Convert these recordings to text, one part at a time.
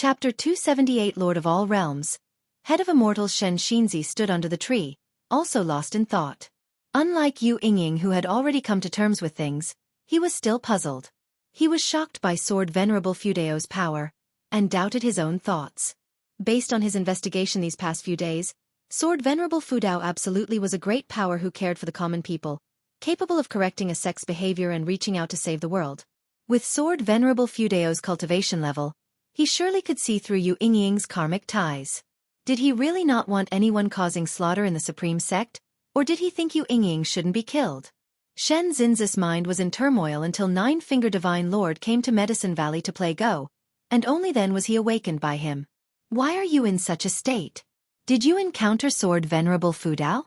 Chapter 278 Lord of all Realms. Head of Immortals Shen Shinzi stood under the tree, also lost in thought. Unlike Yu Yingying, who had already come to terms with things, he was still puzzled. He was shocked by Sword Venerable Fudao's power, and doubted his own thoughts. Based on his investigation these past few days, Sword Venerable Fudao absolutely was a great power who cared for the common people, capable of correcting a sect's behavior and reaching out to save the world. With Sword Venerable Fudao's cultivation level, he surely could see through Yu Yingying's karmic ties. Did he really not want anyone causing slaughter in the Supreme Sect, or did he think Yu Yingying shouldn't be killed? Shen Zinza's mind was in turmoil until Nine-Finger Divine Lord came to Medicine Valley to play Go, and only then was he awakened by him. Why are you in such a state? Did you encounter Sword Venerable Fudao?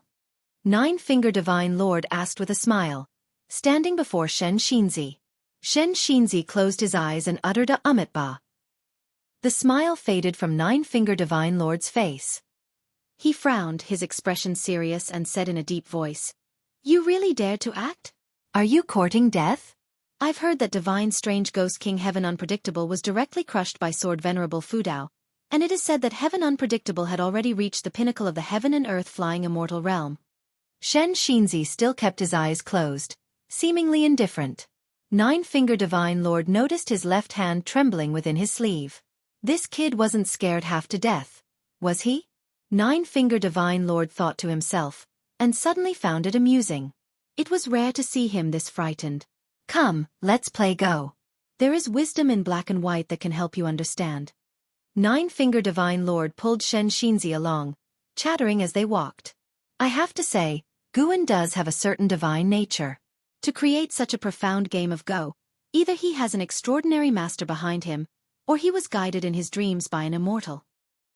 Nine-Finger Divine Lord asked with a smile, standing before Shen Shinzi. Shen Shinzi closed his eyes and uttered a "Ba." The smile faded from Nine-Finger Divine Lord's face. He frowned, his expression serious, and said in a deep voice, "You really dared to act? Are you courting death? I've heard that Divine Strange Ghost King Heaven Unpredictable was directly crushed by Sword Venerable Fudao, and it is said that Heaven Unpredictable had already reached the pinnacle of the heaven and earth flying immortal realm." Shen Shinzi still kept his eyes closed, seemingly indifferent. Nine-Finger Divine Lord noticed his left hand trembling within his sleeve. This kid wasn't scared half to death, was he? Nine-Finger Divine Lord thought to himself, and suddenly found it amusing. It was rare to see him this frightened. "Come, let's play Go. There is wisdom in black and white that can help you understand." Nine-Finger Divine Lord pulled Shen Shinzi along, chattering as they walked. "I have to say, Guan does have a certain divine nature. To create such a profound game of Go, either he has an extraordinary master behind him, or he was guided in his dreams by an immortal."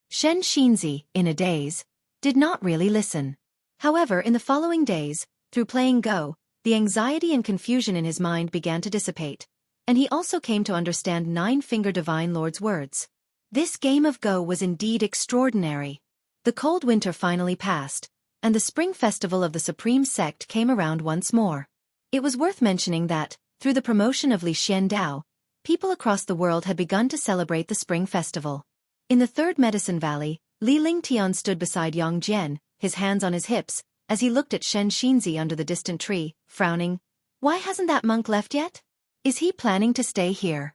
Shen Shinzi, in a daze, did not really listen. However, in the following days, through playing Go, the anxiety and confusion in his mind began to dissipate, and he also came to understand Nine-Finger Divine Lord's words. This game of Go was indeed extraordinary. The cold winter finally passed, and the spring festival of the Supreme Sect came around once more. It was worth mentioning that, through the promotion of Li Xian Dao, people across the world had begun to celebrate the Spring Festival. In the third Medicine Valley, Li Lingtian stood beside Yang Jian, his hands on his hips, as he looked at Shen Shinzi under the distant tree, frowning. Why hasn't that monk left yet? Is he planning to stay here?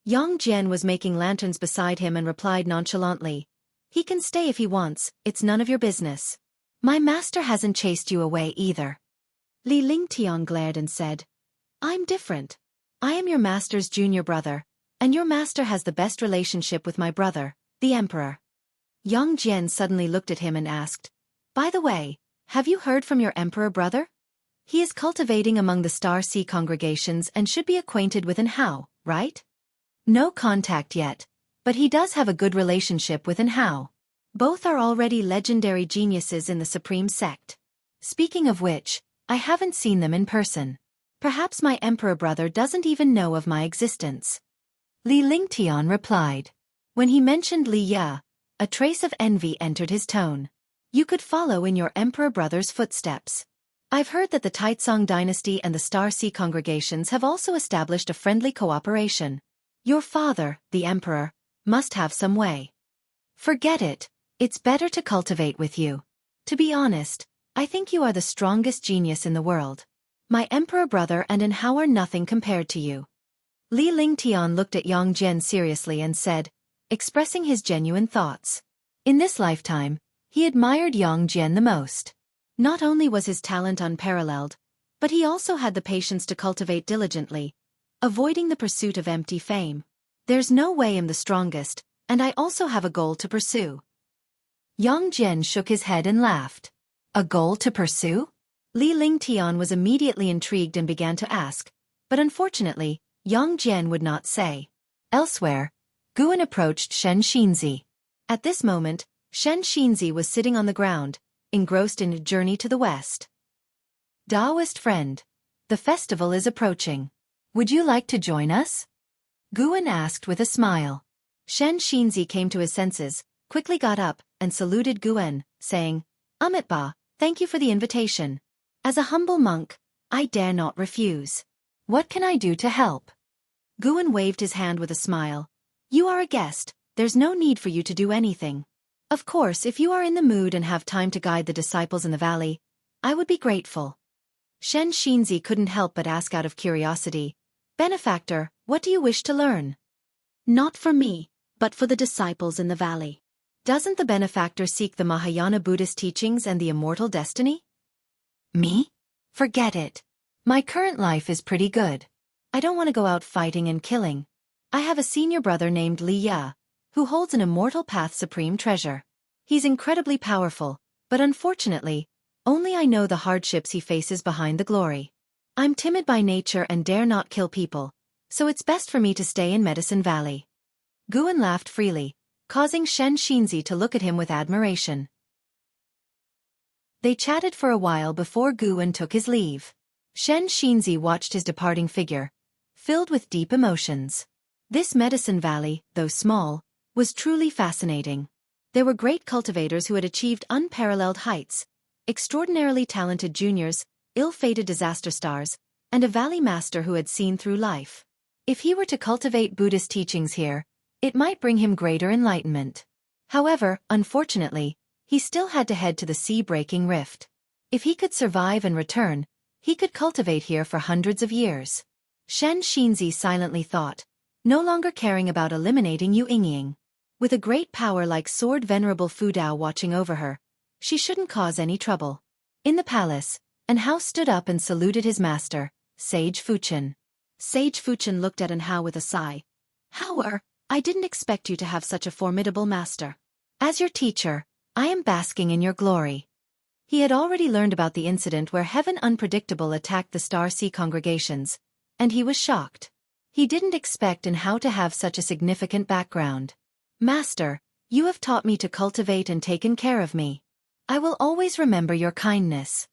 Yang Jian was making lanterns beside him and replied nonchalantly, "He can stay if he wants, it's none of your business. My master hasn't chased you away either." Li Lingtian glared and said, "I'm different. I am your master's junior brother, and your master has the best relationship with my brother, the Emperor." Yang Jian suddenly looked at him and asked, "By the way, have you heard from your Emperor brother? He is cultivating among the Star Sea congregations and should be acquainted with Enhao, right?" "No contact yet, but he does have a good relationship with Enhao. Both are already legendary geniuses in the Supreme Sect. Speaking of which, I haven't seen them in person. Perhaps my Emperor brother doesn't even know of my existence." Li Lingtian replied. When he mentioned Li Ya, a trace of envy entered his tone. "You could follow in your Emperor brother's footsteps. I've heard that the Taitsong dynasty and the Star Sea congregations have also established a friendly cooperation. Your father, the Emperor, must have some way." "Forget it, it's better to cultivate with you. To be honest, I think you are the strongest genius in the world. My Emperor brother and Enhao are nothing compared to you." Li Lingtian looked at Yang Jian seriously and said, expressing his genuine thoughts. In this lifetime, he admired Yang Jian the most. Not only was his talent unparalleled, but he also had the patience to cultivate diligently, avoiding the pursuit of empty fame. "There's no way I'm the strongest, and I also have a goal to pursue." Yang Jian shook his head and laughed. "A goal to pursue?" Li Lingtian was immediately intrigued and began to ask, but unfortunately, Yang Jian would not say. Elsewhere, Guan approached Shen Shinzi. At this moment, Shen Shinzi was sitting on the ground, engrossed in a journey to the west. "Daoist friend, the festival is approaching. Would you like to join us?" Guan asked with a smile. Shen Shinzi came to his senses, quickly got up, and saluted Guan, saying, "Ba, thank you for the invitation. As a humble monk, I dare not refuse. What can I do to help?" Guan waved his hand with a smile. You are a guest, there's no need for you to do anything. Of course, if you are in the mood and have time to guide the disciples in the valley, I would be grateful. Shen Shinzi couldn't help but ask out of curiosity, Benefactor, what do you wish to learn? Not for me, but for the disciples in the valley. Doesn't the benefactor seek the Mahayana Buddhist teachings and the immortal destiny? Me? Forget it. My current life is pretty good. I don't want to go out fighting and killing. I have a senior brother named Li Ya, who holds an immortal path supreme treasure. He's incredibly powerful, but unfortunately, only I know the hardships he faces behind the glory. I'm timid by nature and dare not kill people, so it's best for me to stay in Medicine Valley. Guan laughed freely, causing Shen Shinzi to look at him with admiration. They chatted for a while before Guan took his leave. Shen Shinzi watched his departing figure, filled with deep emotions. This Medicine Valley, though small, was truly fascinating. There were great cultivators who had achieved unparalleled heights, extraordinarily talented juniors, ill-fated disaster stars, and a valley master who had seen through life. If he were to cultivate Buddhist teachings here, it might bring him greater enlightenment. However, unfortunately, he still had to head to the sea-breaking rift. If he could survive and return, he could cultivate here for hundreds of years. Shen Shinzi silently thought, no longer caring about eliminating Yu Yingying. With a great power like Sword Venerable Fu Dao watching over her, she shouldn't cause any trouble. In the palace, An Hao stood up and saluted his master, Sage Fuchen. Sage Fuchen looked at An Hao with a sigh. Hao, I didn't expect you to have such a formidable master. As your teacher, I am basking in your glory. He had already learned about the incident where Heaven Unpredictable attacked the Star Sea congregations, and he was shocked. He didn't expect An Hao to have such a significant background. Master, you have taught me to cultivate and taken care of me. I will always remember your kindness.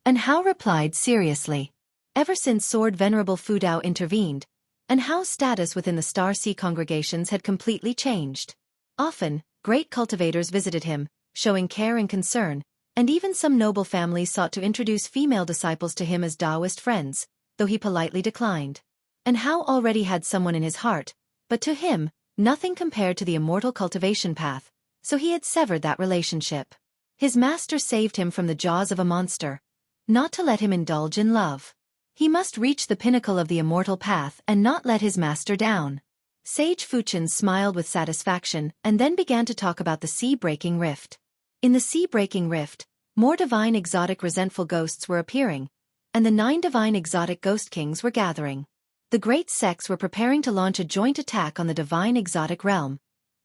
An Hao replied seriously. Ever since Sword Venerable Fu Dao intervened, An Hao's status within the Star Sea congregations had completely changed. Often, great cultivators visited him, showing care and concern, and even some noble families sought to introduce female disciples to him as Taoist friends, though he politely declined. An Hao already had someone in his heart, but to him, nothing compared to the immortal cultivation path, so he had severed that relationship. His master saved him from the jaws of a monster, not to let him indulge in love. He must reach the pinnacle of the immortal path and not let his master down. Sage Fuchen smiled with satisfaction and then began to talk about the sea-breaking rift. In the sea-breaking rift, more divine exotic resentful ghosts were appearing, and the 9 divine exotic ghost kings were gathering. The great sects were preparing to launch a joint attack on the divine exotic realm,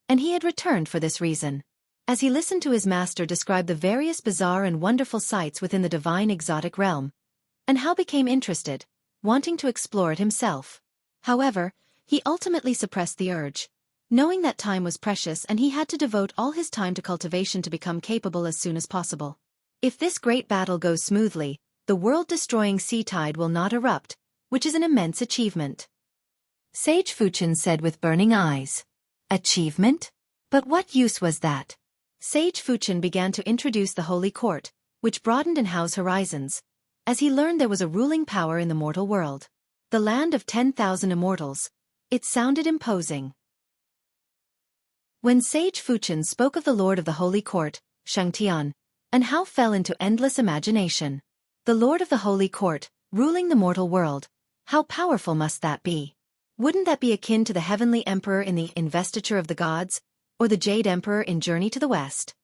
and he had returned for this reason. As he listened to his master describe the various bizarre and wonderful sights within the divine exotic realm, An Hao became interested, wanting to explore it himself. However, he ultimately suppressed the urge, knowing that time was precious and he had to devote all his time to cultivation to become capable as soon as possible. If this great battle goes smoothly, the world-destroying sea tide will not erupt, which is an immense achievement. Sage Fuchen said with burning eyes. Achievement? But what use was that? Sage Fuchen began to introduce the Holy Court, which broadened An Hao's horizons, as he learned there was a ruling power in the mortal world. The land of 10,000 immortals. It sounded imposing. When Sage Fuchen spoke of the Lord of the Holy Court, Shangtian, An Hao fell into endless imagination. The Lord of the Holy Court, ruling the mortal world, how powerful must that be? Wouldn't that be akin to the Heavenly Emperor in the Investiture of the Gods, or the Jade Emperor in Journey to the West?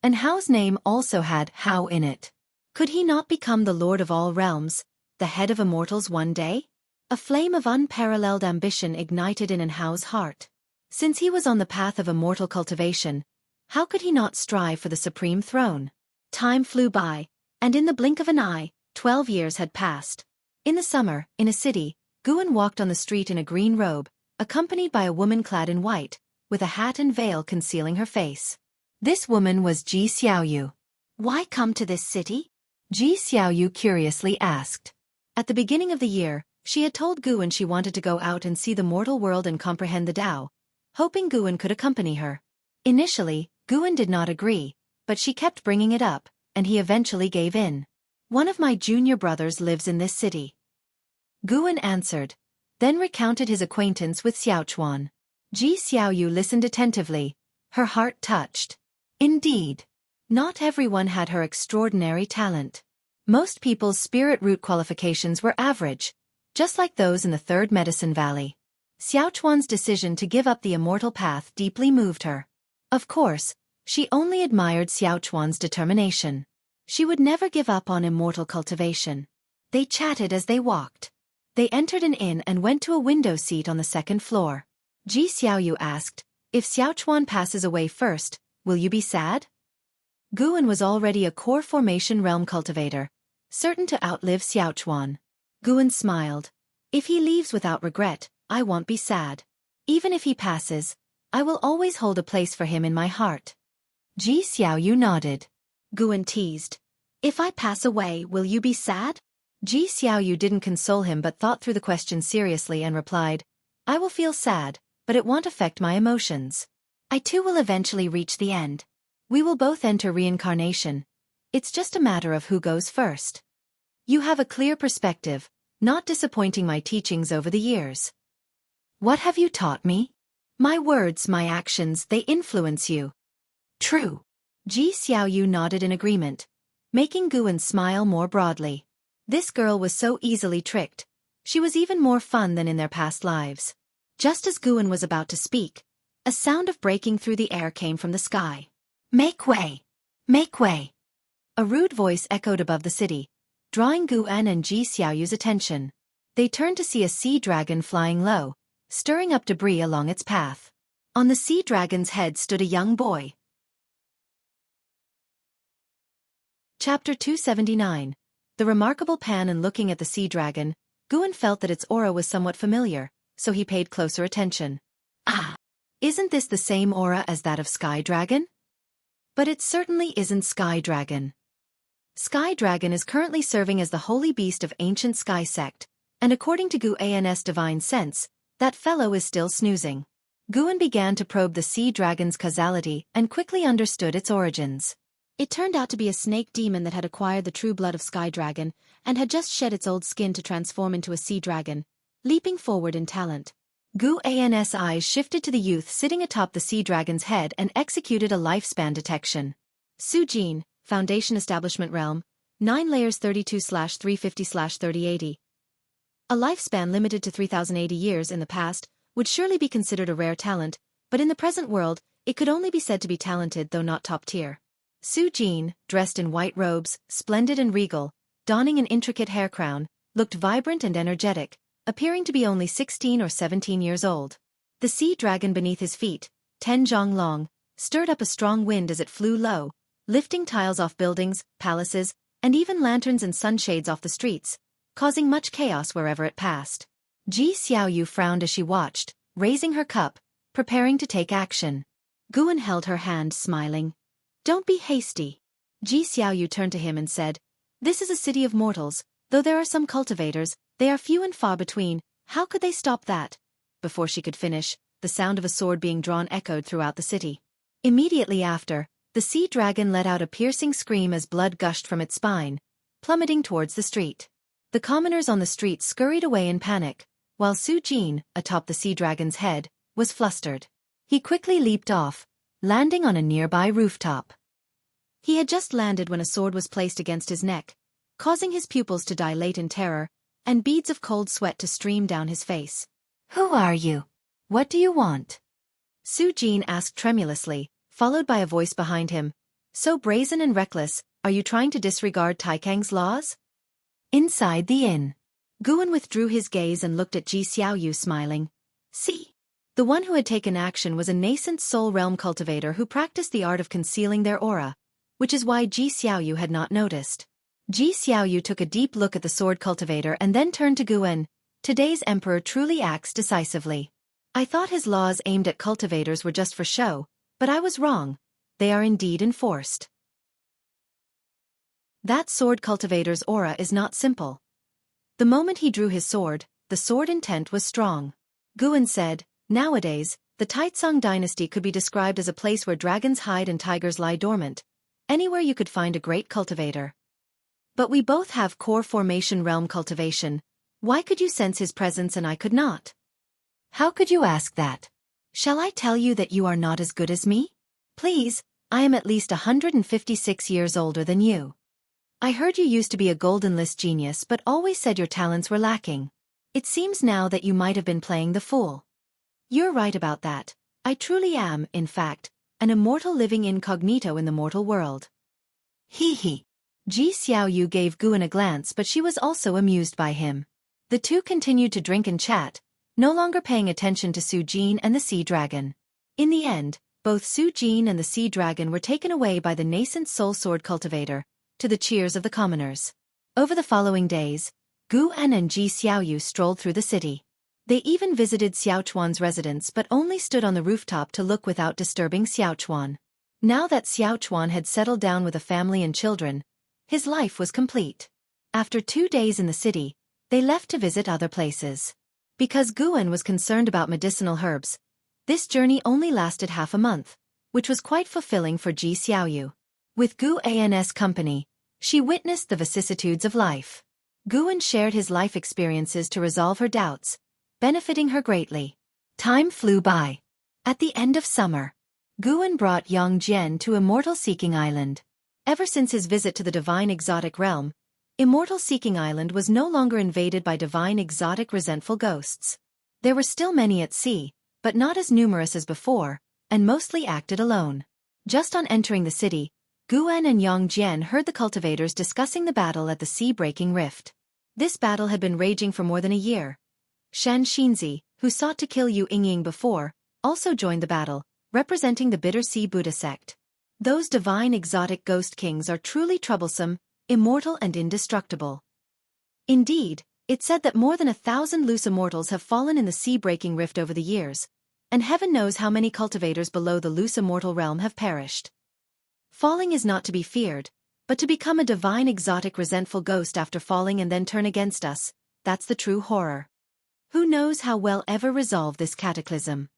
An Hao's name also had Hao in it. Could he not become the Lord of all realms, the head of immortals one day? A flame of unparalleled ambition ignited in An Hao's heart. Since he was on the path of immortal cultivation, how could he not strive for the supreme throne? Time flew by, and in the blink of an eye, 12 years had passed. In the summer, in a city, Guan walked on the street in a green robe, accompanied by a woman clad in white, with a hat and veil concealing her face. This woman was Ji Xiaoyu. Why come to this city? Ji Xiaoyu curiously asked. At the beginning of the year, she had told Guan she wanted to go out and see the mortal world and comprehend the Tao, hoping Guan could accompany her. Initially, Guan did not agree, but she kept bringing it up, and he eventually gave in. One of my junior brothers lives in this city. Guan answered, then recounted his acquaintance with Xiaochuan. Ji Xiaoyu listened attentively, her heart touched. Indeed. Not everyone had her extraordinary talent. Most people's spirit root qualifications were average, just like those in the Third Medicine Valley. Xiaochuan's decision to give up the immortal path deeply moved her. Of course, she only admired Xiaochuan's determination. She would never give up on immortal cultivation. They chatted as they walked. They entered an inn and went to a window seat on the second floor. Ji Xiaoyu asked, "If Xiaochuan passes away first, will you be sad?" Guan was already a core formation realm cultivator, certain to outlive Xiaochuan. Guan smiled. "If he leaves without regret, I won't be sad. Even if he passes, I will always hold a place for him in my heart." Ji Xiaoyu nodded. Guan teased, "If I pass away, will you be sad?" Ji Xiaoyu didn't console him but thought through the question seriously and replied, "I will feel sad, but it won't affect my emotions. I too will eventually reach the end. We will both enter reincarnation. It's just a matter of who goes first. You have a clear perspective, not disappointing my teachings over the years." "What have you taught me?" "My words, my actions, they influence you." "True." Ji Xiaoyu nodded in agreement, making Guan smile more broadly. This girl was so easily tricked. She was even more fun than in their past lives. Just as Guan was about to speak, a sound of breaking through the air came from the sky. "Make way! Make way!" A rude voice echoed above the city, drawing Guan and Ji Xiaoyu's attention. They turned to see a sea dragon flying low, stirring up debris along its path. On the sea dragon's head stood a young boy. Chapter 279. The Remarkable Pan. And looking at the sea dragon, Guan felt that its aura was somewhat familiar, so he paid closer attention. "Ah! Isn't this the same aura as that of Sky Dragon?" But it certainly isn't Sky Dragon. Sky Dragon is currently serving as the holy beast of ancient Sky Sect, and according to Guan's divine sense, that fellow is still snoozing. Guan began to probe the sea dragon's causality and quickly understood its origins. It turned out to be a snake demon that had acquired the true blood of Sky Dragon and had just shed its old skin to transform into a sea dragon, leaping forward in talent. Guan's eyes shifted to the youth sitting atop the sea dragon's head and executed a lifespan detection. Su Jin, Foundation Establishment Realm, 9 layers 32/350/3080. A lifespan limited to 3080 years in the past would surely be considered a rare talent, but in the present world, it could only be said to be talented though not top tier. Su Jin, dressed in white robes, splendid and regal, donning an intricate hair crown, looked vibrant and energetic, appearing to be only 16 or 17 years old. The sea dragon beneath his feet, Ten Zhong Long, stirred up a strong wind as it flew low, lifting tiles off buildings, palaces, and even lanterns and sunshades off the streets, causing much chaos wherever it passed. Ji Xiaoyu frowned as she watched, raising her cup, preparing to take action. Guan held her hand, smiling. "Don't be hasty." Ji Xiaoyu turned to him and said, "This is a city of mortals, though there are some cultivators, they are few and far between. How could they stop that?" Before she could finish, the sound of a sword being drawn echoed throughout the city. Immediately after, the sea dragon let out a piercing scream as blood gushed from its spine, plummeting towards the street. The commoners on the street scurried away in panic, while Su Jin, atop the sea dragon's head, was flustered. He quickly leaped off, landing on a nearby rooftop. He had just landed when a sword was placed against his neck, causing his pupils to dilate in terror, and beads of cold sweat to stream down his face. "Who are you? What do you want?" Su Jin asked tremulously, followed by a voice behind him. "So brazen and reckless, are you trying to disregard Taikang's laws?" Inside the inn, Guan withdrew his gaze and looked at Ji Xiaoyu, smiling. "See." The one who had taken action was a nascent soul realm cultivator who practiced the art of concealing their aura, which is why Ji Xiaoyu had not noticed. Ji Xiaoyu took a deep look at the sword cultivator and then turned to Guan. "Today's emperor truly acts decisively. I thought his laws aimed at cultivators were just for show, but I was wrong. They are indeed enforced." That sword cultivator's aura is not simple. The moment he drew his sword, the sword intent was strong. Guan said, "Nowadays, the Taitsong dynasty could be described as a place where dragons hide and tigers lie dormant. Anywhere you could find a great cultivator. But we both have core formation realm cultivation. Why could you sense his presence and I could not?" "How could you ask that?" Shall I tell you that you are not as good as me? Please, I am at least 156 years older than you. I heard you used to be a golden list genius but always said your talents were lacking. It seems now that you might have been playing the fool. You're right about that. I truly am, in fact, an immortal living incognito in the mortal world. Hee hee. Ji Xiaoyu gave Guan a glance, but she was also amused by him. The two continued to drink and chat, no longer paying attention to Su Jin and the sea dragon. In the end, both Su Jin and the sea dragon were taken away by the nascent soul sword cultivator, to the cheers of the commoners. Over the following days, Guan and Ji Xiaoyu strolled through the city. They even visited Xiaochuan's residence but only stood on the rooftop to look without disturbing Xiaochuan. Now that Xiaochuan had settled down with a family and children, his life was complete. After 2 days in the city, they left to visit other places. Because Guan was concerned about medicinal herbs, this journey only lasted half a month, which was quite fulfilling for Ji Xiaoyu. With Guan's company, she witnessed the vicissitudes of life. Guan shared his life experiences to resolve her doubts, benefiting her greatly. Time flew by. At the end of summer, Guan brought Yang Jian to Immortal Seeking Island. Ever since his visit to the divine exotic realm, Immortal Seeking Island was no longer invaded by divine exotic resentful ghosts. There were still many at sea, but not as numerous as before, and mostly acted alone. Just on entering the city, Guan and Yang Jian heard the cultivators discussing the battle at the sea-breaking rift. This battle had been raging for more than a year. Shan Xinzi, who sought to kill Yu Yingying before, also joined the battle, representing the Bitter Sea Buddha sect. Those divine exotic ghost kings are truly troublesome, immortal and indestructible. Indeed, it's said that more than 1,000 loose immortals have fallen in the sea-breaking rift over the years, and heaven knows how many cultivators below the loose immortal realm have perished. Falling is not to be feared, but to become a divine exotic resentful ghost after falling and then turn against us, that's the true horror. Who knows how we'll ever resolve this cataclysm?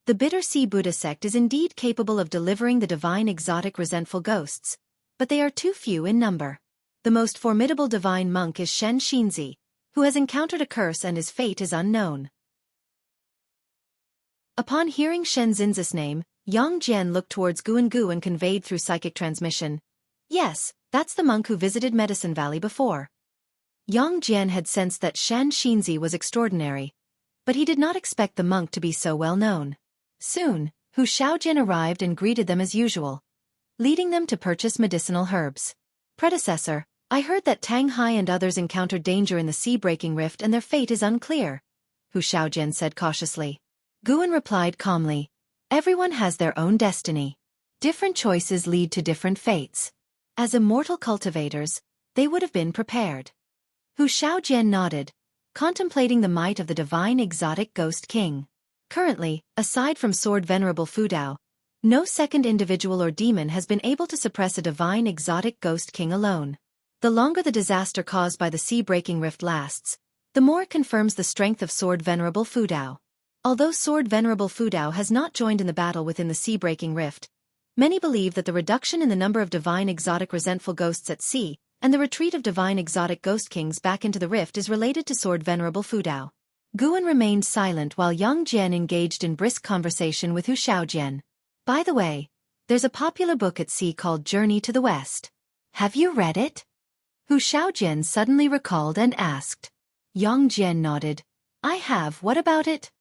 The Bitter Sea Buddha sect is indeed capable of delivering the divine exotic resentful ghosts, but they are too few in number. The most formidable divine monk is Shen Xinzi, who has encountered a curse and his fate is unknown. Upon hearing Shen Xinzi's name, Yang Jian looked towards Guan and conveyed through psychic transmission. Yes, that's the monk who visited Medicine Valley before. Yang Jian had sensed that Shen Xinzi was extraordinary, but he did not expect the monk to be so well known. Soon, Hu Shaojian arrived and greeted them as usual, leading them to purchase medicinal herbs. Predecessor, I heard that Tang Hai and others encountered danger in the sea-breaking rift and their fate is unclear, Hu Shaojian said cautiously. Guan replied calmly, everyone has their own destiny. Different choices lead to different fates. As immortal cultivators, they would have been prepared. Hu Shaojian nodded, contemplating the might of the divine exotic ghost king. Currently, aside from Sword Venerable Fudao, no second individual or demon has been able to suppress a divine exotic ghost king alone. The longer the disaster caused by the sea-breaking rift lasts, the more it confirms the strength of Sword Venerable Fudao. Although Sword Venerable Fudao has not joined in the battle within the sea-breaking rift, many believe that the reduction in the number of divine exotic resentful ghosts at sea and the retreat of divine exotic ghost kings back into the rift is related to Sword Venerable Fudao. Guan remained silent while Yang Jian engaged in brisk conversation with Hu Shaojian. By the way, there's a popular book at sea called Journey to the West. Have you read it? Hu Shaojian suddenly recalled and asked. Yang Jian nodded. I have, what about it?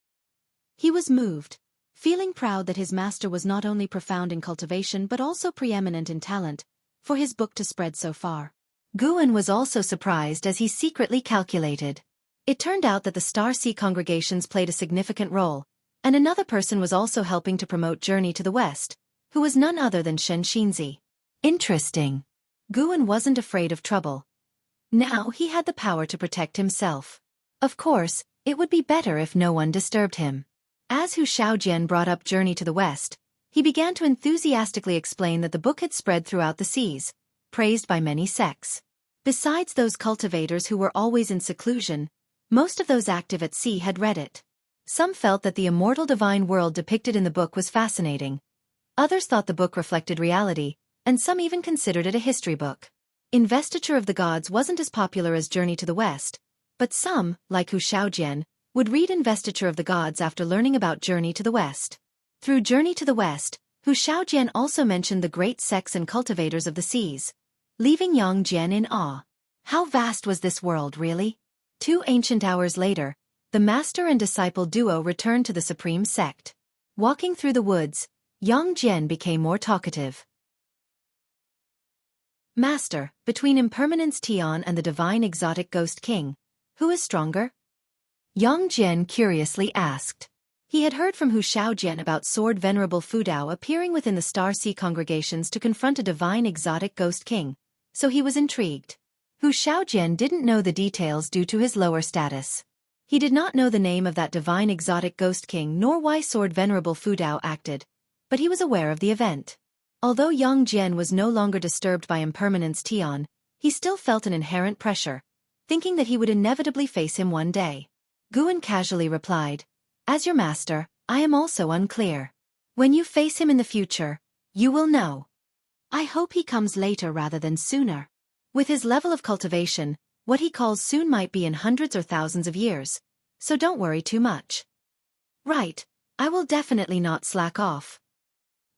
He was moved, feeling proud that his master was not only profound in cultivation but also preeminent in talent, for his book to spread so far. Guan was also surprised as he secretly calculated. It turned out that the Star Sea congregations played a significant role, and another person was also helping to promote Journey to the West, who was none other than Shen Xinzi. Interesting. Guan wasn't afraid of trouble. Now he had the power to protect himself. Of course, it would be better if no one disturbed him. As Hu Shaojian brought up Journey to the West, he began to enthusiastically explain that the book had spread throughout the seas, praised by many sects. Besides those cultivators who were always in seclusion, most of those active at sea had read it. Some felt that the immortal divine world depicted in the book was fascinating. Others thought the book reflected reality, and some even considered it a history book. Investiture of the Gods wasn't as popular as Journey to the West, but some, like Hu Shaojian, would read Investiture of the Gods after learning about Journey to the West. Through Journey to the West, Hu Xiaojian also mentioned the great sects and cultivators of the seas, leaving Yang Jian in awe. How vast was this world, really? 2 ancient hours later, the master and disciple duo returned to the supreme sect. Walking through the woods, Yang Jian became more talkative. Master, between Impermanence Tian and the divine exotic Ghost King, who is stronger? Yang Jian curiously asked. He had heard from Hu Xiaojian about Sword Venerable Fudao appearing within the Star Sea congregations to confront a divine exotic Ghost King, so he was intrigued. Hu Xiaojian didn't know the details due to his lower status. He did not know the name of that divine exotic Ghost King nor why Sword Venerable Fudao acted, but he was aware of the event. Although Yang Jian was no longer disturbed by Impermanence Tian, he still felt an inherent pressure, thinking that he would inevitably face him one day. Guan casually replied, "As your master, I am also unclear. When you face him in the future, you will know. I hope he comes later rather than sooner. With his level of cultivation, what he calls soon might be in hundreds or thousands of years, so don't worry too much." "Right, I will definitely not slack off."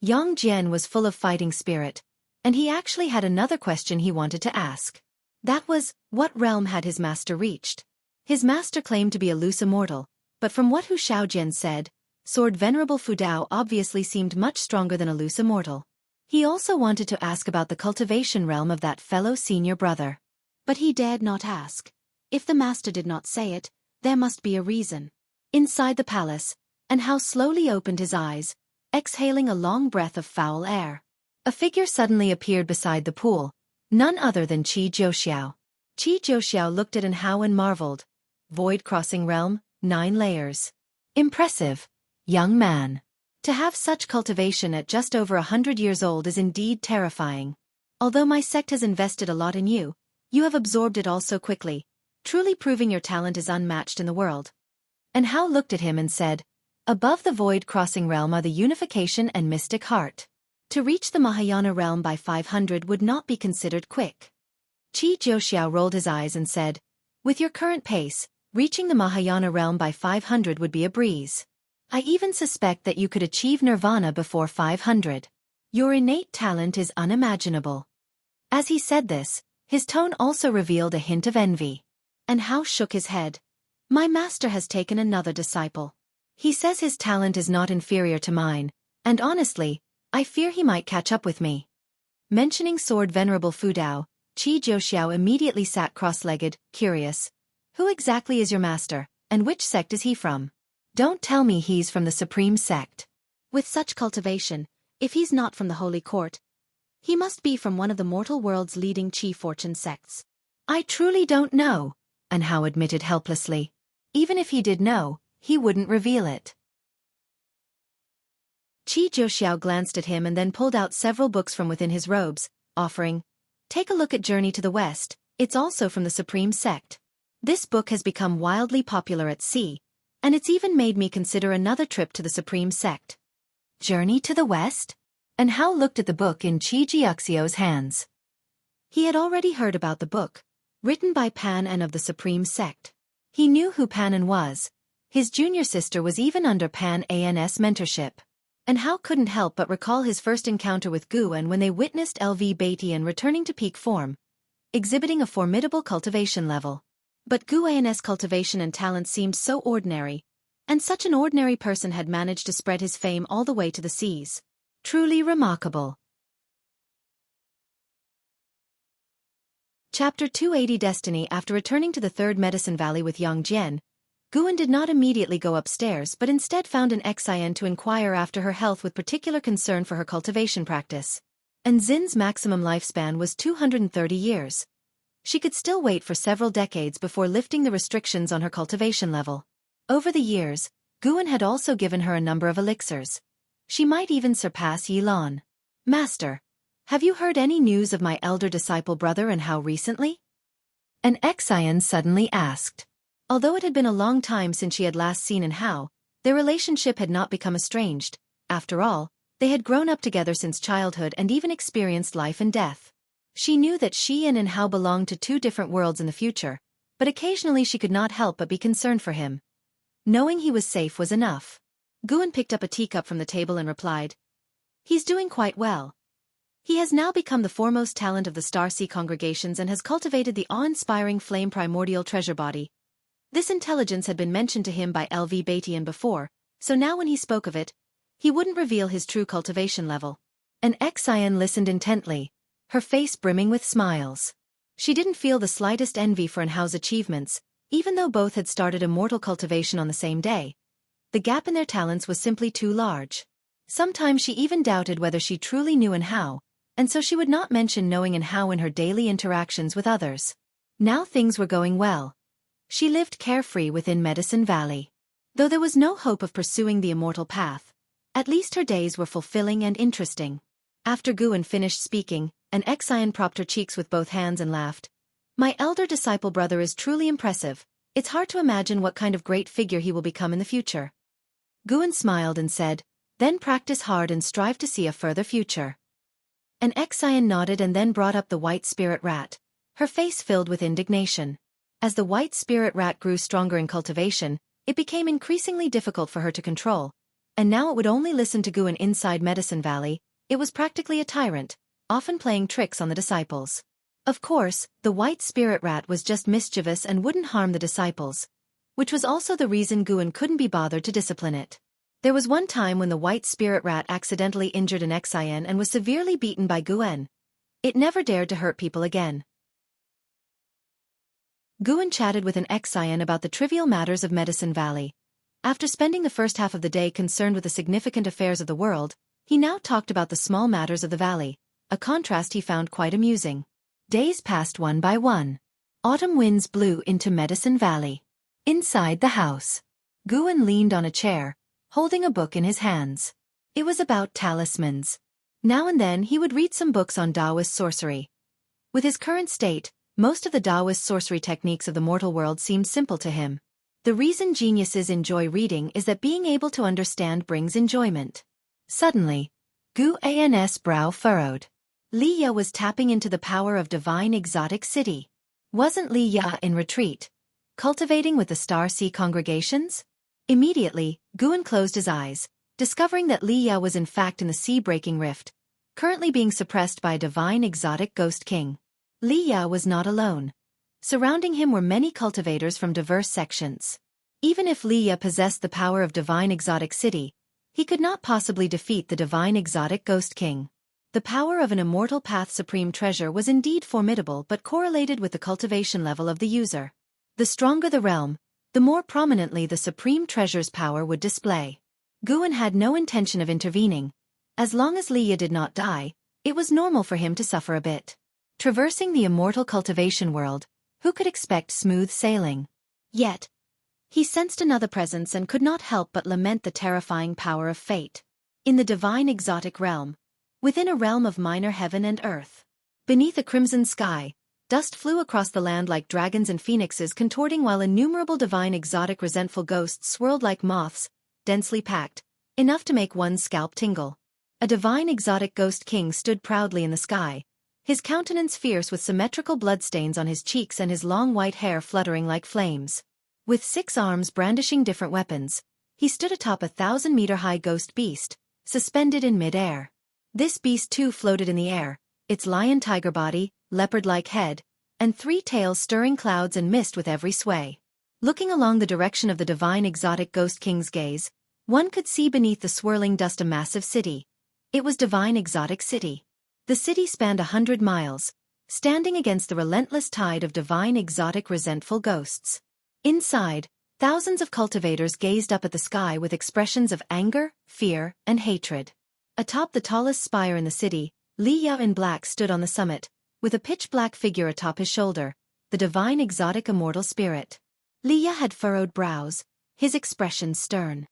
Yang Jian was full of fighting spirit, and he actually had another question he wanted to ask. That was, what realm had his master reached? His master claimed to be a loose immortal, but from what Hu Xiaojian said, Sword Venerable Fudao obviously seemed much stronger than a loose immortal. He also wanted to ask about the cultivation realm of that fellow senior brother. But he dared not ask. If the master did not say it, there must be a reason. Inside the palace, and how slowly opened his eyes, exhaling a long breath of foul air. A figure suddenly appeared beside the pool, none other than Qi Jiuxiao. Qi Jiuxiao looked at Anhao and marveled. Void-crossing realm, 9 layers. Impressive, young man. To have such cultivation at just over 100 years old is indeed terrifying. Although my sect has invested a lot in you, you have absorbed it all so quickly, truly proving your talent is unmatched in the world. Anhao looked at him and said, "Above the void-crossing realm are the unification and mystic heart. To reach the Mahayana realm by 500 would not be considered quick." Qi Jiuxiao rolled his eyes and said, "With your current pace, reaching the Mahayana realm by 500 would be a breeze. I even suspect that you could achieve nirvana before 500. Your innate talent is unimaginable." As he said this, his tone also revealed a hint of envy. Anhao shook his head. "My master has taken another disciple. He says his talent is not inferior to mine, and honestly, I fear he might catch up with me." Mentioning Sword Venerable Fudao, Qi Jiuxiao immediately sat cross-legged, curious. "Who exactly is your master, and which sect is he from? Don't tell me he's from the Supreme Sect. With such cultivation, if he's not from the Holy Court, he must be from one of the mortal world's leading Qi fortune sects." "I truly don't know," Anhao admitted helplessly. Even if he did know, he wouldn't reveal it. Qi Jiuxiao glanced at him and then pulled out several books from within his robes, offering, "Take a look at Journey to the West, it's also from the Supreme Sect. This book has become wildly popular at sea, and it's even made me consider another trip to the Supreme Sect." Journey to the West? Anhao looked at the book in Qi Jiuxiao's hands. He had already heard about the book, written by Pan and of the Supreme Sect. He knew who Panan was. His junior sister was even under Pan An's mentorship. Anhao couldn't help but recall his first encounter with Guan when they witnessed LV Batian returning to peak form, exhibiting a formidable cultivation level. But Guan's cultivation and talent seemed so ordinary, and such an ordinary person had managed to spread his fame all the way to the seas. Truly remarkable. Chapter 280 Destiny. After returning to the Third Medicine Valley with Yang Jian, Guan did not immediately go upstairs but instead found an Xian to inquire after her health with particular concern for her cultivation practice. And Xin's maximum lifespan was 230 years. She could still wait for several decades before lifting the restrictions on her cultivation level. Over the years, Guan had also given her a number of elixirs. She might even surpass Yilan. "Master, have you heard any news of my elder disciple brother and how recently?" An Xian suddenly asked. Although it had been a long time since she had last seen Anhao, their relationship had not become estranged. After all, they had grown up together since childhood and even experienced life and death. She knew that she and Anhao belonged to 2 different worlds in the future, but occasionally she could not help but be concerned for him. Knowing he was safe was enough. Guan picked up a teacup from the table and replied, "He's doing quite well. He has now become the foremost talent of the Starseed congregations and has cultivated the awe-inspiring flame primordial treasure body. This intelligence had been mentioned to him by LV Batian before, so now when he spoke of it, he wouldn't reveal his true cultivation level." An Exian listened intently, her face brimming with smiles. She didn't feel the slightest envy for Enhao's achievements, even though both had started immortal cultivation on the same day. The gap in their talents was simply too large. Sometimes she even doubted whether she truly knew Enhao, and so she would not mention knowing Enhao in her daily interactions with others. Now things were going well. She lived carefree within Medicine Valley. Though there was no hope of pursuing the immortal path, at least her days were fulfilling and interesting. After Guan finished speaking, an Exian propped her cheeks with both hands and laughed. "My elder disciple brother is truly impressive. It's hard to imagine what kind of great figure he will become in the future." Guan smiled and said, "Then practice hard and strive to see a further future." An Exian nodded and then brought up the white spirit rat, her face filled with indignation. As the white spirit rat grew stronger in cultivation, it became increasingly difficult for her to control, and now it would only listen to Guan inside Medicine Valley. It was practically a tyrant, often playing tricks on the disciples. Of course, the white spirit rat was just mischievous and wouldn't harm the disciples, which was also the reason Guan couldn't be bothered to discipline it. There was one time when the white spirit rat accidentally injured an Exian and was severely beaten by Guan. It never dared to hurt people again. Guan chatted with an Exian about the trivial matters of Medicine Valley. After spending the first half of the day concerned with the significant affairs of the world, he now talked about the small matters of the valley, a contrast he found quite amusing. Days passed one by one. Autumn winds blew into Medicine Valley. Inside the house, Guan leaned on a chair, holding a book in his hands. It was about talismans. Now and then he would read some books on Taoist sorcery. With his current state, most of the Taoist sorcery techniques of the mortal world seemed simple to him. The reason geniuses enjoy reading is that being able to understand brings enjoyment. Suddenly, Guan's brow furrowed. Li Ya was tapping into the power of divine exotic city. Wasn't Li Ya in retreat, cultivating with the Starseed congregations? Immediately, Guan closed his eyes, discovering that Li Ya was in fact in the sea-breaking rift, currently being suppressed by a divine exotic ghost king. Li Ya was not alone. Surrounding him were many cultivators from diverse sections. Even if Li Ya possessed the power of divine exotic city, he could not possibly defeat the divine exotic ghost king. The power of an immortal path supreme treasure was indeed formidable but correlated with the cultivation level of the user. The stronger the realm, the more prominently the supreme treasure's power would display. Guan had no intention of intervening. As long as Li Ya did not die, it was normal for him to suffer a bit. Traversing the immortal cultivation world, who could expect smooth sailing? Yet, he sensed another presence and could not help but lament the terrifying power of fate. In the divine exotic realm, within a realm of minor heaven and earth, beneath a crimson sky, dust flew across the land like dragons and phoenixes contorting while innumerable divine exotic resentful ghosts swirled like moths, densely packed, enough to make one's scalp tingle. A divine exotic ghost king stood proudly in the sky, his countenance fierce with symmetrical bloodstains on his cheeks and his long white hair fluttering like flames. With 6 arms brandishing different weapons, he stood atop a 1,000-meter-high ghost beast, suspended in mid-air. This beast too floated in the air, its lion-tiger body, leopard-like head, and 3 tails stirring clouds and mist with every sway. Looking along the direction of the divine exotic ghost king's gaze, one could see beneath the swirling dust a massive city. It was divine exotic city. The city spanned 100 miles, standing against the relentless tide of divine exotic resentful ghosts. Inside, thousands of cultivators gazed up at the sky with expressions of anger, fear, and hatred. Atop the tallest spire in the city, Li Ya in black stood on the summit, with a pitch-black figure atop his shoulder, the divine exotic immortal spirit. Li Ya had furrowed brows, his expression stern.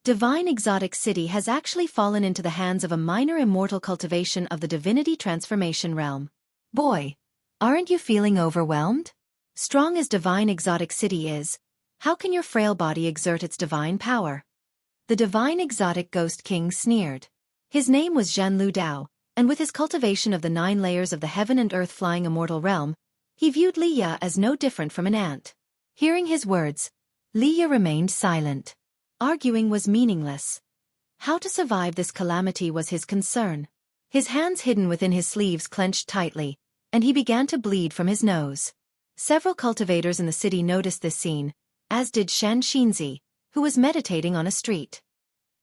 Divine exotic city has actually fallen into the hands of a minor immortal cultivation of the divinity transformation realm. Boy, aren't you feeling overwhelmed? Strong as divine exotic city is, how can your frail body exert its divine power? The divine exotic ghost king sneered. His name was Zhen Lu Dao, and with his cultivation of the 9 layers of the heaven and earth flying immortal realm, he viewed Li Ya as no different from an ant. Hearing his words, Liya remained silent. Arguing was meaningless. How to survive this calamity was his concern. His hands hidden within his sleeves clenched tightly, and he began to bleed from his nose. Several cultivators in the city noticed this scene, as did Shen Xinzi, who was meditating on a street.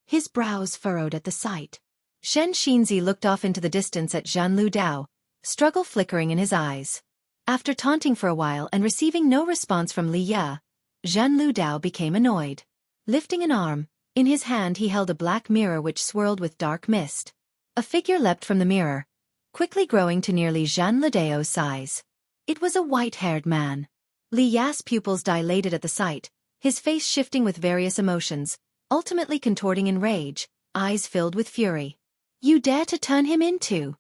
His brows furrowed at the sight. Shen Xinzi looked off into the distance at Zhan Lu Dao, struggle flickering in his eyes. After taunting for a while and receiving no response from Liya, Zhan Lu Dao became annoyed. Lifting an arm, in his hand he held a black mirror which swirled with dark mist. A figure leapt from the mirror, quickly growing to nearly Zhan Lu Dao's size. It was a white-haired man. Liya's pupils dilated at the sight, his face shifting with various emotions, ultimately contorting in rage, eyes filled with fury. "You dare to turn him into?"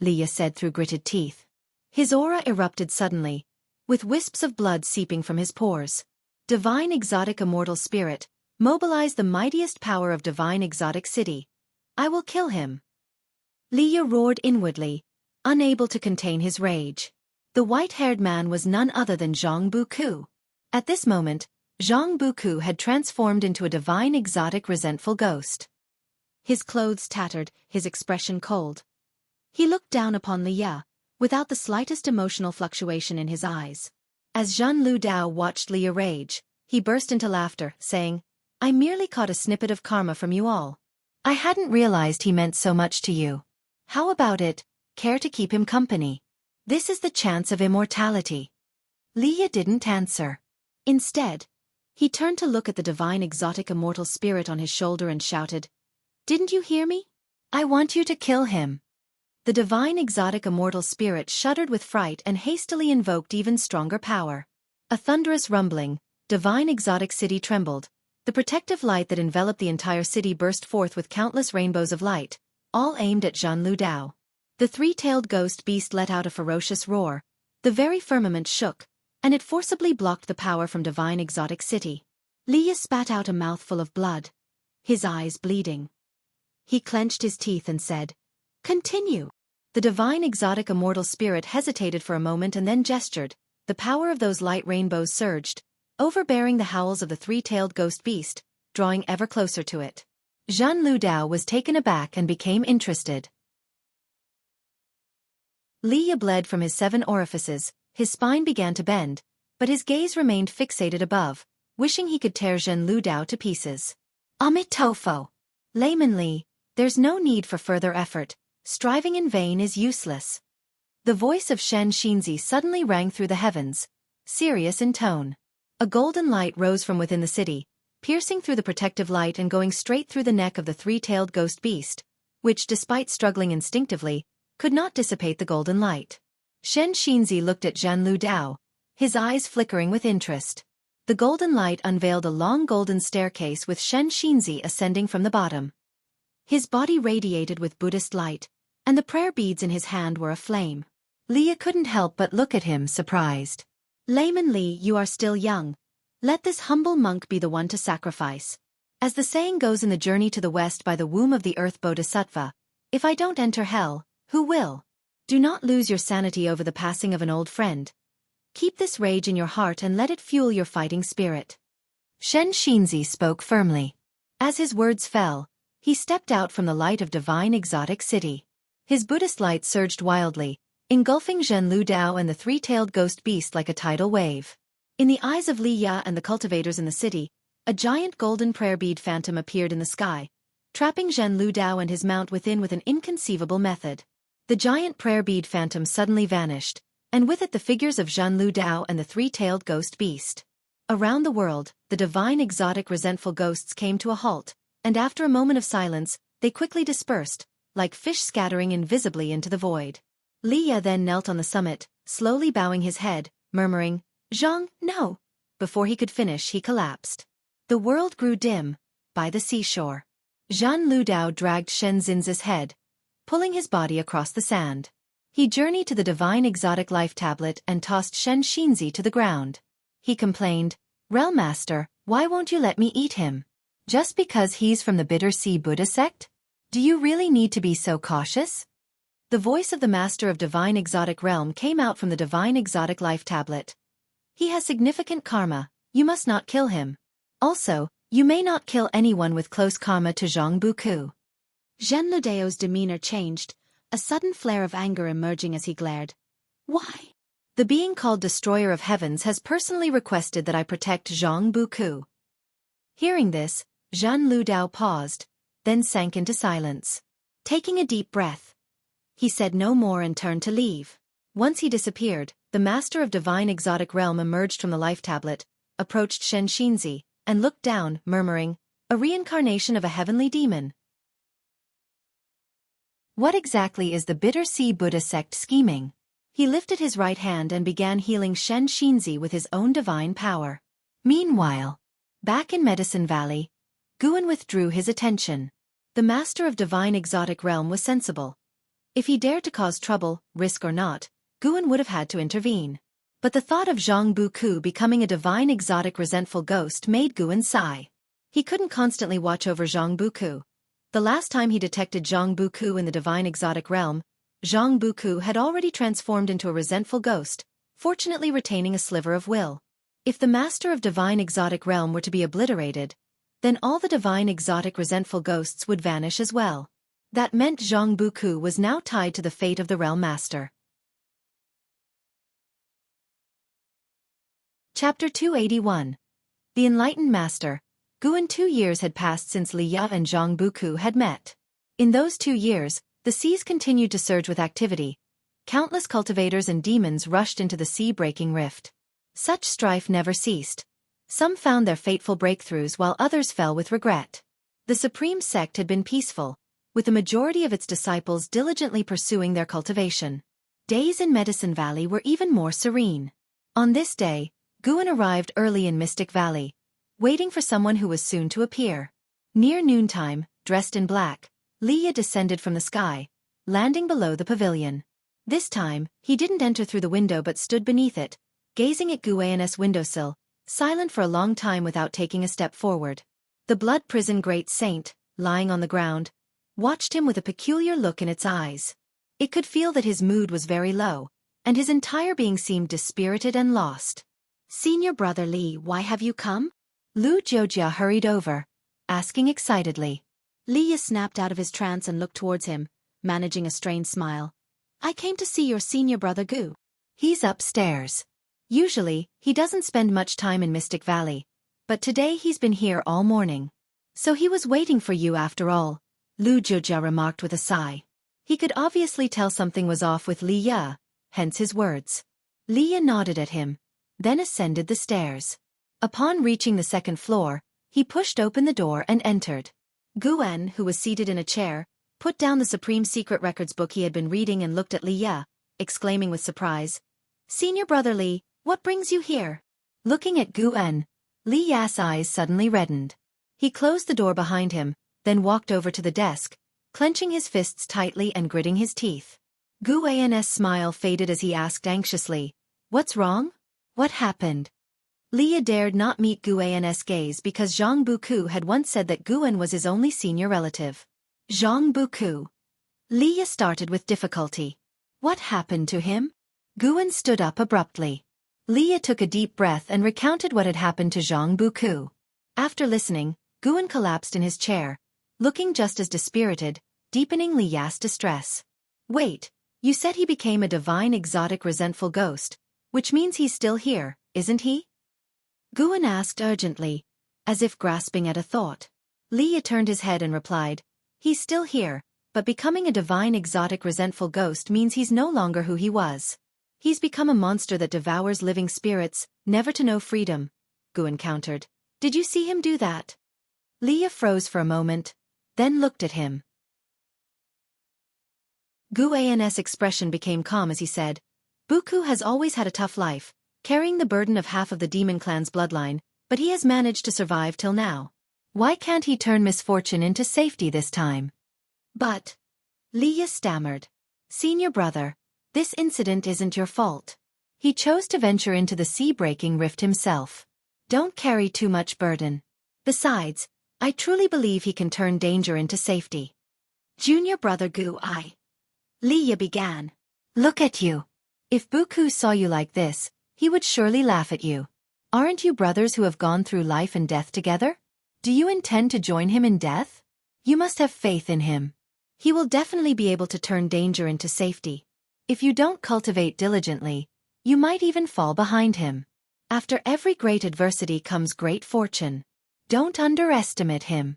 Liya said through gritted teeth. His aura erupted suddenly, with wisps of blood seeping from his pores. Divine exotic immortal spirit, mobilize the mightiest power of divine exotic city. I will kill him. Liya roared inwardly, unable to contain his rage. The white-haired man was none other than Zhang Buku. At this moment, Zhang Buku had transformed into a divine exotic resentful ghost. His clothes tattered, his expression cold. He looked down upon Liya, without the slightest emotional fluctuation in his eyes. As Zhan Lu Dao watched Liya rage, he burst into laughter, saying, "I merely caught a snippet of karma from you all. I hadn't realized he meant so much to you. How about it, care to keep him company? This is the chance of immortality." Liya didn't answer. Instead, he turned to look at the divine exotic immortal spirit on his shoulder and shouted, "Didn't you hear me? I want you to kill him." The divine exotic immortal spirit shuddered with fright and hastily invoked even stronger power. A thunderous rumbling, divine exotic city trembled. The protective light that enveloped the entire city burst forth with countless rainbows of light, all aimed at Zhan Lu Dao. The three-tailed ghost beast let out a ferocious roar. The very firmament shook, and it forcibly blocked the power from divine exotic city. Liya spat out a mouthful of blood, his eyes bleeding. He clenched his teeth and said, "Continue." The divine exotic immortal spirit hesitated for a moment and then gestured. The power of those light rainbows surged, overbearing the howls of the three-tailed ghost beast, drawing ever closer to it. Zhan Lu Dao was taken aback and became interested. Liya bled from his 7 orifices, his spine began to bend, but his gaze remained fixated above, wishing he could tear Zhan Lu Dao to pieces. "Amitofo. Layman Li, there's no need for further effort. Striving in vain is useless." The voice of Shen Xinzi suddenly rang through the heavens, serious in tone. A golden light rose from within the city, piercing through the protective light and going straight through the neck of the three-tailed ghost beast, which, despite struggling instinctively, could not dissipate the golden light. Shen Xinzi looked at Zhan Lu Dao, his eyes flickering with interest. The golden light unveiled a long golden staircase with Shen Xinzi ascending from the bottom. His body radiated with Buddhist light, and the prayer beads in his hand were aflame. Liya couldn't help but look at him, surprised. "Layman Li, you are still young. Let this humble monk be the one to sacrifice. As the saying goes in the Journey to the West by the Womb of the Earth Bodhisattva, if I don't enter hell, who will? Do not lose your sanity over the passing of an old friend. Keep this rage in your heart and let it fuel your fighting spirit." Shen Xinzi spoke firmly. As his words fell, he stepped out from the light of divine exotic city. His Buddhist light surged wildly, engulfing Zhan Lu Dao and the three-tailed ghost beast like a tidal wave. In the eyes of Liya and the cultivators in the city, a giant golden prayer bead phantom appeared in the sky, trapping Zhan Lu Dao and his mount within with an inconceivable method. The giant prayer bead phantom suddenly vanished, and with it the figures of Zhan Lu Dao and the three-tailed ghost beast. Around the world, the divine exotic resentful ghosts came to a halt, and after a moment of silence, they quickly dispersed, like fish scattering invisibly into the void. Liya then knelt on the summit, slowly bowing his head, murmuring, "Zhang, no!" Before he could finish, he collapsed. The world grew dim, by the seashore. Zhan Lu Dao dragged Shen Xinzi's head, pulling his body across the sand. He journeyed to the divine exotic life tablet and tossed Shen Xinzi to the ground. He complained, "Realm Master, why won't you let me eat him? Just because he's from the Bitter Sea Buddha sect? Do you really need to be so cautious?" The voice of the Master of Divine Exotic Realm came out from the Divine Exotic Life Tablet. "He has significant karma, you must not kill him. Also, you may not kill anyone with close karma to Zhang Buku. Zhen Ludeo's demeanor changed, a sudden flare of anger emerging as he glared. Why? The being called Destroyer of Heavens has personally requested that I protect Zhang Buku. Hearing this, Zhan Ludao paused, then sank into silence. Taking a deep breath, he said no more and turned to leave. Once he disappeared, the master of Divine Exotic Realm emerged from the life tablet, approached Shen Xinzi, and looked down, murmuring, a reincarnation of a heavenly demon. What exactly is the Bitter Sea Buddha sect scheming? He lifted his right hand and began healing Shen Xinzi with his own divine power. Meanwhile, back in Medicine Valley, Guan withdrew his attention. The master of Divine Exotic Realm was sensible. If he dared to cause trouble, risk or not, Guan would have had to intervene. But the thought of Zhang Buku becoming a divine exotic resentful ghost made Guan sigh. He couldn't constantly watch over Zhang Buku. The last time he detected Zhang Buku in the divine exotic realm, Zhang Buku had already transformed into a resentful ghost, fortunately retaining a sliver of will. If the master of divine exotic realm were to be obliterated, then all the divine exotic resentful ghosts would vanish as well. That meant Zhang Buku was now tied to the fate of the realm master. Chapter 281. The Enlightened Master. Guan. 2 years had passed since Li Ya and Zhang Buku had met. In those 2 years, the seas continued to surge with activity. Countless cultivators and demons rushed into the sea-breaking rift. Such strife never ceased. Some found their fateful breakthroughs while others fell with regret. The Supreme Sect had been peaceful, with the majority of its disciples diligently pursuing their cultivation. Days in Medicine Valley were even more serene. On this day, Guan arrived early in Mystic Valley, waiting for someone who was soon to appear. Near noontime, dressed in black, Li Ya descended from the sky, landing below the pavilion. This time, he didn't enter through the window but stood beneath it, gazing at Guan's windowsill, silent for a long time without taking a step forward. The Blood Prison Great Saint, lying on the ground, watched him with a peculiar look in its eyes. It could feel that his mood was very low, and his entire being seemed dispirited and lost. Senior Brother Li, why have you come? Lu Jiujia hurried over, asking excitedly. Li Ya snapped out of his trance and looked towards him, managing a strained smile. I came to see your senior brother Gu. He's upstairs. Usually, he doesn't spend much time in Mystic Valley, but today he's been here all morning. So he was waiting for you after all, Lu Jiujia remarked with a sigh. He could obviously tell something was off with Li Ya, hence his words. Li Ya nodded at him, then ascended the stairs. Upon reaching the second floor, he pushed open the door and entered. Guan, who was seated in a chair, put down the Supreme Secret Records book he had been reading and looked at Li Ya, exclaiming with surprise, Senior Brother Li, what brings you here? Looking at Guan, Li Ya's eyes suddenly reddened. He closed the door behind him, then walked over to the desk, clenching his fists tightly and gritting his teeth. Guan's smile faded as he asked anxiously, What's wrong? What happened? Li Ya dared not meet Guan's gaze because Zhang Buku had once said that Guan was his only senior relative. Zhang Buku. Li Ya started with difficulty. What happened to him? Guan stood up abruptly. Li Ya took a deep breath and recounted what had happened to Zhang Buku. After listening, Guan collapsed in his chair, looking just as dispirited, deepening Li Ya's distress. Wait, you said he became a divine exotic resentful ghost, which means he's still here, isn't he? Guan asked urgently, as if grasping at a thought. Li Ya turned his head and replied, He's still here, but becoming a divine exotic resentful ghost means he's no longer who he was. He's become a monster that devours living spirits, never to know freedom, Guan countered. Did you see him do that? Li Ya froze for a moment, then looked at him. Guan's expression became calm as he said, Buku has always had a tough life, carrying the burden of half of the demon clan's bloodline, but he has managed to survive till now. Why can't he turn misfortune into safety this time? But, Li Ya stammered, Senior brother, this incident isn't your fault. He chose to venture into the sea-breaking rift himself. Don't carry too much burden. Besides, I truly believe he can turn danger into safety. Junior brother Gu, Li Ya began. Look at you. If Buku saw you like this, he would surely laugh at you. Aren't you brothers who have gone through life and death together? Do you intend to join him in death? You must have faith in him. He will definitely be able to turn danger into safety. If you don't cultivate diligently, you might even fall behind him. After every great adversity comes great fortune. Don't underestimate him.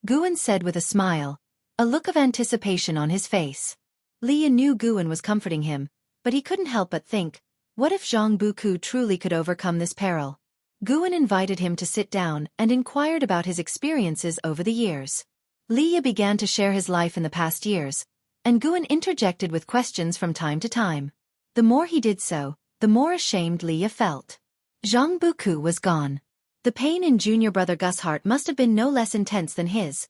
Guan said with a smile, a look of anticipation on his face. Leah knew Guan was comforting him, but he couldn't help but think, what if Zhang Buku truly could overcome this peril? Guan invited him to sit down and inquired about his experiences over the years. Leah began to share his life in the past years, and Guan interjected with questions from time to time. The more he did so, the more ashamed Leah felt. Zhang Buku was gone. The pain in junior brother Gu's heart must have been no less intense than his,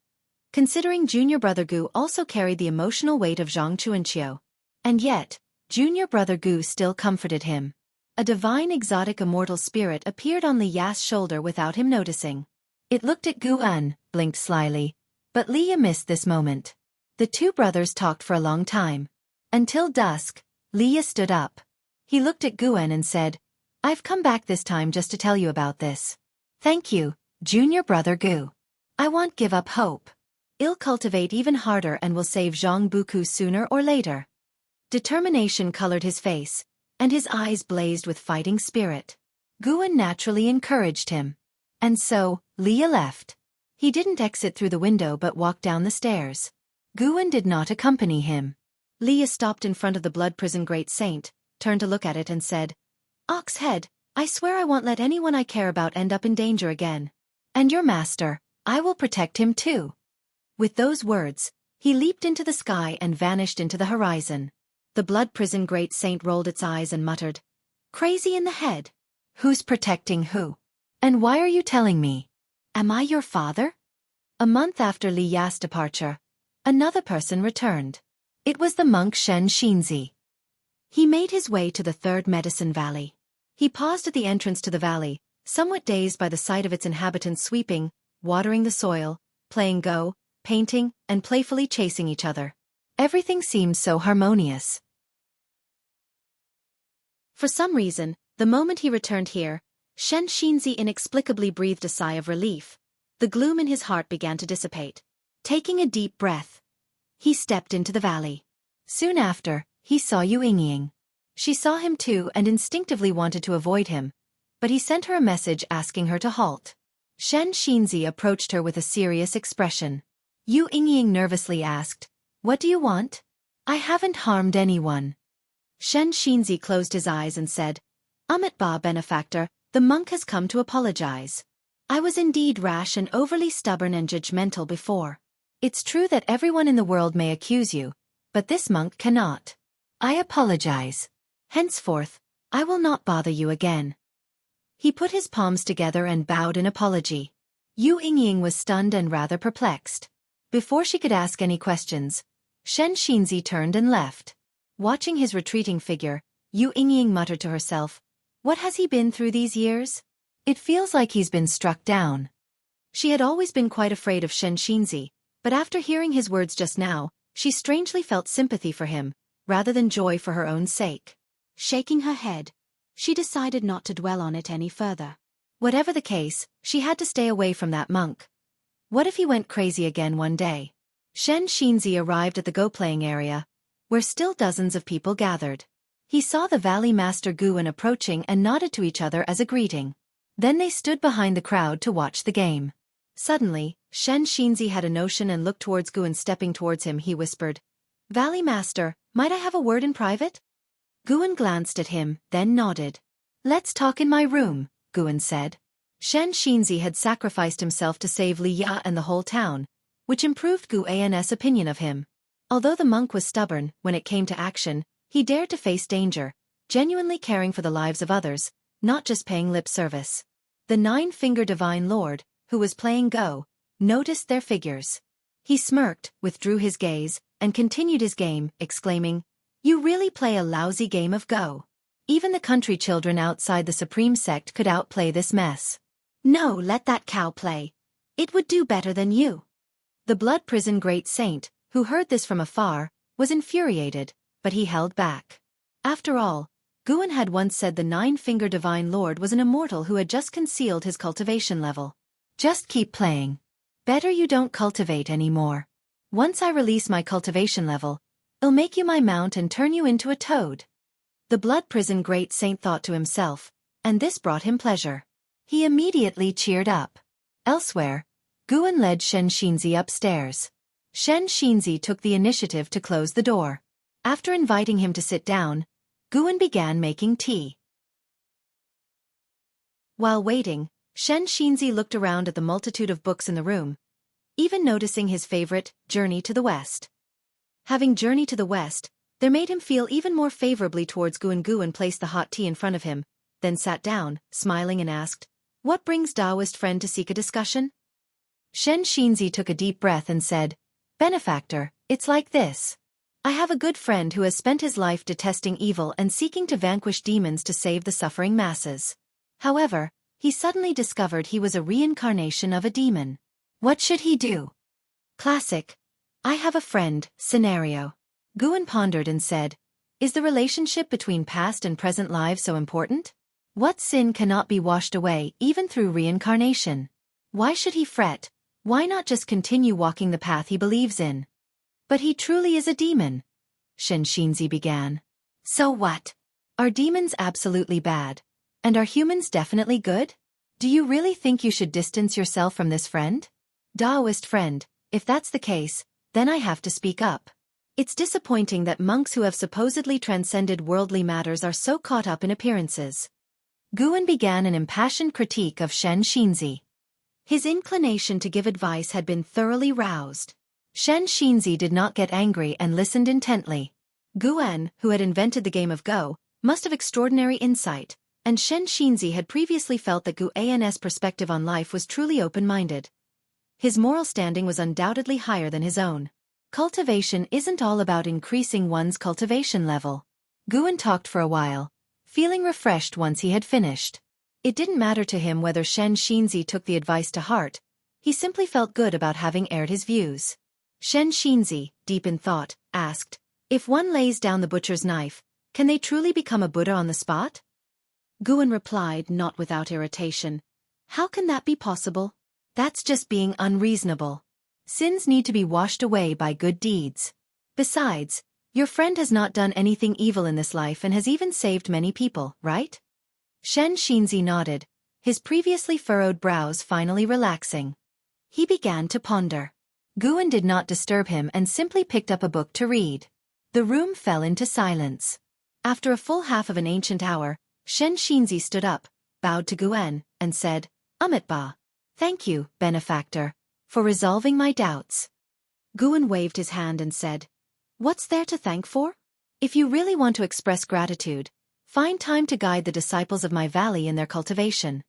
considering junior brother Gu also carried the emotional weight of Zhang Chuanqiu. And yet, junior brother Gu still comforted him. A divine exotic immortal spirit appeared on Li Ya's shoulder without him noticing. It looked at Guan, blinked slyly, but Leah missed this moment. The two brothers talked for a long time. Until dusk, Leah stood up. He looked at Guan and said, I've come back this time just to tell you about this. Thank you, junior brother Gu. I won't give up hope. I'll cultivate even harder and will save Zhang Buku sooner or later. Determination colored his face, and his eyes blazed with fighting spirit. Guan naturally encouraged him. And so, Leah left. He didn't exit through the window but walked down the stairs. Guan did not accompany him. Leah stopped in front of the blood prison Great Saint, turned to look at it and said, Ox head, I swear I won't let anyone I care about end up in danger again. And your master, I will protect him too. With those words, he leaped into the sky and vanished into the horizon. The blood prison Great Saint rolled its eyes and muttered, Crazy in the head. Who's protecting who? And why are you telling me? Am I your father? A month after Li Ya's departure, another person returned. It was the monk Shen Xinzi. He made his way to the third medicine valley. He paused at the entrance to the valley, somewhat dazed by the sight of its inhabitants sweeping, watering the soil, playing Go, painting, and playfully chasing each other. Everything seemed so harmonious. For some reason, the moment he returned here, Shen Xinzi inexplicably breathed a sigh of relief. The gloom in his heart began to dissipate. Taking a deep breath, he stepped into the valley. Soon after, he saw Yu Yingying. She saw him too and instinctively wanted to avoid him, but he sent her a message asking her to halt. Shen Xinzi approached her with a serious expression. Yu Yingying nervously asked, What do you want? I haven't harmed anyone. Shen Xinzi closed his eyes and said, Amit Ba benefactor, the monk has come to apologize. I was indeed rash and overly stubborn and judgmental before. It's true that everyone in the world may accuse you, but this monk cannot. I apologize. Henceforth, I will not bother you again. He put his palms together and bowed in apology. Yu Yingying was stunned and rather perplexed. Before she could ask any questions, Shen Xinzi turned and left. Watching his retreating figure, Yu Yingying muttered to herself, What has he been through these years? It feels like he's been struck down. She had always been quite afraid of Shen Xinzi, but after hearing his words just now, she strangely felt sympathy for him, rather than joy for her own sake. Shaking her head, she decided not to dwell on it any further. Whatever the case, she had to stay away from that monk. What if he went crazy again one day? Shen Xinzi arrived at the Go-playing area, where still dozens of people gathered. He saw the Valley Master Guan approaching and nodded to each other as a greeting. Then they stood behind the crowd to watch the game. Suddenly, Shen Xinzi had a notion and looked towards Guan. Stepping towards him, he whispered, Valley Master, might I have a word in private? Guan glanced at him, then nodded. Let's talk in my room, Guan said. Shen Xinzi had sacrificed himself to save Li Ya and the whole town, which improved Guan's opinion of him. Although the monk was stubborn, when it came to action, he dared to face danger, genuinely caring for the lives of others, not just paying lip service. The nine-finger divine lord, who was playing Go, noticed their figures. He smirked, withdrew his gaze, and continued his game, exclaiming, You really play a lousy game of Go. Even the country children outside the supreme sect could outplay this mess. No, let that cow play. It would do better than you. The blood prison Great Saint, who heard this from afar, was infuriated, but he held back. After all, Guan had once said the Nine-Finger Divine Lord was an immortal who had just concealed his cultivation level. Just keep playing. Better you don't cultivate anymore. Once I release my cultivation level, I'll make you my mount and turn you into a toad. The blood prison great saint thought to himself, and this brought him pleasure. He immediately cheered up. Elsewhere, Guan led Shen Xinzi upstairs. Shen Xinzi took the initiative to close the door. After inviting him to sit down, Guan began making tea. While waiting, Shen Xinzi looked around at the multitude of books in the room, even noticing his favorite, Journey to the West. Having Journey to the West, there made him feel even more favorably towards Guan. Guan placed the hot tea in front of him, then sat down, smiling and asked, "What brings Taoist friend to seek a discussion?" Shen Xinzi took a deep breath and said, "Benefactor, it's like this. I have a good friend who has spent his life detesting evil and seeking to vanquish demons to save the suffering masses. However, he suddenly discovered he was a reincarnation of a demon. What should he do?" Classic. I have a friend, scenario. Guan pondered and said, "Is the relationship between past and present lives so important? What sin cannot be washed away even through reincarnation? Why should he fret? Why not just continue walking the path he believes in?" "But he truly is a demon," Shen Xinzi began. "So what? Are demons absolutely bad? And are humans definitely good? Do you really think you should distance yourself from this friend? Taoist friend, if that's the case, then I have to speak up. It's disappointing that monks who have supposedly transcended worldly matters are so caught up in appearances." Guan began an impassioned critique of Shen Xinzi. His inclination to give advice had been thoroughly roused. Shen Xinzi did not get angry and listened intently. Guan, who had invented the game of Go, must have extraordinary insight, and Shen Xinzi had previously felt that Guan's perspective on life was truly open-minded. His moral standing was undoubtedly higher than his own. Cultivation isn't all about increasing one's cultivation level. Guan talked for a while, feeling refreshed once he had finished. It didn't matter to him whether Shen Xinzi took the advice to heart, he simply felt good about having aired his views. Shen Xinzi, deep in thought, asked, "If one lays down the butcher's knife, can they truly become a Buddha on the spot?" Guan replied, not without irritation, "How can that be possible? That's just being unreasonable. Sins need to be washed away by good deeds. Besides, your friend has not done anything evil in this life and has even saved many people, right?" Shen Xinzi nodded, his previously furrowed brows finally relaxing. He began to ponder. Guan did not disturb him and simply picked up a book to read. The room fell into silence. After a full half of an ancient hour, Shen Xinzi stood up, bowed to Guan, and said, "Amitabha. Thank you, benefactor, for resolving my doubts." Guan waved his hand and said, "What's there to thank for? If you really want to express gratitude, find time to guide the disciples of my valley in their cultivation."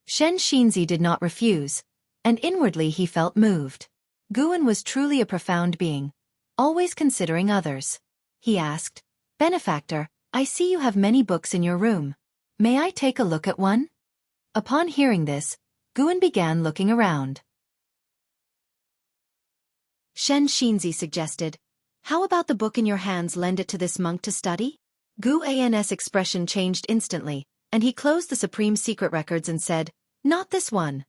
Shen Xinzi did not refuse, and inwardly he felt moved. Guan was truly a profound being, always considering others. He asked, "Benefactor, I see you have many books in your room. May I take a look at one?" Upon hearing this, Guan began looking around. Shen Xinzi suggested, "How about the book in your hands? Lend it to this monk to study?" Guan's expression changed instantly, and he closed the Supreme Secret records and said, "Not this one."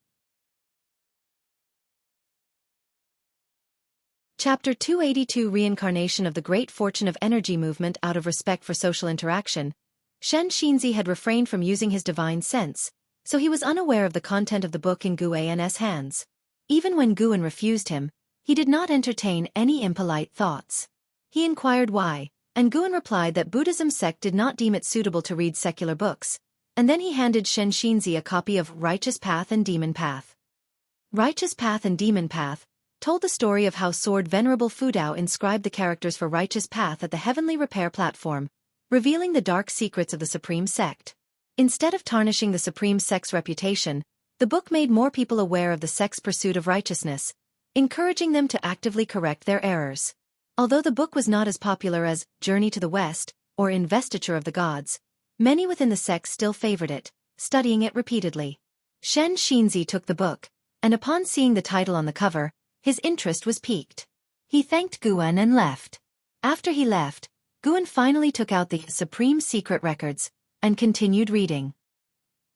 Chapter 282 Reincarnation of the Great Fortune of Energy Movement. Out of respect for social interaction, Shen Xinzi had refrained from using his divine sense, so he was unaware of the content of the book in Guan's hands. Even when Guan refused him, he did not entertain any impolite thoughts. He inquired why, and Guan replied that Buddhism sect did not deem it suitable to read secular books, and then he handed Shen Xinzi a copy of Righteous Path and Demon Path. Righteous Path and Demon Path told the story of how Sword Venerable Fudao inscribed the characters for Righteous Path at the Heavenly Repair platform, revealing the dark secrets of the Supreme Sect. Instead of tarnishing the Supreme Sect's reputation, the book made more people aware of the sect's pursuit of righteousness, encouraging them to actively correct their errors. Although the book was not as popular as Journey to the West or Investiture of the Gods, many within the sect still favored it, studying it repeatedly. Shen Xinzi took the book, and upon seeing the title on the cover, his interest was piqued. He thanked Guan and left. After he left, Guan finally took out the Supreme Secret Records and continued reading.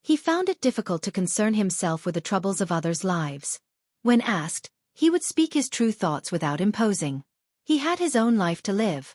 He found it difficult to concern himself with the troubles of others' lives. When asked, he would speak his true thoughts without imposing. He had his own life to live.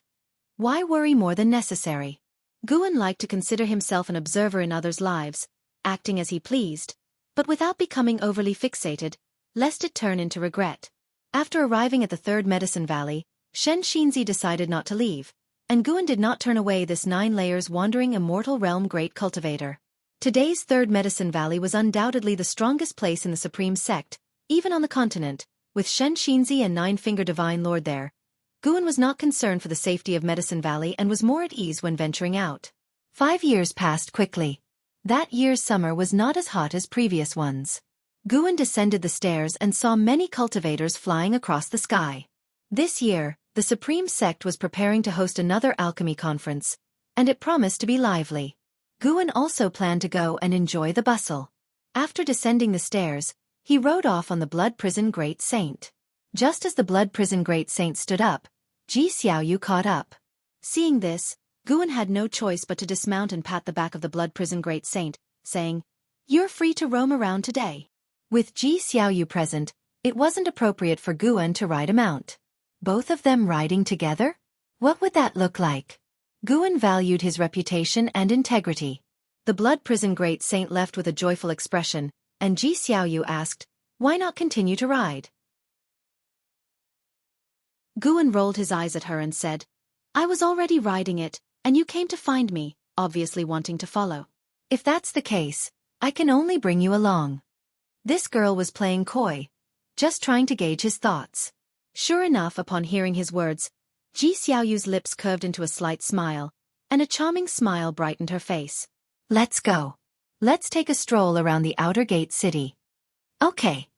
Why worry more than necessary? Guan liked to consider himself an observer in others' lives, acting as he pleased, but without becoming overly fixated, lest it turn into regret. After arriving at the third Medicine Valley, Shen Xinzi decided not to leave, and Guan did not turn away this 9 layers wandering immortal realm great cultivator. Today's third Medicine Valley was undoubtedly the strongest place in the Supreme Sect, even on the continent, with Shen Xinzi and 9-Finger Divine Lord there. Guan was not concerned for the safety of Medicine Valley and was more at ease when venturing out. 5 years passed quickly. That year's summer was not as hot as previous ones. Guan descended the stairs and saw many cultivators flying across the sky. This year, the Supreme Sect was preparing to host another alchemy conference, and it promised to be lively. Guan also planned to go and enjoy the bustle. After descending the stairs, he rode off on the Blood Prison Great Saint. Just as the Blood Prison Great Saint stood up, Ji Xiaoyu caught up. Seeing this, Guan had no choice but to dismount and pat the back of the Blood Prison Great Saint, saying, "You're free to roam around today." With Ji Xiaoyu present, it wasn't appropriate for Guan to ride a mount. Both of them riding together? What would that look like? Guan valued his reputation and integrity. The Blood Prison Great Saint left with a joyful expression, and Ji Xiaoyu asked, "Why not continue to ride?" Guan rolled his eyes at her and said, "I was already riding it, and you came to find me, obviously wanting to follow. If that's the case, I can only bring you along." This girl was playing coy, just trying to gauge his thoughts. Sure enough, upon hearing his words, Ji Xiaoyu's lips curved into a slight smile, and a charming smile brightened her face. "Let's go. Let's take a stroll around the outer gate city." "Okay."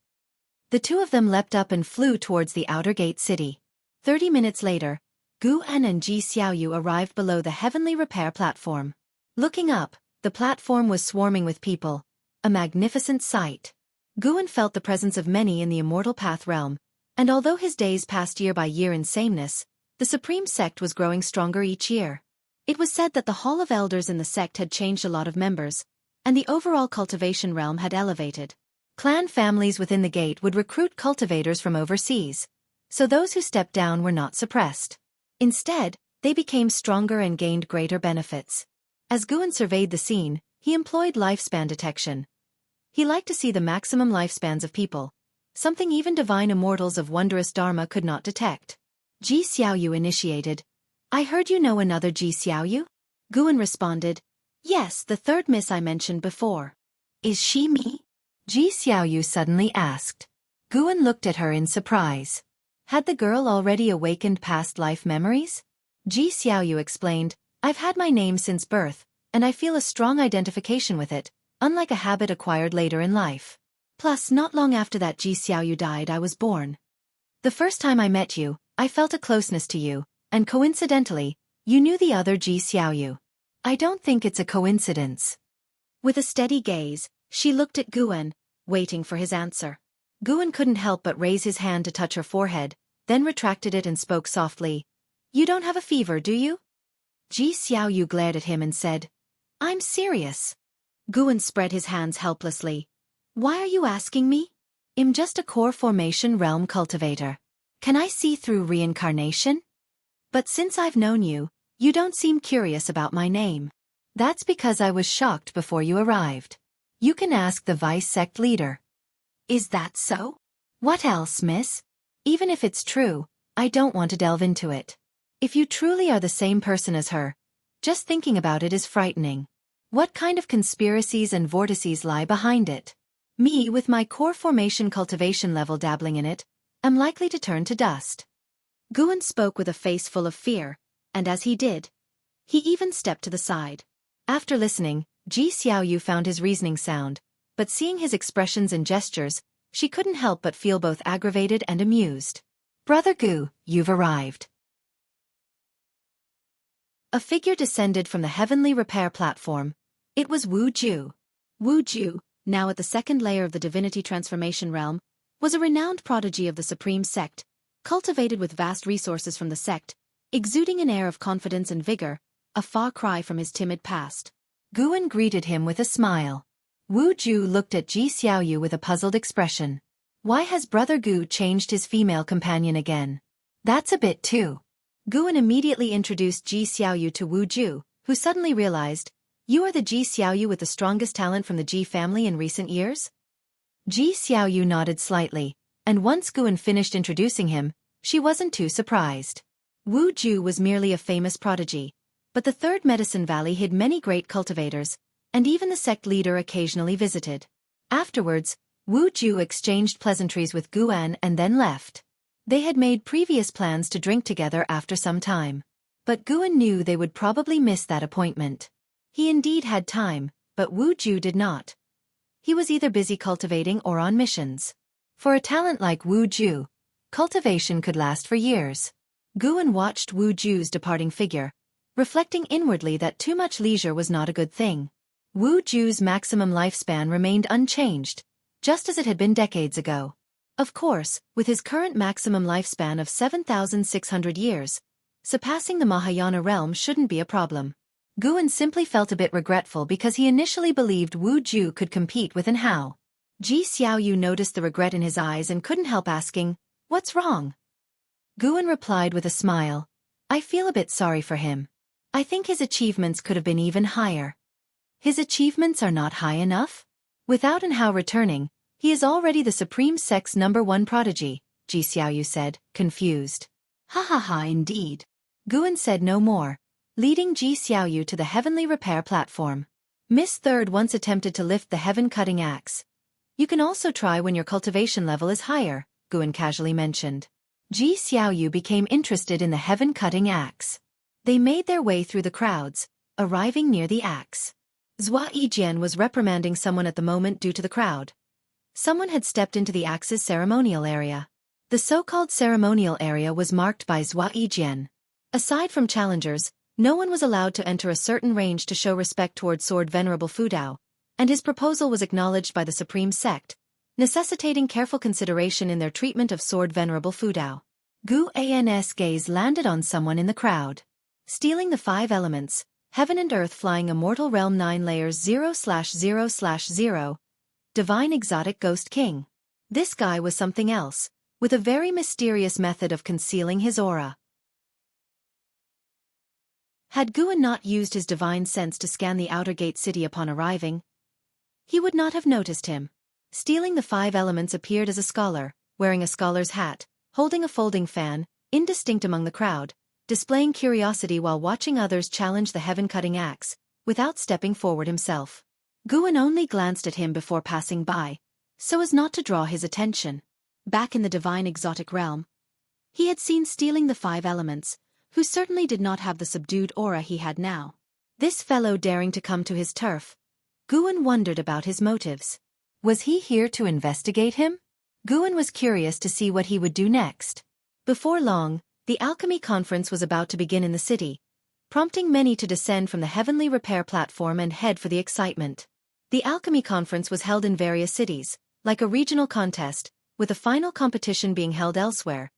The two of them leapt up and flew towards the outer gate city. 30 minutes later, Guan and Ji Xiaoyu arrived below the heavenly repair platform. Looking up, the platform was swarming with people, a magnificent sight. Guan felt the presence of many in the Immortal Path realm, and although his days passed year by year in sameness, the Supreme Sect was growing stronger each year. It was said that the Hall of Elders in the sect had changed a lot of members, and the overall cultivation realm had elevated. Clan families within the gate would recruit cultivators from overseas, so those who stepped down were not suppressed. Instead, they became stronger and gained greater benefits. As Guan surveyed the scene, he employed lifespan detection. He liked to see the maximum lifespans of people, something even divine immortals of wondrous dharma could not detect. Ji Xiaoyu initiated. "I heard you know another Ji Xiaoyu?" Guan responded, "Yes, the third miss I mentioned before." "Is she me?" Ji Xiaoyu suddenly asked. Guan looked at her in surprise. Had the girl already awakened past life memories? Ji Xiaoyu explained, "I've had my name since birth, and I feel a strong identification with it, unlike a habit acquired later in life. Plus, not long after that Ji Xiaoyu died, I was born. The first time I met you, I felt a closeness to you, and coincidentally, you knew the other Ji Xiaoyu. I don't think it's a coincidence." With a steady gaze, she looked at Guan, waiting for his answer. Guan couldn't help but raise his hand to touch her forehead, then retracted it and spoke softly. "You don't have a fever, do you?" Ji Xiaoyu glared at him and said, "I'm serious." Guan spread his hands helplessly. "Why are you asking me? I'm just a core formation realm cultivator. Can I see through reincarnation? But since I've known you, you don't seem curious about my name. That's because I was shocked before you arrived. You can ask the vice sect leader." "Is that so?" "What else, miss? Even if it's true, I don't want to delve into it. If you truly are the same person as her, just thinking about it is frightening. What kind of conspiracies and vortices lie behind it? Me, with my core formation cultivation level dabbling in it, am likely to turn to dust." Guan spoke with a face full of fear, and as he did, he even stepped to the side. After listening, Ji Xiaoyu found his reasoning sound, but seeing his expressions and gestures, she couldn't help but feel both aggravated and amused. "Brother Gu, you've arrived." A figure descended from the heavenly repair platform. It was Wu Ju. Wu Ju, now at the second layer of the divinity transformation realm, was a renowned prodigy of the Supreme Sect, cultivated with vast resources from the sect, exuding an air of confidence and vigor, a far cry from his timid past. Guan greeted him with a smile. Wu Ju looked at Ji Xiaoyu with a puzzled expression. Why has Brother Gu changed his female companion again? That's a bit too. Guan immediately introduced Ji Xiaoyu to Wu Ju, who suddenly realized, you are the Ji Xiaoyu with the strongest talent from the Ji family in recent years? Ji Xiaoyu nodded slightly, and once Guan finished introducing him, she wasn't too surprised. Wu Ju was merely a famous prodigy, but the Third Medicine Valley hid many great cultivators, and even the sect leader occasionally visited. Afterwards, Wu Ju exchanged pleasantries with Guan and then left. They had made previous plans to drink together after some time. But Guan knew they would probably miss that appointment. He indeed had time, but Wu Ju did not. He was either busy cultivating or on missions. For a talent like Wu Ju, cultivation could last for years. Guan watched Wu Ju's departing figure, reflecting inwardly that too much leisure was not a good thing. Wu Ju's maximum lifespan remained unchanged, just as it had been decades ago. Of course, with his current maximum lifespan of 7,600 years, surpassing the Mahayana realm shouldn't be a problem. Guan simply felt a bit regretful because he initially believed Wu Ju could compete with An Hao. Ji Xiaoyu noticed the regret in his eyes and couldn't help asking, "What's wrong?" Guan replied with a smile, "I feel a bit sorry for him. I think his achievements could have been even higher." His achievements are not high enough? Without An Hao returning, he is already the Supreme Sect's #1 prodigy, Ji Xiaoyu said, confused. Ha ha ha indeed. Guan said no more, leading Ji Xiaoyu to the heavenly repair platform. Miss Third once attempted to lift the heaven-cutting axe. You can also try when your cultivation level is higher, Guan casually mentioned. Ji Xiaoyu became interested in the heaven-cutting axe. They made their way through the crowds, arriving near the axe. Zhua Yijian was reprimanding someone at the moment due to the crowd. Someone had stepped into the axe's ceremonial area. The so-called ceremonial area was marked by Zhua Yijian. Aside from challengers, no one was allowed to enter a certain range to show respect toward Sword Venerable Fudao, and his proposal was acknowledged by the Supreme Sect, necessitating careful consideration in their treatment of Sword Venerable Fudao. Gu An's gaze landed on someone in the crowd. Stealing the 5 elements, Heaven and Earth Flying Immortal Realm 9 Layers 0/0/0, Divine Exotic Ghost King. This guy was something else, with a very mysterious method of concealing his aura. Had Guan not used his divine sense to scan the outer gate city upon arriving, he would not have noticed him. Stealing the 5 elements appeared as a scholar, wearing a scholar's hat, holding a folding fan, indistinct among the crowd, displaying curiosity while watching others challenge the heaven-cutting axe, without stepping forward himself. Guan only glanced at him before passing by, so as not to draw his attention. Back in the divine exotic realm, he had seen Stealing the 5 elements, who certainly did not have the subdued aura he had now. This fellow daring to come to his turf. Guan wondered about his motives. Was he here to investigate him? Guan was curious to see what he would do next. Before long, the alchemy conference was about to begin in the city, prompting many to descend from the heavenly repair platform and head for the excitement. The alchemy conference was held in various cities, like a regional contest, with a final competition being held elsewhere,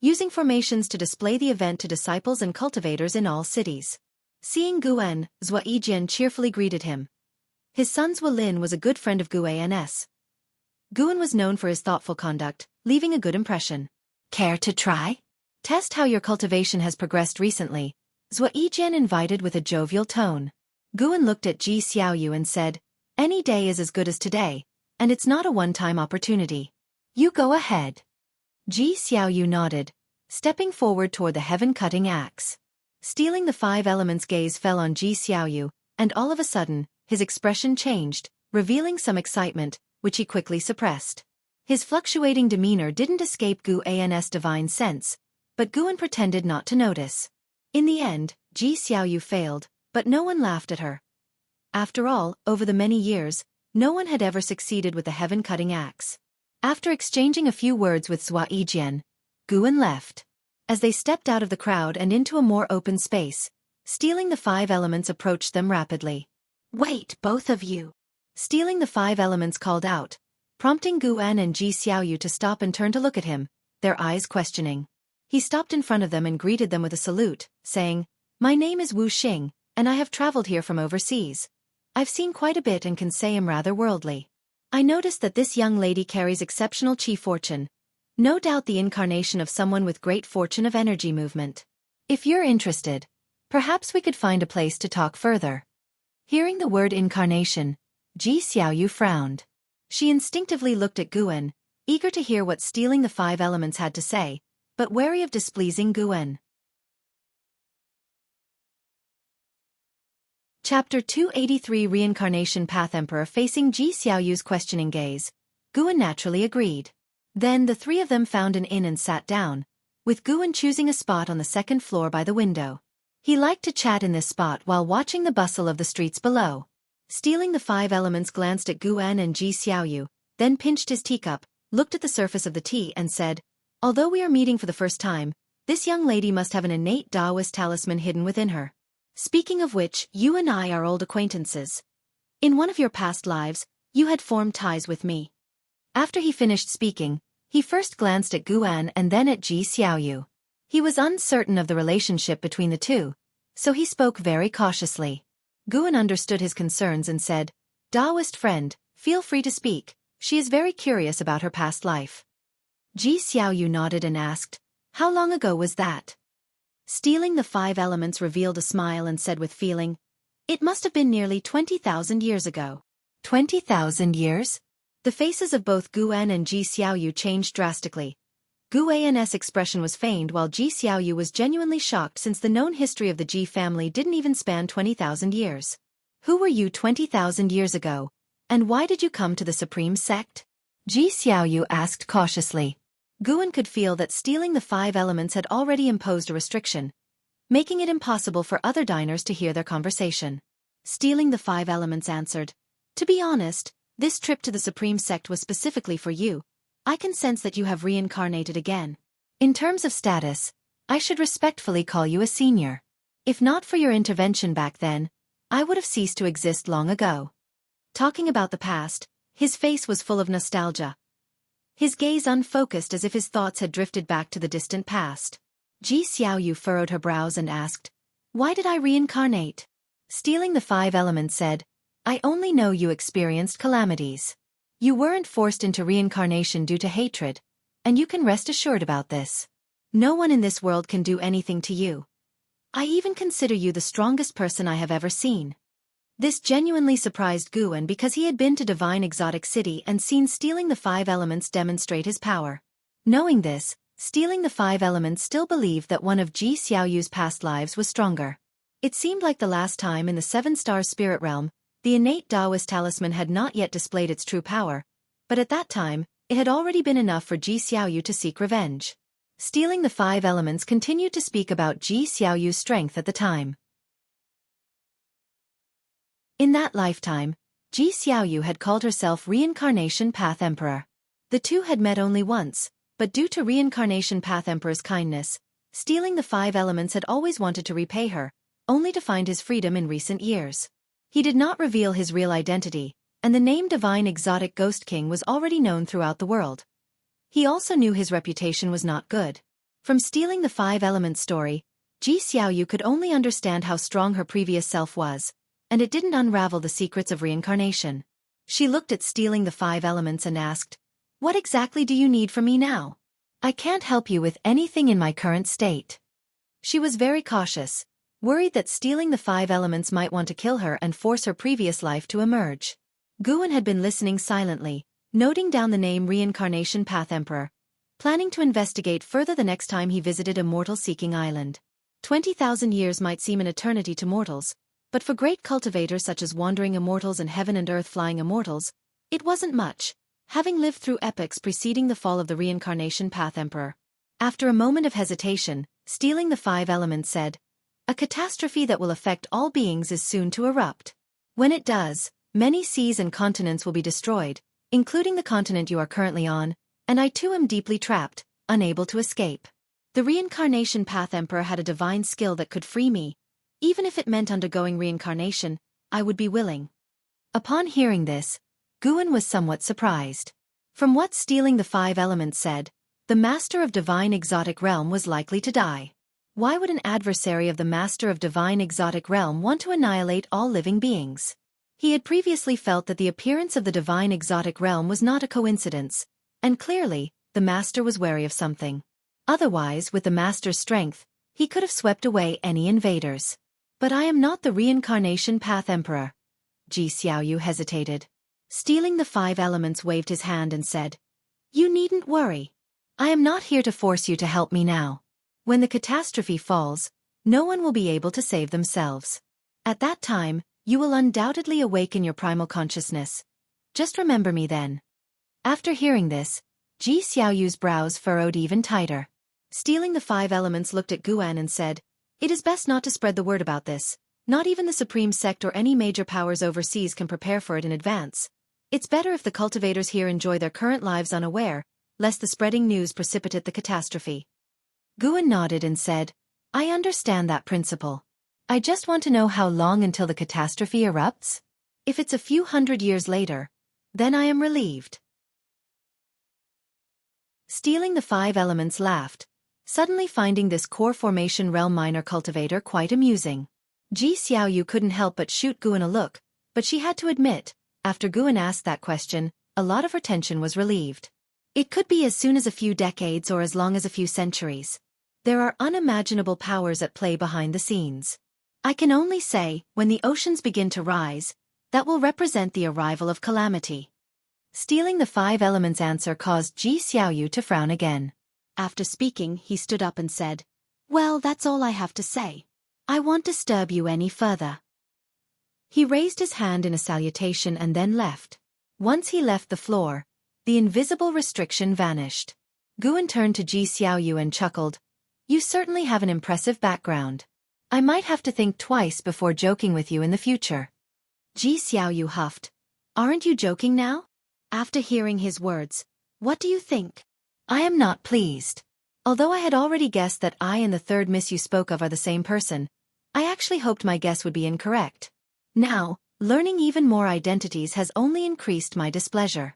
using formations to display the event to disciples and cultivators in all cities. Seeing Guan, Zhua Yijian cheerfully greeted him. His son Zhua Lin was a good friend of Guan's. Guan was known for his thoughtful conduct, leaving a good impression. Care to try? Test how your cultivation has progressed recently, Zhua Yijian invited with a jovial tone. Guan looked at Ji Xiaoyu and said, any day is as good as today, and it's not a one-time opportunity. You go ahead. Ji Xiaoyu nodded, stepping forward toward the heaven-cutting axe. Stealing the 5 elements' gaze fell on Ji Xiaoyu, and all of a sudden, his expression changed, revealing some excitement, which he quickly suppressed. His fluctuating demeanor didn't escape Guan's divine sense, but Guan pretended not to notice. In the end, Ji Xiaoyu failed, but no one laughed at her. After all, over the many years, no one had ever succeeded with the heaven-cutting axe. After exchanging a few words with Zhua Yijian, Guan left. As they stepped out of the crowd and into a more open space, Stealing the 5 elements approached them rapidly. Wait, both of you! Stealing the 5 elements called out, prompting Guan and Ji Xiaoyu to stop and turn to look at him, their eyes questioning. He stopped in front of them and greeted them with a salute, saying, "My name is Wu Xing, and I have traveled here from overseas. I've seen quite a bit and can say I'm rather worldly. I noticed that this young lady carries exceptional chi fortune, no doubt the incarnation of someone with great fortune of energy movement. If you're interested, perhaps we could find a place to talk further." Hearing the word incarnation, Ji Xiaoyu frowned. She instinctively looked at Guan, eager to hear what stealing the 5 elements had to say, but wary of displeasing Guan. Chapter 283 Reincarnation Path. Emperor facing Ji Xiaoyu's questioning gaze, Guan naturally agreed. Then the three of them found an inn and sat down, with Guan choosing a spot on the second floor by the window. He liked to chat in this spot while watching the bustle of the streets below. Stealing the 5 elements glanced at Guan and Ji Xiaoyu, then pinched his teacup, looked at the surface of the tea and said, "Although we are meeting for the first time, this young lady must have an innate Taoist talisman hidden within her. Speaking of which, you and I are old acquaintances. In one of your past lives, you had formed ties with me." After he finished speaking, he first glanced at Guan and then at Ji Xiaoyu. He was uncertain of the relationship between the two, so he spoke very cautiously. Guan understood his concerns and said, "Taoist friend, feel free to speak, she is very curious about her past life." Ji Xiaoyu nodded and asked, "How long ago was that?" Stealing the 5 elements revealed a smile and said with feeling, "It must have been nearly 20,000 years ago." 20,000 years? The faces of both Guan and Ji Xiaoyu changed drastically. Guan's expression was feigned while Ji Xiaoyu was genuinely shocked since the known history of the Ji family didn't even span 20,000 years. "Who were you 20,000 years ago, and why did you come to the Supreme Sect?" Ji Xiaoyu asked cautiously. Guan could feel that stealing the 5 elements had already imposed a restriction, making it impossible for other diners to hear their conversation. Stealing the 5 elements answered, "To be honest, this trip to the Supreme Sect was specifically for you. I can sense that you have reincarnated again. In terms of status, I should respectfully call you a senior. If not for your intervention back then, I would have ceased to exist long ago." Talking about the past, his face was full of nostalgia. His gaze unfocused as if his thoughts had drifted back to the distant past. Ji Xiaoyu furrowed her brows and asked, "Why did I reincarnate?" Stealing the 5 elements said, "I only know you experienced calamities. You weren't forced into reincarnation due to hatred, and you can rest assured about this. No one in this world can do anything to you. I even consider you the strongest person I have ever seen." This genuinely surprised Guan because he had been to Divine Exotic City and seen stealing the 5 elements demonstrate his power. Knowing this, stealing the 5 elements still believed that one of Ji Xiaoyu's past lives was stronger. It seemed like the last time in the 7-star spirit realm, the innate Taoist talisman had not yet displayed its true power, but at that time, it had already been enough for Ji Xiaoyu to seek revenge. Stealing the 5 elements continued to speak about Ji Xiaoyu's strength at the time. In that lifetime, Ji Xiaoyu had called herself Reincarnation Path Emperor. The two had met only once, but due to Reincarnation Path Emperor's kindness, stealing the 5 elements had always wanted to repay her, only to find his freedom in recent years. He did not reveal his real identity, and the name Divine Exotic Ghost King was already known throughout the world. He also knew his reputation was not good. From stealing the 5 elements story, Ji Xiaoyu could only understand how strong her previous self was, and it didn't unravel the secrets of reincarnation. She looked at stealing the 5 elements and asked, "What exactly do you need from me now? I can't help you with anything in my current state." She was very cautious, worried that stealing the 5 elements might want to kill her and force her previous life to emerge. Guan had been listening silently, noting down the name Reincarnation Path Emperor, planning to investigate further the next time he visited a mortal-seeking island. 20,000 years might seem an eternity to mortals, but for great cultivators such as wandering immortals and heaven and earth flying immortals, it wasn't much, having lived through epochs preceding the fall of the Reincarnation Path Emperor. After a moment of hesitation, stealing the 5 elements said, "A catastrophe that will affect all beings is soon to erupt. When it does, many seas and continents will be destroyed, including the continent you are currently on, and I too am deeply trapped, unable to escape. The Reincarnation Path Emperor had a divine skill that could free me. Even if it meant undergoing reincarnation, I would be willing." Upon hearing this, Guan was somewhat surprised. From what stealing the 5 elements said, The Master of Divine Exotic Realm was likely to die. Why would an adversary of the Master of Divine Exotic Realm want to annihilate all living beings? He had previously felt that the appearance of the Divine Exotic Realm was not a coincidence, and clearly, the Master was wary of something. Otherwise, with the Master's strength, he could have swept away any invaders. But I am not the Reincarnation Path Emperor. Ji Xiaoyu hesitated. Stealing the 5 Elements waved his hand and said, You needn't worry. I am not here to force you to help me now. When the catastrophe falls, no one will be able to save themselves. At that time, you will undoubtedly awaken your primal consciousness. Just remember me then. After hearing this, Ji Xiaoyu's brows furrowed even tighter. Stealing the 5 Elements looked at Guan and said, It is best not to spread the word about this. Not even the Supreme Sect or any major powers overseas can prepare for it in advance. It's better if the cultivators here enjoy their current lives unaware, lest the spreading news precipitate the catastrophe. Guan nodded and said, I understand that principle. I just want to know how long until the catastrophe erupts? If it's a few hundred years later, then I am relieved. Stealing the 5 Elements laughed, suddenly finding this core formation realm minor cultivator quite amusing. Ji Xiaoyu couldn't help but shoot Guan a look, but she had to admit, after Guan asked that question, a lot of her tension was relieved. It could be as soon as a few decades or as long as a few centuries. There are unimaginable powers at play behind the scenes. I can only say, when the oceans begin to rise, that will represent the arrival of calamity. Stealing the 5 Elements answer caused Ji Xiaoyu to frown again. After speaking, he stood up and said, Well, that's all I have to say. I won't disturb you any further. He raised his hand in a salutation and then left. Once he left the floor, the invisible restriction vanished. Guan turned to Ji Xiaoyu and chuckled, You certainly have an impressive background. I might have to think twice before joking with you in the future. Ji Xiaoyu huffed, Aren't you joking now? After hearing his words, what do you think? I am not pleased. Although I had already guessed that I and the third miss you spoke of are the same person, I actually hoped my guess would be incorrect. Now, learning even more identities has only increased my displeasure.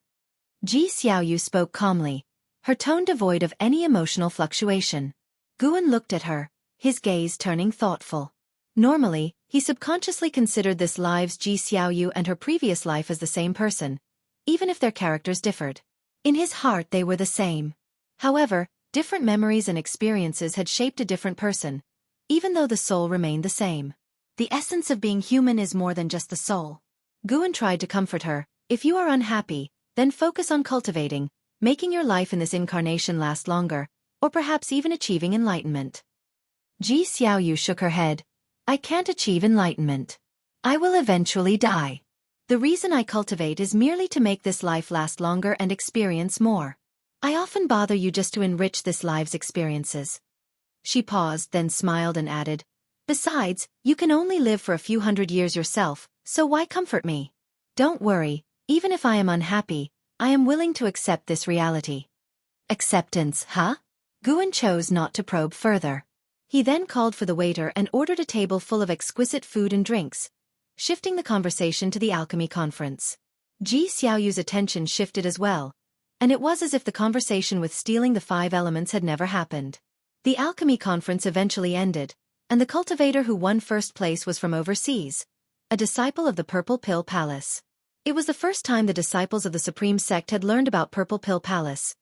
Ji Xiaoyu spoke calmly, her tone devoid of any emotional fluctuation. Guan looked at her, his gaze turning thoughtful. Normally, he subconsciously considered this live's Ji Xiaoyu and her previous life as the same person, even if their characters differed. In his heart they were the same. However, different memories and experiences had shaped a different person, even though the soul remained the same. The essence of being human is more than just the soul. Guan tried to comfort her, If you are unhappy, then focus on cultivating, making your life in this incarnation last longer, or perhaps even achieving enlightenment. Ji Xiaoyu shook her head, I can't achieve enlightenment. I will eventually die. The reason I cultivate is merely to make this life last longer and experience more. I often bother you just to enrich this life's experiences. She paused, then smiled and added, Besides, you can only live for a few hundred years yourself, so why comfort me? Don't worry, even if I am unhappy, I am willing to accept this reality. Acceptance, huh? Guan chose not to probe further. He then called for the waiter and ordered a table full of exquisite food and drinks, shifting the conversation to the alchemy conference. Ji Xiaoyu's attention shifted as well, and it was as if the conversation with stealing the 5 Elements had never happened. The alchemy conference eventually ended, and the cultivator who won first place was from overseas, a disciple of the Purple Pill Palace. It was the first time the disciples of the Supreme Sect had learned about Purple Pill Palace,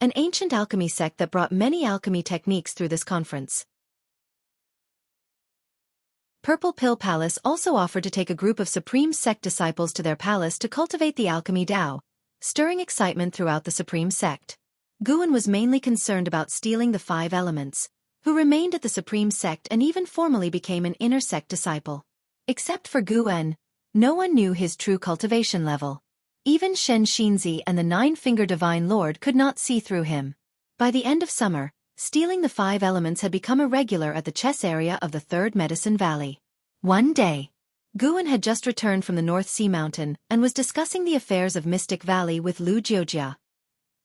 an ancient alchemy sect that brought many alchemy techniques through this conference. Purple Pill Palace also offered to take a group of Supreme Sect disciples to their palace to cultivate the alchemy Tao, stirring excitement throughout the Supreme Sect. Guan was mainly concerned about stealing the 5 Elements, who remained at the Supreme Sect and even formally became an inner sect disciple. Except for Guan, no one knew his true cultivation level. Even Shen Xinzi and the 9-Finger Divine Lord could not see through him. By the end of summer, stealing the 5 Elements had become a regular at the chess area of the 3rd Medicine Valley. One day, Guan had just returned from the North Sea Mountain and was discussing the affairs of Mystic Valley with Lu Jiujia.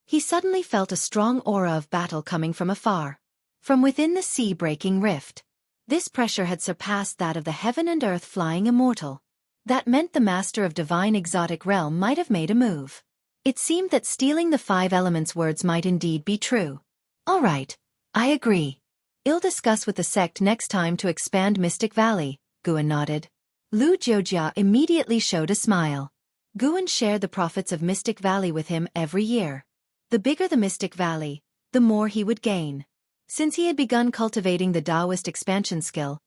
He suddenly felt a strong aura of battle coming from afar, from within the sea-breaking rift. This pressure had surpassed that of the heaven and earth flying immortal. That meant the Master of Divine Exotic Realm might have made a move. It seemed that stealing the 5 Elements' words might indeed be true. All right, I agree. I'll discuss with the sect next time to expand Mystic Valley, Guan nodded. Lu Jiujia immediately showed a smile. Guan shared the profits of Mystic Valley with him every year. The bigger the Mystic Valley, the more he would gain. Since he had begun cultivating the Taoist expansion skill,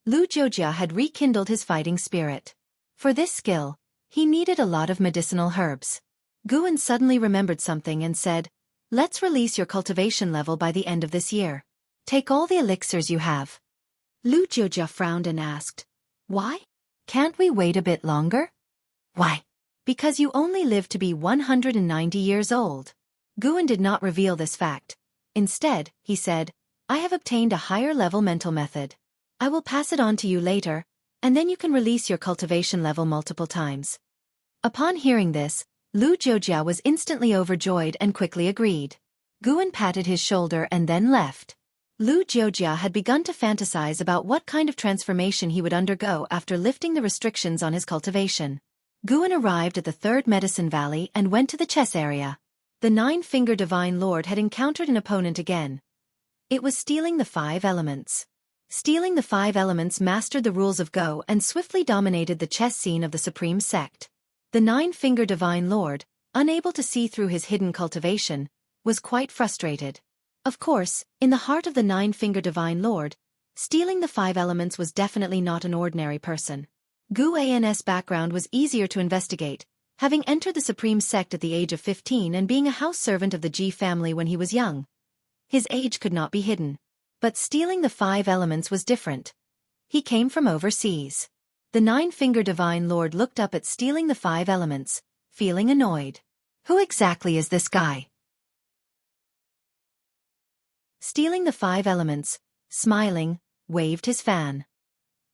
Lu Jiujia had rekindled his fighting spirit. For this skill, he needed a lot of medicinal herbs. Guan suddenly remembered something and said, "Let's release your cultivation level by the end of this year. Take all the elixirs you have." Lu Jiujia frowned and asked, "Why? Can't we wait a bit longer?" "Why?" "Because you only live to be 190 years old." Guan did not reveal this fact. Instead, he said, "I have obtained a higher-level mental method. I will pass it on to you later, and then you can release your cultivation level multiple times." Upon hearing this, Lu Jiujia was instantly overjoyed and quickly agreed. Guan patted his shoulder and then left. Lu Jiujia had begun to fantasize about what kind of transformation he would undergo after lifting the restrictions on his cultivation. Guan arrived at the third Medicine Valley and went to the chess area. The Nine-Finger Divine Lord had encountered an opponent again. It was Stealing the Five Elements. Stealing the Five Elements mastered the rules of Go and swiftly dominated the chess scene of the Supreme Sect. The Nine-Finger Divine Lord, unable to see through his hidden cultivation, was quite frustrated. Of course, in the heart of the Nine-Finger Divine Lord, Stealing the Five Elements was definitely not an ordinary person. Gu An's background was easier to investigate, having entered the Supreme Sect at the age of 15 and being a house servant of the Ji family when he was young. His age could not be hidden. But Stealing the Five Elements was different. He came from overseas. The Nine-Finger Divine Lord looked up at Stealing the Five Elements, feeling annoyed. Who exactly is this guy? Stealing the Five Elements, smiling, waved his fan.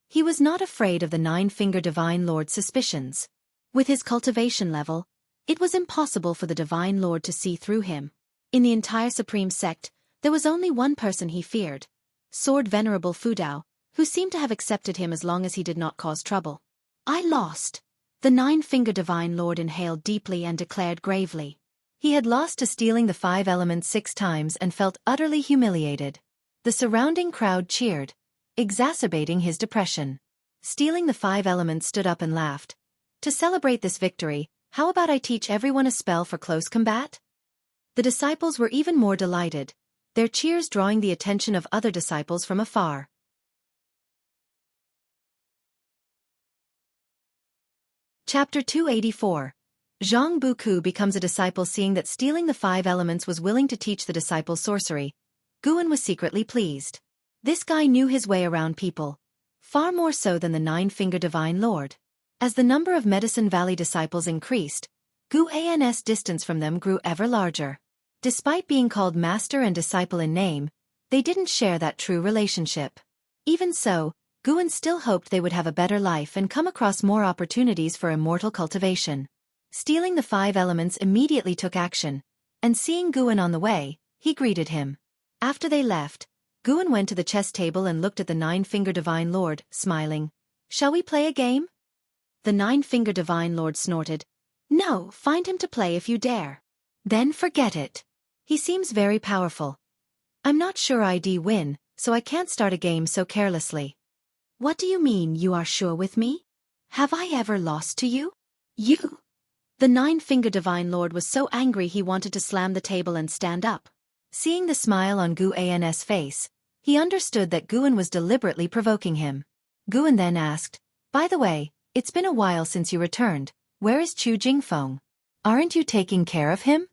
He was not afraid of the Nine-Finger Divine Lord's suspicions. With his cultivation level, it was impossible for the Divine Lord to see through him. In the entire Supreme Sect, there was only one person he feared, Sword Venerable Fudao, who seemed to have accepted him as long as he did not cause trouble. "I lost." The Nine-Finger Divine Lord inhaled deeply and declared gravely. He had lost to Stealing the Five Elements 6 times and felt utterly humiliated. The surrounding crowd cheered, exacerbating his depression. Stealing the Five Elements stood up and laughed. "To celebrate this victory, how about I teach everyone a spell for close combat?" The disciples were even more delighted, their cheers drawing the attention of other disciples from afar. Chapter 284. Zhang Buku becomes a disciple. Seeing that Stealing the Five Elements was willing to teach the disciple sorcery, Guan was secretly pleased. This guy knew his way around people, far more so than the Nine-Finger Divine Lord. As the number of Medicine Valley disciples increased, Gu An's distance from them grew ever larger. Despite being called master and disciple in name, they didn't share that true relationship. Even so, Guan still hoped they would have a better life and come across more opportunities for immortal cultivation. Stealing the Five Elements immediately took action, and seeing Guan on the way, he greeted him. After they left, Guan went to the chess table and looked at the Nine-Finger Divine Lord, smiling. "Shall we play a game?" The Nine-Finger Divine Lord snorted. "No, find him to play if you dare." "Then forget it. He seems very powerful. I'm not sure I'd win, so I can't start a game so carelessly." "What do you mean you are sure with me? Have I ever lost to you?" "You!" The Nine-Finger Divine Lord was so angry he wanted to slam the table and stand up. Seeing the smile on Gu An's face, he understood that Guan was deliberately provoking him. Guan then asked, "By the way, it's been a while since you returned. Where is Chu Jingfeng? Aren't you taking care of him?"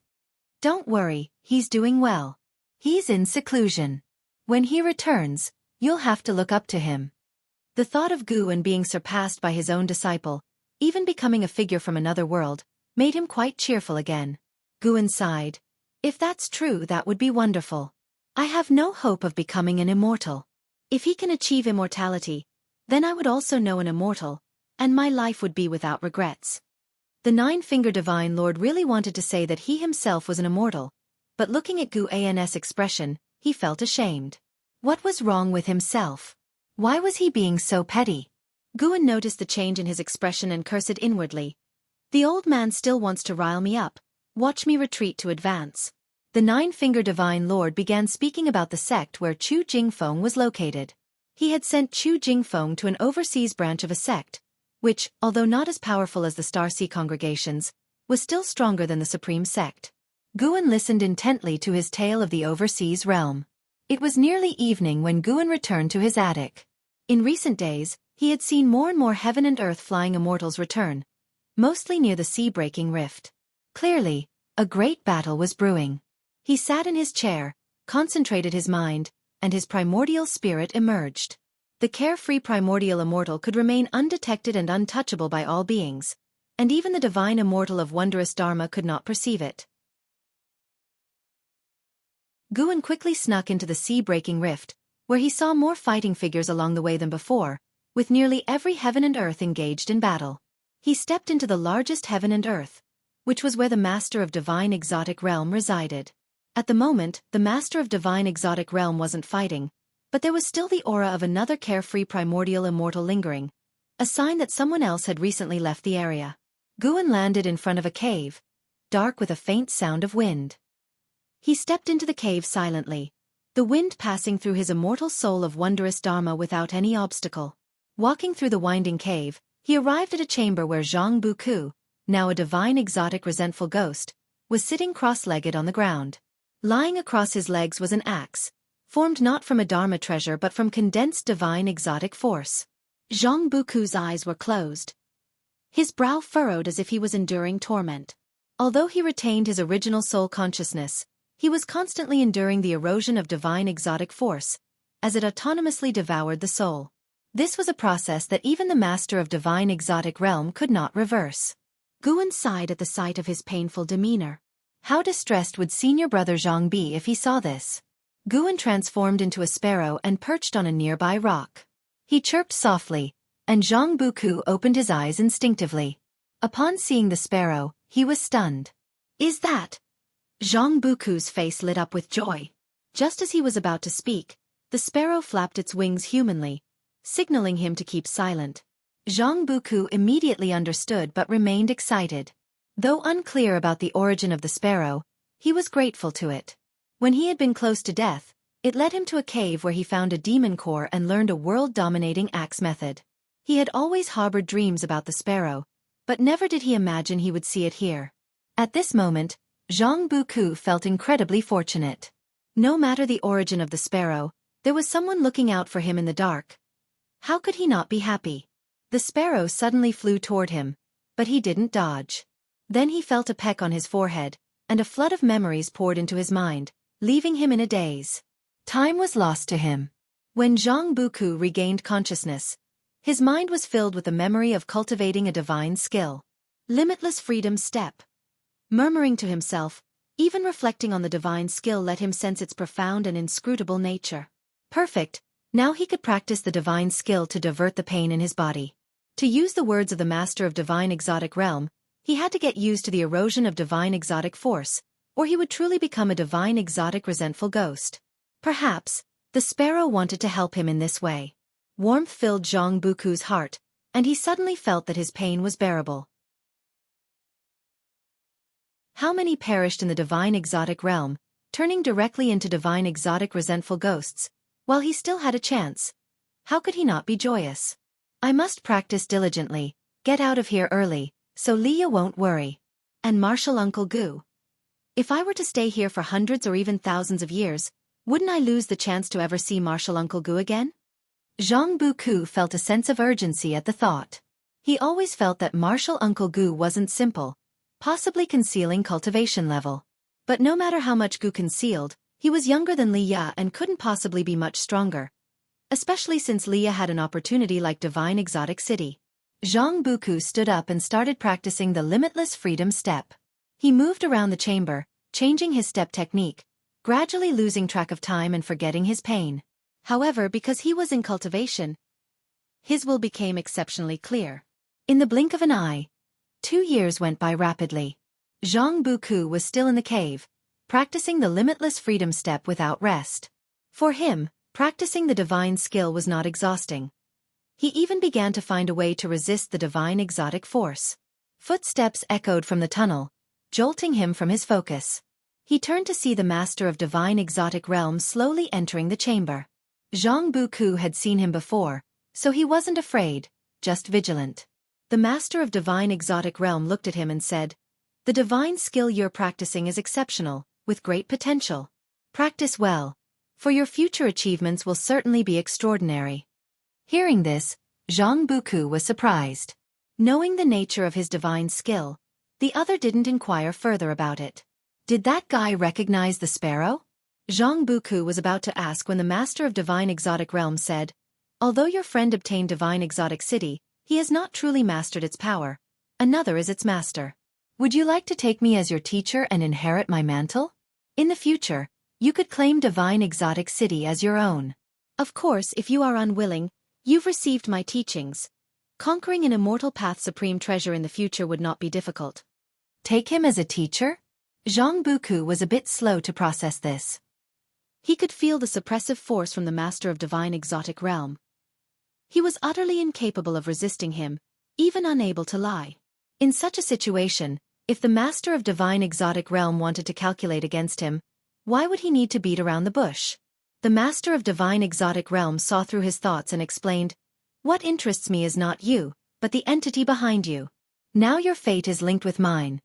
"Don't worry, he's doing well. He's in seclusion. When he returns, you'll have to look up to him." The thought of Guan being surpassed by his own disciple, even becoming a figure from another world, made him quite cheerful again. Guan sighed. "If that's true, that would be wonderful. I have no hope of becoming an immortal. If he can achieve immortality, then I would also know an immortal, and my life would be without regrets." The Nine-Finger Divine Lord really wanted to say that he himself was an immortal, but looking at Gu An's expression, he felt ashamed. What was wrong with himself? Why was he being so petty? Guan noticed the change in his expression and cursed inwardly. The old man still wants to rile me up. Watch me retreat to advance. the Nine-Finger Divine Lord began speaking about the sect where Chu Jingfeng was located. He had sent Chu Jingfeng to an overseas branch of a sect, which, although not as powerful as the Starseed congregations, was still stronger than the Supreme Sect. Guan listened intently to his tale of the overseas realm. It was nearly evening when Guan returned to his attic. In recent days, he had seen more and more heaven and earth flying immortals return, mostly near the sea-breaking rift. Clearly, a great battle was brewing. He sat in his chair, concentrated his mind, and his primordial spirit emerged. The carefree primordial immortal could remain undetected and untouchable by all beings, and even the divine immortal of wondrous Dharma could not perceive it. Guan quickly snuck into the sea-breaking rift, where he saw more fighting figures along the way than before, with nearly every heaven and earth engaged in battle. He stepped into the largest heaven and earth, which was where the Master of Divine Exotic Realm resided. At the moment, the Master of Divine Exotic Realm wasn't fighting, but there was still the aura of another carefree primordial immortal lingering, a sign that someone else had recently left the area. Guan landed in front of a cave, dark with a faint sound of wind. He stepped into the cave silently, the wind passing through his immortal soul of wondrous Dharma without any obstacle. Walking through the winding cave, he arrived at a chamber where Zhang Buku, now a divine exotic resentful ghost, was sitting cross-legged on the ground. Lying across his legs was an axe, formed not from a Dharma treasure but from condensed divine exotic force. Zhang Buku's eyes were closed, his brow furrowed as if he was enduring torment. Although he retained his original soul consciousness, he was constantly enduring the erosion of divine exotic force, as it autonomously devoured the soul. This was a process that even the Master of Divine Exotic Realm could not reverse. Guan sighed at the sight of his painful demeanor. How distressed would senior brother Zhang be if he saw this? Guan transformed into a sparrow and perched on a nearby rock. He chirped softly, and Zhang Buku opened his eyes instinctively. Upon seeing the sparrow, he was stunned. "Is that?" Zhang Buku's face lit up with joy. Just as he was about to speak, the sparrow flapped its wings humanly, signaling him to keep silent. Zhang Buku immediately understood but remained excited. Though unclear about the origin of the sparrow, he was grateful to it. When he had been close to death, it led him to a cave where he found a demon core and learned a world-dominating axe method. He had always harbored dreams about the sparrow, but never did he imagine he would see it here. At this moment, Zhang Buku felt incredibly fortunate. No matter the origin of the sparrow, there was someone looking out for him in the dark. How could he not be happy? The sparrow suddenly flew toward him, but he didn't dodge. Then he felt a peck on his forehead, and a flood of memories poured into his mind, leaving him in a daze. Time was lost to him. When Zhang Buku regained consciousness, his mind was filled with the memory of cultivating a divine skill. Limitless freedom step. Murmuring to himself, even reflecting on the divine skill let him sense its profound and inscrutable nature. Perfect, now he could practice the divine skill to divert the pain in his body. To use the words of the Master of Divine Exotic Realm, he had to get used to the erosion of divine exotic force, or he would truly become a divine exotic resentful ghost. Perhaps, the sparrow wanted to help him in this way. Warmth filled Zhang Buku's heart, and he suddenly felt that his pain was bearable. How many perished in the divine exotic realm, turning directly into divine exotic resentful ghosts, while he still had a chance? How could he not be joyous? "I must practice diligently, get out of here early, so Leah won't worry. And Martial Uncle Gu. If I were to stay here for hundreds or even thousands of years, wouldn't I lose the chance to ever see Martial Uncle Gu again?" Zhang Buku felt a sense of urgency at the thought. He always felt that Martial Uncle Gu wasn't simple, possibly concealing cultivation level. But no matter how much Gu concealed, he was younger than Leah and couldn't possibly be much stronger, especially since Leah had an opportunity like Divine Exotic City. Zhang Buku stood up and started practicing the limitless freedom step. He moved around the chamber, changing his step technique, gradually losing track of time and forgetting his pain. However, because he was in cultivation, his will became exceptionally clear. In the blink of an eye, 2 years went by rapidly. Zhang Buku was still in the cave, practicing the limitless freedom step without rest. For him, practicing the divine skill was not exhausting. He even began to find a way to resist the divine exotic force. Footsteps echoed from the tunnel, jolting him from his focus. He turned to see the master of divine exotic realms slowly entering the chamber. Zhang Buku had seen him before, so he wasn't afraid, just vigilant. The master of divine exotic realm looked at him and said, "The divine skill you're practicing is exceptional, with great potential. Practice well, for your future achievements will certainly be extraordinary." Hearing this, Zhang Buku was surprised. Knowing the nature of his divine skill, the other didn't inquire further about it. Did that guy recognize the sparrow? Zhang Buku was about to ask when the master of divine exotic realm said, "Although your friend obtained divine exotic city, he has not truly mastered its power. Another is its master. Would you like to take me as your teacher and inherit my mantle? In the future, you could claim divine exotic city as your own. Of course, if you are unwilling, you've received my teachings. Conquering an immortal path supreme treasure in the future would not be difficult." Take him as a teacher? Zhang Buku was a bit slow to process this. He could feel the suppressive force from the master of divine exotic realm. He was utterly incapable of resisting him, even unable to lie. In such a situation, if the master of divine exotic realm wanted to calculate against him, why would he need to beat around the bush? The master of divine exotic realm saw through his thoughts and explained, "What interests me is not you, but the entity behind you. Now your fate is linked with mine.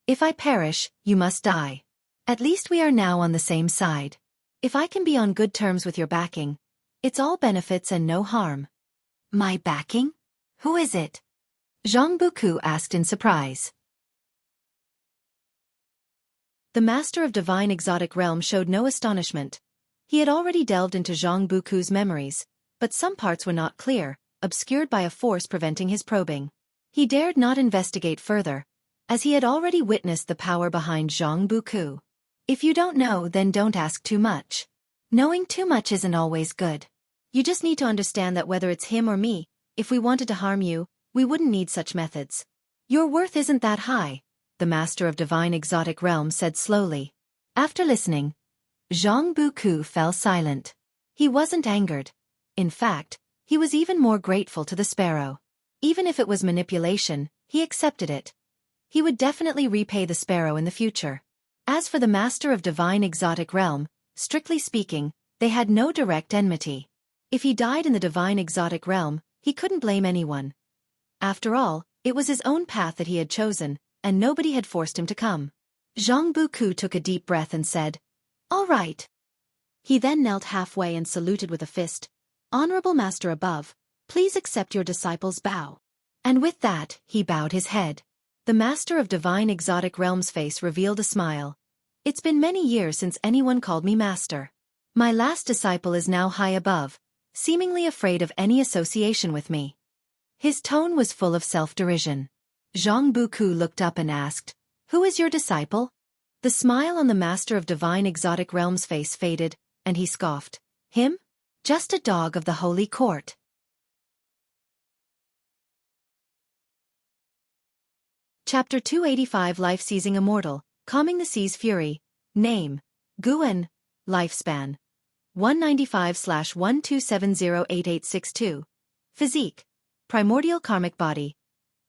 If I perish, you must die. At least we are now on the same side. If I can be on good terms with your backing, it's all benefits and no harm." My backing? Who is it? Zhang Buku asked in surprise. The master of divine exotic realm showed no astonishment. He had already delved into Zhang Buku's memories, but some parts were not clear, obscured by a force preventing his probing. He dared not investigate further, as he had already witnessed the power behind Zhang Buku. If you don't know, then don't ask too much. Knowing too much isn't always good. You just need to understand that whether it's him or me, if we wanted to harm you, we wouldn't need such methods. Your worth isn't that high, the master of divine exotic realm said slowly. After listening, Zhang Buku fell silent. He wasn't angered. In fact, he was even more grateful to the sparrow. Even if it was manipulation, he accepted it. He would definitely repay the sparrow in the future. As for the master of divine exotic realm, strictly speaking, they had no direct enmity. If he died in the divine exotic realm, he couldn't blame anyone. After all, it was his own path that he had chosen, and nobody had forced him to come. Zhang Buku took a deep breath and said, "All right." He then knelt halfway and saluted with a fist. "Honorable master above, please accept your disciple's bow." And with that, he bowed his head. The master of divine exotic realm's face revealed a smile. "It's been many years since anyone called me master. My last disciple is now high above, seemingly afraid of any association with me." His tone was full of self-derision. Zhang Buku looked up and asked, "Who is your disciple?" The smile on the master of divine exotic realm's face faded, and he scoffed. "Him? Just a dog of the holy court." Chapter 285 Life Seizing Immortal, Calming the Sea's Fury. Name: Guan. Lifespan: 195/12708862. Physique: Primordial Karmic Body.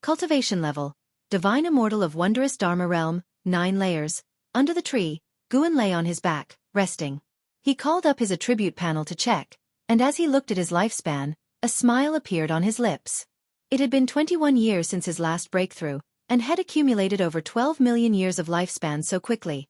Cultivation Level: Divine Immortal of Wondrous Dharma Realm, 9 layers. Under the tree, Guan lay on his back, resting. He called up his attribute panel to check, and as he looked at his lifespan, a smile appeared on his lips. It had been 21 years since his last breakthrough, and had accumulated over 12 million years of lifespan so quickly.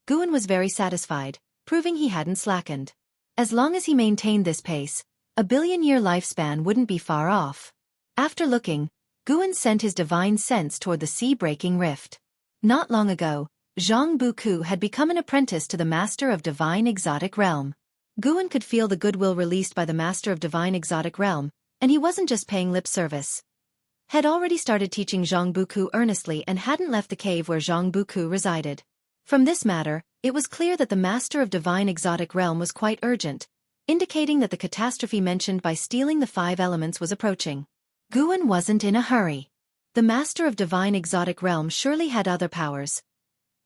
Guan was very satisfied, proving he hadn't slackened. As long as he maintained this pace, a billion-year lifespan wouldn't be far off. After looking, Guan sent his divine sense toward the sea-breaking rift. Not long ago, Zhang Buku had become an apprentice to the master of divine exotic realm. Guan could feel the goodwill released by the master of divine exotic realm, and he wasn't just paying lip service. Had already started teaching Zhang Buku earnestly and hadn't left the cave where Zhang Buku resided. From this matter, it was clear that the master of divine exotic realm was quite urgent, indicating that the catastrophe mentioned by stealing the 5 elements was approaching. Guan wasn't in a hurry. The master of divine exotic realm surely had other powers.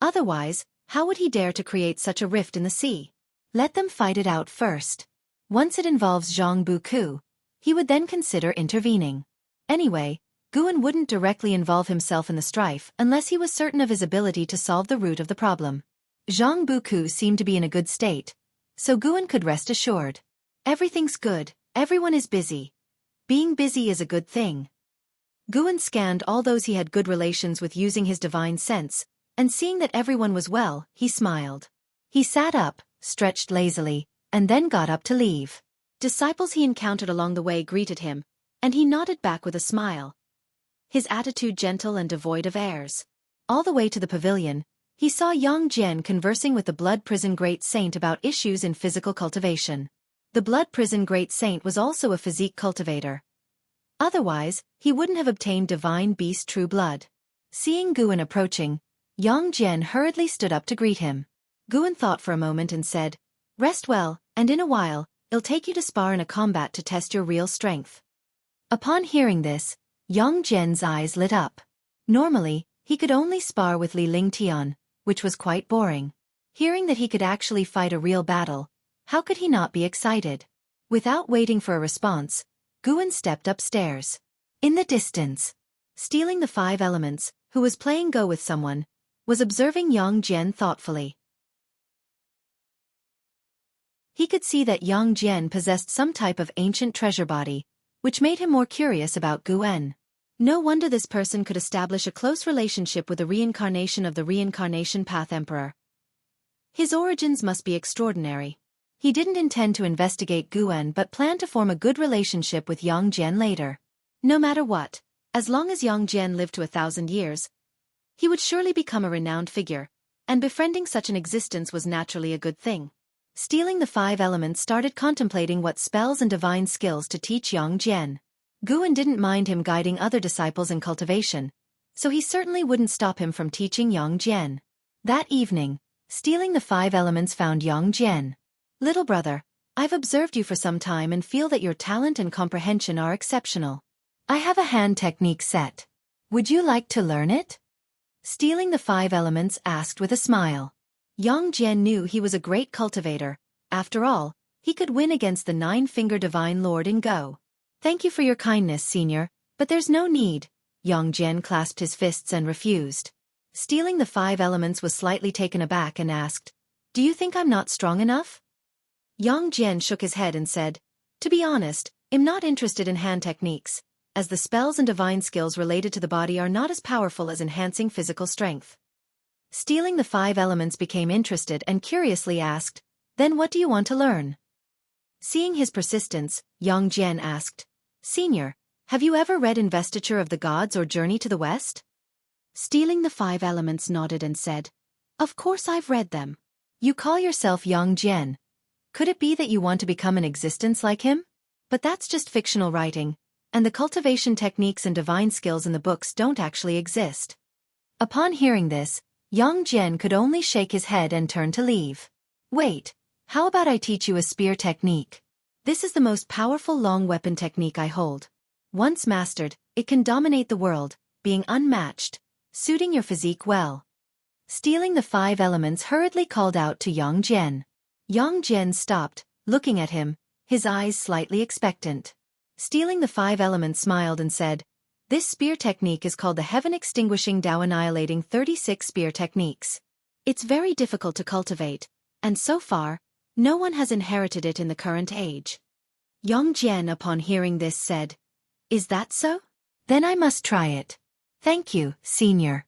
Otherwise, how would he dare to create such a rift in the sea? Let them fight it out first. Once it involves Zhang Buku, he would then consider intervening. Anyway, Guan wouldn't directly involve himself in the strife unless he was certain of his ability to solve the root of the problem. Zhang Buku seemed to be in a good state, so Guan could rest assured. Everything's good, everyone is busy. Being busy is a good thing. Guan scanned all those he had good relations with using his divine sense, and seeing that everyone was well, he smiled. He sat up, stretched lazily, and then got up to leave. Disciples he encountered along the way greeted him, and he nodded back with a smile, his attitude gentle and devoid of airs. All the way to the pavilion, he saw Yang Jian conversing with the Blood Prison Great Saint about issues in physical cultivation. The Blood Prison Great Saint was also a physique cultivator. Otherwise, he wouldn't have obtained divine beast true blood. Seeing Guan approaching, Yang Jian hurriedly stood up to greet him. Guan thought for a moment and said, "Rest well, and in a while, I'll take you to spar in a combat to test your real strength." Upon hearing this, Yang Jian's eyes lit up. Normally, he could only spar with Li Lingtian, which was quite boring. Hearing that he could actually fight a real battle, how could he not be excited? Without waiting for a response, Guan stepped upstairs. In the distance, Stealing the Five Elements, who was playing Go with someone, was observing Yang Jian thoughtfully. He could see that Yang Jian possessed some type of ancient treasure body, which made him more curious about Guan. No wonder this person could establish a close relationship with a reincarnation of the Reincarnation Path Emperor. His origins must be extraordinary. He didn't intend to investigate Guan but planned to form a good relationship with Yang Jian later. No matter what, as long as Yang Jian lived to 1,000 years, he would surely become a renowned figure, and befriending such an existence was naturally a good thing. Stealing the Five Elements started contemplating what spells and divine skills to teach Yang Jian. Guan didn't mind him guiding other disciples in cultivation, so he certainly wouldn't stop him from teaching Yang Jian. That evening, Stealing the Five Elements found Yang Jian. "Little brother, I've observed you for some time and feel that your talent and comprehension are exceptional. I have a hand technique set. Would you like to learn it?" Stealing the Five Elements asked with a smile. Yang Jian knew he was a great cultivator. After all, he could win against the Nine-Finger Divine Lord in Go. "Thank you for your kindness, senior, but there's no need." Yang Jian clasped his fists and refused. Stealing the Five Elements was slightly taken aback and asked, "Do you think I'm not strong enough?" Yang Jian shook his head and said, "To be honest, I'm not interested in hand techniques, as the spells and divine skills related to the body are not as powerful as enhancing physical strength." Stealing the Five Elements became interested and curiously asked, "Then what do you want to learn?" Seeing his persistence, Yang Jian asked, "Senior, have you ever read Investiture of the Gods or Journey to the West?" Stealing the Five Elements nodded and said, "Of course I've read them." "You call yourself Yang Jian. Could it be that you want to become an existence like him? But that's just fictional writing, and the cultivation techniques and divine skills in the books don't actually exist." Upon hearing this, Yang Jian could only shake his head and turn to leave. "Wait, how about I teach you a spear technique? This is the most powerful long weapon technique I hold. Once mastered, it can dominate the world, being unmatched, suiting your physique well." Stealing the Five Elements hurriedly called out to Yang Jian. Yang Jian stopped, looking at him, his eyes slightly expectant. Stealing the Five Elements smiled and said, "This spear technique is called the Heaven Extinguishing Tao Annihilating 36 Spear Techniques. It's very difficult to cultivate, and so far, no one has inherited it in the current age." Yang Jian upon hearing this said, "Is that so? Then I must try it. Thank you, senior.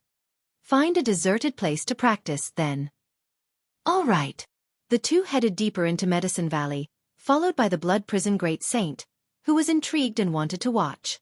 Find a deserted place to practice, then." All right. The two headed deeper into Medicine Valley, followed by the Blood Prison Great Saint, who was intrigued and wanted to watch.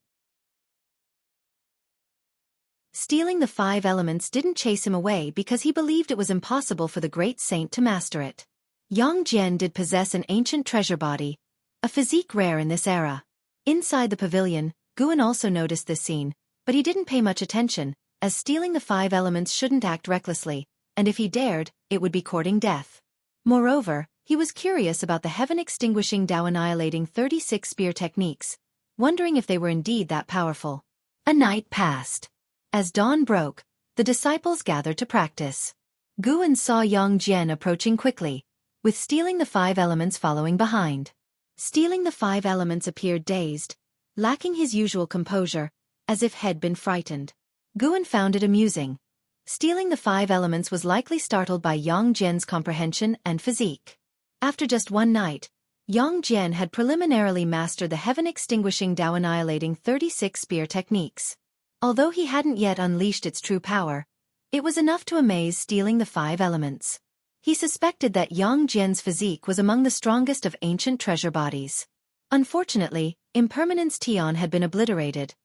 Stealing the Five Elements didn't chase him away because he believed it was impossible for the Great Saint to master it. Yang Jian did possess an ancient treasure body, a physique rare in this era. Inside the pavilion, Guan also noticed this scene, but he didn't pay much attention, as Stealing the Five Elements shouldn't act recklessly, and if he dared, it would be courting death. Moreover, he was curious about the heaven-extinguishing Tao annihilating 36 spear techniques, wondering if they were indeed that powerful. A night passed. As dawn broke, the disciples gathered to practice. Guan saw Yang Jian approaching quickly, with Stealing the Five Elements following behind. Stealing the Five Elements appeared dazed, lacking his usual composure, as if he'd been frightened. Guan found it amusing. Stealing the 5 elements was likely startled by Yang Jian's comprehension and physique. After just one night, Yang Jian had preliminarily mastered the heaven-extinguishing Tao-annihilating 36 spear techniques. Although he hadn't yet unleashed its true power, it was enough to amaze stealing the 5 elements. He suspected that Yang Jian's physique was among the strongest of ancient treasure bodies. Unfortunately, Impermanence Tian had been obliterated.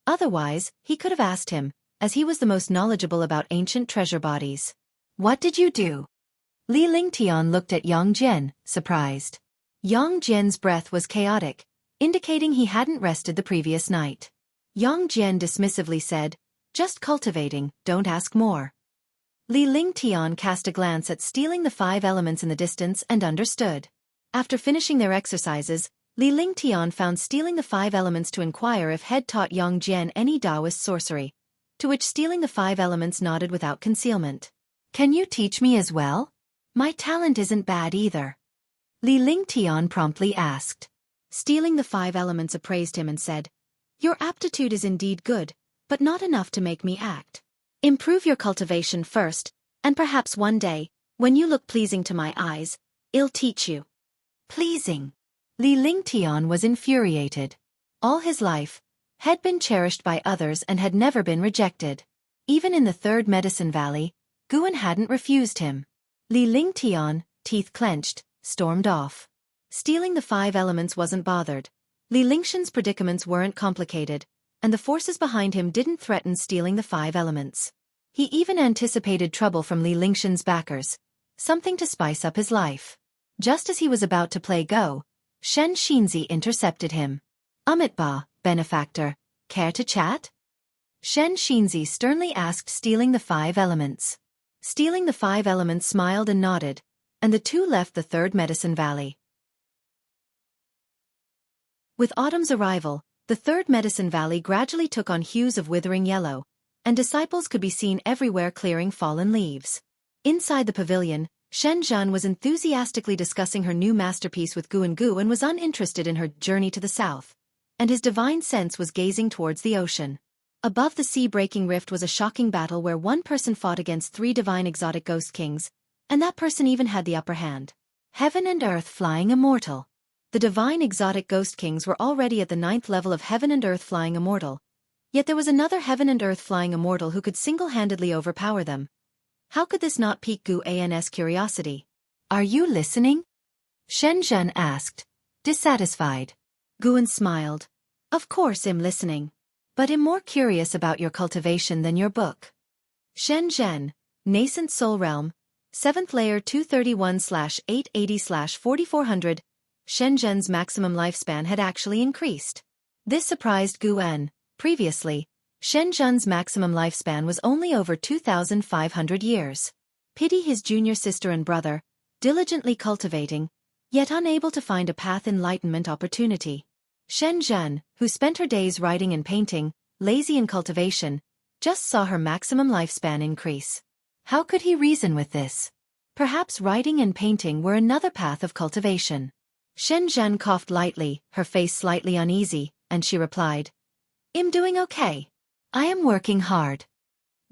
Otherwise, he could have asked him, as he was the most knowledgeable about ancient treasure bodies. What did you do? Li Lingtian looked at Yang Jian, surprised. Yang Jian's breath was chaotic, indicating he hadn't rested the previous night. Yang Jian dismissively said, "Just cultivating, don't ask more." Li Lingtian cast a glance at stealing the 5 elements in the distance and understood. After finishing their exercises, Li Lingtian found stealing the 5 elements to inquire if had taught Yang Jian any Taoist sorcery, to which stealing the 5 elements nodded without concealment. "Can you teach me as well? My talent isn't bad either." Li Lingtian promptly asked. Stealing the 5 elements appraised him and said, "Your aptitude is indeed good, but not enough to make me act. Improve your cultivation first, and perhaps one day, when you look pleasing to my eyes, I'll teach you." Pleasing? Li Lingtian was infuriated. All his life, had been cherished by others and had never been rejected. Even in the 3rd Medicine Valley, Guan hadn't refused him. Li Lingtian, teeth clenched, stormed off. Stealing the 5 elements wasn't bothered. Li Lingshan's predicaments weren't complicated, and the forces behind him didn't threaten stealing the 5 elements. He even anticipated trouble from Li Lingshan's backers, something to spice up his life. Just as he was about to play go, Shen Xinzi intercepted him. "Amitba, benefactor, care to chat?" Shen Xinzi sternly asked, stealing the 5 elements. Stealing the 5 elements smiled and nodded, and the two left the 3rd Medicine Valley. With autumn's arrival, the 3rd Medicine Valley gradually took on hues of withering yellow, and disciples could be seen everywhere clearing fallen leaves. Inside the pavilion, Shen Zhan was enthusiastically discussing her new masterpiece with Guan Gu and was uninterested in her journey to the south, and his divine sense was gazing towards the ocean. Above the sea-breaking rift was a shocking battle where one person fought against 3 divine exotic ghost kings, and that person even had the upper hand. Heaven and earth flying immortal. The divine exotic ghost kings were already at the 9th level of heaven and earth flying immortal, yet there was another heaven and earth flying immortal who could single-handedly overpower them. How could this not pique Guan's curiosity? "Are you listening?" Shen Zhen asked, dissatisfied. Guan smiled. "Of course I'm listening. But I'm more curious about your cultivation than your book." Shen Zhen, Nascent Soul Realm, 7th Layer 231/880/4400, Shen Zhen's maximum lifespan had actually increased. This surprised Guan. Previously, Shen Zhen's maximum lifespan was only over 2,500 years. Pity his junior sister and brother, diligently cultivating, yet unable to find a path enlightenment opportunity. Shen Zhen, who spent her days writing and painting, lazy in cultivation, just saw her maximum lifespan increase. How could he reason with this? Perhaps writing and painting were another path of cultivation. Shen Zhen coughed lightly, her face slightly uneasy, and she replied, "I'm doing okay. I am working hard."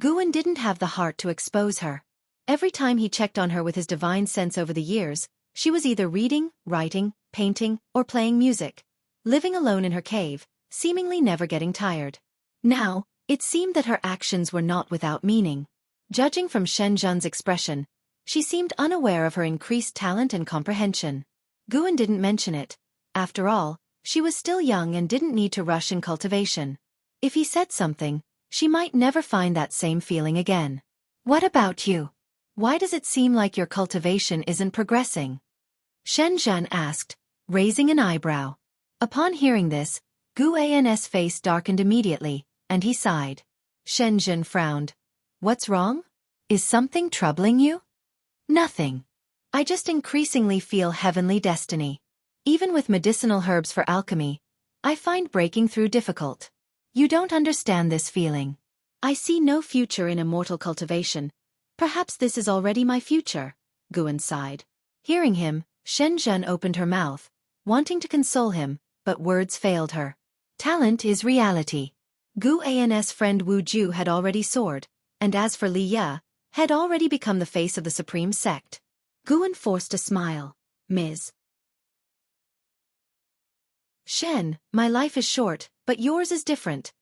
Guan didn't have the heart to expose her. Every time he checked on her with his divine sense over the years, she was either reading, writing, painting, or playing music, living alone in her cave, seemingly never getting tired. Now, it seemed that her actions were not without meaning. Judging from Shen Zhen's expression, she seemed unaware of her increased talent and comprehension. Guan didn't mention it. After all, she was still young and didn't need to rush in cultivation. If he said something, she might never find that same feeling again. "What about you? Why does it seem like your cultivation isn't progressing?" Shen Zhen asked, raising an eyebrow. Upon hearing this, Guan's face darkened immediately, and he sighed. Shen Zhen frowned. "What's wrong? Is something troubling you?" "Nothing. I just increasingly feel heavenly destiny. Even with medicinal herbs for alchemy, I find breaking through difficult. You don't understand this feeling. I see no future in immortal cultivation. Perhaps this is already my future," Guan sighed. Hearing him, Shen Zhen opened her mouth, wanting to console him, but words failed her. Talent is reality. Guan's friend Wu Ju had already soared, and as for Li Ye, had already become the face of the supreme sect. Guan forced a smile. Ms. Shen, my life is short, but yours is different.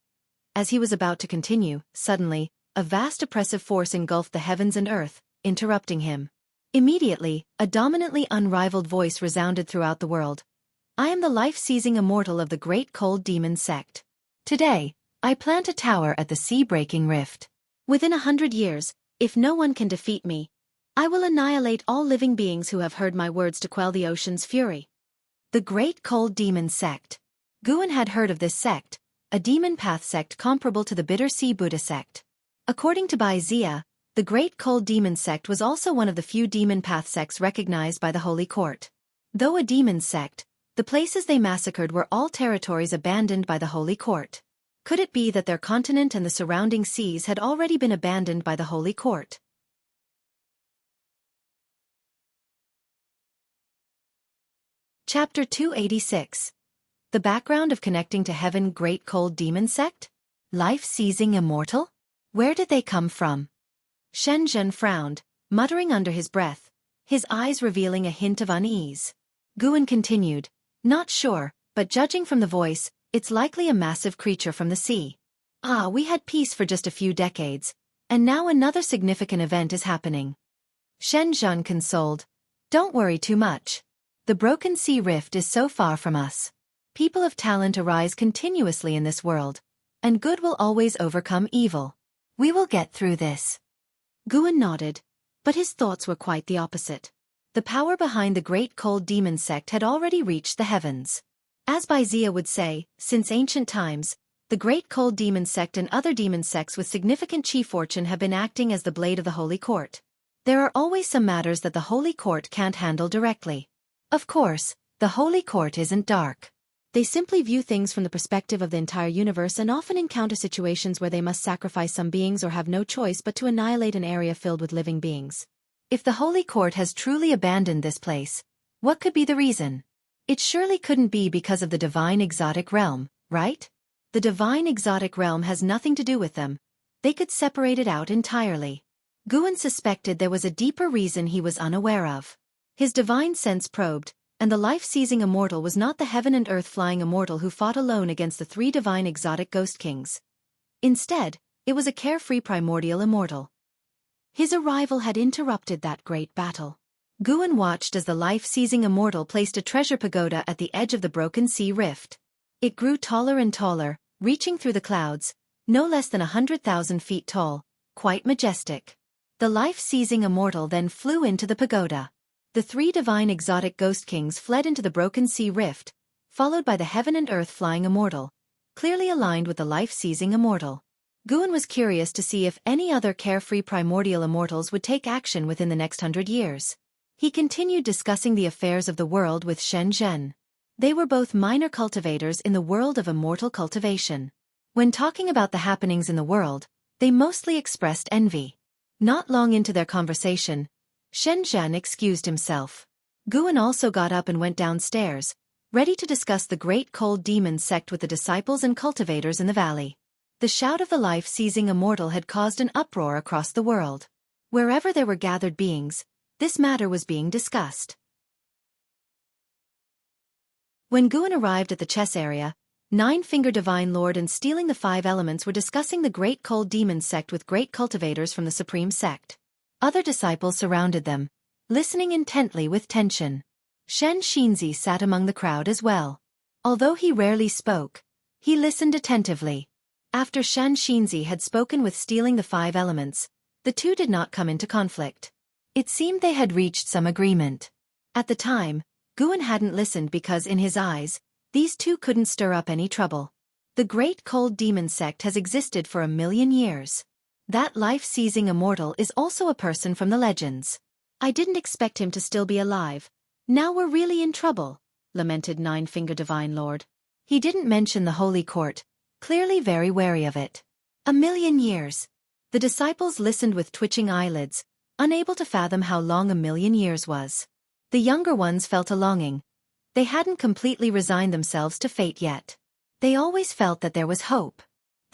As he was about to continue, suddenly, a vast oppressive force engulfed the heavens and earth, interrupting him. Immediately, a dominantly unrivaled voice resounded throughout the world. I am the life-seizing immortal of the great cold demon sect. Today, I plant a tower at the sea-breaking rift. Within 100 years, if no one can defeat me, I will annihilate all living beings who have heard my words to quell the ocean's fury. The Great Cold Demon Sect. Guan had heard of this sect, a demon path sect comparable to the Bitter Sea Buddha sect. According to Bai Zia, the Great Cold Demon Sect was also one of the few demon path sects recognized by the Holy Court. Though a demon sect, the places they massacred were all territories abandoned by the Holy Court. Could it be that their continent and the surrounding seas had already been abandoned by the Holy Court? Chapter 286. The background of connecting to heaven Great Cold Demon Sect? Life-seizing immortal? Where did they come from? Shen Zhen frowned, muttering under his breath, his eyes revealing a hint of unease. Guan continued, not sure, but judging from the voice, it's likely a massive creature from the sea. We had peace for just a few decades, and now another significant event is happening. Shen Zhen consoled, don't worry too much. The broken sea rift is so far from us. People of talent arise continuously in this world, and good will always overcome evil. We will get through this. Guan nodded, but his thoughts were quite the opposite. The power behind the Great Cold Demon Sect had already reached the heavens. As Bai Zia would say, since ancient times, the Great Cold Demon Sect and other demon sects with significant chi fortune have been acting as the blade of the Holy Court. There are always some matters that the Holy Court can't handle directly. Of course, the Holy Court isn't dark. They simply view things from the perspective of the entire universe and often encounter situations where they must sacrifice some beings or have no choice but to annihilate an area filled with living beings. If the Holy Court has truly abandoned this place, what could be the reason? It surely couldn't be because of the divine exotic realm, right? The divine exotic realm has nothing to do with them. They could separate it out entirely. Guan suspected there was a deeper reason he was unaware of. His divine sense probed, and the life-seizing immortal was not the heaven and earth-flying immortal who fought alone against the 3 divine exotic ghost kings. Instead, it was a carefree primordial immortal. His arrival had interrupted that great battle. Guan watched as the life-seizing immortal placed a treasure pagoda at the edge of the broken sea rift. It grew taller and taller, reaching through the clouds, no less than 100,000 feet tall, quite majestic. The life-seizing immortal then flew into the pagoda. The 3 divine exotic ghost kings fled into the broken sea rift, followed by the heaven and earth flying immortal, clearly aligned with the life-seizing immortal. Guan was curious to see if any other carefree primordial immortals would take action within the next 100 years. He continued discussing the affairs of the world with Shen Zhen. They were both minor cultivators in the world of immortal cultivation. When talking about the happenings in the world, they mostly expressed envy. Not long into their conversation, Shen Zhen excused himself. Guan also got up and went downstairs, ready to discuss the Great Cold Demon Sect with the disciples and cultivators in the valley. The shout of the life-seizing immortal had caused an uproar across the world. Wherever there were gathered beings, this matter was being discussed. When Guan arrived at the chess area, 9-Finger Divine Lord and Stealing the 5 Elements were discussing the Great Cold Demon Sect with great cultivators from the Supreme Sect. Other disciples surrounded them, listening intently with tension. Shen Xinzi sat among the crowd as well. Although he rarely spoke, he listened attentively. After Shen Xinzi had spoken with Stealing the 5 Elements, the two did not come into conflict. It seemed they had reached some agreement. At the time, Guan hadn't listened because in his eyes, these two couldn't stir up any trouble. The Great Cold Demon Sect has existed for 1,000,000 years. That life-seizing immortal is also a person from the legends. I didn't expect him to still be alive. Now we're really in trouble, lamented 9-Finger Divine Lord. He didn't mention the Holy Court, clearly very wary of it. 1,000,000 years. The disciples listened with twitching eyelids, unable to fathom how long 1,000,000 years was. The younger ones felt a longing. They hadn't completely resigned themselves to fate yet. They always felt that there was hope.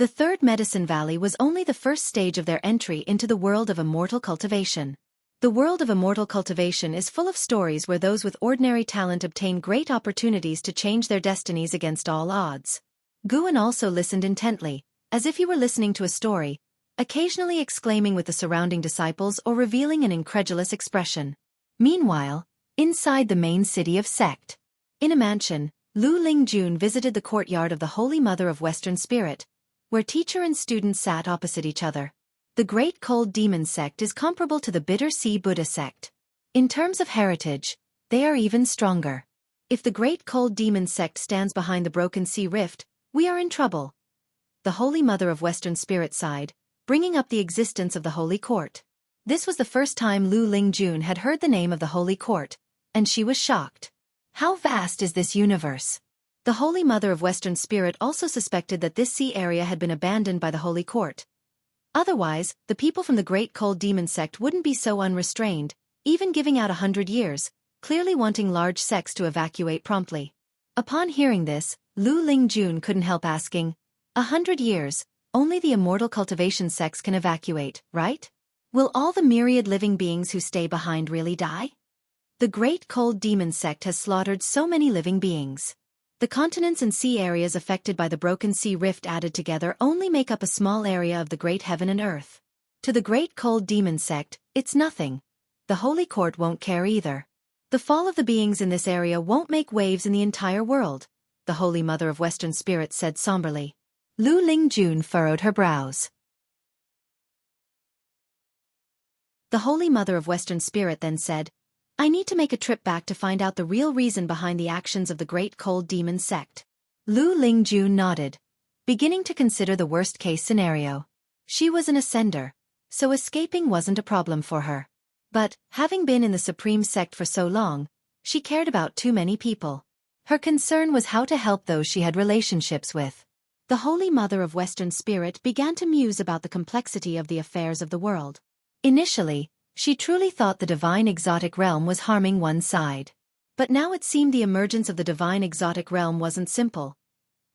The third Medicine Valley was only the first stage of their entry into the world of immortal cultivation. The world of immortal cultivation is full of stories where those with ordinary talent obtain great opportunities to change their destinies against all odds. Guan also listened intently, as if he were listening to a story, occasionally exclaiming with the surrounding disciples or revealing an incredulous expression. Meanwhile, inside the main city of Sect. In a mansion, Lu Lingjun visited the courtyard of the Holy Mother of Western Spirit, where teacher and student sat opposite each other. The Great Cold Demon Sect is comparable to the Bitter Sea Buddha Sect. In terms of heritage, they are even stronger. If the Great Cold Demon Sect stands behind the Broken Sea Rift, we are in trouble. The Holy Mother of Western Spirit sighed, bringing up the existence of the Holy Court. This was the first time Lu Lingjun had heard the name of the Holy Court, and she was shocked. How vast is this universe? The Holy Mother of Western Spirit also suspected that this sea area had been abandoned by the Holy Court. Otherwise, the people from the Great Cold Demon Sect wouldn't be so unrestrained, even giving out 100 years, clearly wanting large sects to evacuate promptly. Upon hearing this, Lu Lingjun couldn't help asking, 100 years, only the immortal cultivation sects can evacuate, right? Will all the myriad living beings who stay behind really die? The Great Cold Demon Sect has slaughtered so many living beings. The continents and sea areas affected by the Broken Sea Rift added together only make up a small area of the Great Heaven and Earth. To the Great Cold Demon Sect, it's nothing. The Holy Court won't care either. The fall of the beings in this area won't make waves in the entire world, the Holy Mother of Western Spirit said somberly. Lu Lingjun furrowed her brows. The Holy Mother of Western Spirit then said, I need to make a trip back to find out the real reason behind the actions of the Great Cold Demon Sect. Lu Lingjun nodded, beginning to consider the worst-case scenario. She was an ascender, so escaping wasn't a problem for her. But, having been in the Supreme Sect for so long, she cared about too many people. Her concern was how to help those she had relationships with. The Holy Mother of Western Spirit began to muse about the complexity of the affairs of the world. Initially, she truly thought the divine exotic realm was harming one side. But now it seemed the emergence of the divine exotic realm wasn't simple.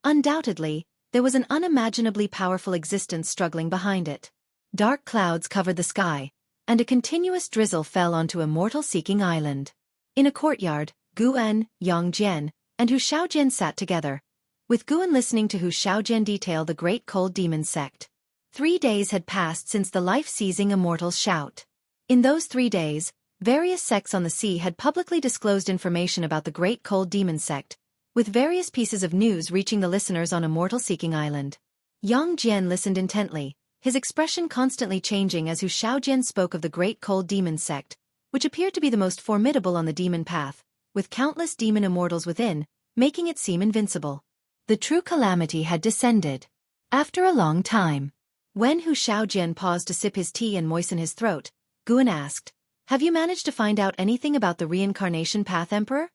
Undoubtedly, there was an unimaginably powerful existence struggling behind it. Dark clouds covered the sky, and a continuous drizzle fell onto Immortal Seeking Island. In a courtyard, Guan, Yongjian, and Hu Shaojian sat together, with Guan listening to Hu Shaojian detail the Great Cold Demon Sect. 3 days had passed since the life-seizing immortals' shout. In those 3 days, various sects on the sea had publicly disclosed information about the Great Cold Demon Sect, with various pieces of news reaching the listeners on Immortal Seeking Island. Yang Jian listened intently, his expression constantly changing as Hu Shaojian spoke of the Great Cold Demon Sect, which appeared to be the most formidable on the demon path, with countless demon immortals within, making it seem invincible. The true calamity had descended. After a long time, when Hu Shaojian paused to sip his tea and moisten his throat, Guan asked, Have you managed to find out anything about the Reincarnation Path Emperor?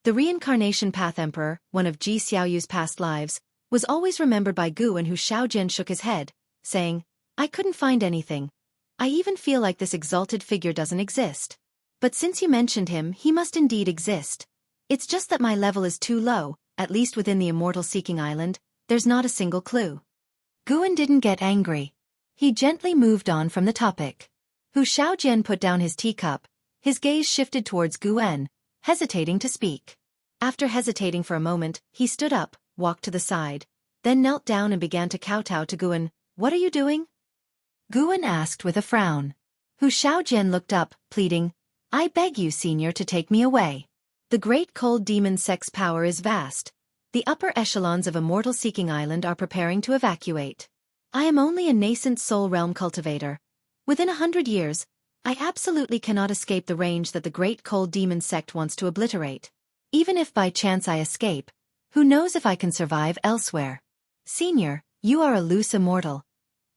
The Reincarnation Path Emperor, one of Ji Xiaoyu's past lives, was always remembered by Guan, who Shaojian shook his head, saying, I couldn't find anything. I even feel like this exalted figure doesn't exist. But since you mentioned him, he must indeed exist. It's just that my level is too low, at least within the Immortal Seeking Island, there's not a single clue. Guan didn't get angry. He gently moved on from the topic. Hu Shaojian put down his teacup, his gaze shifted towards Guan, hesitating to speak. After hesitating for a moment, he stood up, walked to the side, then knelt down and began to kowtow to Guan. What are you doing? Guan asked with a frown. Hu Shaojian looked up, pleading, I beg you, senior, to take me away. The Great Cold Demon Sect's power is vast. The upper echelons of Immortal Seeking Island are preparing to evacuate. I am only a nascent soul realm cultivator. Within 100 years, I absolutely cannot escape the range that the Great Cold Demon Sect wants to obliterate. Even if by chance I escape, who knows if I can survive elsewhere. Senior, you are a loose immortal.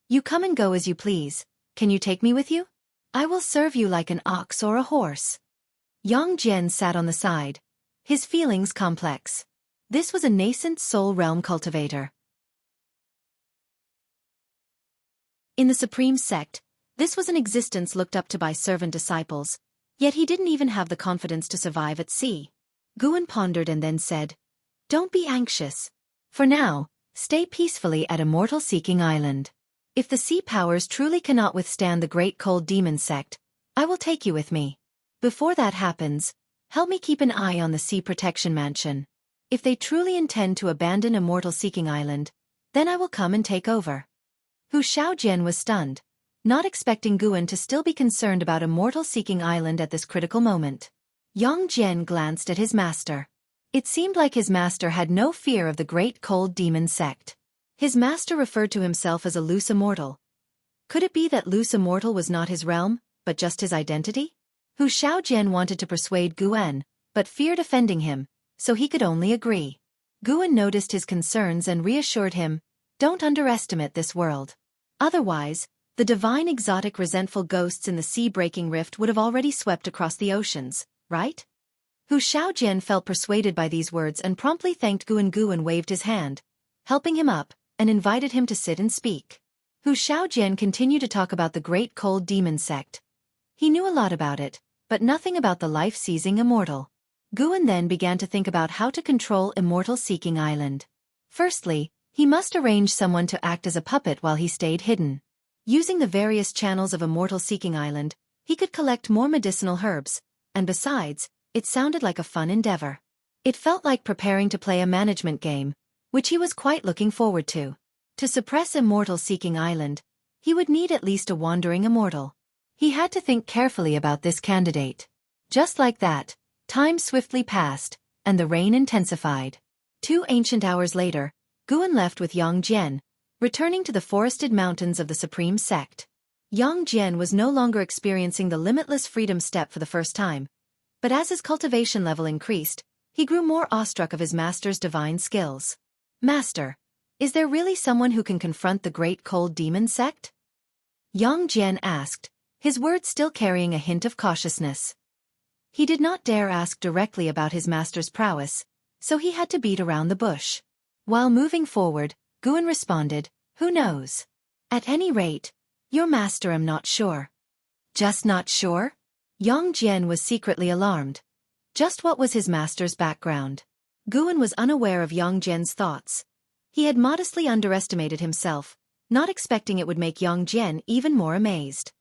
You come and go as you please. Can you take me with you? I will serve you like an ox or a horse. Yang Jian sat on the side, his feelings complex. This was a nascent soul realm cultivator. In the Supreme Sect, this was an existence looked up to by servant disciples, yet he didn't even have the confidence to survive at sea. Guan pondered and then said, Don't be anxious. For now, Stay peacefully at Immortal Seeking Island. If the sea powers truly cannot withstand the great cold demon sect, I will take you with me. Before that happens, help me keep an eye on the Sea Protection Mansion. If they truly intend to abandon Immortal Seeking Island, then I will come and take over. Hu Xiaojian was stunned, not expecting Guan to still be concerned about Immortal Seeking Island at this critical moment. Yang Jian glanced at his master. It seemed like his master had no fear of the great cold demon sect. His master referred to himself as a loose immortal. Could it be that loose immortal was not his realm, but just his identity? Hu Xiaojian wanted to persuade Guan, but feared offending him, so he could only agree. Guan noticed his concerns and reassured him, "Don't underestimate this world. Otherwise, the divine exotic resentful ghosts in the sea-breaking rift would have already swept across the oceans, right?" Hu Xiaojian felt persuaded by these words and promptly thanked Guan. Guan waved his hand, helping him up, and invited him to sit and speak. Hu Xiaojian continued to talk about the great cold demon sect. He knew a lot about it, but nothing about the life-seizing immortal. Guan then began to think about how to control Immortal Seeking Island. Firstly, he must arrange someone to act as a puppet while he stayed hidden. Using the various channels of Immortal Seeking Island, he could collect more medicinal herbs, and besides, it sounded like a fun endeavor. It felt like preparing to play a management game, which he was quite looking forward to. To suppress Immortal Seeking Island, he would need at least a wandering immortal. He had to think carefully about this candidate. Just like that, time swiftly passed, and the rain intensified. 2 ancient hours later, Guan left with Yang Jian, returning to the forested mountains of the Supreme Sect. Yang Jian was no longer experiencing the limitless freedom step for the first time, but as his cultivation level increased, he grew more awestruck of his master's divine skills. "Master, is there really someone who can confront the great cold demon sect?" Yang Jian asked, his words still carrying a hint of cautiousness. He did not dare ask directly about his master's prowess, so he had to beat around the bush. While moving forward, Guan responded, "Who knows? At any rate, your master am not sure." "Just not sure?" Yang Jian was secretly alarmed. Just what was his master's background? Guan was unaware of Yang Jian's thoughts. He had modestly underestimated himself, not expecting it would make Yang Jian even more amazed.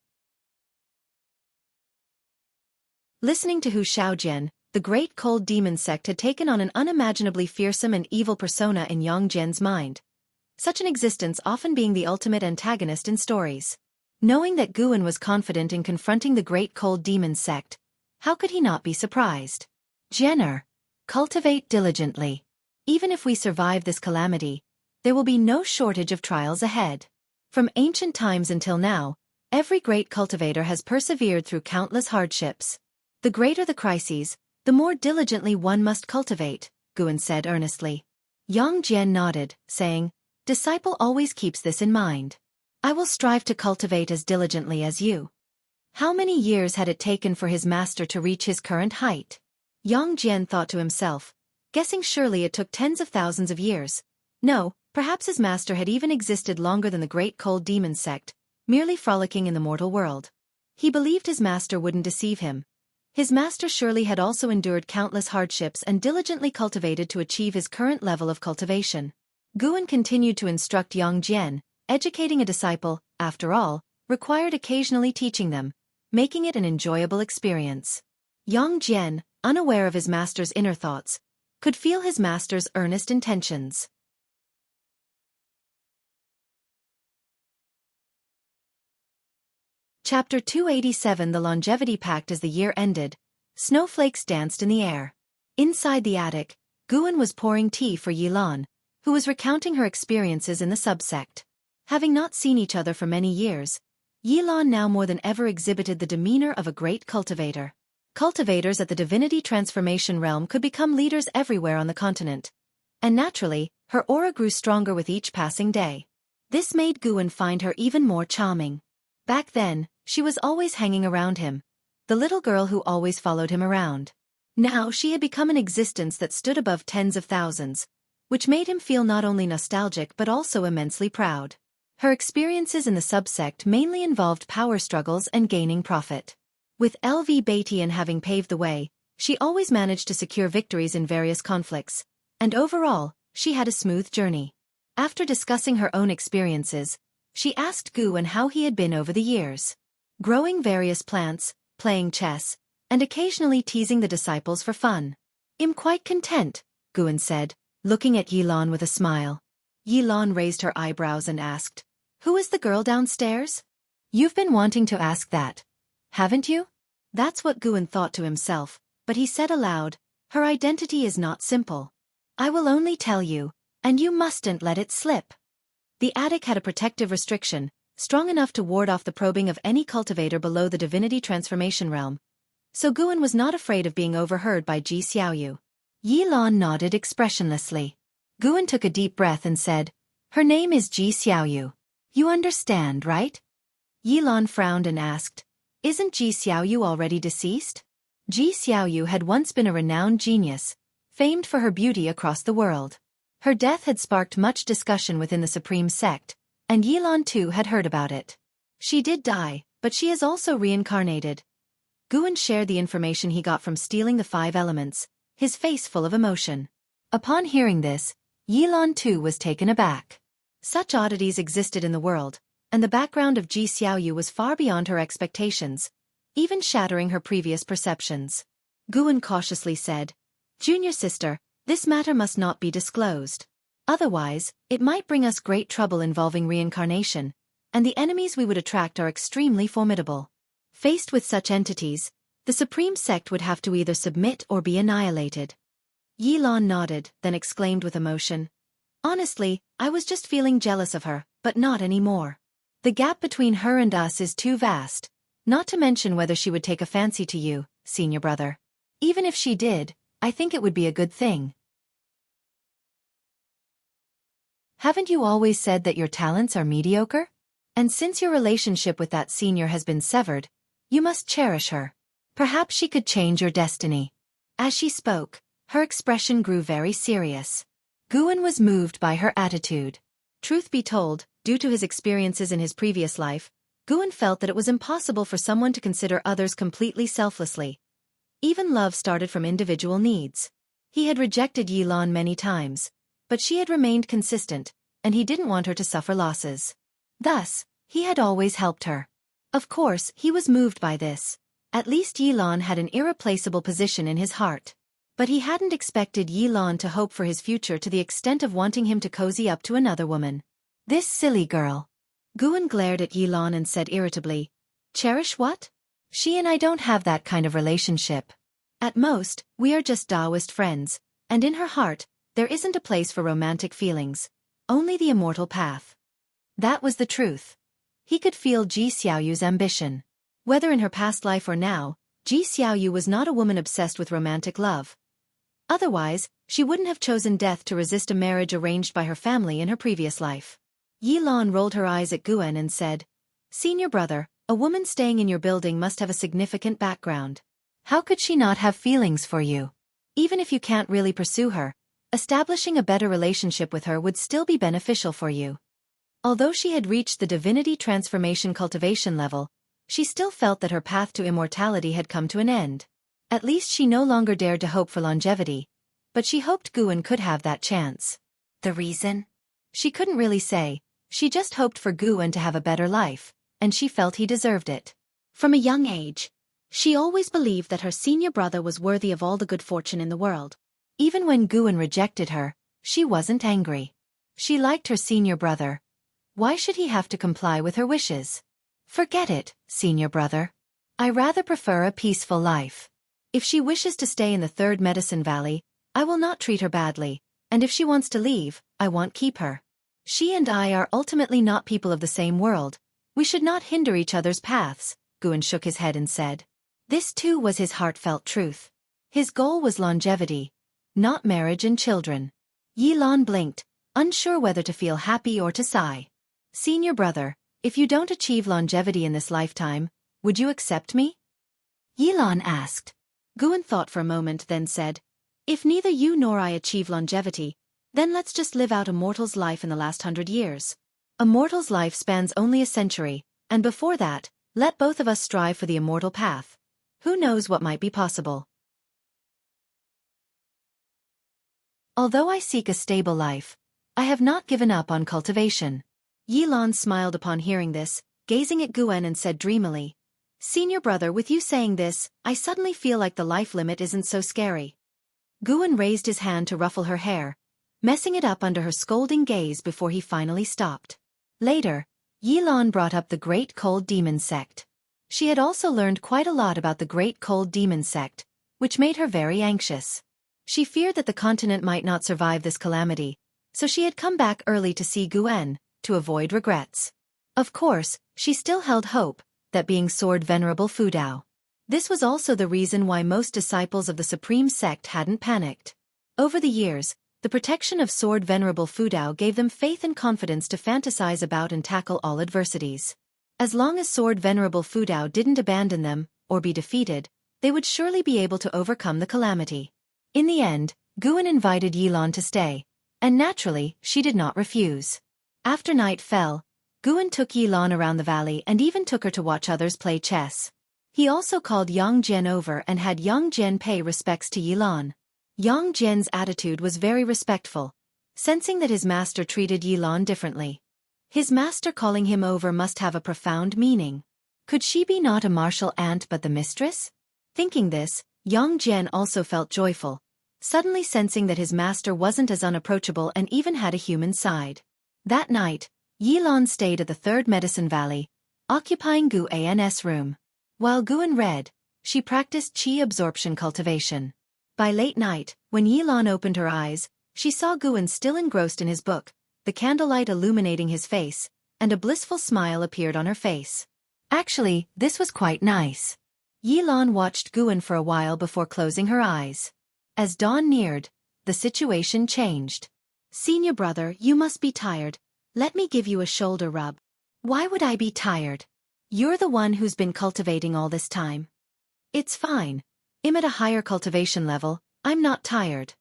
Listening to Hu Xiaojian, the great cold demon sect had taken on an unimaginably fearsome and evil persona in Yang Jian's mind. Such an existence often being the ultimate antagonist in stories. Knowing that Guan was confident in confronting the great cold demon sect, how could he not be surprised? "Jenner, cultivate diligently. Even if we survive this calamity, there will be no shortage of trials ahead." From ancient times until now, every great cultivator has persevered through countless hardships. The greater the crises, the more diligently one must cultivate, Guan said earnestly. Yang Jian nodded, saying, "Disciple always keeps this in mind. I will strive to cultivate as diligently as you." How many years had it taken for his master to reach his current height? Yang Jian thought to himself, guessing surely it took tens of thousands of years. No, perhaps his master had even existed longer than the great cold demon sect, merely frolicking in the mortal world. He believed his master wouldn't deceive him. His master surely had also endured countless hardships and diligently cultivated to achieve his current level of cultivation. Guan continued to instruct Yang Jian. Educating a disciple, after all, required occasionally teaching them, making it an enjoyable experience. Yang Jian, unaware of his master's inner thoughts, could feel his master's earnest intentions. Chapter 287. The Longevity Pact. As the year ended, snowflakes danced in the air. Inside the attic, Guan was pouring tea for Yilan, who was recounting her experiences in the subsect. Having not seen each other for many years, Yilan now more than ever exhibited the demeanor of a great cultivator. Cultivators at the Divinity Transformation Realm could become leaders everywhere on the continent. And naturally, her aura grew stronger with each passing day. This made Guan find her even more charming. Back then, she was always hanging around him, the little girl who always followed him around. Now she had become an existence that stood above tens of thousands, which made him feel not only nostalgic but also immensely proud. Her experiences in the subsect mainly involved power struggles and gaining profit. With LV Batian having paved the way, she always managed to secure victories in various conflicts, and overall, she had a smooth journey. After discussing her own experiences, she asked Guan how he had been over the years. Growing various plants, playing chess, and occasionally teasing the disciples for fun. "I'm quite content," Guan said, looking at Yilan with a smile. Yilan raised her eyebrows and asked, "Who is the girl downstairs?" "You've been wanting to ask that, haven't you?" That's what Guan thought to himself, but he said aloud, "Her identity is not simple. I will only tell you, and you mustn't let it slip." The attic had a protective restriction, strong enough to ward off the probing of any cultivator below the divinity transformation realm, so Guan was not afraid of being overheard by Ji Xiaoyu. Yilan nodded expressionlessly. Guan took a deep breath and said, "Her name is Ji Xiaoyu. You understand, right?" Yilan frowned and asked, "Isn't Ji Xiaoyu already deceased?" Ji Xiaoyu had once been a renowned genius, famed for her beauty across the world. Her death had sparked much discussion within the Supreme Sect, and Yilan too had heard about it. She did die, but she has also reincarnated. Guan shared the information he got from stealing the 5 elements, his face full of emotion. Upon hearing this, Yilan too was taken aback. Such oddities existed in the world, and the background of Ji Xiaoyu was far beyond her expectations, even shattering her previous perceptions. Guan cautiously said, "Junior sister, this matter must not be disclosed. Otherwise, it might bring us great trouble involving reincarnation, and the enemies we would attract are extremely formidable. Faced with such entities, the Supreme Sect would have to either submit or be annihilated." Yilan nodded, then exclaimed with emotion, "Honestly, I was just feeling jealous of her, but not anymore. The gap between her and us is too vast, not to mention whether she would take a fancy to you, senior brother. Even if she did, I think it would be a good thing. Haven't you always said that your talents are mediocre? And since your relationship with that senior has been severed, you must cherish her. Perhaps she could change your destiny." As she spoke, her expression grew very serious. Guan was moved by her attitude. Truth be told, due to his experiences in his previous life, Guan felt that it was impossible for someone to consider others completely selflessly. Even love started from individual needs. He had rejected Yilan many times, but she had remained consistent, and he didn't want her to suffer losses. Thus, he had always helped her. Of course, he was moved by this. At least Yilan had an irreplaceable position in his heart. But he hadn't expected Yilan to hope for his future to the extent of wanting him to cozy up to another woman. This silly girl. Guan glared at Yilan and said irritably, "Cherish what? She and I don't have that kind of relationship. At most, we are just Taoist friends, and in her heart, there isn't a place for romantic feelings, only the immortal path." That was the truth. He could feel Ji Xiaoyu's ambition. Whether in her past life or now, Ji Xiaoyu was not a woman obsessed with romantic love. Otherwise, she wouldn't have chosen death to resist a marriage arranged by her family in her previous life. Yilan rolled her eyes at Guan and said, "Senior brother, a woman staying in your building must have a significant background. How could she not have feelings for you? Even if you can't really pursue her, establishing a better relationship with her would still be beneficial for you." Although she had reached the divinity transformation cultivation level, she still felt that her path to immortality had come to an end. At least she no longer dared to hope for longevity, but she hoped Guan could have that chance. The reason? She couldn't really say, she just hoped for Guan to have a better life, and she felt he deserved it. From a young age, she always believed that her senior brother was worthy of all the good fortune in the world. Even when Guan rejected her, she wasn't angry. She liked her senior brother. Why should he have to comply with her wishes? Forget it, senior brother. I rather prefer a peaceful life. If she wishes to stay in the Third Medicine Valley, I will not treat her badly, and if she wants to leave, I won't keep her. She and I are ultimately not people of the same world. We should not hinder each other's paths. Guan shook his head and said. This too was his heartfelt truth. His goal was longevity, not marriage and children. Yilan blinked, unsure whether to feel happy or to sigh. Senior brother, if you don't achieve longevity in this lifetime, would you accept me? Yilan asked. Guan thought for a moment, then said, "If neither you nor I achieve longevity, then let's just live out a mortal's life in the last 100 years. A mortal's life spans only a century, and before that, let both of us strive for the immortal path. Who knows what might be possible? Although I seek a stable life, I have not given up on cultivation. Yilan smiled upon hearing this, gazing at Guen and said dreamily, Senior brother, with you saying this, I suddenly feel like the life limit isn't so scary. Guen raised his hand to ruffle her hair, messing it up under her scolding gaze before he finally stopped. Later, Yilan brought up the Great Cold Demon Sect. She had also learned quite a lot about the Great Cold Demon Sect, which made her very anxious. She feared that the continent might not survive this calamity, so she had come back early to see Guen, to avoid regrets. Of course, she still held hope that being Sword Venerable Fudao. This was also the reason why most disciples of the Supreme Sect hadn't panicked. Over the years, the protection of Sword Venerable Fudao gave them faith and confidence to fantasize about and tackle all adversities. As long as Sword Venerable Fudao didn't abandon them, or be defeated, they would surely be able to overcome the calamity. In the end, Guen invited Yilan to stay, and naturally, she did not refuse. After night fell, Guen took Yilan around the valley and even took her to watch others play chess. He also called Yang Jian over and had Yang Jian pay respects to Yilan. Yang Jian's attitude was very respectful, sensing that his master treated Yilan differently. His master calling him over must have a profound meaning. Could she be not a martial aunt but the mistress? Thinking this, Yang Jian also felt joyful, suddenly sensing that his master wasn't as unapproachable and even had a human side. That night, Yilan stayed at the Third Medicine Valley, occupying Guan's room. While Guen read, she practiced qi absorption cultivation. By late night, when Yilan opened her eyes, she saw Guen still engrossed in his book, the candlelight illuminating his face, and a blissful smile appeared on her face. Actually, this was quite nice. Yilan watched Guen for a while before closing her eyes. As dawn neared, the situation changed. Senior brother, you must be tired. Let me give you a shoulder rub. Why would I be tired? You're the one who's been cultivating all this time. It's fine. I'm at a higher cultivation level, I'm not tired.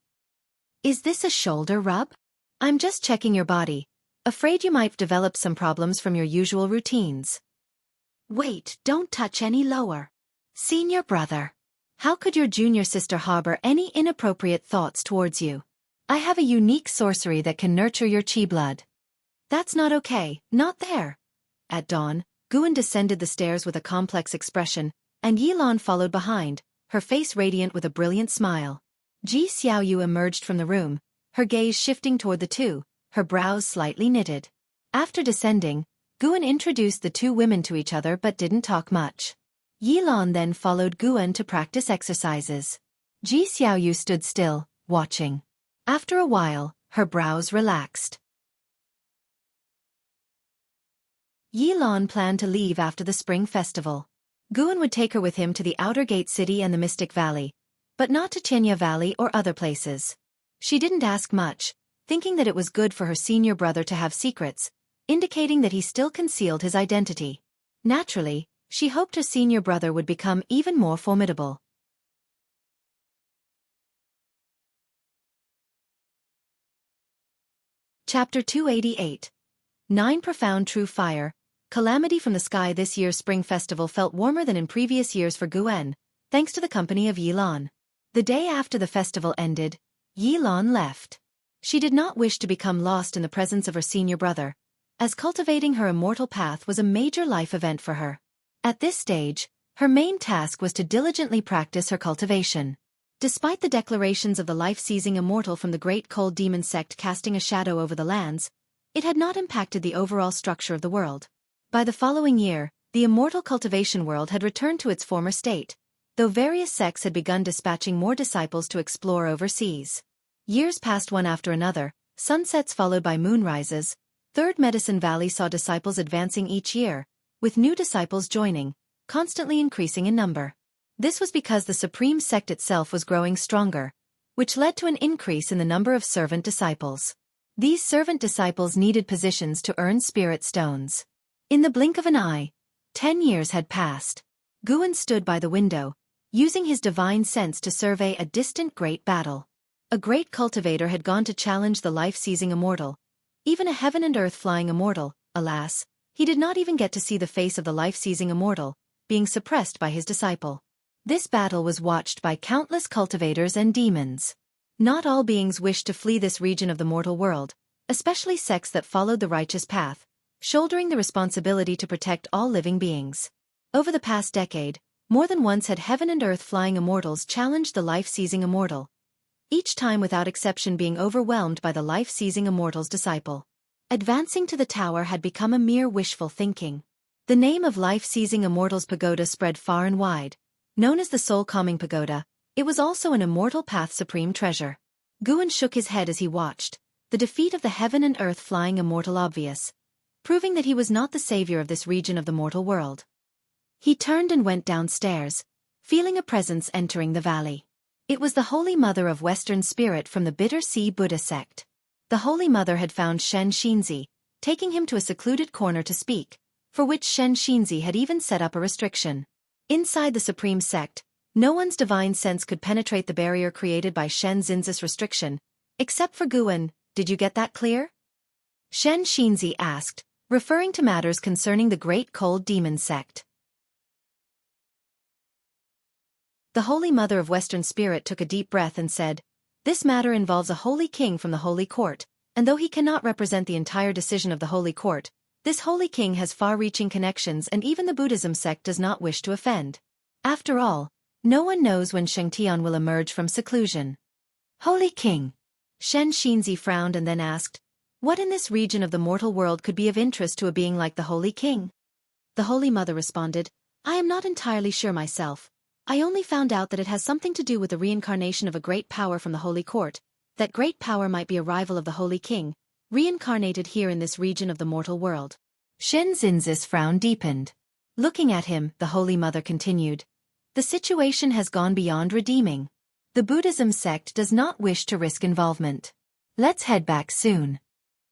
Is this a shoulder rub? I'm just checking your body. Afraid you might develop some problems from your usual routines. Wait, don't touch any lower. Senior brother. How could your junior sister harbor any inappropriate thoughts towards you? I have a unique sorcery that can nurture your chi blood. That's not okay, not there. At dawn, Guen descended the stairs with a complex expression, and Yilan followed behind, her face radiant with a brilliant smile. Ji Xiaoyu emerged from the room, her gaze shifting toward the two, her brows slightly knitted. After descending, Guen introduced the two women to each other but didn't talk much. Yilan then followed Guen to practice exercises. Ji Xiaoyu stood still, watching. After a while, her brows relaxed. Yilan planned to leave after the spring festival. Guen would take her with him to the Outer Gate City and the Mystic Valley, but not to Tianya Valley or other places. She didn't ask much, thinking that it was good for her senior brother to have secrets, indicating that he still concealed his identity. Naturally, she hoped her senior brother would become even more formidable. Chapter 288. 9 Profound True Fire. Calamity from the sky. This year's spring festival felt warmer than in previous years for Guen, thanks to the company of Yilan. The day after the festival ended, Yilan left. She did not wish to become lost in the presence of her senior brother, as cultivating her immortal path was a major life event for her. At this stage, her main task was to diligently practice her cultivation. Despite the declarations of the life-seizing immortal from the Great Cold Demon Sect casting a shadow over the lands, it had not impacted the overall structure of the world. By the following year, the immortal cultivation world had returned to its former state, though various sects had begun dispatching more disciples to explore overseas. Years passed one after another, sunsets followed by moonrises. Third Medicine Valley saw disciples advancing each year, with new disciples joining, constantly increasing in number. This was because the Supreme Sect itself was growing stronger, which led to an increase in the number of servant disciples. These servant disciples needed positions to earn spirit stones. In the blink of an eye, 10 years had passed. Guen stood by the window, using his divine sense to survey a distant great battle. A great cultivator had gone to challenge the life-seizing immortal. Even a heaven and earth flying immortal, alas, he did not even get to see the face of the life-seizing immortal, being suppressed by his disciple. This battle was watched by countless cultivators and demons. Not all beings wished to flee this region of the mortal world, especially sects that followed the righteous path, shouldering the responsibility to protect all living beings. Over the past decade, more than once had heaven and earth flying immortals challenged the life-seizing immortal, each time without exception being overwhelmed by the life-seizing immortal's disciple. Advancing to the tower had become a mere wishful thinking. The name of life-seizing immortal's pagoda spread far and wide. Known as the soul-calming pagoda, it was also an immortal path's supreme treasure. Guan shook his head as he watched, the defeat of the heaven and earth flying immortal obvious, proving that he was not the savior of this region of the mortal world. He turned and went downstairs, feeling a presence entering the valley. It was the Holy Mother of Western Spirit from the Bitter Sea Buddha sect. The Holy Mother had found Shen Xinzi, taking him to a secluded corner to speak, for which Shen Xinzi had even set up a restriction. Inside the Supreme Sect, no one's divine sense could penetrate the barrier created by Shen Xinzi's restriction, except for Guan. Did you get that clear? Shen Xinzi asked, referring to matters concerning the Great Cold Demon sect. The Holy Mother of Western Spirit took a deep breath and said, "This matter involves a holy king from the Holy Court, and though he cannot represent the entire decision of the Holy Court, this holy king has far-reaching connections and even the Buddhism sect does not wish to offend. After all, no one knows when Shengtian will emerge from seclusion." Holy King. Shen Xinzi frowned and then asked, "What in this region of the mortal world could be of interest to a being like the Holy King?" The Holy Mother responded, "I am not entirely sure myself. I only found out that it has something to do with the reincarnation of a great power from the Holy Court. That great power might be a rival of the Holy King, reincarnated here in this region of the mortal world." Shen Xinzi's frown deepened. Looking at him, the Holy Mother continued, "The situation has gone beyond redeeming. The Buddhism sect does not wish to risk involvement. Let's head back soon."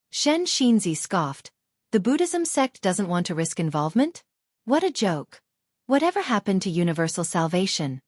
Shen Xinzi scoffed. The Buddhism sect doesn't want to risk involvement? What a joke. Whatever happened to universal salvation?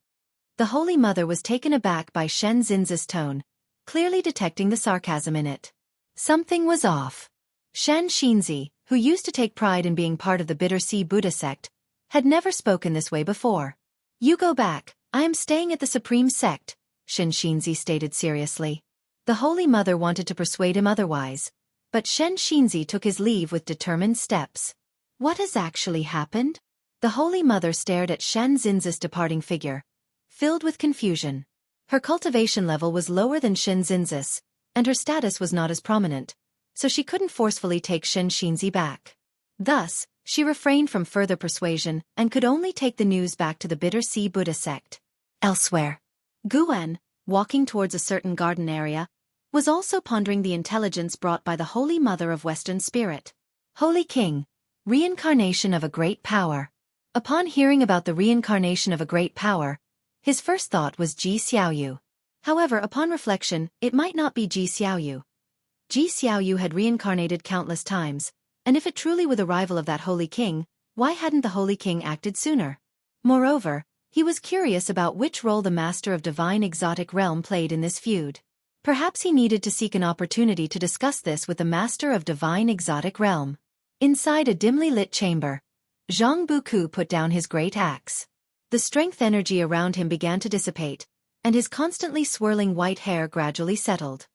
The Holy Mother was taken aback by Shen Xinzi's tone, clearly detecting the sarcasm in it. Something was off. Shen Xinzi, who used to take pride in being part of the Bitter Sea Buddha sect, had never spoken this way before. "You go back, I am staying at the Supreme Sect," Shen Xinzi stated seriously. The Holy Mother wanted to persuade him otherwise, but Shen Xinzi took his leave with determined steps. What has actually happened? The Holy Mother stared at Shen Xinzi's departing figure, filled with confusion. Her cultivation level was lower than Shen Xinzi's, and her status was not as prominent, so she couldn't forcefully take Shen Xinzi back. Thus, she refrained from further persuasion and could only take the news back to the Bitter Sea Buddha sect. Elsewhere, Guan, walking towards a certain garden area, was also pondering the intelligence brought by the Holy Mother of Western Spirit. Holy King, reincarnation of a great power. Upon hearing about the reincarnation of a great power, his first thought was Ji Xiaoyu. However, upon reflection, it might not be Ji Xiaoyu. Ji Xiaoyu had reincarnated countless times, and if it truly were the rival of that Holy King, why hadn't the Holy King acted sooner? Moreover, he was curious about which role the Master of Divine Exotic Realm played in this feud. Perhaps he needed to seek an opportunity to discuss this with the Master of Divine Exotic Realm. Inside a dimly lit chamber, Zhang Buku put down his great axe. The strength energy around him began to dissipate, and his constantly swirling white hair gradually settled.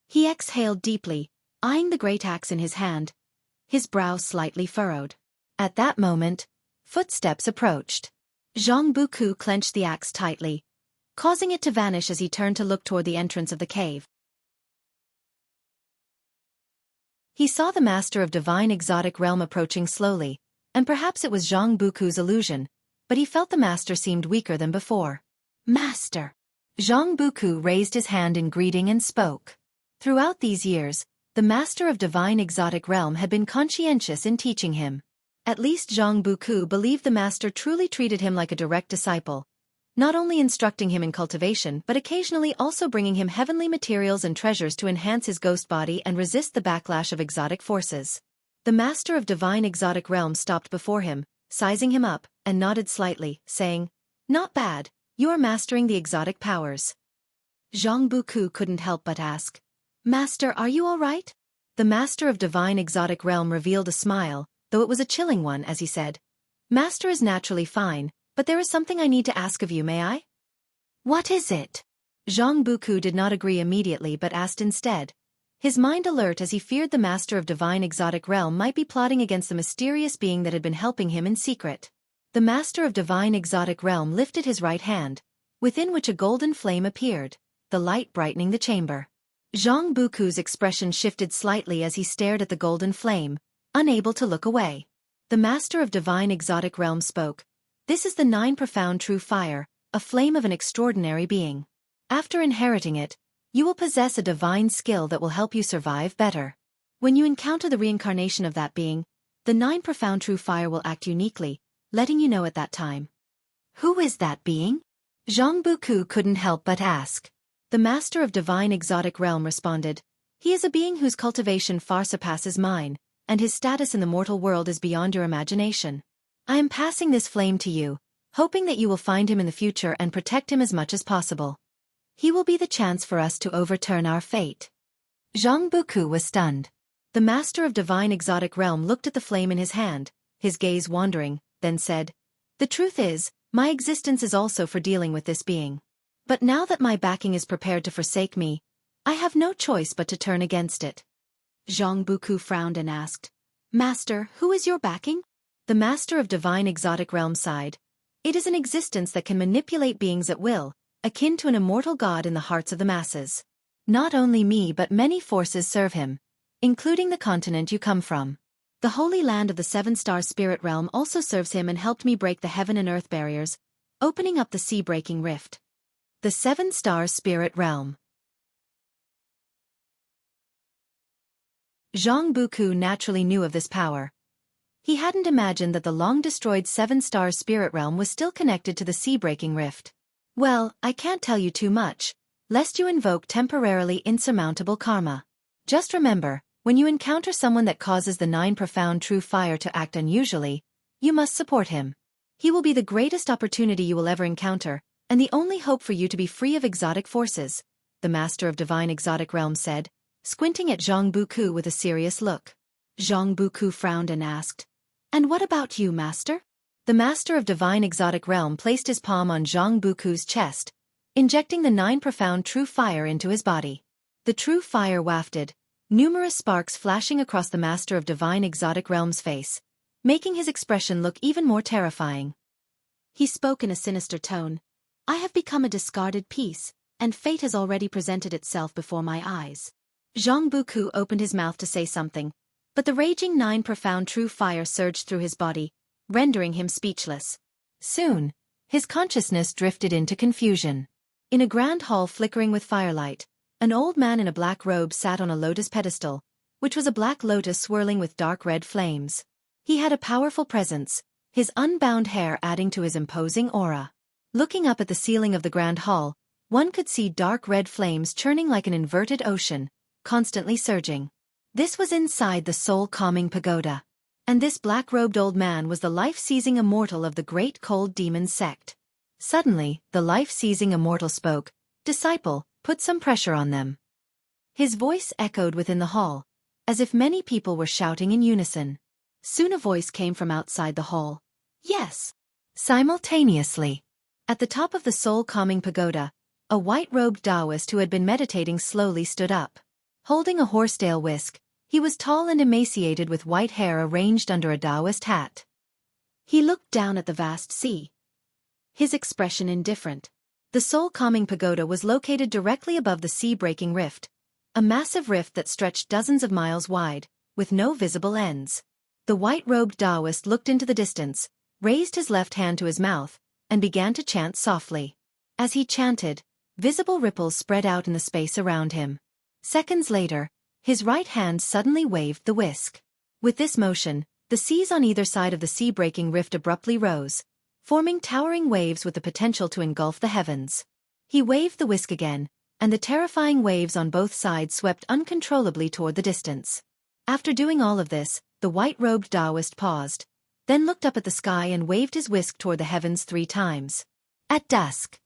He exhaled deeply, eyeing the great axe in his hand, his brow slightly furrowed. At that moment, footsteps approached. Zhang Buku clenched the axe tightly, causing it to vanish as he turned to look toward the entrance of the cave. He saw the Master of Divine Exotic Realm approaching slowly, and perhaps it was Zhang Buku's illusion, but he felt the Master seemed weaker than before. "Master!" Zhang Buku raised his hand in greeting and spoke. Throughout these years, the Master of Divine Exotic Realm had been conscientious in teaching him. At least Zhang Buku believed the Master truly treated him like a direct disciple, not only instructing him in cultivation but occasionally also bringing him heavenly materials and treasures to enhance his ghost body and resist the backlash of exotic forces. The Master of Divine Exotic Realm stopped before him, sizing him up, and nodded slightly, saying, "Not bad, you are mastering the exotic powers." Zhang Buku couldn't help but ask, "Master, are you all right?" The Master of Divine Exotic Realm revealed a smile, though it was a chilling one as he said, "Master is naturally fine, but there is something I need to ask of you, may I?" "What is it?" Zhang Buku did not agree immediately but asked instead, his mind alert as he feared the Master of Divine Exotic Realm might be plotting against the mysterious being that had been helping him in secret. The Master of Divine Exotic Realm lifted his right hand, within which a golden flame appeared, the light brightening the chamber. Zhang Buku's expression shifted slightly as he stared at the golden flame, unable to look away. The Master of Divine Exotic Realm spoke. "This is the 9 profound true fire, a flame of an extraordinary being. After inheriting it, you will possess a divine skill that will help you survive better. When you encounter the reincarnation of that being, the 9 profound true fire will act uniquely, letting you know at that time." "Who is that being?" Zhang Buku couldn't help but ask. The Master of Divine Exotic Realm responded. "He is a being whose cultivation far surpasses mine, and his status in the mortal world is beyond your imagination. I am passing this flame to you, hoping that you will find him in the future and protect him as much as possible. He will be the chance for us to overturn our fate." Zhang Buku was stunned. The Master of Divine Exotic Realm looked at the flame in his hand, his gaze wandering, then said, "The truth is, my existence is also for dealing with this being. But now that my backing is prepared to forsake me, I have no choice but to turn against it." Zhang Buku frowned and asked, "Master, who is your backing?" The Master of Divine Exotic Realm sighed. "It is an existence that can manipulate beings at will, akin to an immortal god in the hearts of the masses. Not only me but many forces serve him, including the continent you come from. The Holy Land of the 7-star Spirit Realm also serves him and helped me break the heaven and earth barriers, opening up the sea-breaking rift." The 7-star Spirit Realm. Zhang Buku naturally knew of this power. He hadn't imagined that the long-destroyed 7-star Spirit Realm was still connected to the sea-breaking rift. "Well, I can't tell you too much, lest you invoke temporarily insurmountable karma. Just remember, when you encounter someone that causes the 9 profound true fire to act unusually, you must support him. He will be the greatest opportunity you will ever encounter, and the only hope for you to be free of exotic forces," the Master of Divine Exotic Realm said, squinting at Zhang Buku with a serious look. Zhang Buku frowned and asked, "And what about you, Master?" The Master of Divine Exotic Realm placed his palm on Zhang Buku's chest, injecting the 9 profound true fire into his body. The true fire wafted, numerous sparks flashing across the Master of Divine Exotic Realm's face, making his expression look even more terrifying. He spoke in a sinister tone. "I have become a discarded piece, and fate has already presented itself before my eyes." Zhang Buku opened his mouth to say something, but the raging 9 profound true fire surged through his body, rendering him speechless. Soon, his consciousness drifted into confusion. In a grand hall flickering with firelight, an old man in a black robe sat on a lotus pedestal, which was a black lotus swirling with dark red flames. He had a powerful presence, his unbound hair adding to his imposing aura. Looking up at the ceiling of the grand hall, one could see dark red flames churning like an inverted ocean, constantly surging. This was inside the soul-calming pagoda. And this black-robed old man was the life-seizing immortal of the great cold demon sect. Suddenly, the life-seizing immortal spoke, "Disciple, put some pressure on them." His voice echoed within the hall, as if many people were shouting in unison. Soon a voice came from outside the hall. "Yes." Simultaneously. At the top of the soul-calming pagoda, a white-robed Taoist who had been meditating slowly stood up. Holding a horsetail whisk, he was tall and emaciated with white hair arranged under a Taoist hat. He looked down at the vast sea, his expression indifferent. The soul-calming pagoda was located directly above the sea-breaking rift, a massive rift that stretched dozens of miles wide, with no visible ends. The white-robed Taoist looked into the distance, raised his left hand to his mouth, and began to chant softly. As he chanted, visible ripples spread out in the space around him. Seconds later, his right hand suddenly waved the whisk. With this motion, the seas on either side of the sea-breaking rift abruptly rose, forming towering waves with the potential to engulf the heavens. He waved the whisk again, and the terrifying waves on both sides swept uncontrollably toward the distance. After doing all of this, the white-robed Taoist paused, then looked up at the sky and waved his whisk toward the heavens 3 times. At dusk,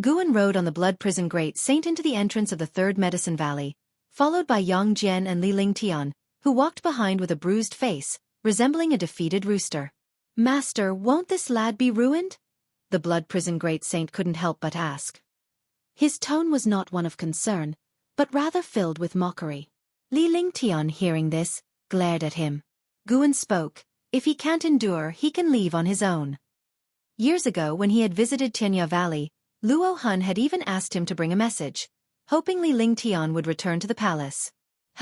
Guan rode on the blood prison Great Saint into the entrance of the Third Medicine Valley, followed by Yang Jian and Li Lingtian, who walked behind with a bruised face, resembling a defeated rooster. "Master, won't this lad be ruined?" The blood prison Great Saint couldn't help but ask. His tone was not one of concern, but rather filled with mockery. Li Lingtian, hearing this, glared at him. Guan spoke, "If he can't endure, he can leave on his own." Years ago, when he had visited Tianya Valley, Luo Hun had even asked him to bring a message, hoping Li Lingtian would return to the palace.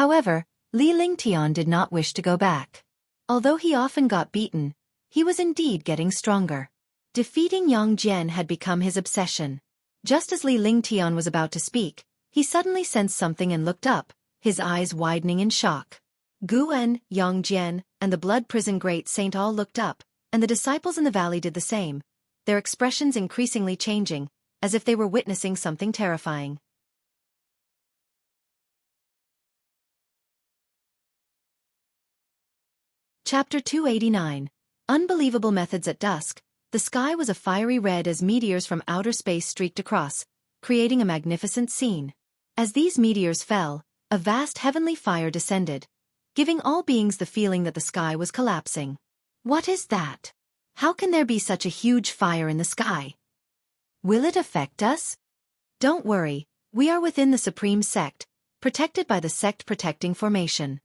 However, Li Lingtian did not wish to go back. Although he often got beaten, he was indeed getting stronger. Defeating Yang Jian had become his obsession. Just as Li Lingtian was about to speak, he suddenly sensed something and looked up, his eyes widening in shock. Guan, Yang Jian, and the Blood Prison Great Saint all looked up, and the disciples in the valley did the same, their expressions increasingly changing, as if they were witnessing something terrifying. Chapter 289. Unbelievable Methods. At dusk, the sky was a fiery red as meteors from outer space streaked across, creating a magnificent scene. As these meteors fell, a vast heavenly fire descended, giving all beings the feeling that the sky was collapsing. What is that? How can there be such a huge fire in the sky? Will it affect us? Don't worry, we are within the Supreme Sect, protected by the Sect Protecting Formation.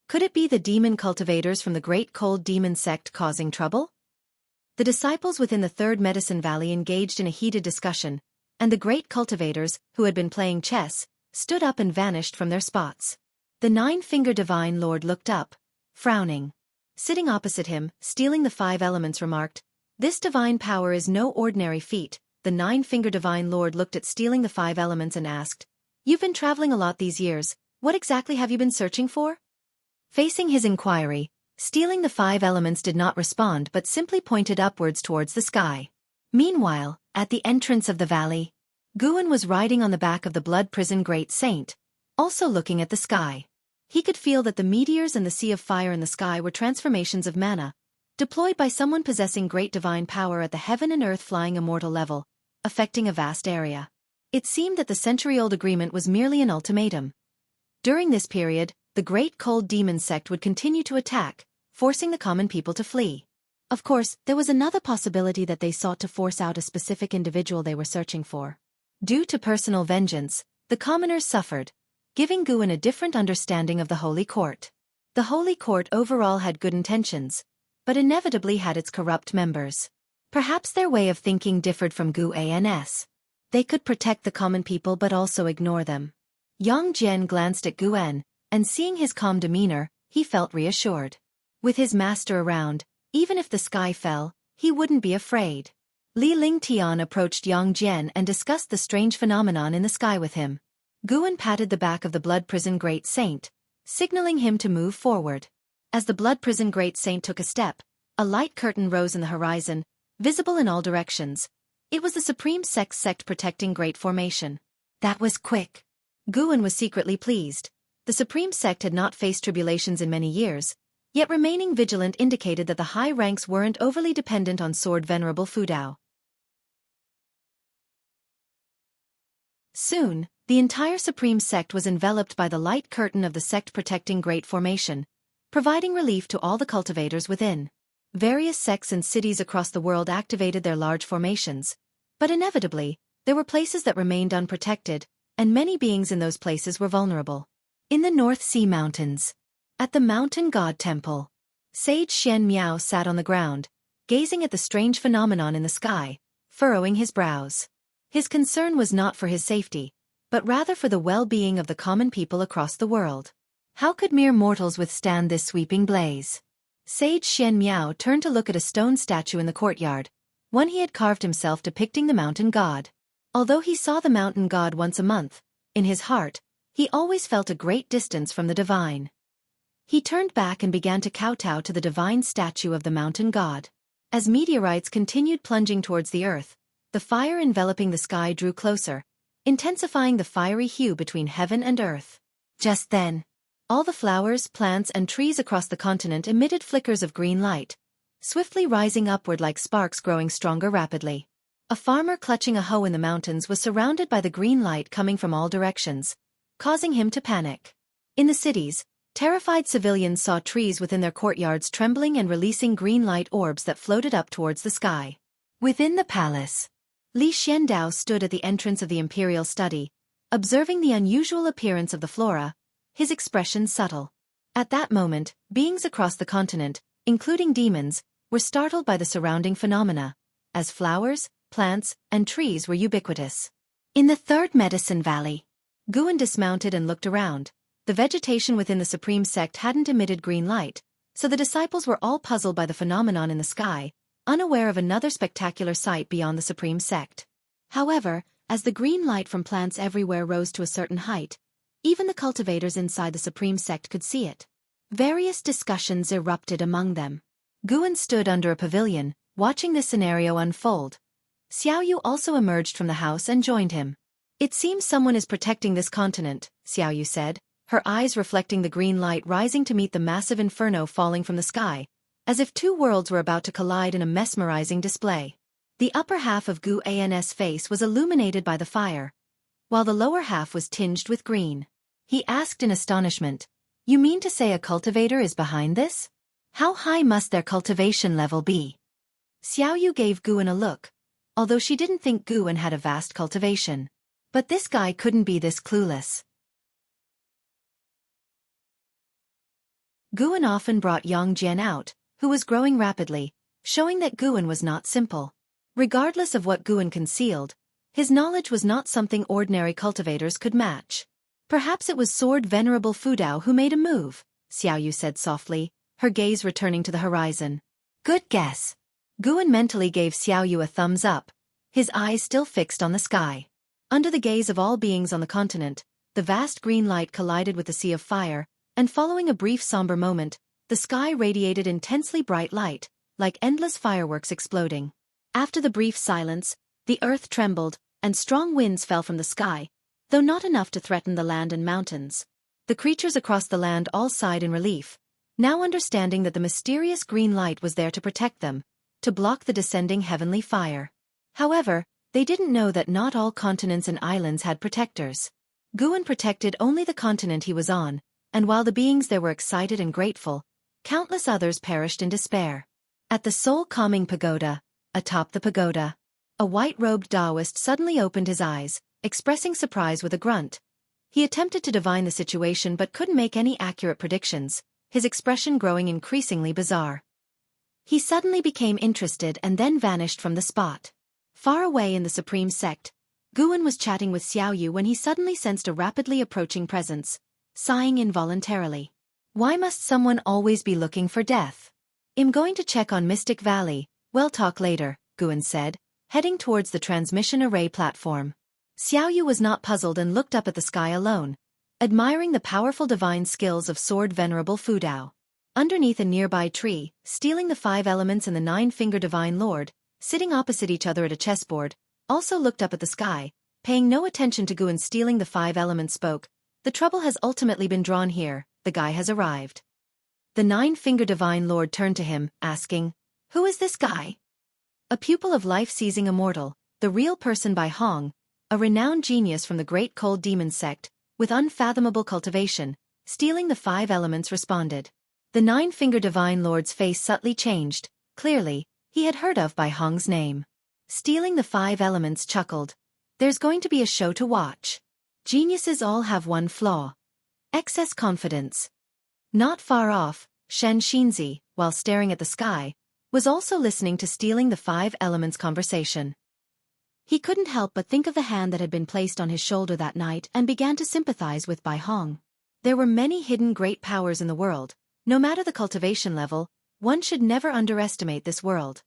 Could it be the demon cultivators from the Great Cold Demon Sect causing trouble? The disciples within the Third Medicine Valley engaged in a heated discussion, and the great cultivators, who had been playing chess, stood up and vanished from their spots. The Nine-Finger Divine Lord looked up, frowning. Sitting opposite him, stealing the 5 elements, remarked, "This divine power is no ordinary feat." The Nine-Finger Divine Lord looked at stealing the 5 elements and asked, "You've been traveling a lot these years, what exactly have you been searching for?" Facing his inquiry, stealing the 5 elements did not respond but simply pointed upwards towards the sky. Meanwhile, at the entrance of the valley, Guan was riding on the back of the Blood Prison Great Saint, also looking at the sky. He could feel that the meteors and the sea of fire in the sky were transformations of mana, deployed by someone possessing great divine power at the heaven and earth flying immortal level, affecting a vast area. It seemed that the century-old agreement was merely an ultimatum. During this period, the Great Cold Demon Sect would continue to attack, forcing the common people to flee. Of course, there was another possibility that they sought to force out a specific individual they were searching for. Due to personal vengeance, the commoners suffered, giving Guan a different understanding of the Holy Court. The Holy Court overall had good intentions, but inevitably had its corrupt members. Perhaps their way of thinking differed from Guan's. They could protect the common people but also ignore them. Yang Jian glanced at Guan, and seeing his calm demeanor, he felt reassured. With his master around, even if the sky fell, he wouldn't be afraid. Li Lingtian approached Yang Jian and discussed the strange phenomenon in the sky with him. Guan patted the back of the Blood Prison Great Saint, signaling him to move forward. As the Blood Prison Great Saint took a step, a light curtain rose in the horizon, visible in all directions. It was the Supreme Sect Protecting Great Formation. That was quick. Guan was secretly pleased. The Supreme Sect had not faced tribulations in many years, yet remaining vigilant indicated that the high ranks weren't overly dependent on Sword Venerable Fudao. Soon, the entire Supreme Sect was enveloped by the light curtain of the Sect Protecting Great Formation, providing relief to all the cultivators within. Various sects and cities across the world activated their large formations, but inevitably, there were places that remained unprotected, and many beings in those places were vulnerable. In the North Sea Mountains, at the Mountain God Temple, Sage Xian Miao sat on the ground, gazing at the strange phenomenon in the sky, furrowing his brows. His concern was not for his safety, but rather for the well-being of the common people across the world. How could mere mortals withstand this sweeping blaze? Sage Xian Miao turned to look at a stone statue in the courtyard, one he had carved himself depicting the mountain god. Although he saw the mountain god once a month, in his heart, he always felt a great distance from the divine. He turned back and began to kowtow to the divine statue of the mountain god. As meteorites continued plunging towards the earth, the fire enveloping the sky drew closer, intensifying the fiery hue between heaven and earth. Just then, all the flowers, plants, and trees across the continent emitted flickers of green light, swiftly rising upward like sparks growing stronger rapidly. A farmer clutching a hoe in the mountains was surrounded by the green light coming from all directions, causing him to panic. In the cities, terrified civilians saw trees within their courtyards trembling and releasing green light orbs that floated up towards the sky. Within the palace, Li Xiandao stood at the entrance of the imperial study, observing the unusual appearance of the flora, his expression subtle. At that moment, beings across the continent, including demons, were startled by the surrounding phenomena, as flowers, plants, and trees were ubiquitous. In the third medicine valley, Guan dismounted and looked around. The vegetation within the supreme sect hadn't emitted green light, so the disciples were all puzzled by the phenomenon in the sky, unaware of another spectacular sight beyond the supreme sect. However, as the green light from plants everywhere rose to a certain height, even the cultivators inside the supreme sect could see it. Various discussions erupted among them. Guan stood under a pavilion, watching this scenario unfold. Xiaoyu also emerged from the house and joined him. It seems someone is protecting this continent, Xiaoyu said, her eyes reflecting the green light rising to meet the massive inferno falling from the sky, as if two worlds were about to collide in a mesmerizing display. The upper half of Gu An's face was illuminated by the fire, while the lower half was tinged with green. He asked in astonishment, "You mean to say a cultivator is behind this? How high must their cultivation level be?" Xiaoyu gave Guan a look, although she didn't think Guan had a vast cultivation. But this guy couldn't be this clueless. Guan often brought Yang Jian out, who was growing rapidly, showing that Guan was not simple. Regardless of what Guan concealed, his knowledge was not something ordinary cultivators could match. Perhaps it was Sword Venerable Fudao who made a move, Xiaoyu said softly, her gaze returning to the horizon. Good guess. Guan mentally gave Xiaoyu a thumbs up, his eyes still fixed on the sky. Under the gaze of all beings on the continent, the vast green light collided with the sea of fire, and following a brief somber moment, the sky radiated intensely bright light, like endless fireworks exploding. After the brief silence, the earth trembled, and strong winds fell from the sky, though not enough to threaten the land and mountains. The creatures across the land all sighed in relief, now understanding that the mysterious green light was there to protect them, to block the descending heavenly fire. However, they didn't know that not all continents and islands had protectors. Guan protected only the continent he was on, and while the beings there were excited and grateful, countless others perished in despair. At the soul calming pagoda, atop the pagoda, a white-robed Taoist suddenly opened his eyes, expressing surprise with a grunt. He attempted to divine the situation but couldn't make any accurate predictions, his expression growing increasingly bizarre. He suddenly became interested and then vanished from the spot. Far away in the supreme sect, Guan was chatting with Xiaoyu when he suddenly sensed a rapidly approaching presence, sighing involuntarily. Why must someone always be looking for death? I'm going to check on Mystic Valley, we'll talk later, Guan said, heading towards the transmission array platform. Xiaoyu was not puzzled and looked up at the sky alone, admiring the powerful divine skills of Sword Venerable Fudao. Underneath a nearby tree, stealing the 5 elements and the 9-finger Divine Lord, sitting opposite each other at a chessboard, also looked up at the sky, paying no attention to Guan stealing the 5 elements spoke. The trouble has ultimately been drawn here, the guy has arrived. The 9-finger Divine Lord turned to him, asking, "Who is this guy?" A pupil of life-seizing immortal, the real person Bai Hong, a renowned genius from the great cold demon sect, with unfathomable cultivation, stealing the 5 elements responded. The 9-finger Divine Lord's face subtly changed, clearly, he had heard of Bai Hong's name. Stealing the 5 elements chuckled. There's going to be a show to watch. Geniuses all have one flaw. Excess confidence. Not far off, Shen Xinzi, while staring at the sky, was also listening to stealing the 5 elements conversation. He couldn't help but think of the hand that had been placed on his shoulder that night and began to sympathize with Bai Hong. There were many hidden great powers in the world. No matter the cultivation level, one should never underestimate this world.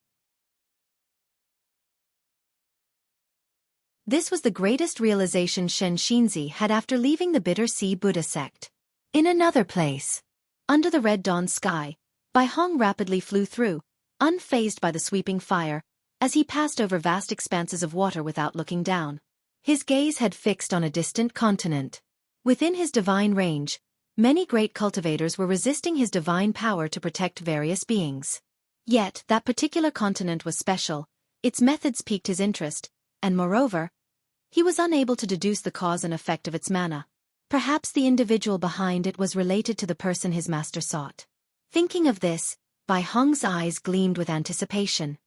This was the greatest realization Shen Xinzi had after leaving the Bitter Sea Buddha sect. In another place, under the red dawn sky, Bai Hong rapidly flew through, unfazed by the sweeping fire, as he passed over vast expanses of water without looking down. His gaze had fixed on a distant continent. Within his divine range, many great cultivators were resisting his divine power to protect various beings. Yet, that particular continent was special, its methods piqued his interest, and moreover, he was unable to deduce the cause and effect of its mana. Perhaps the individual behind it was related to the person his master sought. Thinking of this, Bai Hong's eyes gleamed with anticipation.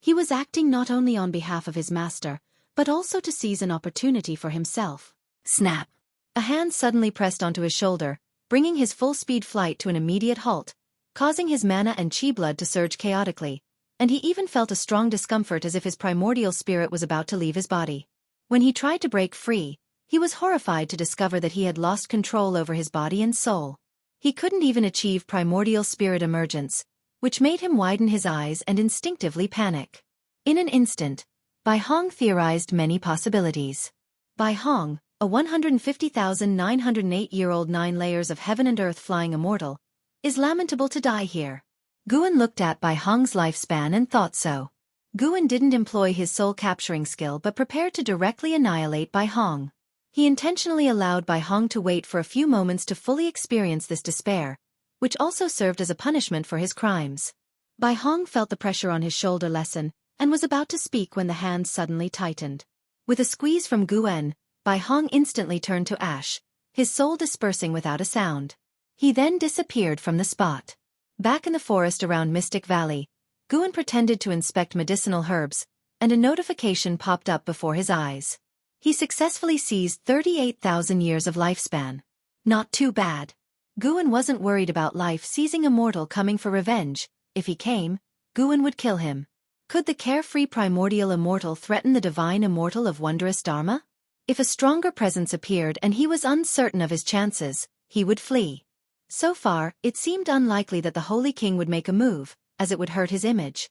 He was acting not only on behalf of his master, but also to seize an opportunity for himself. Snap! A hand suddenly pressed onto his shoulder, bringing his full-speed flight to an immediate halt, causing his mana and chi blood to surge chaotically, and he even felt a strong discomfort as if his primordial spirit was about to leave his body. When he tried to break free, he was horrified to discover that he had lost control over his body and soul. He couldn't even achieve primordial spirit emergence, which made him widen his eyes and instinctively panic. In an instant, Bai Hong theorized many possibilities. Bai Hong, a 150,908-year-old 9 layers of heaven and earth flying immortal, is lamentable to die here. Guan looked at Bai Hong's lifespan and thought so. Guan didn't employ his soul-capturing skill but prepared to directly annihilate Bai Hong. He intentionally allowed Bai Hong to wait for a few moments to fully experience this despair, which also served as a punishment for his crimes. Bai Hong felt the pressure on his shoulder lessen, and was about to speak when the hand suddenly tightened. With a squeeze from Guan, Bai Hong instantly turned to ash, his soul dispersing without a sound. He then disappeared from the spot. Back in the forest around Mystic Valley, Guan pretended to inspect medicinal herbs, and a notification popped up before his eyes. He successfully seized 38,000 years of lifespan. Not too bad. Guan wasn't worried about life-seizing immortal coming for revenge. If he came, Guan would kill him. Could the carefree primordial immortal threaten the divine immortal of wondrous Dharma? If a stronger presence appeared and he was uncertain of his chances, he would flee. So far, it seemed unlikely that the Holy King would make a move, as it would hurt his image.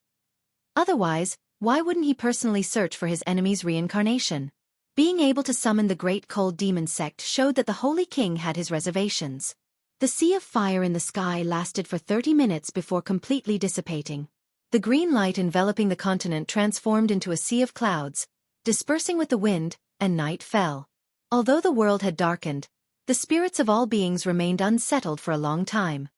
Otherwise, why wouldn't he personally search for his enemy's reincarnation? Being able to summon the Great Cold Demon sect showed that the Holy King had his reservations. The sea of fire in the sky lasted for 30 minutes before completely dissipating. The green light enveloping the continent transformed into a sea of clouds, dispersing with the wind, and night fell. Although the world had darkened, the spirits of all beings remained unsettled for a long time.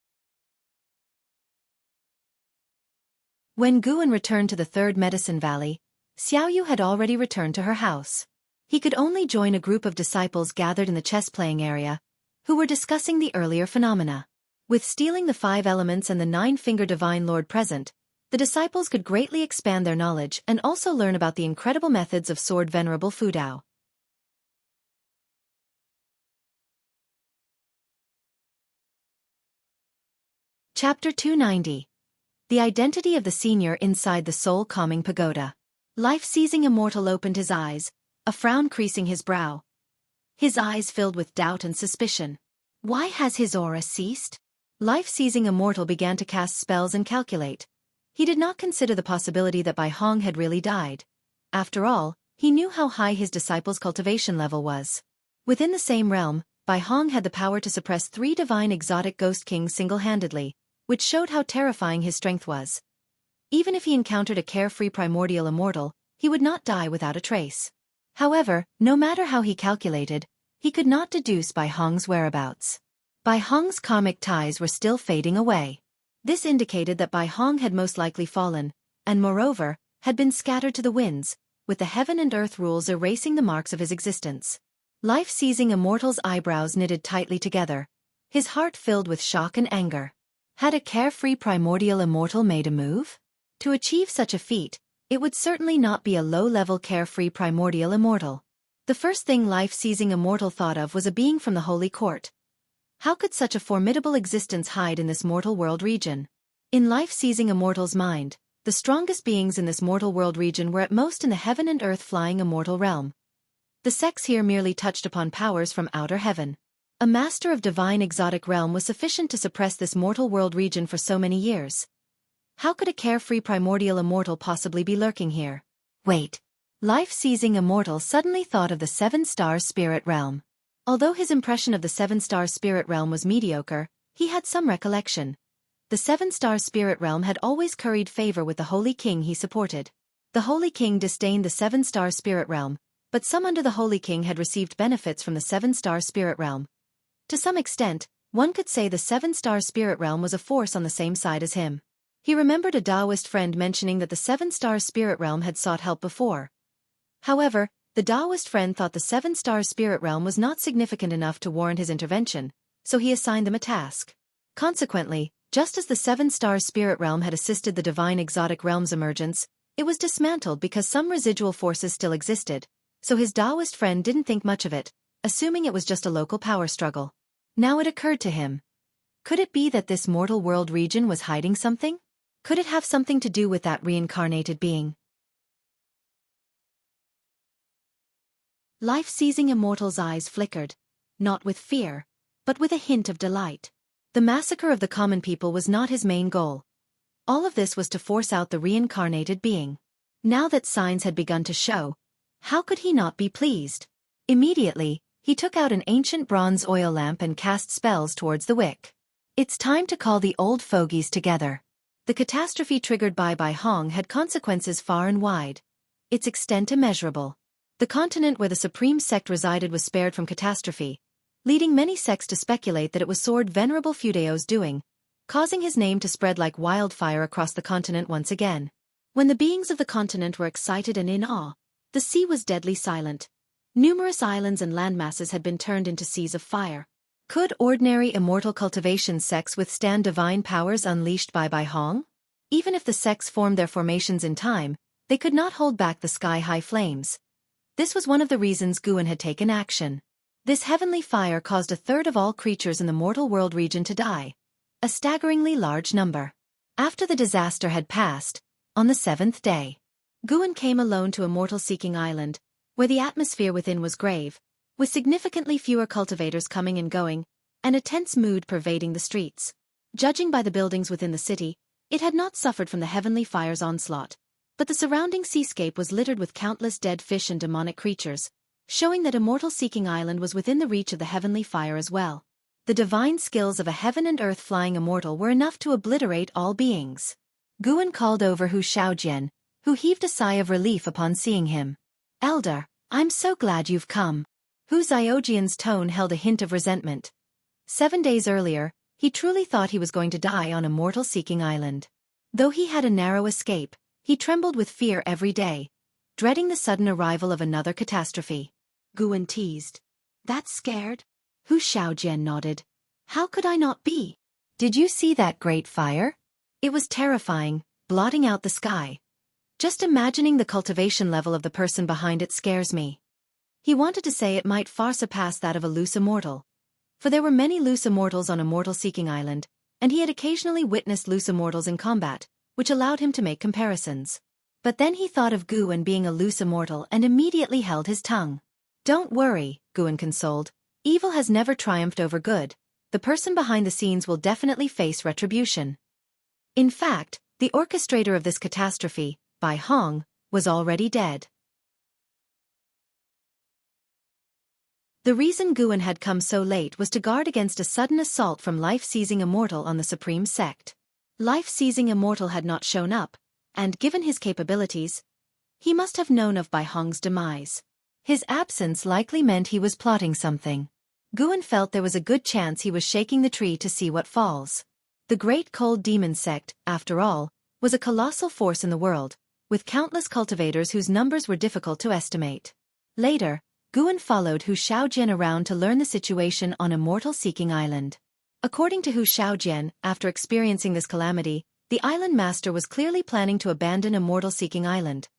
When Guan returned to the third Medicine Valley, Xiaoyu had already returned to her house. He could only join a group of disciples gathered in the chess-playing area, who were discussing the earlier phenomena. With stealing the 5 elements and the 9-finger Divine Lord present, the disciples could greatly expand their knowledge and also learn about the incredible methods of Sword Venerable Fudao. Chapter 290. The Identity of the Senior Inside the Soul-Calming Pagoda. Life-seizing immortal opened his eyes, a frown creasing his brow. His eyes filled with doubt and suspicion. Why has his aura ceased? Life-seizing immortal began to cast spells and calculate. He did not consider the possibility that Bai Hong had really died. After all, he knew how high his disciple's cultivation level was. Within the same realm, Bai Hong had the power to suppress 3 divine exotic ghost kings single-handedly, which showed how terrifying his strength was. Even if he encountered a carefree primordial immortal, he would not die without a trace. However, no matter how he calculated, he could not deduce Bai Hong's whereabouts. Bai Hong's karmic ties were still fading away. This indicated that Bai Hong had most likely fallen, and moreover, had been scattered to the winds, with the heaven and earth rules erasing the marks of his existence. Life-seizing immortal's eyebrows knitted tightly together, his heart filled with shock and anger. Had a carefree primordial immortal made a move? To achieve such a feat, it would certainly not be a low-level carefree primordial immortal. The first thing life-seizing immortal thought of was a being from the Holy Court. How could such a formidable existence hide in this mortal world region? In life-seizing immortal's mind, the strongest beings in this mortal world region were at most in the heaven and earth flying immortal realm. The sects here merely touched upon powers from outer heaven. A master of divine exotic realm was sufficient to suppress this mortal world region for so many years. How could a carefree primordial immortal possibly be lurking here? Wait. Life-seizing immortal suddenly thought of the 7-star spirit realm. Although his impression of the 7-star spirit realm was mediocre, he had some recollection. The 7-star spirit realm had always curried favor with the Holy King he supported. The Holy King disdained the 7-star spirit realm, but some under the Holy King had received benefits from the 7-star spirit realm. To some extent, one could say the 7-star spirit realm was a force on the same side as him. He remembered a Taoist friend mentioning that the 7-star spirit realm had sought help before. However, the Taoist friend thought the 7-star spirit realm was not significant enough to warrant his intervention, so he assigned them a task. Consequently, just as the 7-star spirit realm had assisted the divine exotic realm's emergence, It was dismantled because some residual forces still existed, so his Taoist friend didn't think much of it, assuming it was just a local power struggle. Now it occurred to him. Could it be that this mortal world region was hiding something? Could it have something to do with that reincarnated being? Life-seizing immortal's eyes flickered, not with fear, but with a hint of delight. The massacre of the common people was not his main goal. All of this was to force out the reincarnated being. Now that signs had begun to show, how could he not be pleased? Immediately, he took out an ancient bronze oil lamp and cast spells towards the wick. It's time to call the old fogies together. The catastrophe triggered by Hong had consequences far and wide, its extent immeasurable. The continent where the supreme sect resided was spared from catastrophe, leading many sects to speculate that it was Sword Venerable Fudeo's doing, causing his name to spread like wildfire across the continent once again. When the beings of the continent were excited and in awe, the sea was deadly silent. Numerous islands and landmasses had been turned into seas of fire. Could ordinary immortal cultivation sects withstand divine powers unleashed by Hong? Even if the sects formed their formations in time, they could not hold back the sky-high flames. This was one of the reasons Guan had taken action. This heavenly fire caused a third of all creatures in the mortal world region to die, a staggeringly large number. After the disaster had passed, on the 7th day, Guan came alone to Immortal Seeking Island, where the atmosphere within was grave, with significantly fewer cultivators coming and going, and a tense mood pervading the streets. Judging by the buildings within the city, it had not suffered from the heavenly fire's onslaught, but the surrounding seascape was littered with countless dead fish and demonic creatures, showing that Immortal Seeking Island was within the reach of the heavenly fire as well. The divine skills of a heaven and earth flying immortal were enough to obliterate all beings. Guan called over Hu Shaojian, who heaved a sigh of relief upon seeing him. "Elder, I'm so glad you've come." Hu Xiaojian's tone held a hint of resentment. 7 days earlier, he truly thought he was going to die on Immortal Seeking Island. Though he had a narrow escape, he trembled with fear every day, dreading the sudden arrival of another catastrophe. Guan teased. "That's scared?" Hu Shaojian nodded. "How could I not be? Did you see that great fire? It was terrifying, blotting out the sky. Just imagining the cultivation level of the person behind it scares me." He wanted to say it might far surpass that of a loose immortal, for there were many loose immortals on Immortal Seeking Island, and he had occasionally witnessed loose immortals in combat, which allowed him to make comparisons. But then he thought of Guan being a loose immortal and immediately held his tongue. "Don't worry," Guan consoled. "Evil has never triumphed over good. The person behind the scenes will definitely face retribution." In fact, the orchestrator of this catastrophe, Bai Hong, was already dead. The reason Guan had come so late was to guard against a sudden assault from Life-Seizing Immortal on the Supreme Sect. Life-Seizing Immortal had not shown up, and given his capabilities, he must have known of Bai Hong's demise. His absence likely meant he was plotting something. Guan felt there was a good chance he was shaking the tree to see what falls. The Great Cold Demon Sect, after all, was a colossal force in the world, with countless cultivators whose numbers were difficult to estimate. Later, Guan followed Hu Shaojian around to learn the situation on Immortal Seeking Island. According to Hu Shaojian, after experiencing this calamity, the island master was clearly planning to abandon Immortal Seeking Island.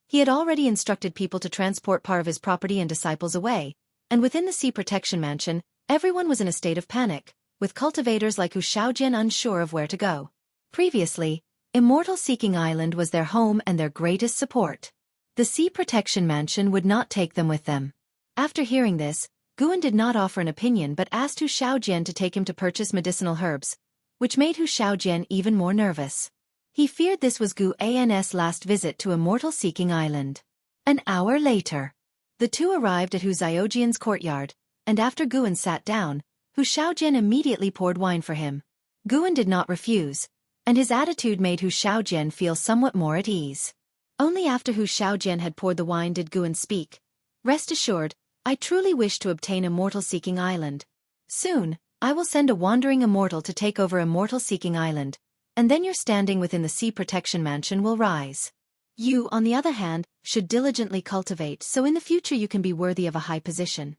He had already instructed people to transport part of his property and disciples away, and within the Sea Protection Mansion, everyone was in a state of panic, with cultivators like Hu Shaojian unsure of where to go. Previously, Immortal Seeking Island was their home and their greatest support. The Sea Protection Mansion would not take them with them. After hearing this, Guan did not offer an opinion but asked Hu Shaojian to take him to purchase medicinal herbs, which made Hu Shaojian even more nervous. He feared this was Guan's last visit to Immortal Seeking Island. An hour later, the two arrived at Hu Xiaojian's courtyard, and after Guan sat down, Hu Shaojian immediately poured wine for him. Guan did not refuse, and his attitude made Hu Shaojian feel somewhat more at ease. Only after Hu Shaojian had poured the wine did Guan speak. "Rest assured, I truly wish to obtain Immortal Seeking Island. Soon, I will send a wandering immortal to take over Immortal Seeking Island, and then your standing within the Sea Protection Mansion will rise. You, on the other hand, should diligently cultivate so in the future you can be worthy of a high position."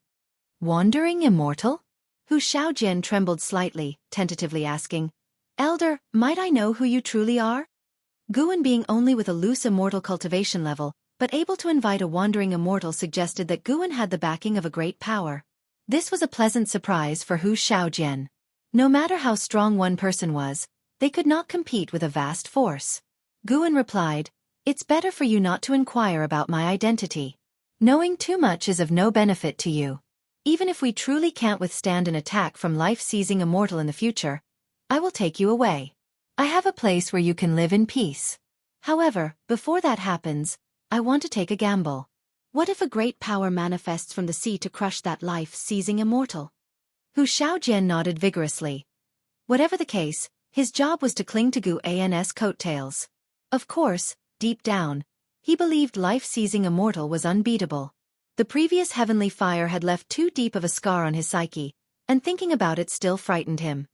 "Wandering immortal?" Hu Shaojian trembled slightly, tentatively asking, "Elder, might I know who you truly are?" Guan, being only with a loose immortal cultivation level, but able to invite a wandering immortal, suggested that Guan had the backing of a great power. This was a pleasant surprise for Hu Xiaojian. No matter how strong one person was, they could not compete with a vast force. Guan replied, "It's better for you not to inquire about my identity. Knowing too much is of no benefit to you. Even if we truly can't withstand an attack from life-seizing immortal in the future, I will take you away. I have a place where you can live in peace. However, before that happens, I want to take a gamble. What if a great power manifests from the sea to crush that life-seizing immortal?" Hu Xiaojian nodded vigorously. Whatever the case, his job was to cling to Guan's coattails. Of course, deep down, he believed life-seizing immortal was unbeatable. The previous heavenly fire had left too deep of a scar on his psyche, and thinking about it still frightened him.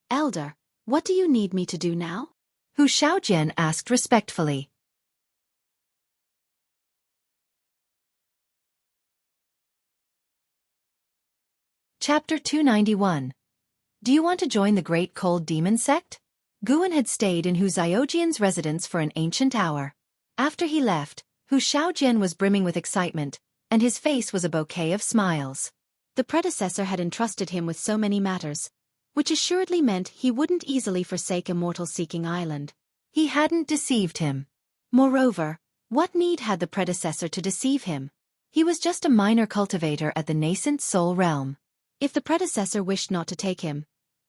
"Elder, what do you need me to do now?" Hu Xiaojian asked respectfully. Chapter 291. Do you want to join the Great Cold Demon Sect? Guan had stayed in Hu Xiaojian's residence for an ancient hour. After he left, Hu Xiaojian was brimming with excitement, and his face was a bouquet of smiles. The predecessor had entrusted him with so many matters, which assuredly meant he wouldn't easily forsake Immortal-Seeking Island. He hadn't deceived him. Moreover, what need had the predecessor to deceive him? He was just a minor cultivator at the nascent Soul Realm. If the predecessor wished not to take him,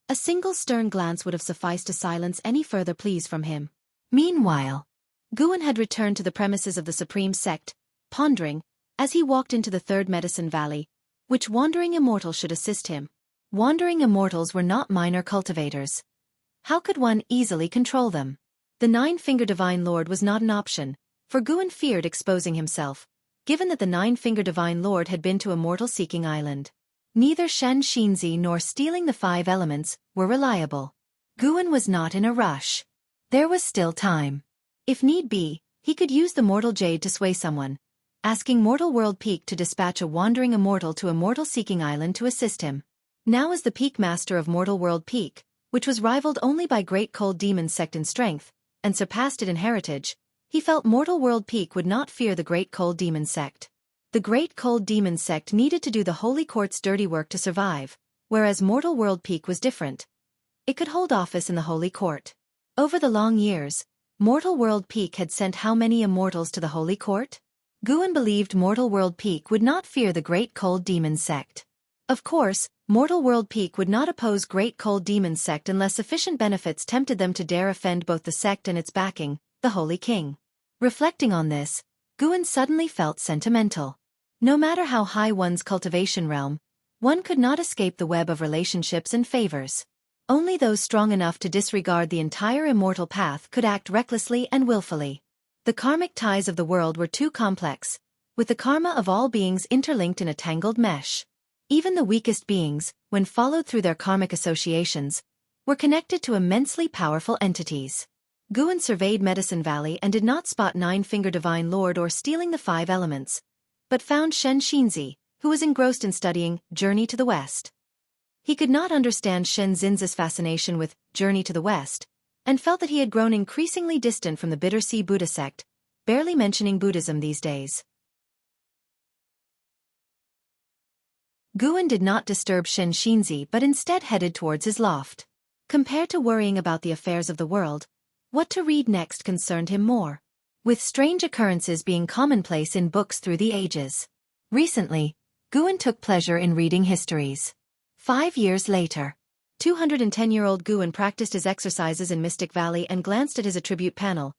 a single stern glance would have sufficed to silence any further pleas from him. Meanwhile, Guan had returned to the premises of the Supreme Sect, pondering, as he walked into the Third Medicine Valley, which wandering immortal should assist him. Wandering immortals were not minor cultivators. How could one easily control them? The Nine-Finger Divine Lord was not an option, for Guan feared exposing himself, given that the Nine-Finger Divine Lord had been to Immortal-Seeking Island. Neither Shen Xinzi nor stealing the 5 elements were reliable. Guan was not in a rush. There was still time. If need be, he could use the Mortal Jade to sway someone, asking Mortal World Peak to dispatch a wandering immortal to Immortal-Seeking Island to assist him. Now as the Peak Master of Mortal World Peak, which was rivaled only by Great Cold Demon Sect in strength, and surpassed it in heritage, he felt Mortal World Peak would not fear the Great Cold Demon Sect. The Great Cold Demon Sect needed to do the Holy Court's dirty work to survive, whereas Mortal World Peak was different. It could hold office in the Holy Court. Over the long years, Mortal World Peak had sent how many immortals to the Holy Court? Guan believed Mortal World Peak would not fear the Great Cold Demon Sect. Of course, Mortal World Peak would not oppose Great Cold Demon Sect unless sufficient benefits tempted them to dare offend both the sect and its backing, the Holy King. Reflecting on this, Guan suddenly felt sentimental. No matter how high one's cultivation realm, one could not escape the web of relationships and favors. Only those strong enough to disregard the entire immortal path could act recklessly and willfully. The karmic ties of the world were too complex, with the karma of all beings interlinked in a tangled mesh. Even the weakest beings, when followed through their karmic associations, were connected to immensely powerful entities. Guan surveyed Medicine Valley and did not spot Nine-Finger Divine Lord or stealing the 5 elements, but found Shen Xinzi, who was engrossed in studying Journey to the West. He could not understand Shen Xinzi's fascination with Journey to the West, and felt that he had grown increasingly distant from the Bitter Sea Buddha sect, barely mentioning Buddhism these days. Guan did not disturb Shen Xinzi but instead headed towards his loft. Compared to worrying about the affairs of the world, what to read next concerned him more. With strange occurrences being commonplace in books through the ages. Recently, Guan took pleasure in reading histories. 5 years later, 210-year-old Guan practiced his exercises in Mystic Valley and glanced at his attribute panel,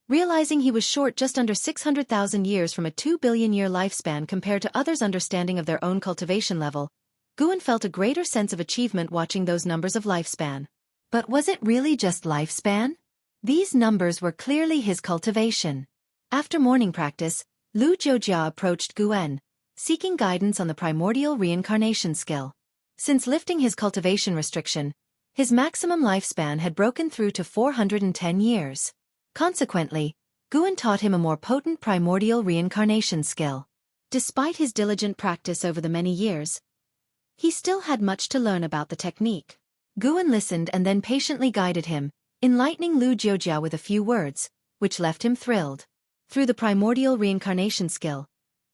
realizing he was short just under 600,000 years from a 2 billion-year lifespan compared to others' understanding of their own cultivation level. Guan felt a greater sense of achievement watching those numbers of lifespan. But was it really just lifespan? These numbers were clearly his cultivation. After morning practice, Lu Jiujia approached Guan, seeking guidance on the primordial reincarnation skill. Since lifting his cultivation restriction, his maximum lifespan had broken through to 410 years. Consequently, Guan taught him a more potent primordial reincarnation skill. Despite his diligent practice over the many years, he still had much to learn about the technique. Guan listened and then patiently guided him, enlightening Lu Jiujia with a few words, which left him thrilled. Through the primordial reincarnation skill,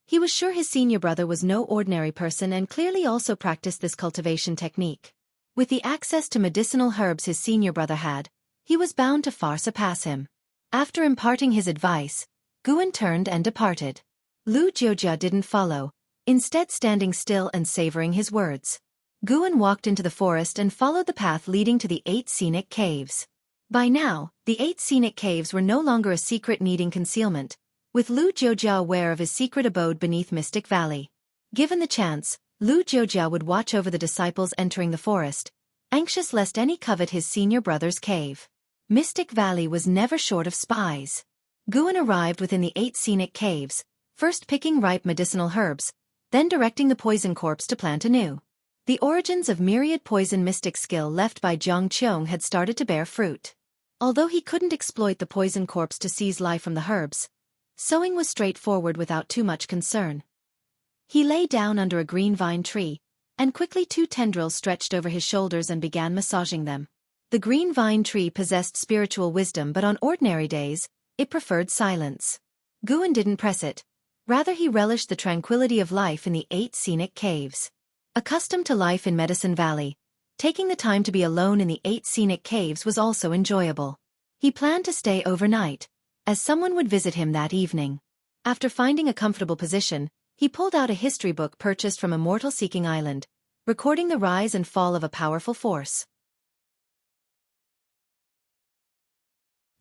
he was sure his senior brother was no ordinary person and clearly also practiced this cultivation technique. With the access to medicinal herbs his senior brother had, he was bound to far surpass him. After imparting his advice, Guan turned and departed. Lu Jiujia didn't follow, instead standing still and savoring his words. Guan walked into the forest and followed the path leading to the 8 scenic caves. By now, the 8 scenic caves were no longer a secret needing concealment, with Lu Jiujia aware of his secret abode beneath Mystic Valley. Given the chance, Lu Jiujia would watch over the disciples entering the forest, anxious lest any covet his senior brother's cave. Mystic Valley was never short of spies. Guan arrived within the 8 scenic caves, first picking ripe medicinal herbs, then directing the poison corpse to plant anew. The origins of myriad poison mystic skill left by Zhang Qiong had started to bear fruit. Although he couldn't exploit the poison corpse to seize life from the herbs, sowing was straightforward without too much concern. He lay down under a green vine tree, and quickly 2 tendrils stretched over his shoulders and began massaging them. The green vine tree possessed spiritual wisdom, but on ordinary days, it preferred silence. Guan didn't press it. Rather, he relished the tranquility of life in the 8 scenic caves. Accustomed to life in Medicine Valley, taking the time to be alone in the 8 scenic caves was also enjoyable. He planned to stay overnight, as someone would visit him that evening. After finding a comfortable position, he pulled out a history book purchased from a mortal-seeking island, recording the rise and fall of a powerful force.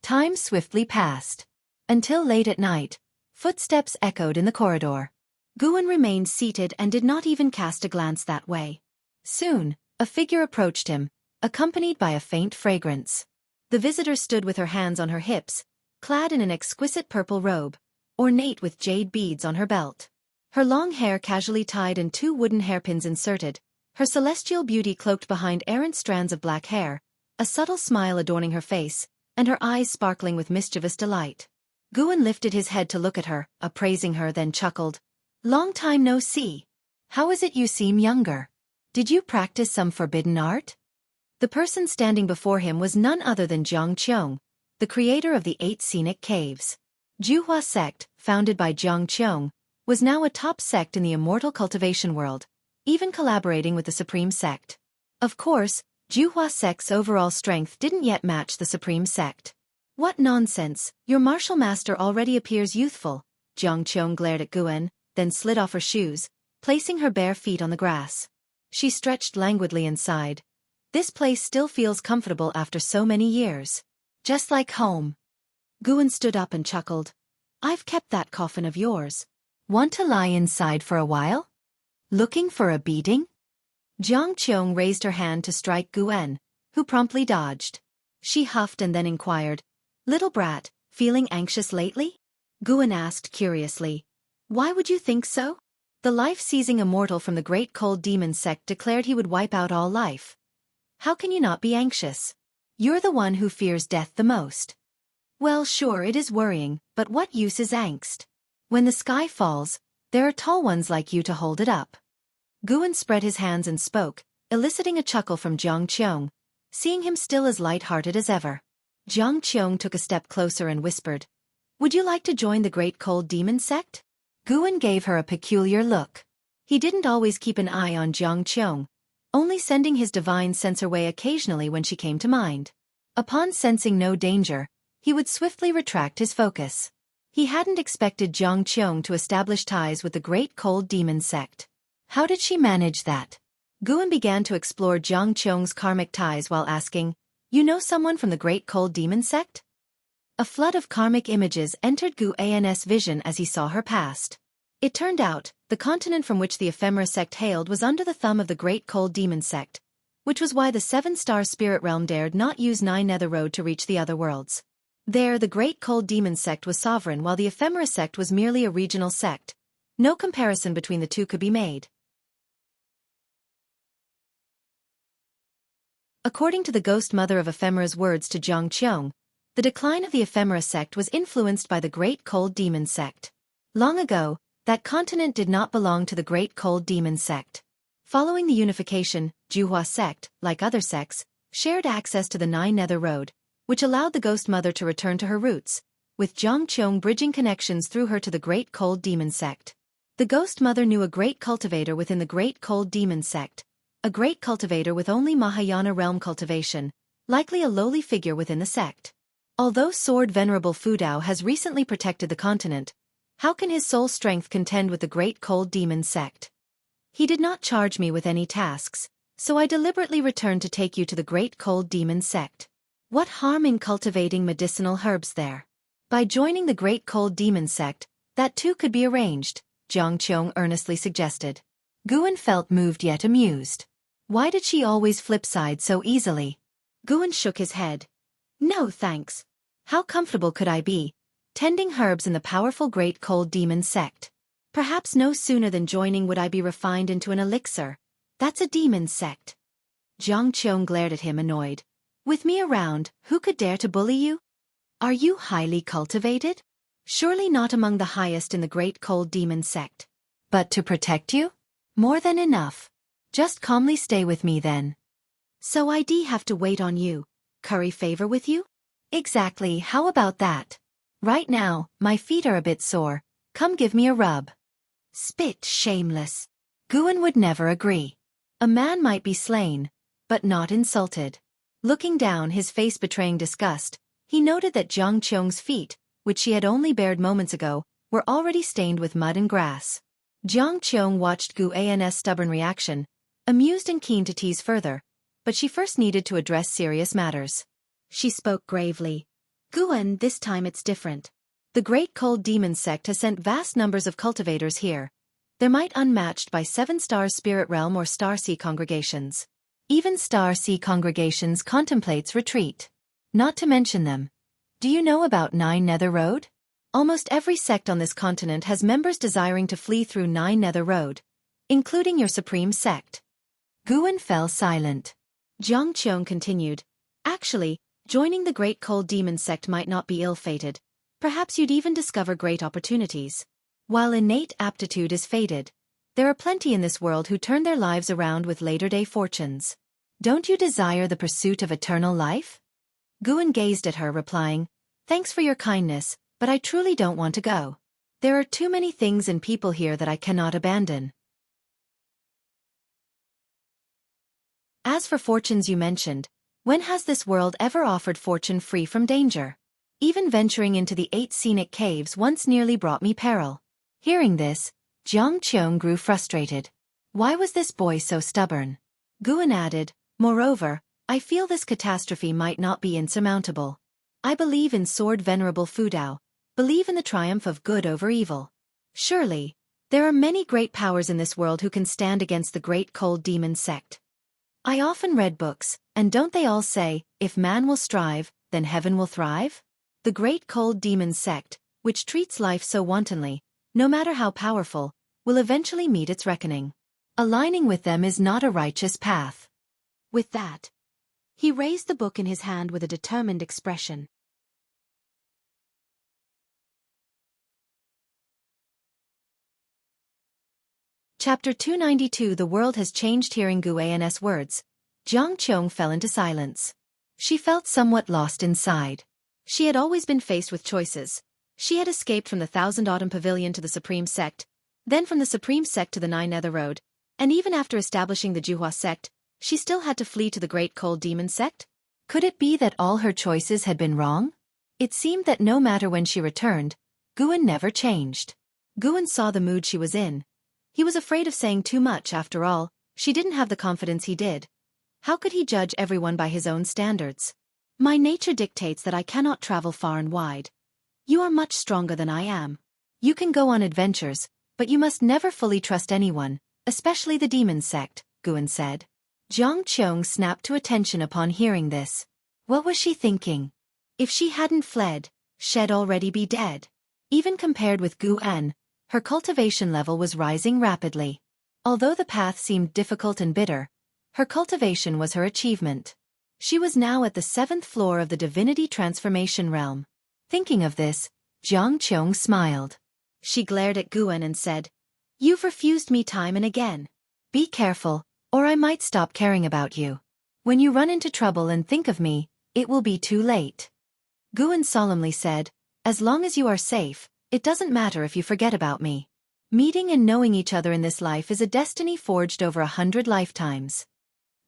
Time swiftly passed. Until late at night, footsteps echoed in the corridor. Guan remained seated and did not even cast a glance that way. Soon, a figure approached him, accompanied by a faint fragrance. The visitor stood with her hands on her hips, clad in an exquisite purple robe, ornate with jade beads on her belt. Her long hair casually tied and 2 wooden hairpins inserted, her celestial beauty cloaked behind errant strands of black hair, a subtle smile adorning her face, and her eyes sparkling with mischievous delight. Guan lifted his head to look at her, appraising her, then chuckled. "Long time no see. How is it you seem younger? Did you practice some forbidden art?" The person standing before him was none other than Zhang Qiong, the creator of the 8 scenic caves. Juhua sect, founded by Zhang Qiong, was now a top sect in the immortal cultivation world, even collaborating with the Supreme Sect. Of course, Juhua sect's overall strength didn't yet match the Supreme Sect. "What nonsense, your martial master already appears youthful." Zhang Qiong glared at Guan, then slid off her shoes, placing her bare feet on the grass. She stretched languidly and sighed. "This place still feels comfortable after so many years. Just like home." Guan stood up and chuckled. "I've kept that coffin of yours. Want to lie inside for a while? Looking for a beating?" Zhang Qiong raised her hand to strike Guan, who promptly dodged. She huffed and then inquired, "Little brat, feeling anxious lately?" Guan asked curiously. "Why would you think so?" The life-seizing immortal from the Great Cold Demon sect declared he would wipe out all life. "How can you not be anxious? You're the one who fears death the most." "Well, sure, it is worrying, but what use is angst? When the sky falls, there are tall ones like you to hold it up." Guan spread his hands and spoke, eliciting a chuckle from Zhang Qiong, seeing him still as light-hearted as ever. Zhang Qiong took a step closer and whispered, "Would you like to join the Great Cold Demon sect?" Guan gave her a peculiar look. He didn't always keep an eye on Zhang Qiong, only sending his divine sense her way occasionally when she came to mind. Upon sensing no danger, he would swiftly retract his focus. He hadn't expected Zhang Qiong to establish ties with the Great Cold Demon sect. How did she manage that? Guan began to explore Zhang Qiong's karmic ties while asking, "You know someone from the Great Cold Demon sect?" A flood of karmic images entered Guan's vision as he saw her past. It turned out, the continent from which the ephemera sect hailed was under the thumb of the Great Cold Demon sect, which was why the 7-star spirit realm dared not use 9 Nether Road to reach the other worlds. There, the Great Cold Demon sect was sovereign while the ephemera sect was merely a regional sect. No comparison between the two could be made. According to the ghost mother of ephemera's words to Zhang Qiong, the decline of the ephemera sect was influenced by the Great Cold Demon sect. Long ago, that continent did not belong to the Great Cold Demon sect. Following the unification, Juhua sect, like other sects, shared access to the Nine Nether Road, which allowed the Ghost Mother to return to her roots, with Jiang Qiong bridging connections through her to the Great Cold Demon Sect. The Ghost Mother knew a great cultivator within the Great Cold Demon Sect, a great cultivator with only Mahayana realm cultivation, likely a lowly figure within the sect. Although Sword Venerable Fudao has recently protected the continent, how can his soul strength contend with the Great Cold Demon Sect? He did not charge me with any tasks, so I deliberately returned to take you to the Great Cold Demon Sect. What harm in cultivating medicinal herbs there? By joining the Great Cold Demon Sect, that too could be arranged, Jiang Qiong earnestly suggested. Guan felt moved yet amused. Why did she always flip sides so easily? Guan shook his head. No thanks. How comfortable could I be, tending herbs in the powerful Great Cold Demon Sect? Perhaps no sooner than joining would I be refined into an elixir. That's a demon sect. Jiang Qiong glared at him annoyed. With me around, who could dare to bully you? Are you highly cultivated? Surely not among the highest in the Great Cold Demon Sect. But to protect you? More than enough. Just calmly stay with me then. So I'd have to wait on you. Curry favor with you? Exactly, how about that? Right now, my feet are a bit sore. Come give me a rub. Spit shameless. Guan would never agree. A man might be slain, but not insulted. Looking down, his face betraying disgust, he noted that Jiang Qiong's feet, which she had only bared moments ago, were already stained with mud and grass. Jiang Qiong watched Guan's stubborn reaction, amused and keen to tease further, but she first needed to address serious matters. She spoke gravely. Guan, this time it's different. The Great Cold Demon Sect has sent vast numbers of cultivators here. They're might unmatched by 7-star Spirit Realm or Star Sea congregations. Even Star Sea congregations contemplates retreat. Not to mention them. Do you know about Nine Nether Road? Almost every sect on this continent has members desiring to flee through Nine Nether Road, including your supreme sect. Guan fell silent. Jiang Qiong continued. Actually, joining the Great Cold Demon Sect might not be ill-fated. Perhaps you'd even discover great opportunities. While innate aptitude is fated, there are plenty in this world who turn their lives around with later-day fortunes. Don't you desire the pursuit of eternal life? Guan gazed at her, replying, Thanks for your kindness, but I truly don't want to go. There are too many things and people here that I cannot abandon. As for fortunes you mentioned, when has this world ever offered fortune free from danger? Even venturing into the 8 scenic caves once nearly brought me peril. Hearing this, Jiang Qiong grew frustrated. Why was this boy so stubborn? Guan added, Moreover, I feel this catastrophe might not be insurmountable. I believe in Sword Venerable Fudao, believe in the triumph of good over evil. Surely, there are many great powers in this world who can stand against the Great Cold Demon Sect. I often read books, and don't they all say, if man will strive, then heaven will thrive? The Great Cold Demon Sect, which treats life so wantonly, no matter how powerful, will eventually meet its reckoning. Aligning with them is not a righteous path. With that, he raised the book in his hand with a determined expression. Chapter 292. The world has changed. Hearing Guan's words, Jiang Qiong fell into silence. She felt somewhat lost inside. She had always been faced with choices. She had escaped from the Thousand Autumn Pavilion to the Supreme Sect, then from the Supreme Sect to the Nine Nether Road, and even after establishing the Juhua Sect, she still had to flee to the Great Cold Demon Sect? Could it be that all her choices had been wrong? It seemed that no matter when she returned, Guan never changed. Guan saw the mood she was in. He was afraid of saying too much. After all, she didn't have the confidence he did. How could he judge everyone by his own standards? My nature dictates that I cannot travel far and wide. You are much stronger than I am. You can go on adventures, but you must never fully trust anyone, especially the demon sect, Guan said. Jiang Qiong snapped to attention upon hearing this. What was she thinking? If she hadn't fled, she'd already be dead. Even compared with Guan, her cultivation level was rising rapidly. Although the path seemed difficult and bitter, her cultivation was her achievement. She was now at the 7th floor of the Divinity Transformation Realm. Thinking of this, Jiang Qiong smiled. She glared at Guan and said, You've refused me time and again. Be careful, or I might stop caring about you. When you run into trouble and think of me, it will be too late. Guan solemnly said, as long as you are safe, it doesn't matter if you forget about me. Meeting and knowing each other in this life is a destiny forged over 100 lifetimes.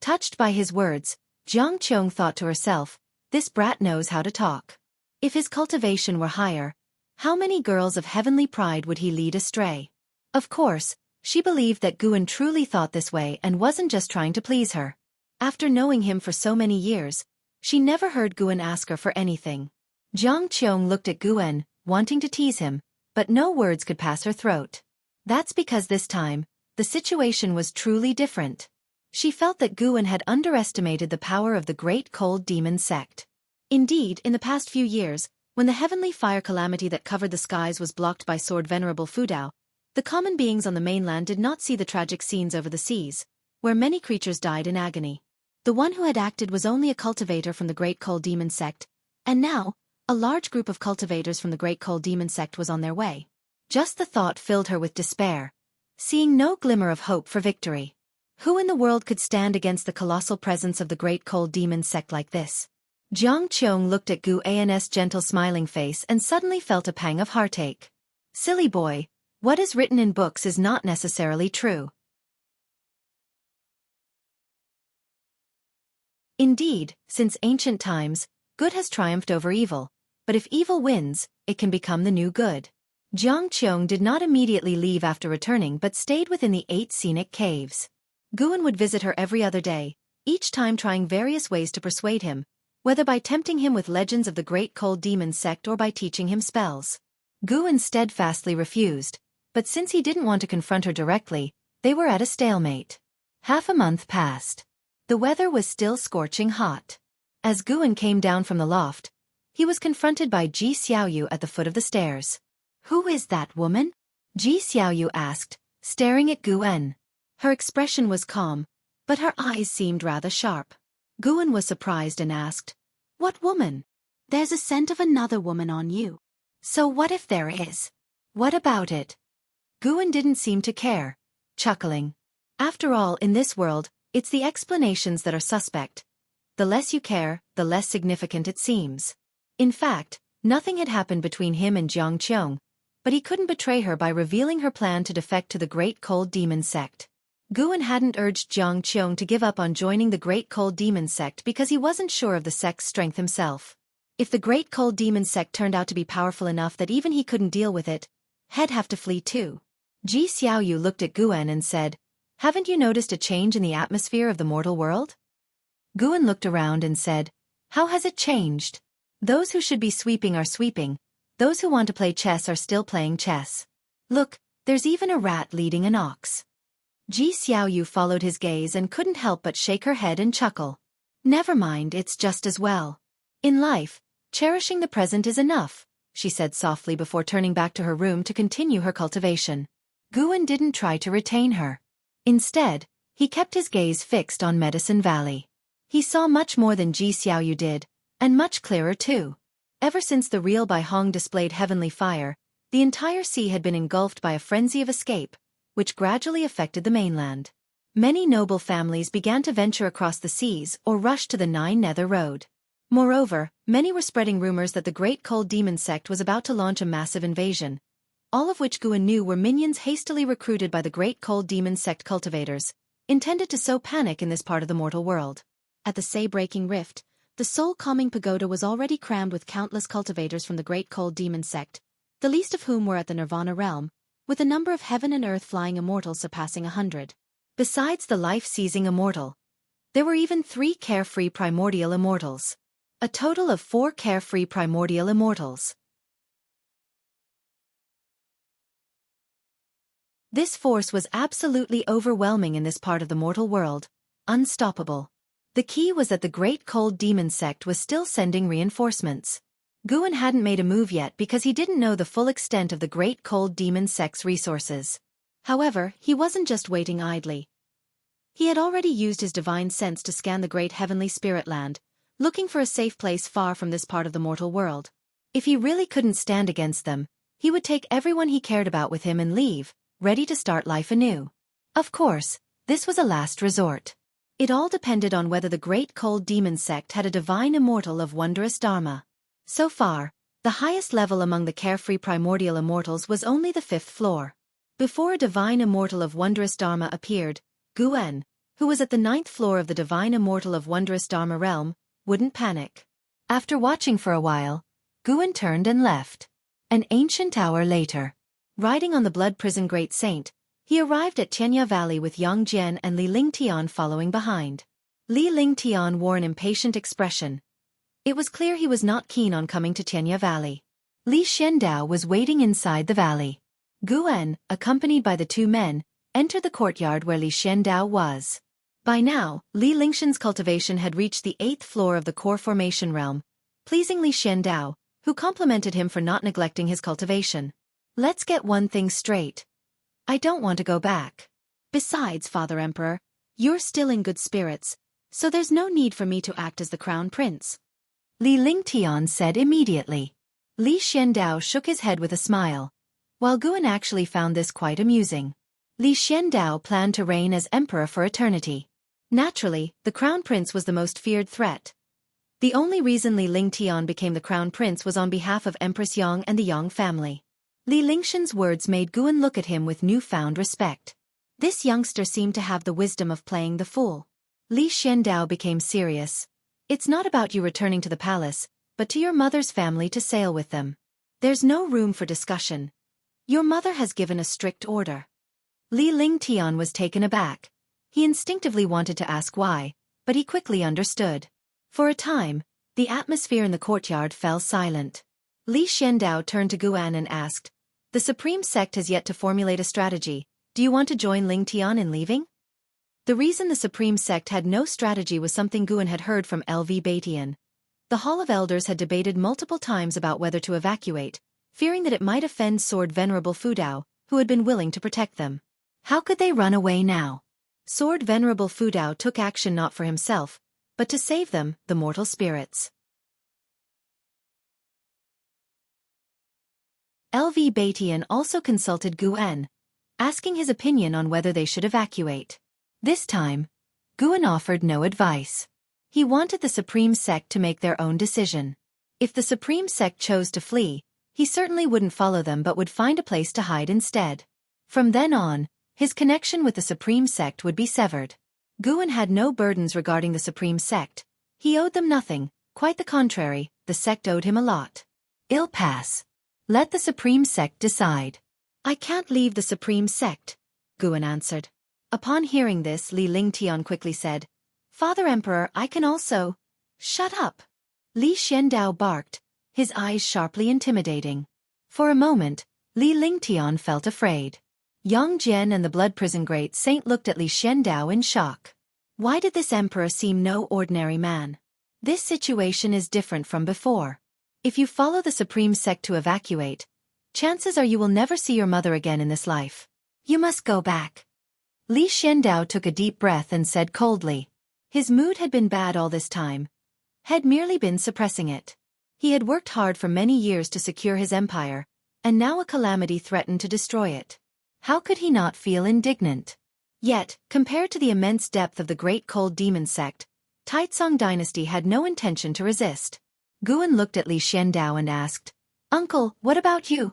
Touched by his words, Jiang Qiong thought to herself, this brat knows how to talk. If his cultivation were higher, how many girls of heavenly pride would he lead astray? Of course, she believed that Guan truly thought this way and wasn't just trying to please her. After knowing him for so many years, she never heard Guan ask her for anything. Jiang Qiong looked at Guan, wanting to tease him, but no words could pass her throat. That's because this time, the situation was truly different. She felt that Guan had underestimated the power of the Great Cold Demon sect. Indeed, in the past few years, when the heavenly fire calamity that covered the skies was blocked by Sword Venerable Fudao, the common beings on the mainland did not see the tragic scenes over the seas, where many creatures died in agony. The one who had acted was only a cultivator from the Great Cold Demon sect, and now, a large group of cultivators from the Great Cold Demon sect was on their way. Just the thought filled her with despair, seeing no glimmer of hope for victory. Who in the world could stand against the colossal presence of the Great Cold Demon sect like this? Jiang Qiong looked at Guan's gentle smiling face and suddenly felt a pang of heartache. Silly boy, what is written in books is not necessarily true. Indeed, since ancient times, good has triumphed over evil, but if evil wins, it can become the new good. Jiang Qiong did not immediately leave after returning but stayed within the 8 scenic caves. Guan would visit her every other day, each time trying various ways to persuade him, whether by tempting him with legends of the Great Cold Demon sect or by teaching him spells. Guan steadfastly refused, but since he didn't want to confront her directly, they were at a stalemate. Half a month passed. The weather was still scorching hot. As Guan came down from the loft, he was confronted by Ji Xiaoyu at the foot of the stairs. Who is that woman? Ji Xiaoyu asked, staring at Guan. Her expression was calm, but her eyes seemed rather sharp. Guan was surprised and asked, what woman? There's a scent of another woman on you. So what if there is? What about it? Guan didn't seem to care, chuckling. After all, in this world, it's the explanations that are suspect. The less you care, the less significant it seems. In fact, nothing had happened between him and Jiang Qiong, but he couldn't betray her by revealing her plan to defect to the Great Cold Demon sect. Guan hadn't urged Jiang Qiong to give up on joining the Great Cold Demon sect because he wasn't sure of the sect's strength himself. If the Great Cold Demon sect turned out to be powerful enough that even he couldn't deal with it, he'd have to flee too. Ji Xiaoyu looked at Guan and said, haven't you noticed a change in the atmosphere of the mortal world? Guan looked around and said, how has it changed? Those who should be sweeping are sweeping, those who want to play chess are still playing chess. Look, there's even a rat leading an ox. Ji Xiaoyu followed his gaze and couldn't help but shake her head and chuckle. Never mind, it's just as well. In life, cherishing the present is enough, she said softly before turning back to her room to continue her cultivation. Guan didn't try to retain her. Instead, he kept his gaze fixed on Medicine Valley. He saw much more than Ji Xiaoyu did, and much clearer too. Ever since the Real Bai Hong displayed heavenly fire, the entire sea had been engulfed by a frenzy of escape, which gradually affected the mainland. Many noble families began to venture across the seas or rush to the Nine Nether Road. Moreover, many were spreading rumors that the Great Cold Demon sect was about to launch a massive invasion, all of which Guan knew were minions hastily recruited by the Great Cold Demon sect cultivators, intended to sow panic in this part of the mortal world. At the Say-breaking rift, the soul-calming pagoda was already crammed with countless cultivators from the Great Cold Demon sect, the least of whom were at the Nirvana realm, with a number of heaven and earth flying immortals surpassing 100. Besides the life-seizing immortal, there were even 3 carefree primordial immortals. A total of 4 carefree primordial immortals. This force was absolutely overwhelming in this part of the mortal world, unstoppable. The key was that the Great Cold Demon sect was still sending reinforcements. Guan hadn't made a move yet because he didn't know the full extent of the Great Cold Demon sect's resources. However, he wasn't just waiting idly. He had already used his divine sense to scan the great heavenly spirit land, looking for a safe place far from this part of the mortal world. If he really couldn't stand against them, he would take everyone he cared about with him and leave, ready to start life anew. Of course, this was a last resort. It all depended on whether the great cold demon sect had a divine immortal of wondrous dharma. So far, the highest level among the carefree primordial immortals was only the 5th floor. Before a divine immortal of wondrous dharma appeared, Gu-en, who was at the 9th floor of the divine immortal of wondrous dharma realm, wouldn't panic. After watching for a while, Gu-en turned and left. An ancient hour later, riding on the blood prison great saint, he arrived at Tianya Valley with Yang Jian and Li Lingtian following behind. Li Lingtian wore an impatient expression. It was clear he was not keen on coming to Tianya Valley. Li Xiandao was waiting inside the valley. Gu-en, accompanied by the two men, entered the courtyard where Li Xiandao was. By now, Li Lingshan's cultivation had reached the 8th floor of the core formation realm, pleasing Li Xiandao, who complimented him for not neglecting his cultivation. Let's get one thing straight. I don't want to go back. Besides, Father Emperor, you're still in good spirits, so there's no need for me to act as the crown prince. Li Lingtian said immediately. Li Xiandao shook his head with a smile, while Gu-en actually found this quite amusing. Li Xiandao planned to reign as emperor for eternity. Naturally, the crown prince was the most feared threat. The only reason Li Lingtian became the crown prince was on behalf of Empress Yang and the Yang family. Li Lingshan's words made Gu-en look at him with newfound respect. This youngster seemed to have the wisdom of playing the fool. Li Xiandao became serious. It's not about you returning to the palace, but to your mother's family to sail with them. There's no room for discussion. Your mother has given a strict order. Li Lingtian was taken aback. He instinctively wanted to ask why, but he quickly understood. For a time, the atmosphere in the courtyard fell silent. Li Xiandao turned to Gu-en and asked, "The Supreme Sect has yet to formulate a strategy. Do you want to join Lingtian in leaving?" The reason the Supreme Sect had no strategy was something Gu-en had heard from LV Batian. The Hall of Elders had debated multiple times about whether to evacuate, fearing that it might offend Sword Venerable Fudao, who had been willing to protect them. How could they run away now? Sword Venerable Fudao took action not for himself, but to save them, the mortal spirits. LV Batian also consulted Gu-en, asking his opinion on whether they should evacuate. This time, Gu-en offered no advice. He wanted the Supreme Sect to make their own decision. If the Supreme Sect chose to flee, he certainly wouldn't follow them but would find a place to hide instead. From then on, his connection with the Supreme Sect would be severed. Gu-en had no burdens regarding the Supreme Sect. He owed them nothing, quite the contrary, the sect owed him a lot. I'll pass. Let the Supreme Sect decide. I can't leave the Supreme Sect, Gu-en answered. Upon hearing this, Li Lingtian quickly said, "Father Emperor, I can also—" "Shut up!" Li Xiandao barked, his eyes sharply intimidating. For a moment, Li Lingtian felt afraid. Yang Jian and the Blood Prison Great Saint looked at Li Xiandao in shock. Why did this emperor seem no ordinary man? This situation is different from before. If you follow the Supreme Sect to evacuate, chances are you will never see your mother again in this life. You must go back. Li Xiandao took a deep breath and said coldly. His mood had been bad all this time. Had merely been suppressing it. He had worked hard for many years to secure his empire, and now a calamity threatened to destroy it. How could he not feel indignant? Yet, compared to the immense depth of the great cold demon sect, Taitsong dynasty had no intention to resist. Gu-en looked at Li Xiandao and asked, "Uncle, what about you?"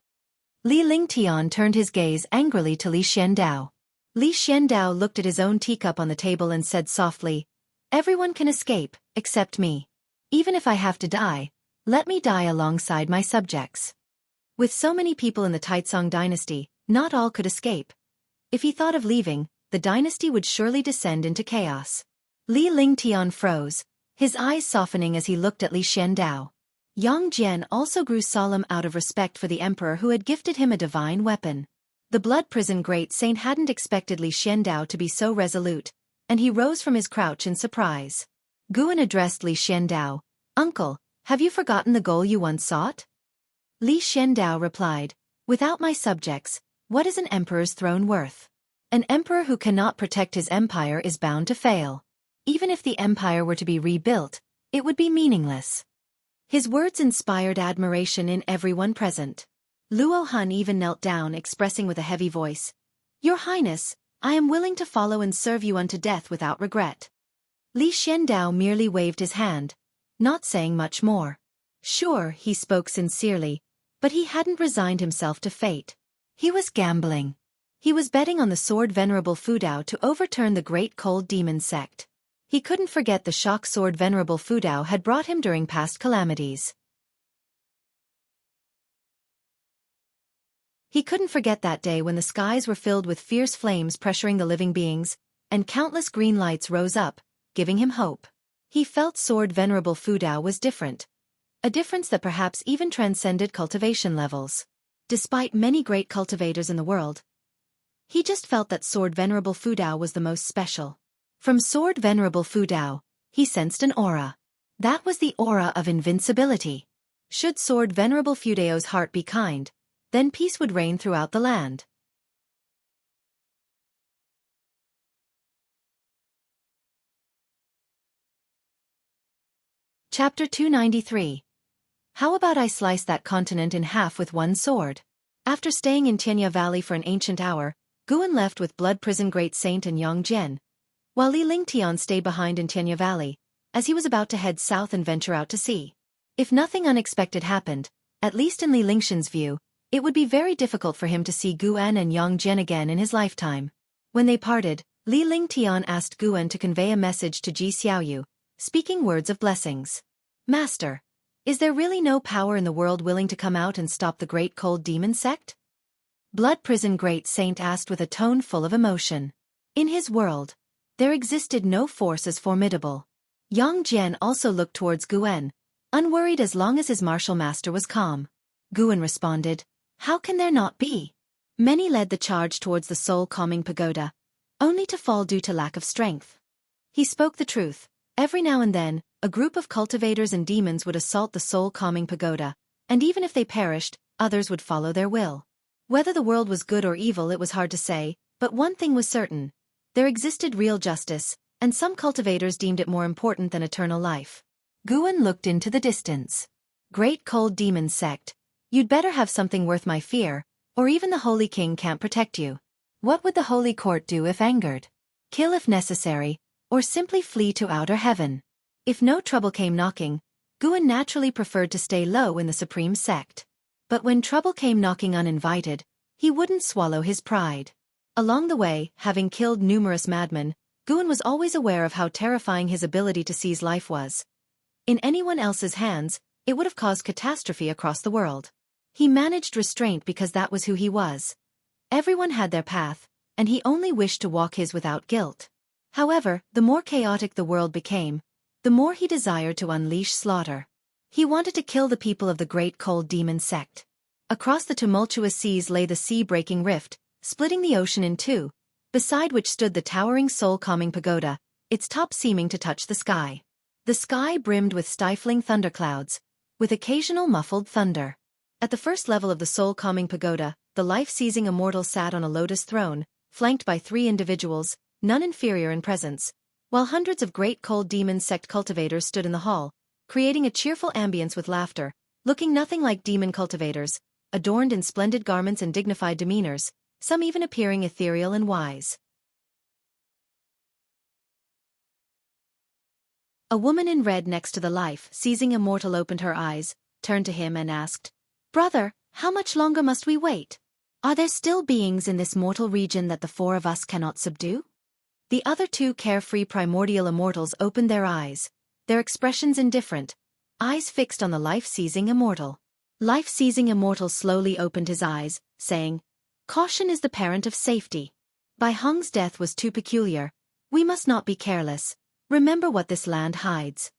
Li Lingtian turned his gaze angrily to Li Xiandao. Li Xiandao looked at his own teacup on the table and said softly, "Everyone can escape, except me. Even if I have to die, let me die alongside my subjects." With so many people in the Taitsong dynasty, not all could escape. If he thought of leaving, the dynasty would surely descend into chaos. Li Lingtian froze, his eyes softening as he looked at Li Xiandao. Yang Jian also grew solemn out of respect for the emperor who had gifted him a divine weapon. The Blood Prison Great Saint hadn't expected Li Xiandao to be so resolute, and he rose from his crouch in surprise. Gu-en addressed Li Xiandao, "Uncle, have you forgotten the goal you once sought?" Li Xiandao replied, "Without my subjects, what is an emperor's throne worth? An emperor who cannot protect his empire is bound to fail. Even if the empire were to be rebuilt, it would be meaningless." His words inspired admiration in everyone present. Luo Hun even knelt down, expressing with a heavy voice, "Your Highness, I am willing to follow and serve you unto death without regret." Li Xiandao merely waved his hand, not saying much more. Sure, he spoke sincerely, but he hadn't resigned himself to fate. He was gambling. He was betting on the sword Venerable Fudao to overturn the great cold demon sect. He couldn't forget the shock sword Venerable Fudao had brought him during past calamities. He couldn't forget that day when the skies were filled with fierce flames pressuring the living beings, and countless green lights rose up, giving him hope. He felt sword Venerable Fudao was different. A difference that perhaps even transcended cultivation levels. Despite many great cultivators in the world, he just felt that sword Venerable Fudao was the most special. From sword Venerable Fudao, he sensed an aura. That was the aura of invincibility. Should sword Venerable Fudao's heart be kind, then peace would reign throughout the land. Chapter 293. How about I slice that continent in half with one sword? After staying in Tianya Valley for an ancient hour, Guan left with Blood Prison Great Saint and Yang Jian, while Li Lingtian stayed behind in Tianya Valley, as he was about to head south and venture out to sea. If nothing unexpected happened, at least in Li Lingtian's view, it would be very difficult for him to see Guan and Yang Jian again in his lifetime. When they parted, Li Lingtian asked Guan to convey a message to Ji Xiaoyu, speaking words of blessings. Master, is there really no power in the world willing to come out and stop the great cold demon sect? Blood Prison Great Saint asked with a tone full of emotion. In his world, there existed no force as formidable. Yang Jian also looked towards Guan, unworried as long as his martial master was calm. Guan responded, how can there not be? Many led the charge towards the soul-calming pagoda, only to fall due to lack of strength. He spoke the truth. Every now and then, a group of cultivators and demons would assault the soul-calming pagoda, and even if they perished, others would follow their will. Whether the world was good or evil it was hard to say, but one thing was certain. There existed real justice, and some cultivators deemed it more important than eternal life. Guan looked into the distance. Great cold demon sect. You'd better have something worth my fear, or even the Holy King can't protect you. What would the Holy Court do if angered? Kill if necessary, or simply flee to outer heaven. If no trouble came knocking, Guan naturally preferred to stay low in the supreme sect. But when trouble came knocking uninvited, he wouldn't swallow his pride. Along the way, having killed numerous madmen, Guan was always aware of how terrifying his ability to seize life was. In anyone else's hands, it would have caused catastrophe across the world. He managed restraint because that was who he was. Everyone had their path, and he only wished to walk his without guilt. However, the more chaotic the world became, the more he desired to unleash slaughter. He wanted to kill the people of the great cold demon sect. Across the tumultuous seas lay the sea-breaking rift, splitting the ocean in two, beside which stood the towering soul-calming pagoda, its top seeming to touch the sky. The sky brimmed with stifling thunderclouds, with occasional muffled thunder. At the first level of the soul-calming pagoda, the life-seizing immortal sat on a lotus throne, flanked by 3 individuals, none inferior in presence, while hundreds of great cold demon sect cultivators stood in the hall, creating a cheerful ambience with laughter, looking nothing like demon cultivators, adorned in splendid garments and dignified demeanors, some even appearing ethereal and wise. A woman in red next to the life-seizing immortal opened her eyes, turned to him and asked, "Brother, how much longer must we wait? Are there still beings in this mortal region that the 4 of us cannot subdue?" The other 2 carefree primordial immortals opened their eyes, their expressions indifferent, eyes fixed on the life-seizing immortal. Life-seizing immortal slowly opened his eyes, saying, "Caution is the parent of safety. Bai Hong's death was too peculiar. We must not be careless. Remember what this land hides."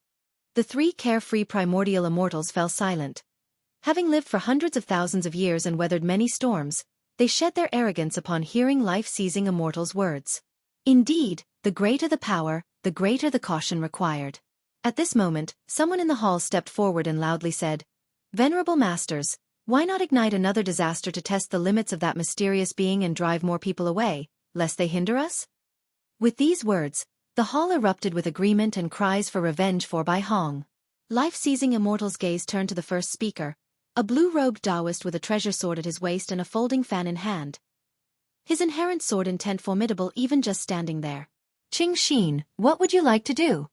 The 3 carefree primordial immortals fell silent. Having lived for hundreds of thousands of years and weathered many storms, they shed their arrogance upon hearing life-seizing immortals' words. Indeed, the greater the power, the greater the caution required. At this moment, someone in the hall stepped forward and loudly said, "Venerable Masters, why not ignite another disaster to test the limits of that mysterious being and drive more people away, lest they hinder us?" With these words, the hall erupted with agreement and cries for revenge for Bai Hong. Life-seizing immortal's gaze turned to the first speaker, a blue-robed Taoist with a treasure sword at his waist and a folding fan in hand. His inherent sword intent formidable even just standing there. Qing Xin, what would you like to do?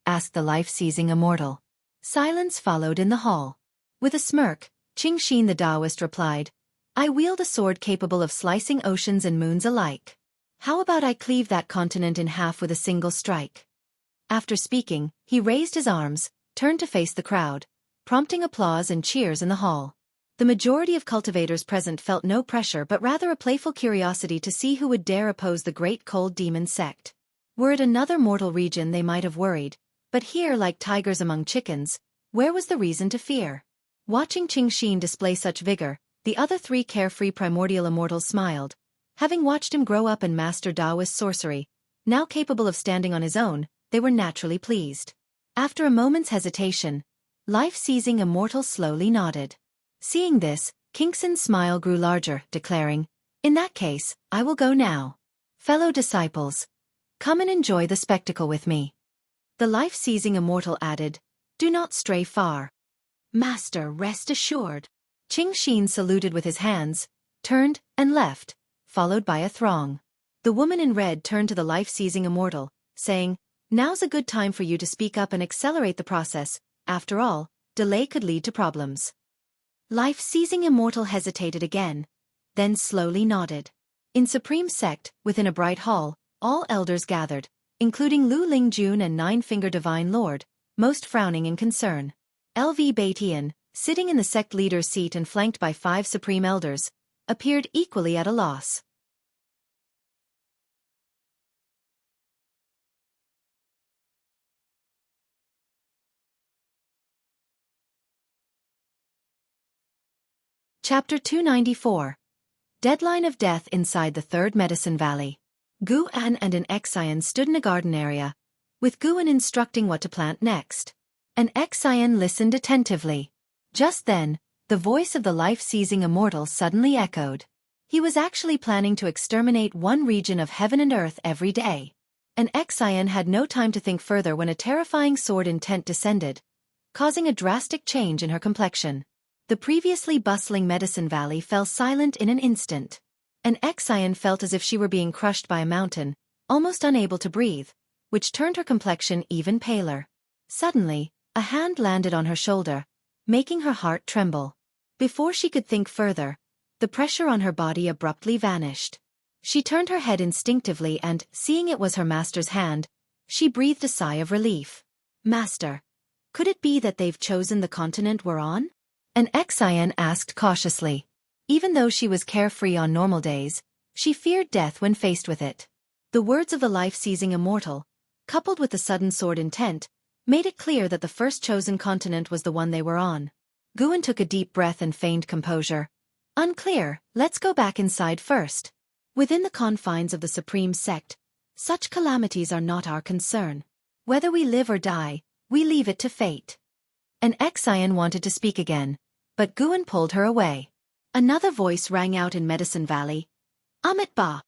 Asked the life-seizing immortal. Silence followed in the hall. With a smirk, Qing Xin the Taoist replied, I wield a sword capable of slicing oceans and moons alike. How about I cleave that continent in half with a single strike? After speaking, he raised his arms, turned to face the crowd, prompting applause and cheers in the hall. The majority of cultivators present felt no pressure but rather a playful curiosity to see who would dare oppose the great cold demon sect. Were it another mortal region they might have worried, but here, like tigers among chickens, where was the reason to fear? Watching Qing Xin display such vigor, the other three carefree primordial immortals smiled. Having watched him grow up and master Taoist sorcery, now capable of standing on his own, they were naturally pleased. After a moment's hesitation, life-seizing immortal slowly nodded. Seeing this, Qingxin's smile grew larger, declaring, In that case, I will go now. Fellow disciples, come and enjoy the spectacle with me. The life-seizing immortal added, Do not stray far. Master, rest assured. Qing Xin saluted with his hands, turned, and left, followed by a throng. The woman in red turned to the life-seizing immortal, saying, Now's a good time for you to speak up and accelerate the process. After all, delay could lead to problems. Life-seizing immortal hesitated again, then slowly nodded. In Supreme Sect, within a bright hall, all elders gathered, including Lu Lingjun and Nine-Finger Divine Lord, most frowning in concern. LV Baitian, sitting in the sect leader's seat and flanked by 5 supreme elders, appeared equally at a loss. Chapter 294. Deadline of Death inside the Third Medicine Valley. Gu-an and an Exian stood in a garden area, with Gu-an instructing what to plant next. An Exian listened attentively. Just then, the voice of the life-seizing immortal suddenly echoed. He was actually planning to exterminate one region of heaven and earth every day. An Exian had no time to think further when a terrifying sword intent descended, causing a drastic change in her complexion. The previously bustling Medicine Valley fell silent in an instant. An Exian felt as if she were being crushed by a mountain, almost unable to breathe, which turned her complexion even paler. Suddenly, a hand landed on her shoulder, making her heart tremble. Before she could think further, the pressure on her body abruptly vanished. She turned her head instinctively and, seeing it was her master's hand, she breathed a sigh of relief. Master, could it be that they've chosen the continent we're on? An Exian asked cautiously. Even though she was carefree on normal days, she feared death when faced with it. The words of the life-seizing immortal, coupled with the sudden sword intent, made it clear that the first chosen continent was the one they were on. Gu-an took a deep breath and feigned composure. Unclear, let's go back inside first. Within the confines of the Supreme Sect, such calamities are not our concern. Whether we live or die, we leave it to fate. An Exian wanted to speak again, but Gu-an pulled her away. Another voice rang out in Medicine Valley. Amit Ba.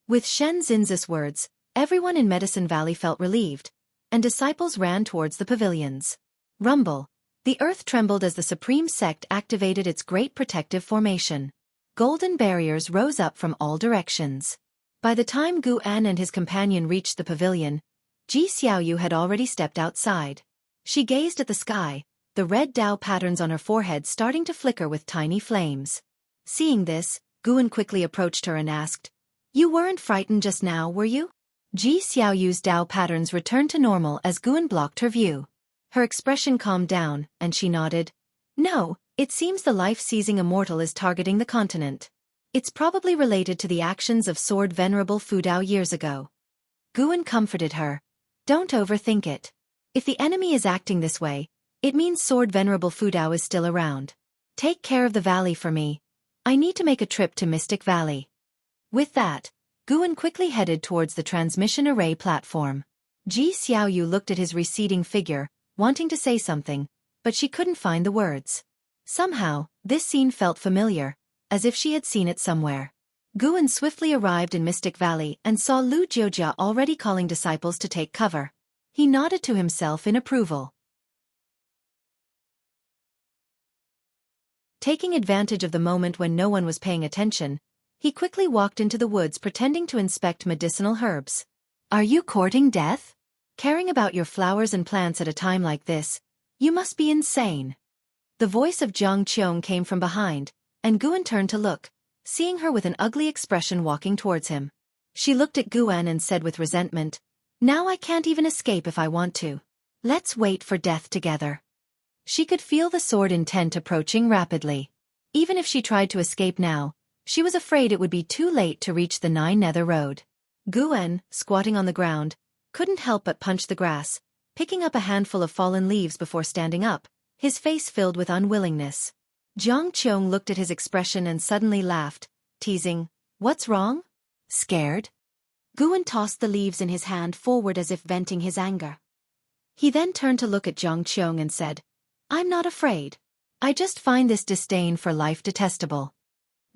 With Shen Zinz's words, everyone in Medicine Valley felt relieved, and disciples ran towards the pavilions. Rumble. The earth trembled as the Supreme Sect activated its great protective formation. Golden barriers rose up from all directions. By the time Gu-an and his companion reached the pavilion, Ji Xiaoyu had already stepped outside. She gazed at the sky, the red Dao patterns on her forehead starting to flicker with tiny flames. Seeing this, Gu-an quickly approached her and asked, You weren't frightened just now, were you? Ji Xiaoyu's Dao patterns returned to normal as Gu-an blocked her view. Her expression calmed down, and she nodded. No, it seems the life-seizing immortal is targeting the continent. It's probably related to the actions of Sword Venerable Fudao years ago. Gu-an comforted her. Don't overthink it. If the enemy is acting this way, it means Sword Venerable Fudao is still around. Take care of the valley for me. I need to make a trip to Mystic Valley. With that, Gu-an quickly headed towards the transmission array platform. Ji Xiaoyu looked at his receding figure, wanting to say something, but she couldn't find the words. Somehow, this scene felt familiar, as if she had seen it somewhere. Gu-an swiftly arrived in Mystic Valley and saw Lu Jiujia already calling disciples to take cover. He nodded to himself in approval. Taking advantage of the moment when no one was paying attention, he quickly walked into the woods pretending to inspect medicinal herbs. Are you courting death? Caring about your flowers and plants at a time like this? You must be insane. The voice of Jiang Qiong came from behind, and Guan turned to look, seeing her with an ugly expression walking towards him. She looked at Guan and said with resentment, "Now I can't even escape if I want to. Let's wait for death together." She could feel the sword intent approaching rapidly. Even if she tried to escape now, she was afraid it would be too late to reach the Nine Nether Road. Guan, squatting on the ground, couldn't help but punch the grass, picking up a handful of fallen leaves before standing up, his face filled with unwillingness. Jiang Qiong looked at his expression and suddenly laughed, teasing, "What's wrong? Scared?" Guan tossed the leaves in his hand forward as if venting his anger. He then turned to look at Jiang Qiong and said, "I'm not afraid. I just find this disdain for life detestable."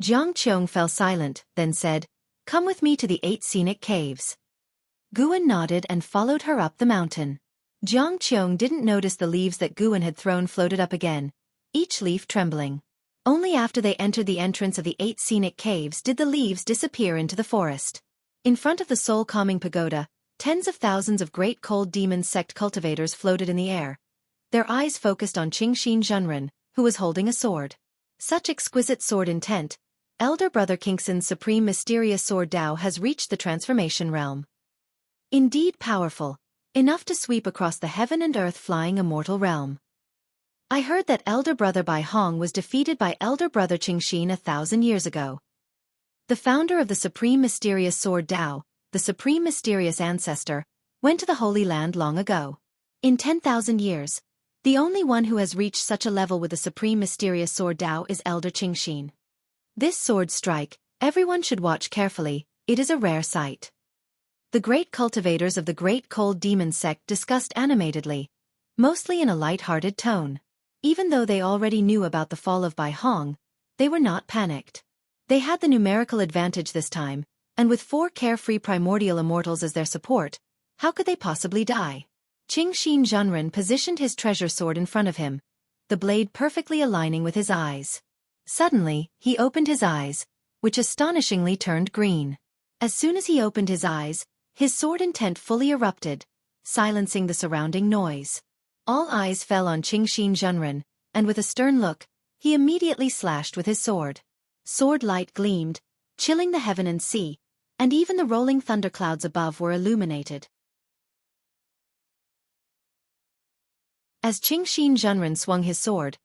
Jiang Qiong fell silent, then said, "Come with me to the 8 scenic caves." Guan nodded and followed her up the mountain. Jiang Qiong didn't notice the leaves that Guan had thrown floated up again, each leaf trembling. Only after they entered the entrance of the 8 scenic caves did the leaves disappear into the forest. In front of the soul-calming pagoda, tens of thousands of great cold demon sect cultivators floated in the air, their eyes focused on Qingxin Zhenren, who was holding a sword. Such exquisite sword intent, Elder Brother Kingxin's supreme mysterious sword Dao has reached the transformation realm. Indeed powerful, enough to sweep across the heaven and earth flying immortal realm. I heard that Elder Brother Bai Hong was defeated by Elder Brother Qingxin 1,000 years ago. The founder of the supreme mysterious sword Dao, the supreme mysterious ancestor, went to the Holy Land long ago. In 10,000 years, the only one who has reached such a level with the supreme mysterious sword Dao is Elder Qingxin. This sword strike, everyone should watch carefully, it is a rare sight. The great cultivators of the great cold demon sect discussed animatedly, mostly in a light-hearted tone. Even though they already knew about the fall of Bai Hong, they were not panicked. They had the numerical advantage this time, and with 4 carefree primordial immortals as their support, how could they possibly die? Qingxin Zhenren positioned his treasure sword in front of him, the blade perfectly aligning with his eyes. Suddenly, he opened his eyes, which astonishingly turned green. As soon as he opened his eyes, his sword intent fully erupted, silencing the surrounding noise. All eyes fell on Qingxin Zhenren, and with a stern look, he immediately slashed with his sword. Sword light gleamed, chilling the heaven and sea, and even the rolling thunderclouds above were illuminated. As Qingxin Zhenren swung his sword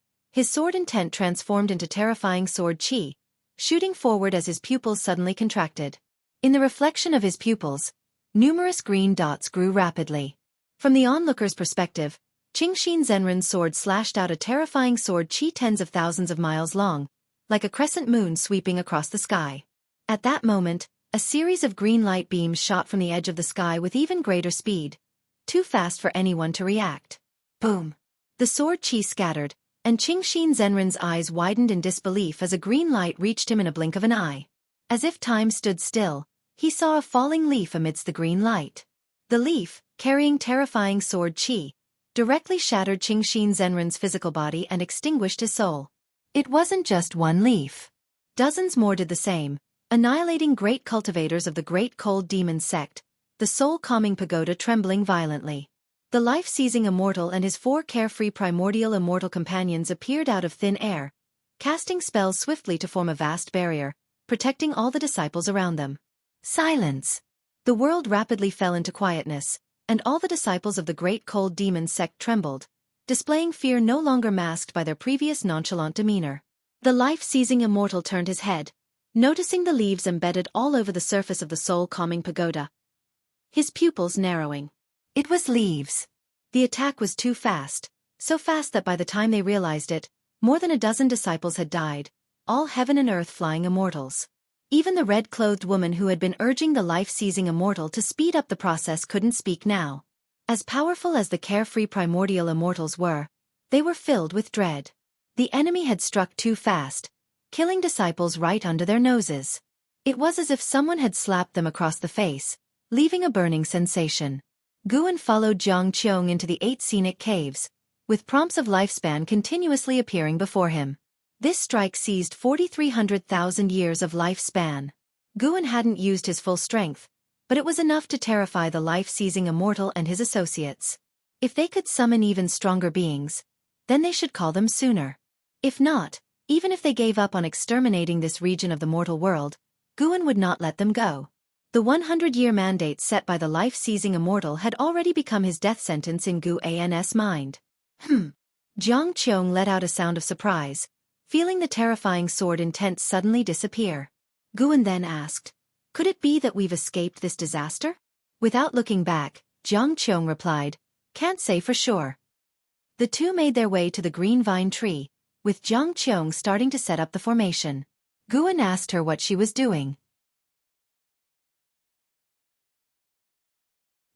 intent transformed into terrifying sword qi, shooting forward as his pupils suddenly contracted. In the reflection of his pupils, numerous green dots grew rapidly. From the onlooker's perspective, Qingxin Zhenren's sword slashed out a terrifying sword qi tens of thousands of miles long, like a crescent moon sweeping across the sky. At that moment, a series of green light beams shot from the edge of the sky with even greater speed, too fast for anyone to react. Boom! The sword qi scattered, and Qingxin Zhenren's eyes widened in disbelief as a green light reached him in a blink of an eye. As if time stood still, he saw a falling leaf amidst the green light. The leaf, carrying terrifying sword qi, directly shattered Qingxin Zhenren's physical body and extinguished his soul. It wasn't just one leaf. Dozens more did the same, annihilating great cultivators of the great cold demon sect, the soul-calming pagoda trembling violently. The life-seizing immortal and his 4 carefree primordial immortal companions appeared out of thin air, casting spells swiftly to form a vast barrier, protecting all the disciples around them. Silence! The world rapidly fell into quietness, and all the disciples of the great cold demon sect trembled, displaying fear no longer masked by their previous nonchalant demeanor. The life-seizing immortal turned his head, noticing the leaves embedded all over the surface of the soul-calming pagoda. His pupils narrowing. It was leaves. The attack was too fast, so fast that by the time they realized it, more than a dozen disciples had died, all heaven and earth flying immortals. Even the red-clothed woman who had been urging the life-seizing immortal to speed up the process couldn't speak now. As powerful as the carefree primordial immortals were, they were filled with dread. The enemy had struck too fast, killing disciples right under their noses. It was as if someone had slapped them across the face, leaving a burning sensation. Guan followed Jiang Qiong into the 8 scenic caves, with prompts of lifespan continuously appearing before him. This strike seized 4,300,000 years of lifespan. Guan hadn't used his full strength, but it was enough to terrify the life-seizing immortal and his associates. If they could summon even stronger beings, then they should call them sooner. If not, even if they gave up on exterminating this region of the mortal world, Guan would not let them go. The 100-year mandate set by the life-seizing immortal had already become his death sentence in Guan's mind. Jiang Qiong let out a sound of surprise, feeling the terrifying sword intent suddenly disappear. Guan then asked, "Could it be that we've escaped this disaster?" Without looking back, Jiang Qiong replied, "Can't say for sure." The two made their way to the green vine tree, with Jiang Qiong starting to set up the formation. Guan asked her what she was doing.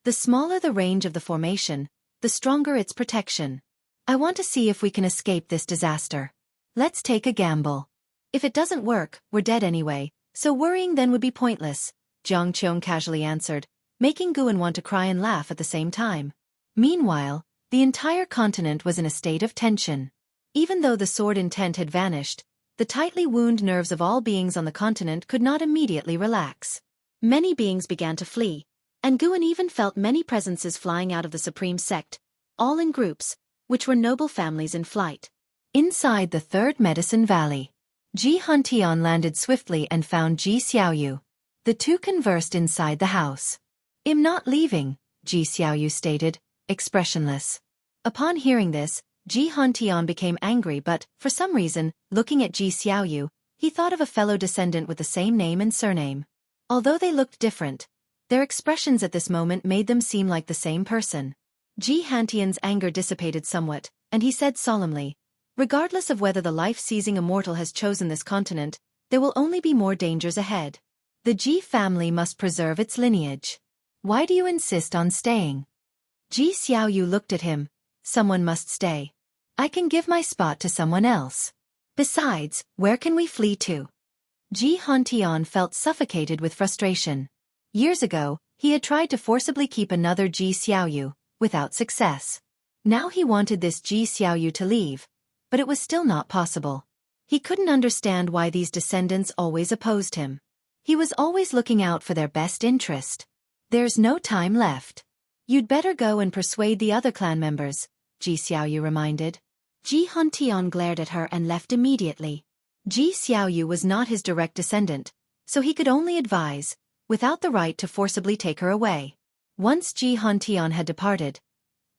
The smaller the range of the formation, the stronger its protection. I want to see if we can escape this disaster. Let's take a gamble. If it doesn't work, we're dead anyway, so worrying then would be pointless, Jiang Qiong casually answered, making Guan want to cry and laugh at the same time. Meanwhile, the entire continent was in a state of tension. Even though the sword intent had vanished, the tightly wound nerves of all beings on the continent could not immediately relax. Many beings began to flee, and Guan even felt many presences flying out of the supreme sect, all in groups, which were noble families in flight. Inside the third medicine valley, Ji Huntian landed swiftly and found Ji Xiaoyu. The two conversed inside the house. "I'm not leaving," Ji Xiaoyu stated, expressionless. Upon hearing this, Ji Huntian became angry but, for some reason, looking at Ji Xiaoyu, he thought of a fellow descendant with the same name and surname. Although they looked different, their expressions at this moment made them seem like the same person. Ji Huntian's anger dissipated somewhat, and he said solemnly, "Regardless of whether the life-seizing immortal has chosen this continent, there will only be more dangers ahead. The Ji family must preserve its lineage. Why do you insist on staying?" Ji Xiaoyu looked at him. "Someone must stay. I can give my spot to someone else. Besides, where can we flee to?" Ji Huntian felt suffocated with frustration. Years ago, he had tried to forcibly keep another Ji Xiaoyu, without success. Now he wanted this Ji Xiaoyu to leave, but it was still not possible. He couldn't understand why these descendants always opposed him. He was always looking out for their best interest. "There's no time left. You'd better go and persuade the other clan members," Ji Xiaoyu reminded. Ji Huntian glared at her and left immediately. Ji Xiaoyu was not his direct descendant, so he could only advise, without the right to forcibly take her away. Once Ji Huntian had departed,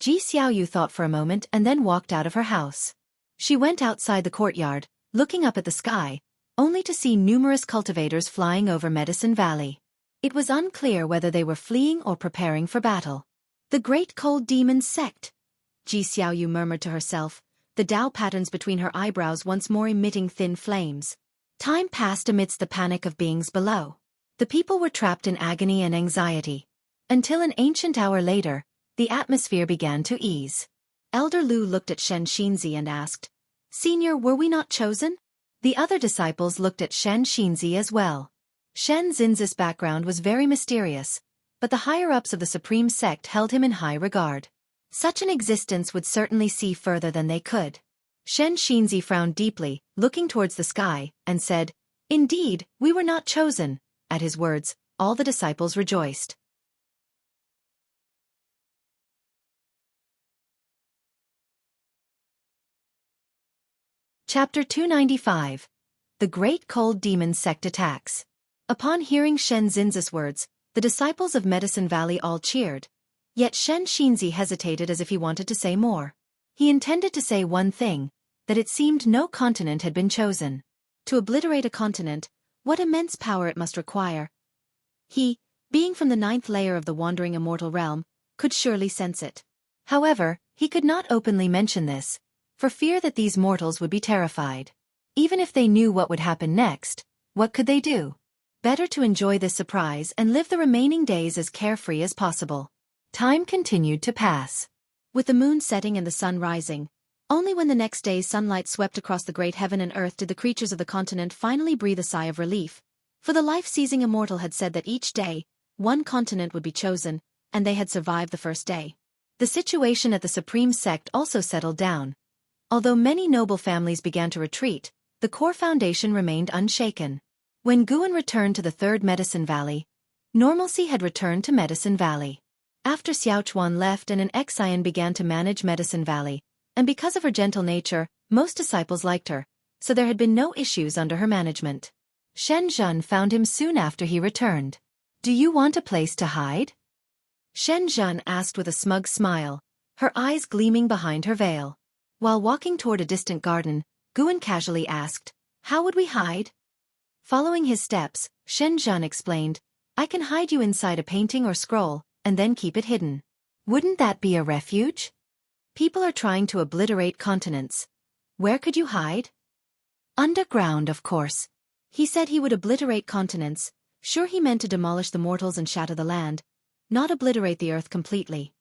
Ji Xiaoyu thought for a moment and then walked out of her house. She went outside the courtyard, looking up at the sky, only to see numerous cultivators flying over Medicine Valley. It was unclear whether they were fleeing or preparing for battle. "The Great Cold Demon Sect," Ji Xiaoyu murmured to herself, the Tao patterns between her eyebrows once more emitting thin flames. Time passed amidst the panic of beings below. The people were trapped in agony and anxiety. Until an ancient hour later, the atmosphere began to ease. Elder Lu looked at Shen Xinzi and asked, "Senior, were we not chosen?" The other disciples looked at Shen Xinzi as well. Shen Xinzi's background was very mysterious, but the higher-ups of the Supreme Sect held him in high regard. Such an existence would certainly see further than they could. Shen Xinzi frowned deeply, looking towards the sky, and said, "Indeed, we were not chosen." At his words, all the disciples rejoiced. Chapter 295. The Great Cold Demon Sect Attacks. Upon hearing Shen Xinzi's words, the disciples of Medicine Valley all cheered. Yet Shen Xinzi hesitated as if he wanted to say more. He intended to say one thing, that it seemed no continent had been chosen. To obliterate a continent, what immense power it must require. He, being from the 9th layer of the wandering immortal realm, could surely sense it. However, he could not openly mention this, for fear that these mortals would be terrified. Even if they knew what would happen next, what could they do? Better to enjoy this surprise and live the remaining days as carefree as possible. Time continued to pass. With the moon setting and the sun rising, only when the next day's sunlight swept across the great heaven and earth did the creatures of the continent finally breathe a sigh of relief, for the life-seizing immortal had said that each day, one continent would be chosen, and they had survived the first day. The situation at the Supreme Sect also settled down. Although many noble families began to retreat, the core foundation remained unshaken. When Guan returned to the Third Medicine Valley, Normalcy had returned to Medicine Valley. After Xiaochuan left and an Xian began to manage Medicine Valley, and because of her gentle nature, most disciples liked her, so there had been no issues under her management. Shen Zhen found him soon after he returned. "Do you want a place to hide?" Shen Zhen asked with a smug smile, her eyes gleaming behind her veil. While walking toward a distant garden, Guan casually asked, "How would we hide?" Following his steps, Shen Zhen explained, "I can hide you inside a painting or scroll, and then keep it hidden. Wouldn't that be a refuge? People are trying to obliterate continents. Where could you hide?" "Underground, of course." He said he would obliterate continents. Sure, he meant to demolish the mortals and shatter the land, not obliterate the earth completely.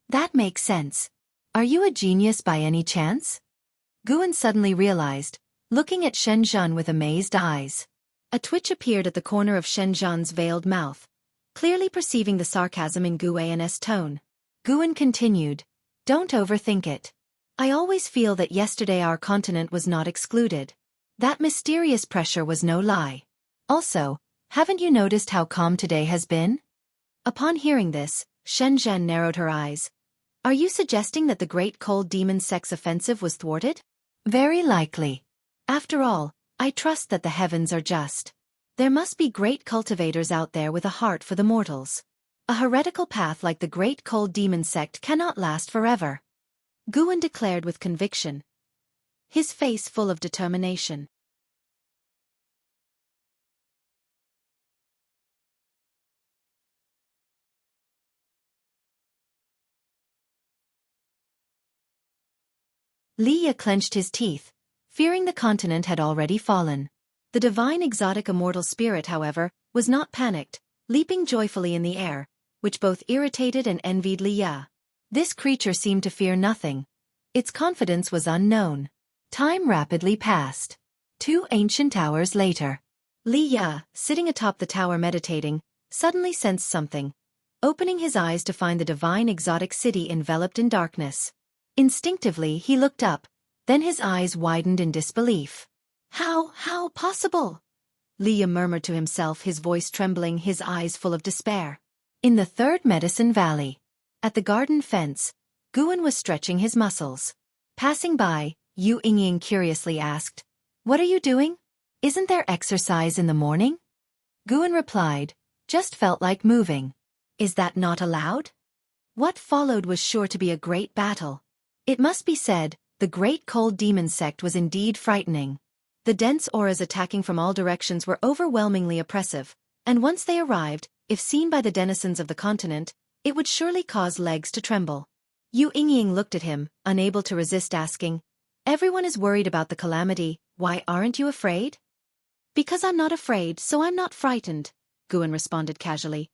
"That makes sense. Are you a genius by any chance?" Guan suddenly realized, looking at Shen Zhen with amazed eyes. A twitch appeared at the corner of Shen Zhen's veiled mouth, clearly perceiving the sarcasm in Guan's tone. Guan continued, "Don't overthink it. I always feel that yesterday our continent was not excluded. That mysterious pressure was no lie. Also, haven't you noticed how calm today has been?" Upon hearing this, Shen Zhen narrowed her eyes. "Are you suggesting that the great cold demon sex offensive was thwarted?" "Very likely. After all, I trust that the heavens are just. There must be great cultivators out there with a heart for the mortals. A heretical path like the great cold demon sect cannot last forever," Guan declared with conviction, his face full of determination. Li Ye clenched his teeth, fearing the continent had already fallen. The divine exotic immortal spirit, however, was not panicked, leaping joyfully in the air, which both irritated and envied Li Ye. This creature seemed to fear nothing. Its confidence was unknown. Time rapidly passed. 2 ancient hours later. Li Ye, sitting atop the tower meditating, suddenly sensed something, opening his eyes to find the divine exotic city enveloped in darkness. Instinctively he looked up, then his eyes widened in disbelief. How possible?" Li Ye murmured to himself, his voice trembling, his eyes full of despair. In the 3rd Medicine Valley. At the garden fence, Guan was stretching his muscles. Passing by, Yu Yingying curiously asked, "What are you doing? Isn't there exercise in the morning?" Guan replied, "Just felt like moving." "Is that not allowed?" What followed was sure to be a great battle. It must be said, the great cold demon sect was indeed frightening. The dense auras attacking from all directions were overwhelmingly oppressive, and once they arrived, if seen by the denizens of the continent, it would surely cause legs to tremble. Yu Yingying looked at him, unable to resist asking, "Everyone is worried about the calamity, why aren't you afraid?" "Because I'm not afraid, so I'm not frightened," Guan responded casually,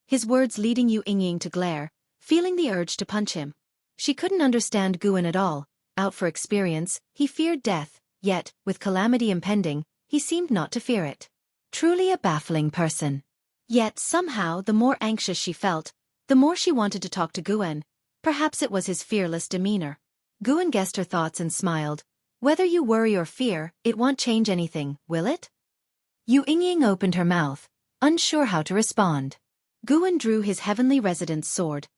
his words leading Yu Yingying to glare, feeling the urge to punch him. She couldn't understand Guan at all. Out for experience, he feared death, yet, with calamity impending, he seemed not to fear it. Truly a baffling person. Yet somehow the more anxious she felt, the more she wanted to talk to Guan. Perhaps it was his fearless demeanor. Guan guessed her thoughts and smiled. "Whether you worry or fear, it won't change anything, will it?" Yu Yingying opened her mouth, unsure how to respond. Guan drew his heavenly resident's sword,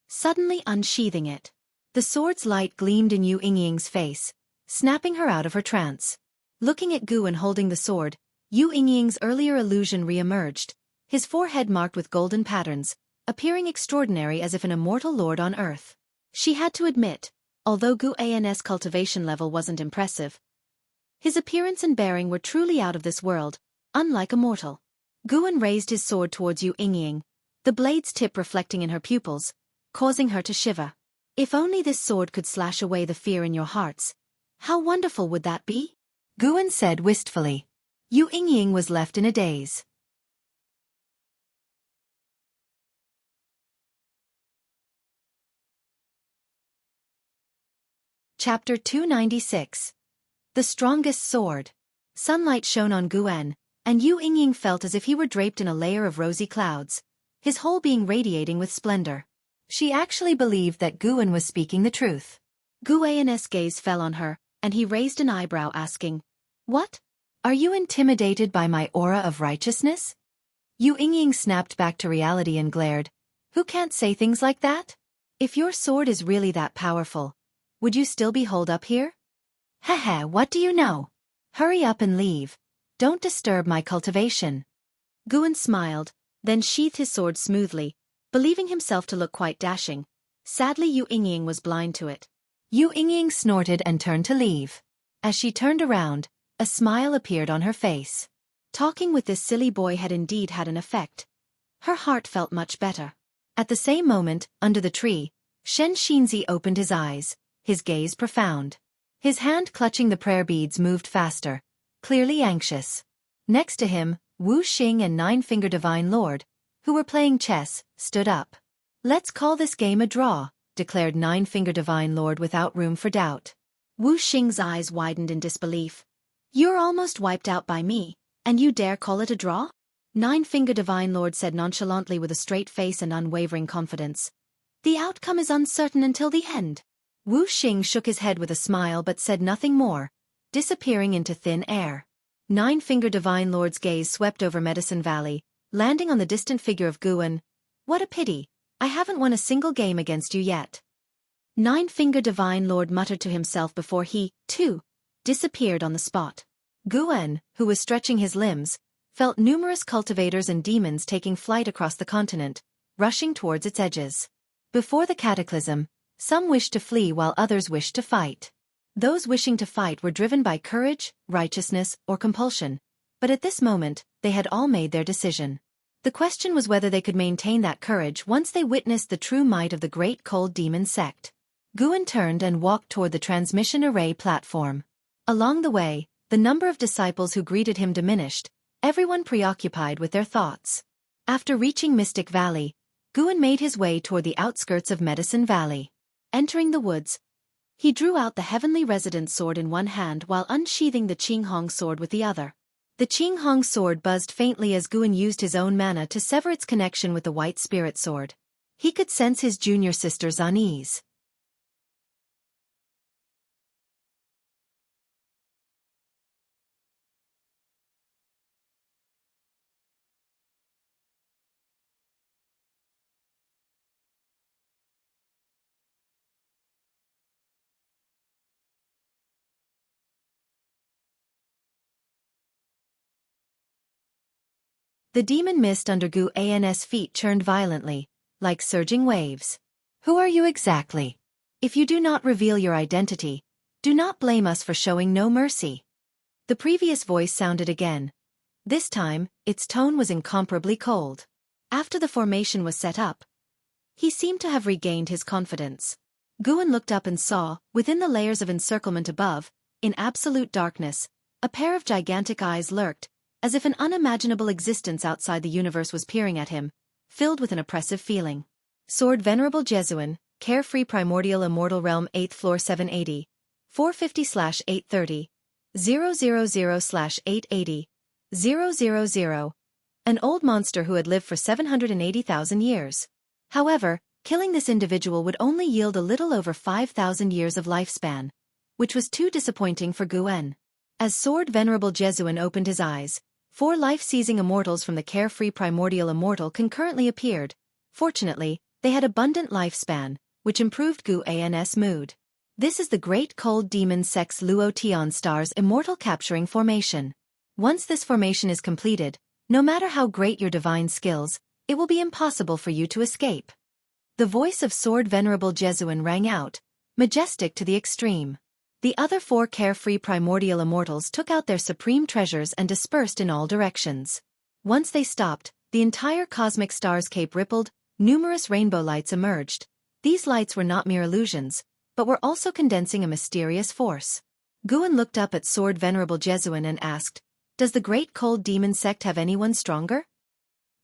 suddenly unsheathing it. The sword's light gleamed in Yu Yingying's face, snapping her out of her trance. Looking at Guan holding the sword, Yu Yingying's earlier illusion re-emerged, his forehead marked with golden patterns, appearing extraordinary as if an immortal lord on earth. She had to admit, although Guan's cultivation level wasn't impressive, his appearance and bearing were truly out of this world, unlike a mortal. Guan raised his sword towards Yu Yingying, the blade's tip reflecting in her pupils, causing her to shiver. "If only this sword could slash away the fear in your hearts. How wonderful would that be?" Guan said wistfully. Yu Yingying was left in a daze. Chapter 296. The Strongest Sword. Sunlight shone on Guan, and Yu Yingying felt as if he were draped in a layer of rosy clouds, his whole being radiating with splendor. She actually believed that Guan was speaking the truth. Guan's gaze fell on her, and he raised an eyebrow asking, "What? Are you intimidated by my aura of righteousness?" Yu Yingying snapped back to reality and glared. Who can't say things like that? If your sword is really that powerful, would you still be holed up here? Haha, what do you know? Hurry up and leave. Don't disturb my cultivation. Guan smiled, then sheathed his sword smoothly, believing himself to look quite dashing. Sadly, Yu Yingying was blind to it. Yu Yingying snorted and turned to leave. As she turned around, a smile appeared on her face. Talking with this silly boy had indeed had an effect. Her heart felt much better. At the same moment, under the tree, Shen Xinzi opened his eyes, his gaze profound. His hand clutching the prayer beads moved faster, clearly anxious. Next to him, Wu Xing and Nine-Finger Divine Lord, who were playing chess, stood up. Let's call this game a draw, declared Nine-Finger Divine Lord without room for doubt. Wu Xing's eyes widened in disbelief. You're almost wiped out by me, and you dare call it a draw? Nine-Finger Divine Lord said nonchalantly with a straight face and unwavering confidence. The outcome is uncertain until the end. Wu Xing shook his head with a smile but said nothing more, disappearing into thin air. Nine-Finger Divine Lord's gaze swept over Medicine Valley, landing on the distant figure of Guan. What a pity, I haven't won a single game against you yet. Nine-Finger Divine Lord muttered to himself before he, too, disappeared on the spot. Guan, who was stretching his limbs, felt numerous cultivators and demons taking flight across the continent, rushing towards its edges. Before the cataclysm, some wished to flee while others wished to fight. Those wishing to fight were driven by courage, righteousness, or compulsion, but at this moment, they had all made their decision. The question was whether they could maintain that courage once they witnessed the true might of the Great Cold Demon sect. Guan turned and walked toward the transmission array platform. Along the way, the number of disciples who greeted him diminished, everyone preoccupied with their thoughts. After reaching Mystic Valley, Guan made his way toward the outskirts of Medicine Valley. Entering the woods, he drew out the Heavenly Resident's sword in one hand while unsheathing the Qinghong sword with the other. The Qinghong sword buzzed faintly as Guan used his own mana to sever its connection with the White Spirit sword. He could sense his junior sister's unease. The demon mist under Guan's feet churned violently, like surging waves. Who are you exactly? If you do not reveal your identity, do not blame us for showing no mercy. The previous voice sounded again. This time, its tone was incomparably cold. After the formation was set up, he seemed to have regained his confidence. Guan looked up and saw, within the layers of encirclement above, in absolute darkness, a pair of gigantic eyes lurked, as if an unimaginable existence outside the universe was peering at him, filled with an oppressive feeling. Sword Venerable Jesuin, Carefree Primordial Immortal Realm 8th Floor 780, 450/830, 000/880, 000, an old monster who had lived for 780,000 years. However, killing this individual would only yield a little over 5,000 years of lifespan, which was too disappointing for Guan. As Sword Venerable Jesuin opened his eyes, 4 life-seizing immortals from the Carefree Primordial Immortal concurrently appeared. Fortunately, they had abundant lifespan, which improved Guan's mood. This is the Great Cold Demon Sect's Luo Tian Star's Immortal Capturing Formation. Once this formation is completed, no matter how great your divine skills, it will be impossible for you to escape. The voice of Sword Venerable Jesuin rang out, majestic to the extreme. The other 4 carefree primordial immortals took out their supreme treasures and dispersed in all directions. Once they stopped, the entire cosmic starscape rippled, numerous rainbow lights emerged. These lights were not mere illusions, but were also condensing a mysterious force. Guan looked up at Sword Venerable Jesuin and asked, "Does the Great Cold Demon Sect have anyone stronger?"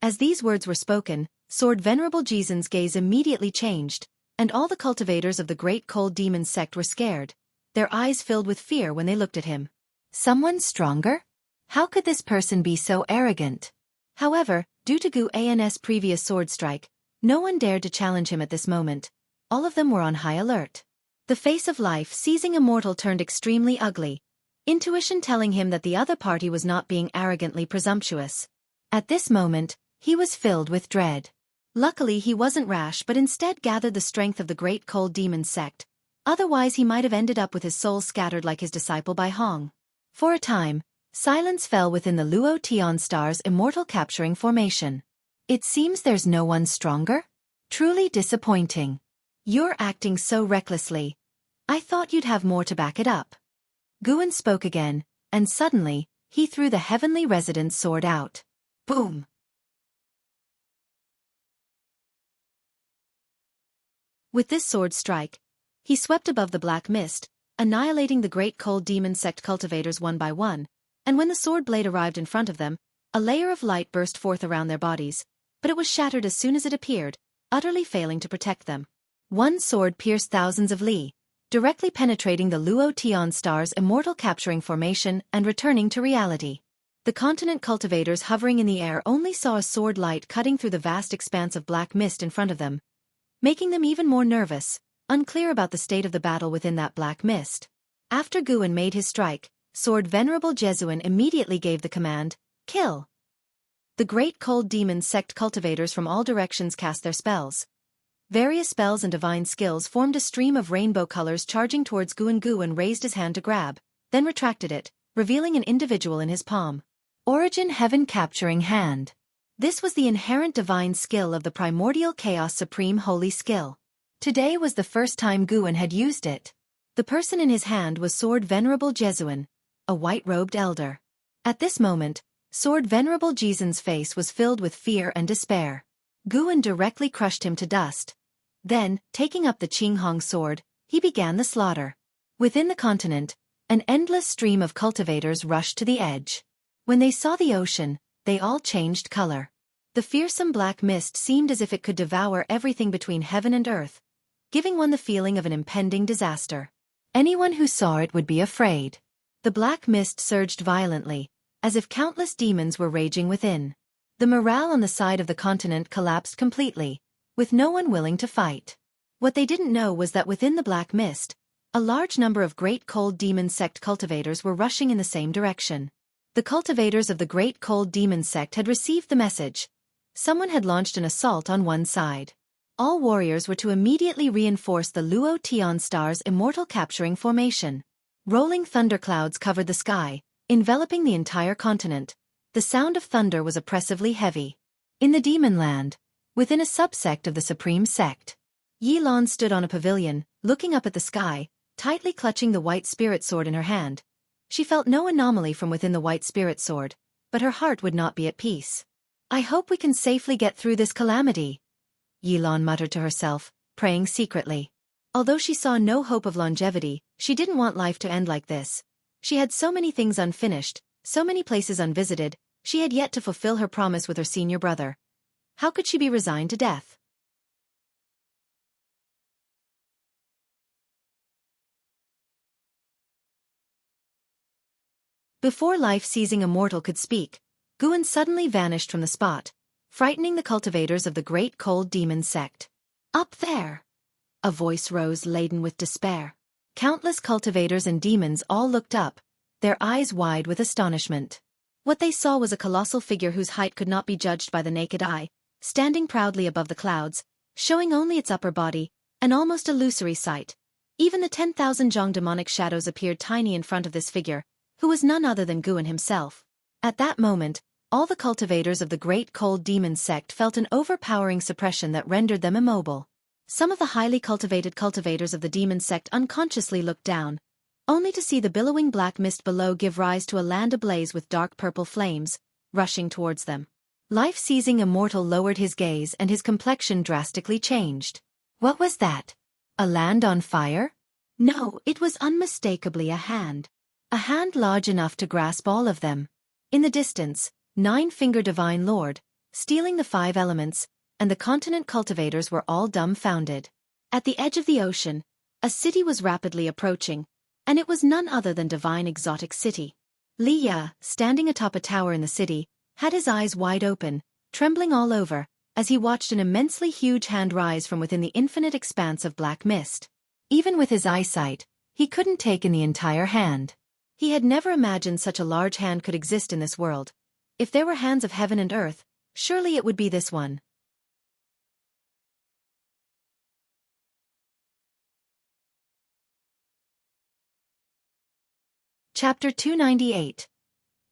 As these words were spoken, Sword Venerable Jesuin's gaze immediately changed, and all the cultivators of the Great Cold Demon Sect were scared. Their eyes filled with fear when they looked at him. Someone stronger? How could this person be so arrogant? However, due to Guan's previous sword strike, no one dared to challenge him at this moment. All of them were on high alert. The face of life-seizing immortal turned extremely ugly, intuition telling him that the other party was not being arrogantly presumptuous. At this moment, He was filled with dread. Luckily he wasn't rash but instead gathered the strength of the great cold demon sect, otherwise he might have ended up with his soul scattered like his disciple Bai Hong. For a time, silence fell within the Luo Tian Star's immortal capturing formation. It seems there's no one stronger? Truly disappointing. You're acting so recklessly. I thought you'd have more to back it up. Guan spoke again, and suddenly, he threw the heavenly resident's sword out. Boom! With this sword strike, he swept above the black mist, annihilating the great cold demon sect cultivators one by one, and when the sword blade arrived in front of them, a layer of light burst forth around their bodies, but it was shattered as soon as it appeared, utterly failing to protect them. One sword pierced thousands of li, directly penetrating the Luo Tian Star's immortal capturing formation and returning to reality. The continent cultivators hovering in the air only saw a sword light cutting through the vast expanse of black mist in front of them, making them even more nervous, unclear about the state of the battle within that black mist. After Guan made his strike, Sword Venerable Jesuin immediately gave the command, "Kill!" The great cold demon sect cultivators from all directions cast their spells. Various spells and divine skills formed a stream of rainbow colors charging towards Guan. Guan raised his hand to grab, then retracted it, revealing an individual in his palm. Origin Heaven Capturing Hand. This was the inherent divine skill of the primordial chaos supreme holy skill. Today was the first time Guan had used it. The person in his hand was Sword Venerable Jesuin, a white-robed elder. At this moment, Sword Venerable Jesuin's face was filled with fear and despair. Guan directly crushed him to dust. Then, taking up the Qinghong sword, he began the slaughter. Within the continent, an endless stream of cultivators rushed to the edge. When they saw the ocean, they all changed color. The fearsome black mist seemed as if it could devour everything between heaven and earth, giving one the feeling of an impending disaster. Anyone who saw it would be afraid. The black mist surged violently, as if countless demons were raging within. The morale on the side of the continent collapsed completely, with no one willing to fight. What they didn't know was that within the black mist, a large number of great cold demon sect cultivators were rushing in the same direction. The cultivators of the great cold demon sect had received the message. Someone had launched an assault on one side. All warriors were to immediately reinforce the Luo Tian Star's immortal capturing formation. Rolling thunderclouds covered the sky, enveloping the entire continent. The sound of thunder was oppressively heavy. In the demon land, within a subsect of the supreme sect, Yi Lan stood on a pavilion, looking up at the sky, tightly clutching the white spirit sword in her hand. She felt no anomaly from within the white spirit sword, but her heart would not be at peace. "I hope we can safely get through this calamity," Yi Lan muttered to herself, praying secretly. Although she saw no hope of longevity, she didn't want life to end like this. She had so many things unfinished, so many places unvisited, she had yet to fulfill her promise with her senior brother. How could she be resigned to death? Before life-seizing a mortal could speak, Guan suddenly vanished from the spot, frightening the cultivators of the great cold demon sect. "Up there!" A voice rose laden with despair. Countless cultivators and demons all looked up, their eyes wide with astonishment. What they saw was a colossal figure whose height could not be judged by the naked eye, standing proudly above the clouds, showing only its upper body, an almost illusory sight. Even the 10,000 Zhong demonic shadows appeared tiny in front of this figure, who was none other than Guan himself. At that moment, all the cultivators of the great cold demon sect felt an overpowering suppression that rendered them immobile. Some of the highly cultivated cultivators of the demon sect unconsciously looked down, only to see the billowing black mist below give rise to a land ablaze with dark purple flames, rushing towards them. Life-seizing immortal lowered his gaze and his complexion drastically changed. What was that? A land on fire? No, it was unmistakably a hand. A hand large enough to grasp all of them. In the distance, Nine-Finger Divine Lord, stealing the 5 elements, and the continent cultivators were all dumbfounded. At the edge of the ocean, a city was rapidly approaching, and it was none other than Divine Exotic City. Li Ya, standing atop a tower in the city, had his eyes wide open, trembling all over, as he watched an immensely huge hand rise from within the infinite expanse of black mist. Even with his eyesight, he couldn't take in the entire hand. He had never imagined such a large hand could exist in this world. If there were hands of heaven and earth, Surely it would be this one. Chapter 298.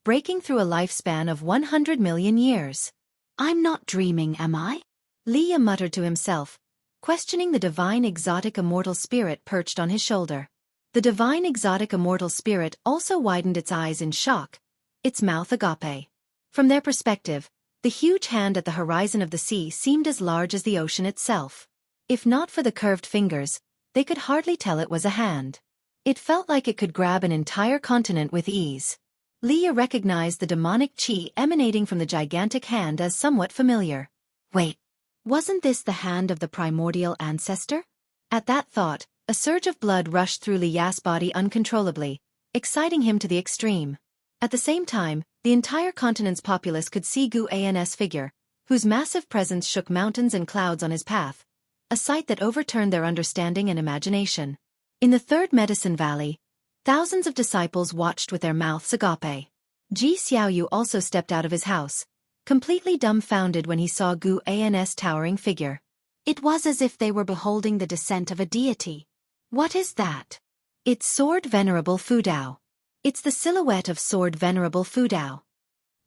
Breaking through a lifespan of 100 million years. I'm not dreaming, am I? Leah muttered to himself, questioning the divine exotic immortal spirit perched on his shoulder. The divine exotic immortal spirit also widened its eyes in shock, its mouth agape. From their perspective, the huge hand at the horizon of the sea seemed as large as the ocean itself. If not for the curved fingers, they could hardly tell it was a hand. It felt like it could grab an entire continent with ease. Leah recognized the demonic chi emanating from the gigantic hand as somewhat familiar. Wait, wasn't this the hand of the primordial ancestor? At that thought, a surge of blood rushed through Leah's body uncontrollably, exciting him to the extreme. At the same time, the entire continent's populace could see Gu An's figure, whose massive presence shook mountains and clouds on his path, a sight that overturned their understanding and imagination. In the Third Medicine Valley, thousands of disciples watched with their mouths agape. Ji Xiaoyu also stepped out of his house, completely dumbfounded when he saw Gu An's towering figure. It was as if they were beholding the descent of a deity. What is that? It's Sword Venerable Fudao. It's the silhouette of Sword Venerable Fudao.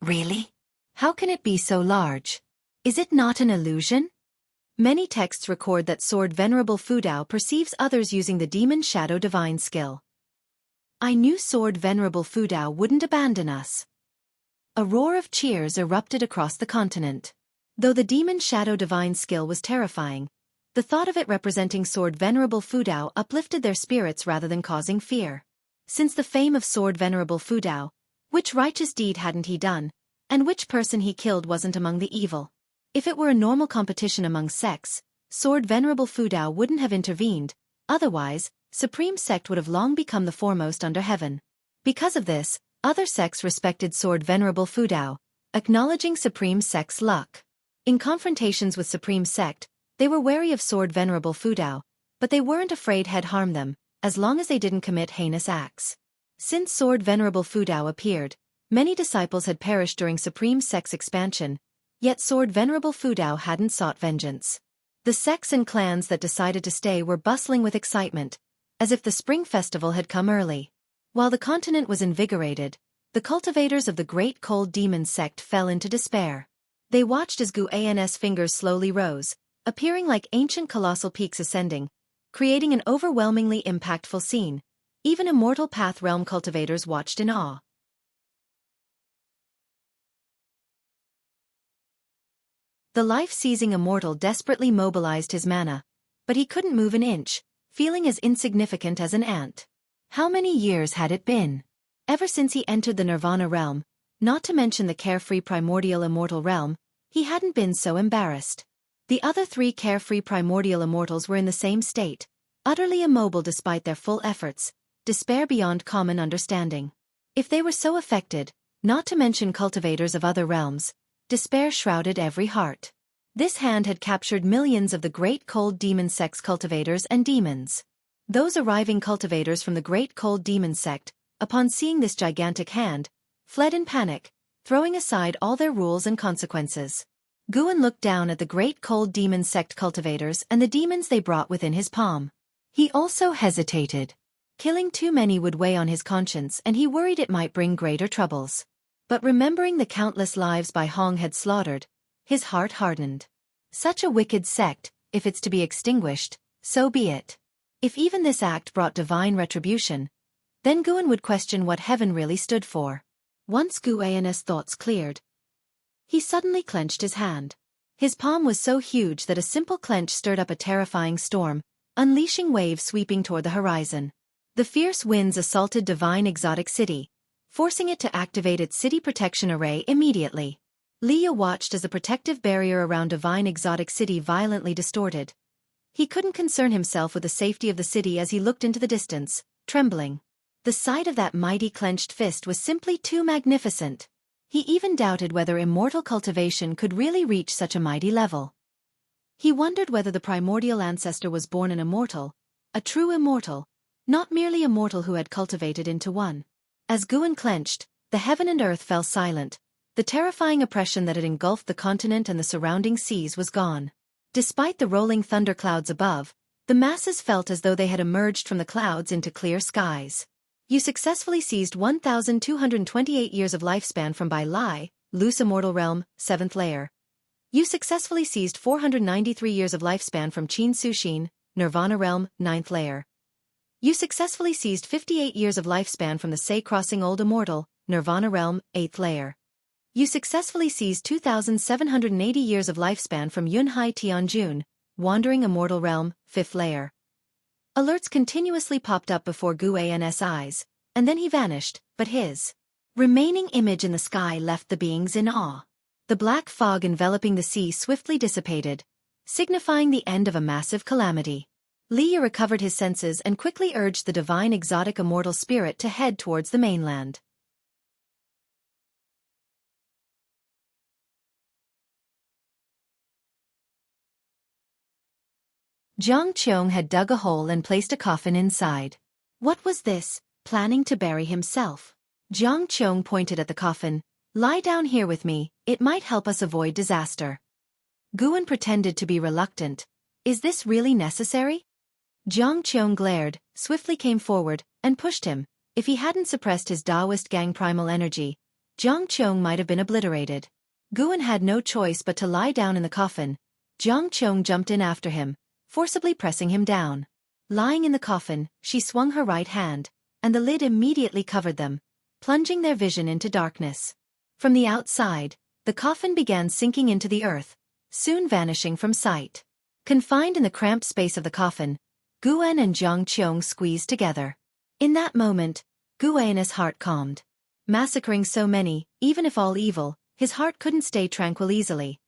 Really? How can it be so large? Is it not an illusion? Many texts record that Sword Venerable Fudao perceives others using the Demon Shadow Divine skill. I knew Sword Venerable Fudao wouldn't abandon us. A roar of cheers erupted across the continent. Though the Demon Shadow Divine skill was terrifying, the thought of it representing Sword Venerable Fudao uplifted their spirits rather than causing fear. Since the fame of Sword Venerable Fudao, which righteous deed hadn't he done, and which person he killed wasn't among the evil? If it were a normal competition among sects, Sword Venerable Fudao wouldn't have intervened, otherwise, Supreme Sect would have long become the foremost under heaven. Because of this, other sects respected Sword Venerable Fudao, acknowledging Supreme Sect's luck. In confrontations with Supreme Sect, they were wary of Sword Venerable Fudao, but they weren't afraid he'd harm them, as long as they didn't commit heinous acts. Since Sword Venerable Fudao appeared, many disciples had perished during Supreme Sect's expansion, yet Sword Venerable Fudao hadn't sought vengeance. The sects and clans that decided to stay were bustling with excitement, as if the spring festival had come early. While the continent was invigorated, the cultivators of the Great Cold Demon sect fell into despair. They watched as Gu An's fingers slowly rose, appearing like ancient colossal peaks ascending, creating an overwhelmingly impactful scene. Even Immortal Path Realm cultivators watched in awe. The life-seizing immortal desperately mobilized his mana, but he couldn't move an inch, feeling as insignificant as an ant. How many years had it been? Ever since he entered the Nirvana realm, not to mention the carefree primordial immortal realm, he hadn't been so embarrassed. The other three carefree primordial immortals were in the same state, utterly immobile despite their full efforts, despair beyond common understanding. If they were so affected, not to mention cultivators of other realms, despair shrouded every heart. This hand had captured millions of the Great Cold Demon Sect's cultivators and demons. Those arriving cultivators from the Great Cold Demon Sect, upon seeing this gigantic hand, fled in panic, throwing aside all their rules and consequences. Guan looked down at the Great Cold Demon Sect cultivators and the demons they brought within his palm. He also hesitated. Killing too many would weigh on his conscience and he worried it might bring greater troubles. But remembering the countless lives Bai Hong had slaughtered, his heart hardened. Such a wicked sect, if it's to be extinguished, so be it. If even this act brought divine retribution, then Guan would question what heaven really stood for. Once Gu An's thoughts cleared, he suddenly clenched his hand. His palm was so huge that a simple clench stirred up a terrifying storm, unleashing waves sweeping toward the horizon. The fierce winds assaulted Divine Exotic City, forcing it to activate its city protection array immediately. Leah watched as the protective barrier around Divine Exotic City violently distorted. He couldn't concern himself with the safety of the city as he looked into the distance, trembling. The sight of that mighty clenched fist was simply too magnificent. He even doubted whether immortal cultivation could really reach such a mighty level. He wondered whether the primordial ancestor was born an immortal, a true immortal, not merely a mortal who had cultivated into one. As Guan clenched, the heaven and earth fell silent, The terrifying oppression that had engulfed the continent and the surrounding seas was gone. Despite the rolling thunderclouds above, the masses felt as though they had emerged from the clouds into clear skies. You successfully seized 1,228 years of lifespan from Bai Lai, Loose Immortal Realm, 7th layer. You successfully seized 493 years of lifespan from Qin Sushin, Nirvana Realm, 9th layer. You successfully seized 58 years of lifespan from the Sei Crossing Old Immortal, Nirvana Realm, 8th layer. You successfully seized 2,780 years of lifespan from Yunhai Tianjun, Wandering Immortal Realm, 5th layer. Alerts continuously popped up before Gu An's eyes, and then he vanished, but his remaining image in the sky left the beings in awe. The black fog enveloping the sea swiftly dissipated, signifying the end of a massive calamity. Li recovered his senses and quickly urged the divine exotic immortal spirit to head towards the mainland. Jiang Qiong had dug a hole and placed a coffin inside. What was this, planning to bury himself? Jiang Qiong pointed at the coffin. Lie down here with me, it might help us avoid disaster. Guan pretended to be reluctant. Is this really necessary? Jiang Qiong glared, swiftly came forward, and pushed him. If he hadn't suppressed his Taoist gang primal energy, Jiang Qiong might have been obliterated. Guan had no choice but to lie down in the coffin. Jiang Qiong jumped in after him, forcibly pressing him down. Lying in the coffin, she swung her right hand, and the lid immediately covered them, plunging their vision into darkness. From the outside, the coffin began sinking into the earth, soon vanishing from sight. Confined in the cramped space of the coffin, Guan and Jiang Qiong squeezed together. In that moment, Guan's heart calmed. Massacring so many, even if all evil, his heart couldn't stay tranquil easily.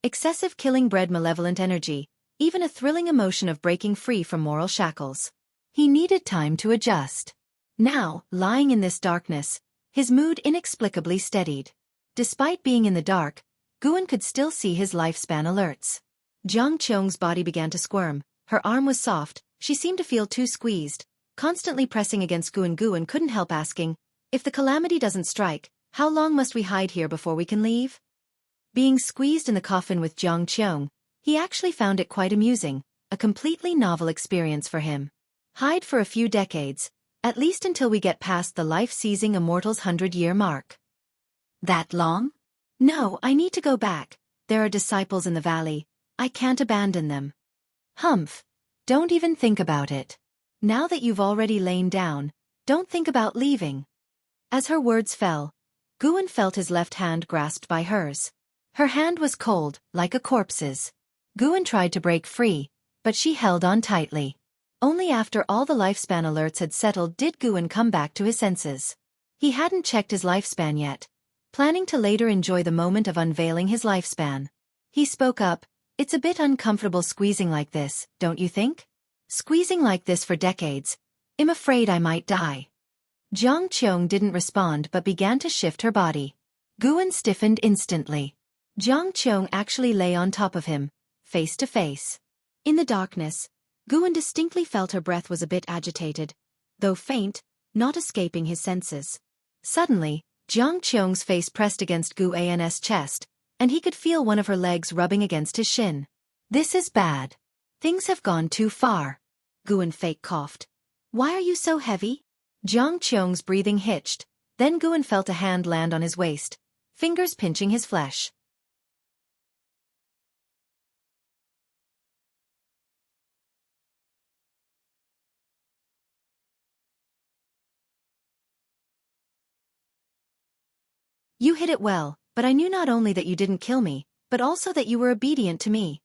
Excessive killing bred malevolent energy, even a thrilling emotion of breaking free from moral shackles. He needed time to adjust. Now, lying in this darkness, his mood inexplicably steadied. Despite being in the dark, Guan could still see his lifespan alerts. Jiang Qiong's body began to squirm. Her arm was soft, she seemed to feel too squeezed, constantly pressing against Guan. Guan couldn't help asking, if the calamity doesn't strike, how long must we hide here before we can leave? Being squeezed in the coffin with Jiang Qiong, he actually found it quite amusing, a completely novel experience for him. Hide for a few decades, at least until we get past the life-seizing immortal's 100-year mark. That long? No, I need to go back. There are disciples in the valley. I can't abandon them. Humph. Don't even think about it. Now that you've already lain down, don't think about leaving. As her words fell, Guan felt his left hand grasped by hers. Her hand was cold, like a corpse's. Guan tried to break free, but she held on tightly. Only after all the lifespan alerts had settled did Guan come back to his senses. He hadn't checked his lifespan yet, planning to later enjoy the moment of unveiling his lifespan. He spoke up, "It's a bit uncomfortable squeezing like this, don't you think? Squeezing like this for decades. I'm afraid I might die." Jiang Qiong didn't respond but began to shift her body. Guan stiffened instantly. Jiang Qiong actually lay on top of him, face to face. In the darkness, Guan distinctly felt her breath was a bit agitated, though faint, not escaping his senses. Suddenly, Jiang Qiong's face pressed against Guan's chest, and he could feel one of her legs rubbing against his shin. "This is bad. Things have gone too far." Guan fake coughed. "Why are you so heavy?" Jiang Qiong's breathing hitched, then Guan felt a hand land on his waist, fingers pinching his flesh. "You hit it well, but I knew not only that you didn't kill me, but also that you were obedient to me."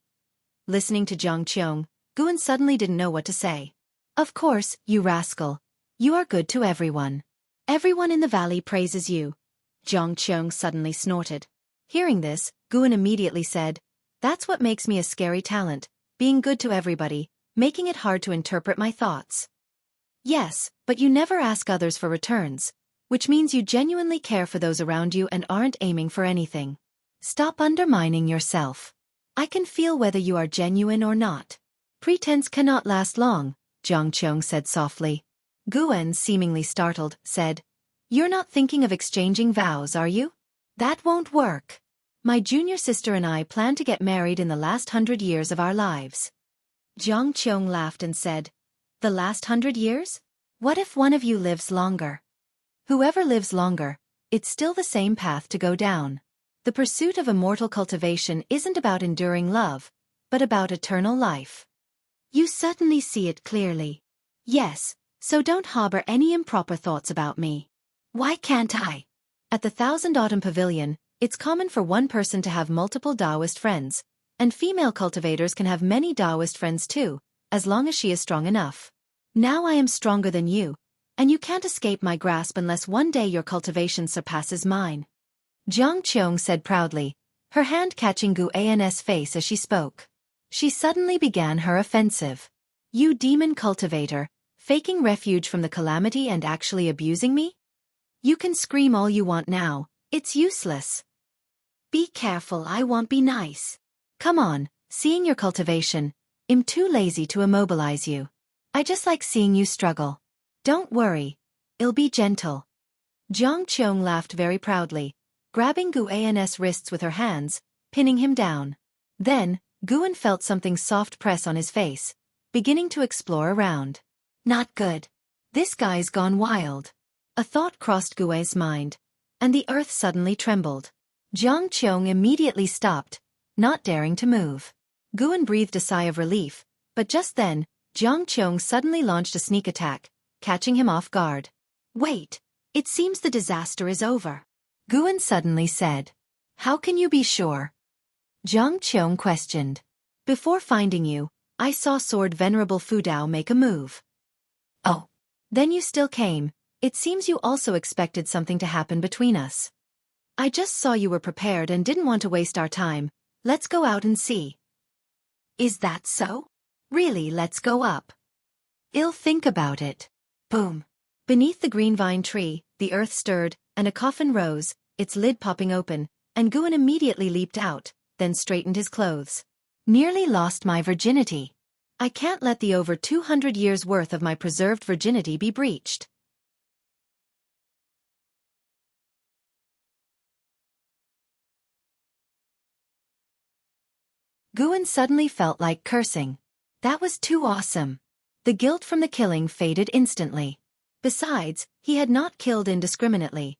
Listening to Jiang Qiong, Guan suddenly didn't know what to say. "Of course, you rascal. You are good to everyone. Everyone in the valley praises you." Jiang Qiong suddenly snorted. Hearing this, Guan immediately said, "That's what makes me a scary talent, being good to everybody, making it hard to interpret my thoughts." "Yes, but you never ask others for returns, which means you genuinely care for those around you and aren't aiming for anything. Stop undermining yourself. I can feel whether you are genuine or not. Pretense cannot last long," Jiang Qiong said softly. Guan, seemingly startled, said, "You're not thinking of exchanging vows, are you?" That won't work. My junior sister and I plan to get married in the last 100 years of our lives. Jiang Qiong laughed and said, The last 100 years? What if one of you lives longer? Whoever lives longer, it's still the same path to go down. The pursuit of immortal cultivation isn't about enduring love, but about eternal life. You certainly see it clearly. Yes, so don't harbor any improper thoughts about me. Why can't I? At the Thousand Autumn Pavilion, it's common for one person to have multiple Taoist friends, and female cultivators can have many Taoist friends too, as long as she is strong enough. Now I am stronger than you, and you can't escape my grasp unless one day your cultivation surpasses mine. Jiang Qiong said proudly, her hand catching Gu An's face as she spoke. She suddenly began her offensive. You demon cultivator, faking refuge from the calamity and actually abusing me? You can scream all you want now, it's useless. Be careful, I won't be nice. Come on, seeing your cultivation, I'm too lazy to immobilize you. I just like seeing you struggle. Don't worry, I'll be gentle. Jiang Qiong laughed very proudly, grabbing Gu An's wrists with her hands, pinning him down. Then, Guan felt something soft press on his face, beginning to explore around. Not good. This guy's gone wild. A thought crossed Guan's mind, and the earth suddenly trembled. Jiang Qiong immediately stopped, not daring to move. Guan breathed a sigh of relief, but just then, Jiang Qiong suddenly launched a sneak attack, catching him off guard. Wait, it seems the disaster is over. Guan suddenly said. How can you be sure? Jiang Qiong questioned. Before finding you, I saw Sword Venerable Fudao make a move. Oh. Then you still came, it seems you also expected something to happen between us. I just saw you were prepared and didn't want to waste our time, let's go out and see. Is that so? Really, let's go up. I'll think about it. Boom. Beneath the green vine tree, the earth stirred, and a coffin rose, its lid popping open, and Guan immediately leaped out, then straightened his clothes. Nearly lost my virginity. I can't let the over 200 years' worth of my preserved virginity be breached. Guan suddenly felt like cursing. That was too awesome. The guilt from the killing faded instantly. Besides, he had not killed indiscriminately.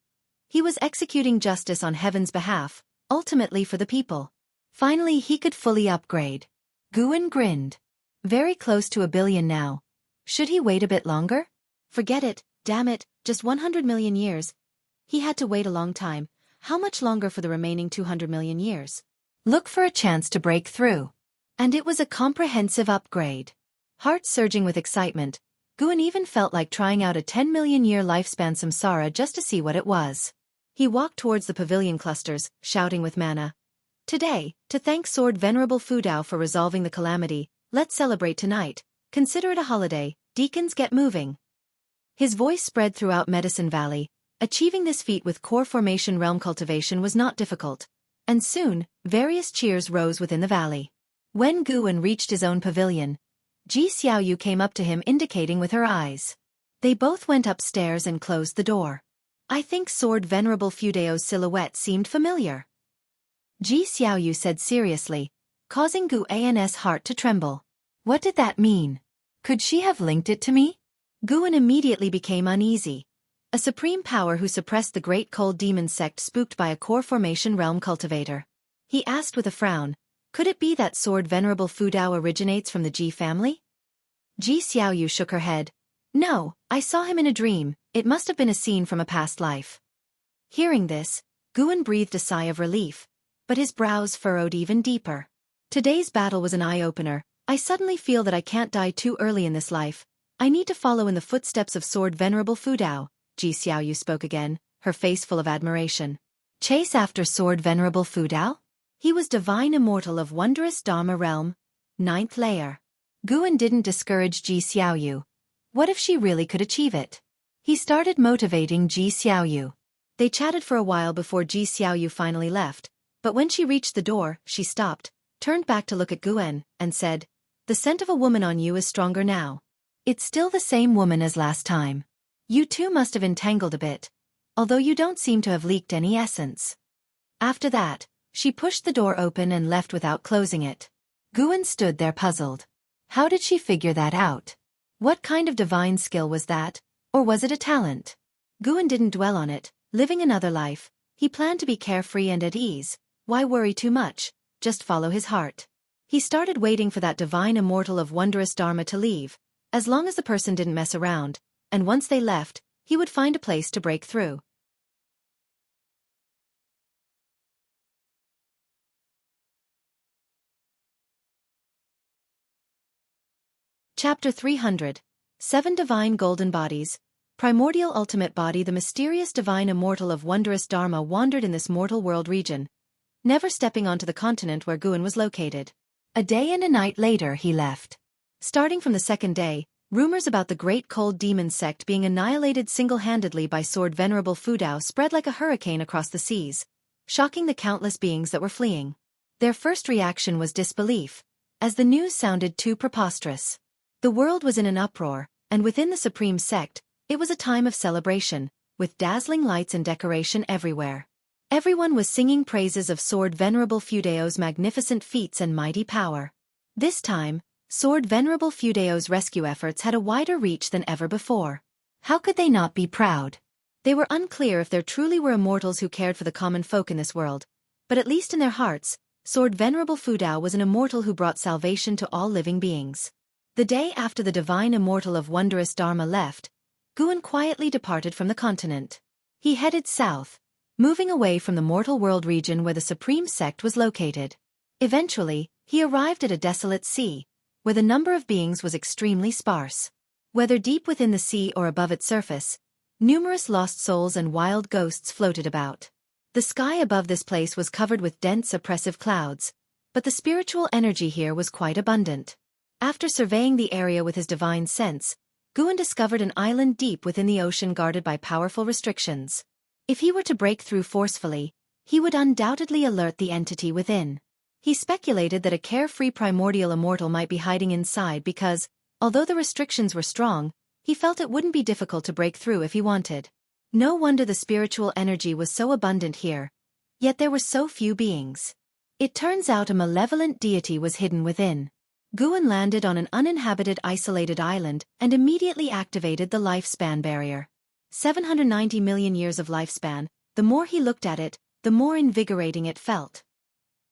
He was executing justice on heaven's behalf, ultimately for the people. Finally he could fully upgrade. Guan grinned. Very close to 1 billion now. Should he wait a bit longer? Forget it, damn it, just 100 million years. He had to wait a long time. How much longer for the remaining 200 million years? Look for a chance to break through. And it was a comprehensive upgrade. Heart surging with excitement, Guan even felt like trying out a 10 million year lifespan samsara just to see what it was. He walked towards the pavilion clusters, shouting with mana. Today, to thank Sword Venerable Fudao for resolving the calamity, let's celebrate tonight. Consider it a holiday, deacons get moving. His voice spread throughout Medicine Valley. Achieving this feat with core formation realm cultivation was not difficult. And soon, various cheers rose within the valley. When Guan reached his own pavilion, Ji Xiaoyu came up to him indicating with her eyes. They both went upstairs and closed the door. I think Sword Venerable Fudao's silhouette seemed familiar. Ji Xiaoyu said seriously, causing Gu An's heart to tremble. What did that mean? Could she have linked it to me? Guan immediately became uneasy. A supreme power who suppressed the great cold demon sect spooked by a core formation realm cultivator. He asked with a frown, could it be that Sword Venerable Fudao originates from the Ji family? Ji Xiaoyu shook her head. No, I saw him in a dream, it must have been a scene from a past life. Hearing this, Guan breathed a sigh of relief, but his brows furrowed even deeper. Today's battle was an eye-opener. I suddenly feel that I can't die too early in this life. I need to follow in the footsteps of Sword Venerable Fudao. Ji Xiaoyu spoke again, her face full of admiration. Chase after Sword Venerable Fudao? He was divine immortal of wondrous Dharma realm, 9th layer. Guan didn't discourage Ji Xiaoyu. What if she really could achieve it? He started motivating Ji Xiaoyu. They chatted for a while before Ji Xiaoyu finally left, but when she reached the door, she stopped, turned back to look at Guan, and said, the scent of a woman on you is stronger now. It's still the same woman as last time. You two must have entangled a bit, although you don't seem to have leaked any essence. After that, she pushed the door open and left without closing it. Guan stood there puzzled. How did she figure that out? What kind of divine skill was that, or was it a talent? Guan didn't dwell on it, living another life. He planned to be carefree and at ease. Why worry too much? Just follow his heart. He started waiting for that divine immortal of wondrous Dharma to leave, as long as the person didn't mess around, and once they left, he would find a place to break through. Chapter 300. 7 Divine Golden Bodies. Primordial Ultimate Body. The mysterious divine immortal of wondrous Dharma wandered in this mortal world region, never stepping onto the continent where Guan was located. A day and a night later he left. Starting from the second day, rumors about the great cold demon sect being annihilated single-handedly by Sword Venerable Fudao spread like a hurricane across the seas, shocking the countless beings that were fleeing. Their first reaction was disbelief, as the news sounded too preposterous. The world was in an uproar, and within the supreme sect, it was a time of celebration, with dazzling lights and decoration everywhere. Everyone was singing praises of Sword Venerable Fudao's magnificent feats and mighty power. This time, Sword Venerable Fudao's rescue efforts had a wider reach than ever before. How could they not be proud? They were unclear if there truly were immortals who cared for the common folk in this world, but at least in their hearts, Sword Venerable Fudao was an immortal who brought salvation to all living beings. The day after the divine immortal of wondrous Dharma left, Guan quietly departed from the continent. He headed south, moving away from the mortal world region where the supreme sect was located. Eventually, he arrived at a desolate sea, where the number of beings was extremely sparse. Whether deep within the sea or above its surface, numerous lost souls and wild ghosts floated about. The sky above this place was covered with dense oppressive clouds, but the spiritual energy here was quite abundant. After surveying the area with his divine sense, Guan discovered an island deep within the ocean guarded by powerful restrictions. If he were to break through forcefully, he would undoubtedly alert the entity within. He speculated that a carefree primordial immortal might be hiding inside because, although the restrictions were strong, he felt it wouldn't be difficult to break through if he wanted. No wonder the spiritual energy was so abundant here, yet there were so few beings. It turns out a malevolent deity was hidden within. Guan landed on an uninhabited isolated island and immediately activated the lifespan barrier. 790 million years of lifespan. The more he looked at it, the more invigorating it felt.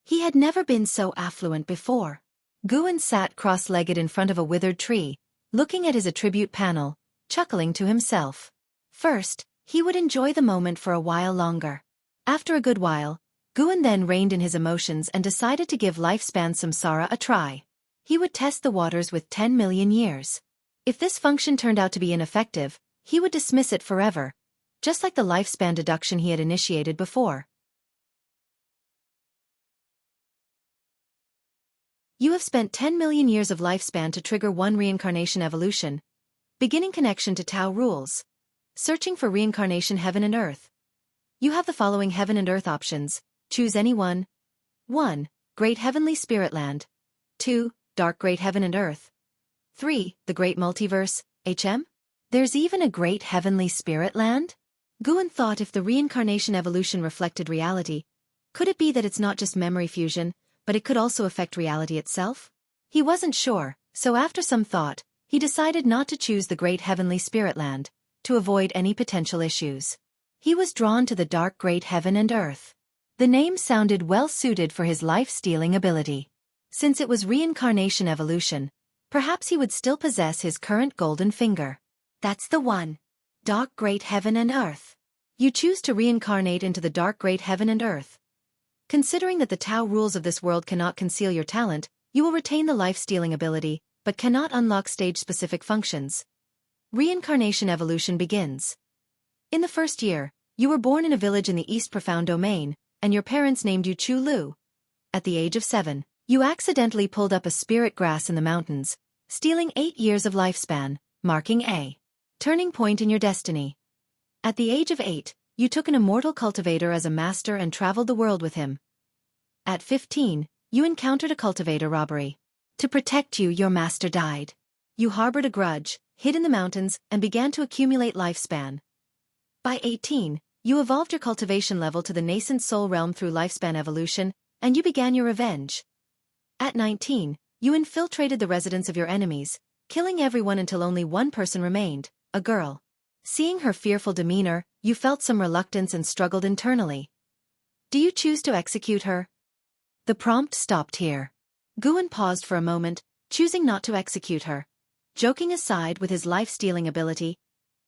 He had never been so affluent before. Guan sat cross-legged in front of a withered tree, looking at his attribute panel, chuckling to himself. First, he would enjoy the moment for a while longer. After a good while, Guan then reined in his emotions and decided to give lifespan samsara a try. He would test the waters with 10 million years. If this function turned out to be ineffective, he would dismiss it forever, just like the lifespan deduction he had initiated before. You have spent 10 million years of lifespan to trigger one reincarnation evolution. Beginning connection to Tao rules. Searching for reincarnation heaven and earth. You have the following heaven and earth options. Choose any one. 1. Great Heavenly Spirit Land. 2. Dark Great Heaven and Earth. 3. The Great Multiverse, HM? There's even a Great Heavenly Spirit Land? Guan thought if the reincarnation evolution reflected reality, could it be that it's not just memory fusion, but it could also affect reality itself? He wasn't sure, so after some thought, he decided not to choose the Great Heavenly Spirit Land, to avoid any potential issues. He was drawn to the Dark Great Heaven and Earth. The name sounded well suited for his life-stealing ability. Since it was reincarnation evolution, perhaps he would still possess his current golden finger. That's the one. Dark Great Heaven and Earth. You choose to reincarnate into the Dark Great Heaven and Earth. Considering that the Tao rules of this world cannot conceal your talent, you will retain the life-stealing ability, but cannot unlock stage-specific functions. Reincarnation evolution begins. In the first year, you were born in a village in the East Profound Domain, and your parents named you Chu Lu. At the age of 7, you accidentally pulled up a spirit grass in the mountains, stealing 8 years of lifespan, marking a turning point in your destiny. At the age of 8, you took an immortal cultivator as a master and traveled the world with him. At 15, you encountered a cultivator robbery. To protect you, your master died. You harbored a grudge, hid in the mountains, and began to accumulate lifespan. By 18, You evolved your cultivation level to the nascent soul realm through lifespan evolution, and you began your revenge. At 19, you infiltrated the residence of your enemies, killing everyone until only one person remained, a girl. Seeing her fearful demeanor, you felt some reluctance and struggled internally. Do you choose to execute her? The prompt stopped here. Guan paused for a moment, choosing not to execute her. Joking aside with his life-stealing ability,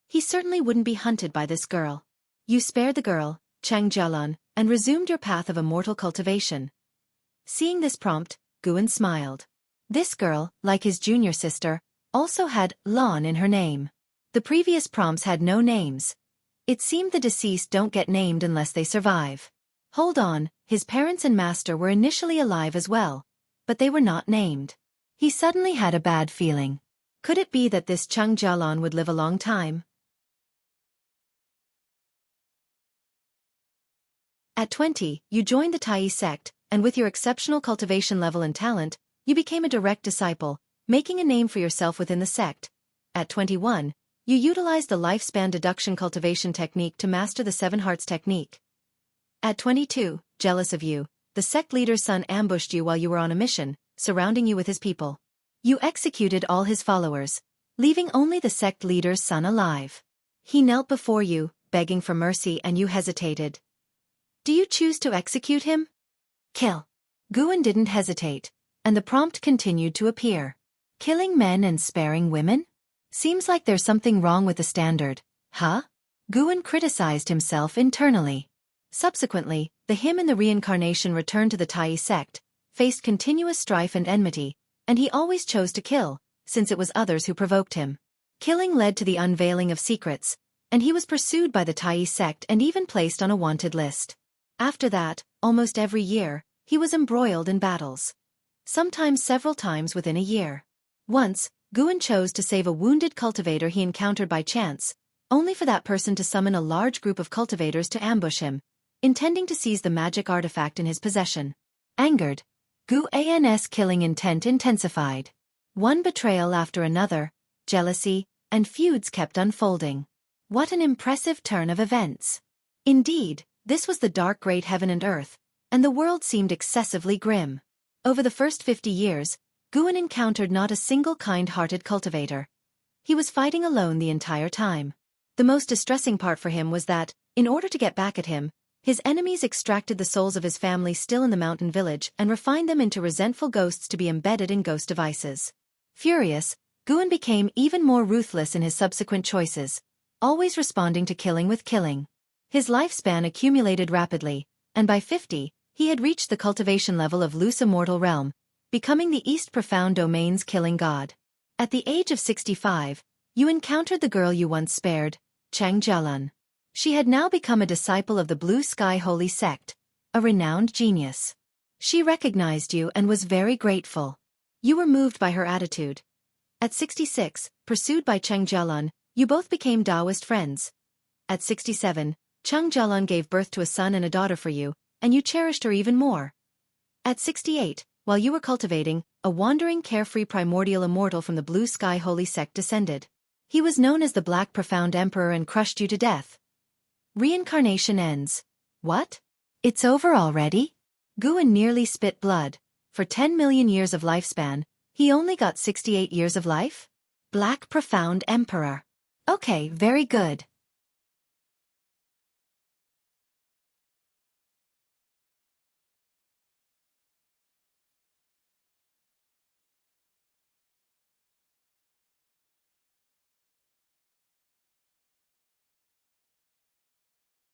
he certainly wouldn't be hunted by this girl. You spared the girl, Chang Jialan, and resumed your path of immortal cultivation. Seeing this prompt, Guan smiled. This girl, like his junior sister, also had Lan in her name. The previous prompts had no names. It seemed the deceased don't get named unless they survive. Hold on, his parents and master were initially alive as well, but they were not named. He suddenly had a bad feeling. Could it be that this Chang Jialan would live a long time? At 20, you joined the Tai sect, and with your exceptional cultivation level and talent, you became a direct disciple, making a name for yourself within the sect. At 21, you utilized the lifespan deduction cultivation technique to master the Seven Hearts technique. At 22, jealous of you, the sect leader's son ambushed you while you were on a mission, surrounding you with his people. You executed all his followers, leaving only the sect leader's son alive. He knelt before you, begging for mercy, and you hesitated. Do you choose to execute him? Kill. Guan didn't hesitate, and the prompt continued to appear. Killing men and sparing women? Seems like there's something wrong with the standard, huh? Guan criticized himself internally. Subsequently, him and the reincarnation returned to the Tai sect, faced continuous strife and enmity, and he always chose to kill, since it was others who provoked him. Killing led to the unveiling of secrets, and he was pursued by the Tai sect and even placed on a wanted list. After that, almost every year, he was embroiled in battles. Sometimes several times within a year. Once, Guan chose to save a wounded cultivator he encountered by chance, only for that person to summon a large group of cultivators to ambush him, intending to seize the magic artifact in his possession. Angered, Guan's killing intent intensified. One betrayal after another, jealousy, and feuds kept unfolding. What an impressive turn of events. Indeed, this was the dark great heaven and earth, and the world seemed excessively grim. Over the first 50 years, Guan encountered not a single kind-hearted cultivator. He was fighting alone the entire time. The most distressing part for him was that, in order to get back at him, his enemies extracted the souls of his family still in the mountain village and refined them into resentful ghosts to be embedded in ghost devices. Furious, Guan became even more ruthless in his subsequent choices, always responding to killing with killing. His lifespan accumulated rapidly, and by 50, he had reached the cultivation level of loose immortal realm, becoming the East Profound Domain's killing god. At the age of 65, you encountered the girl you once spared, Chang Jialan. She had now become a disciple of the Blue Sky Holy Sect, a renowned genius. She recognized you and was very grateful. You were moved by her attitude. At 66, pursued by Chang Jialan, you both became Taoist friends. At 67, Chang Jialan gave birth to a son and a daughter for you, and you cherished her even more. At 68, while you were cultivating, a wandering carefree primordial immortal from the Blue Sky Holy Sect descended. He was known as the Black Profound Emperor and crushed you to death. Reincarnation ends. What? It's over already? Guan nearly spit blood. For 10 million years of lifespan, he only got 68 years of life? Black Profound Emperor. Okay, very good.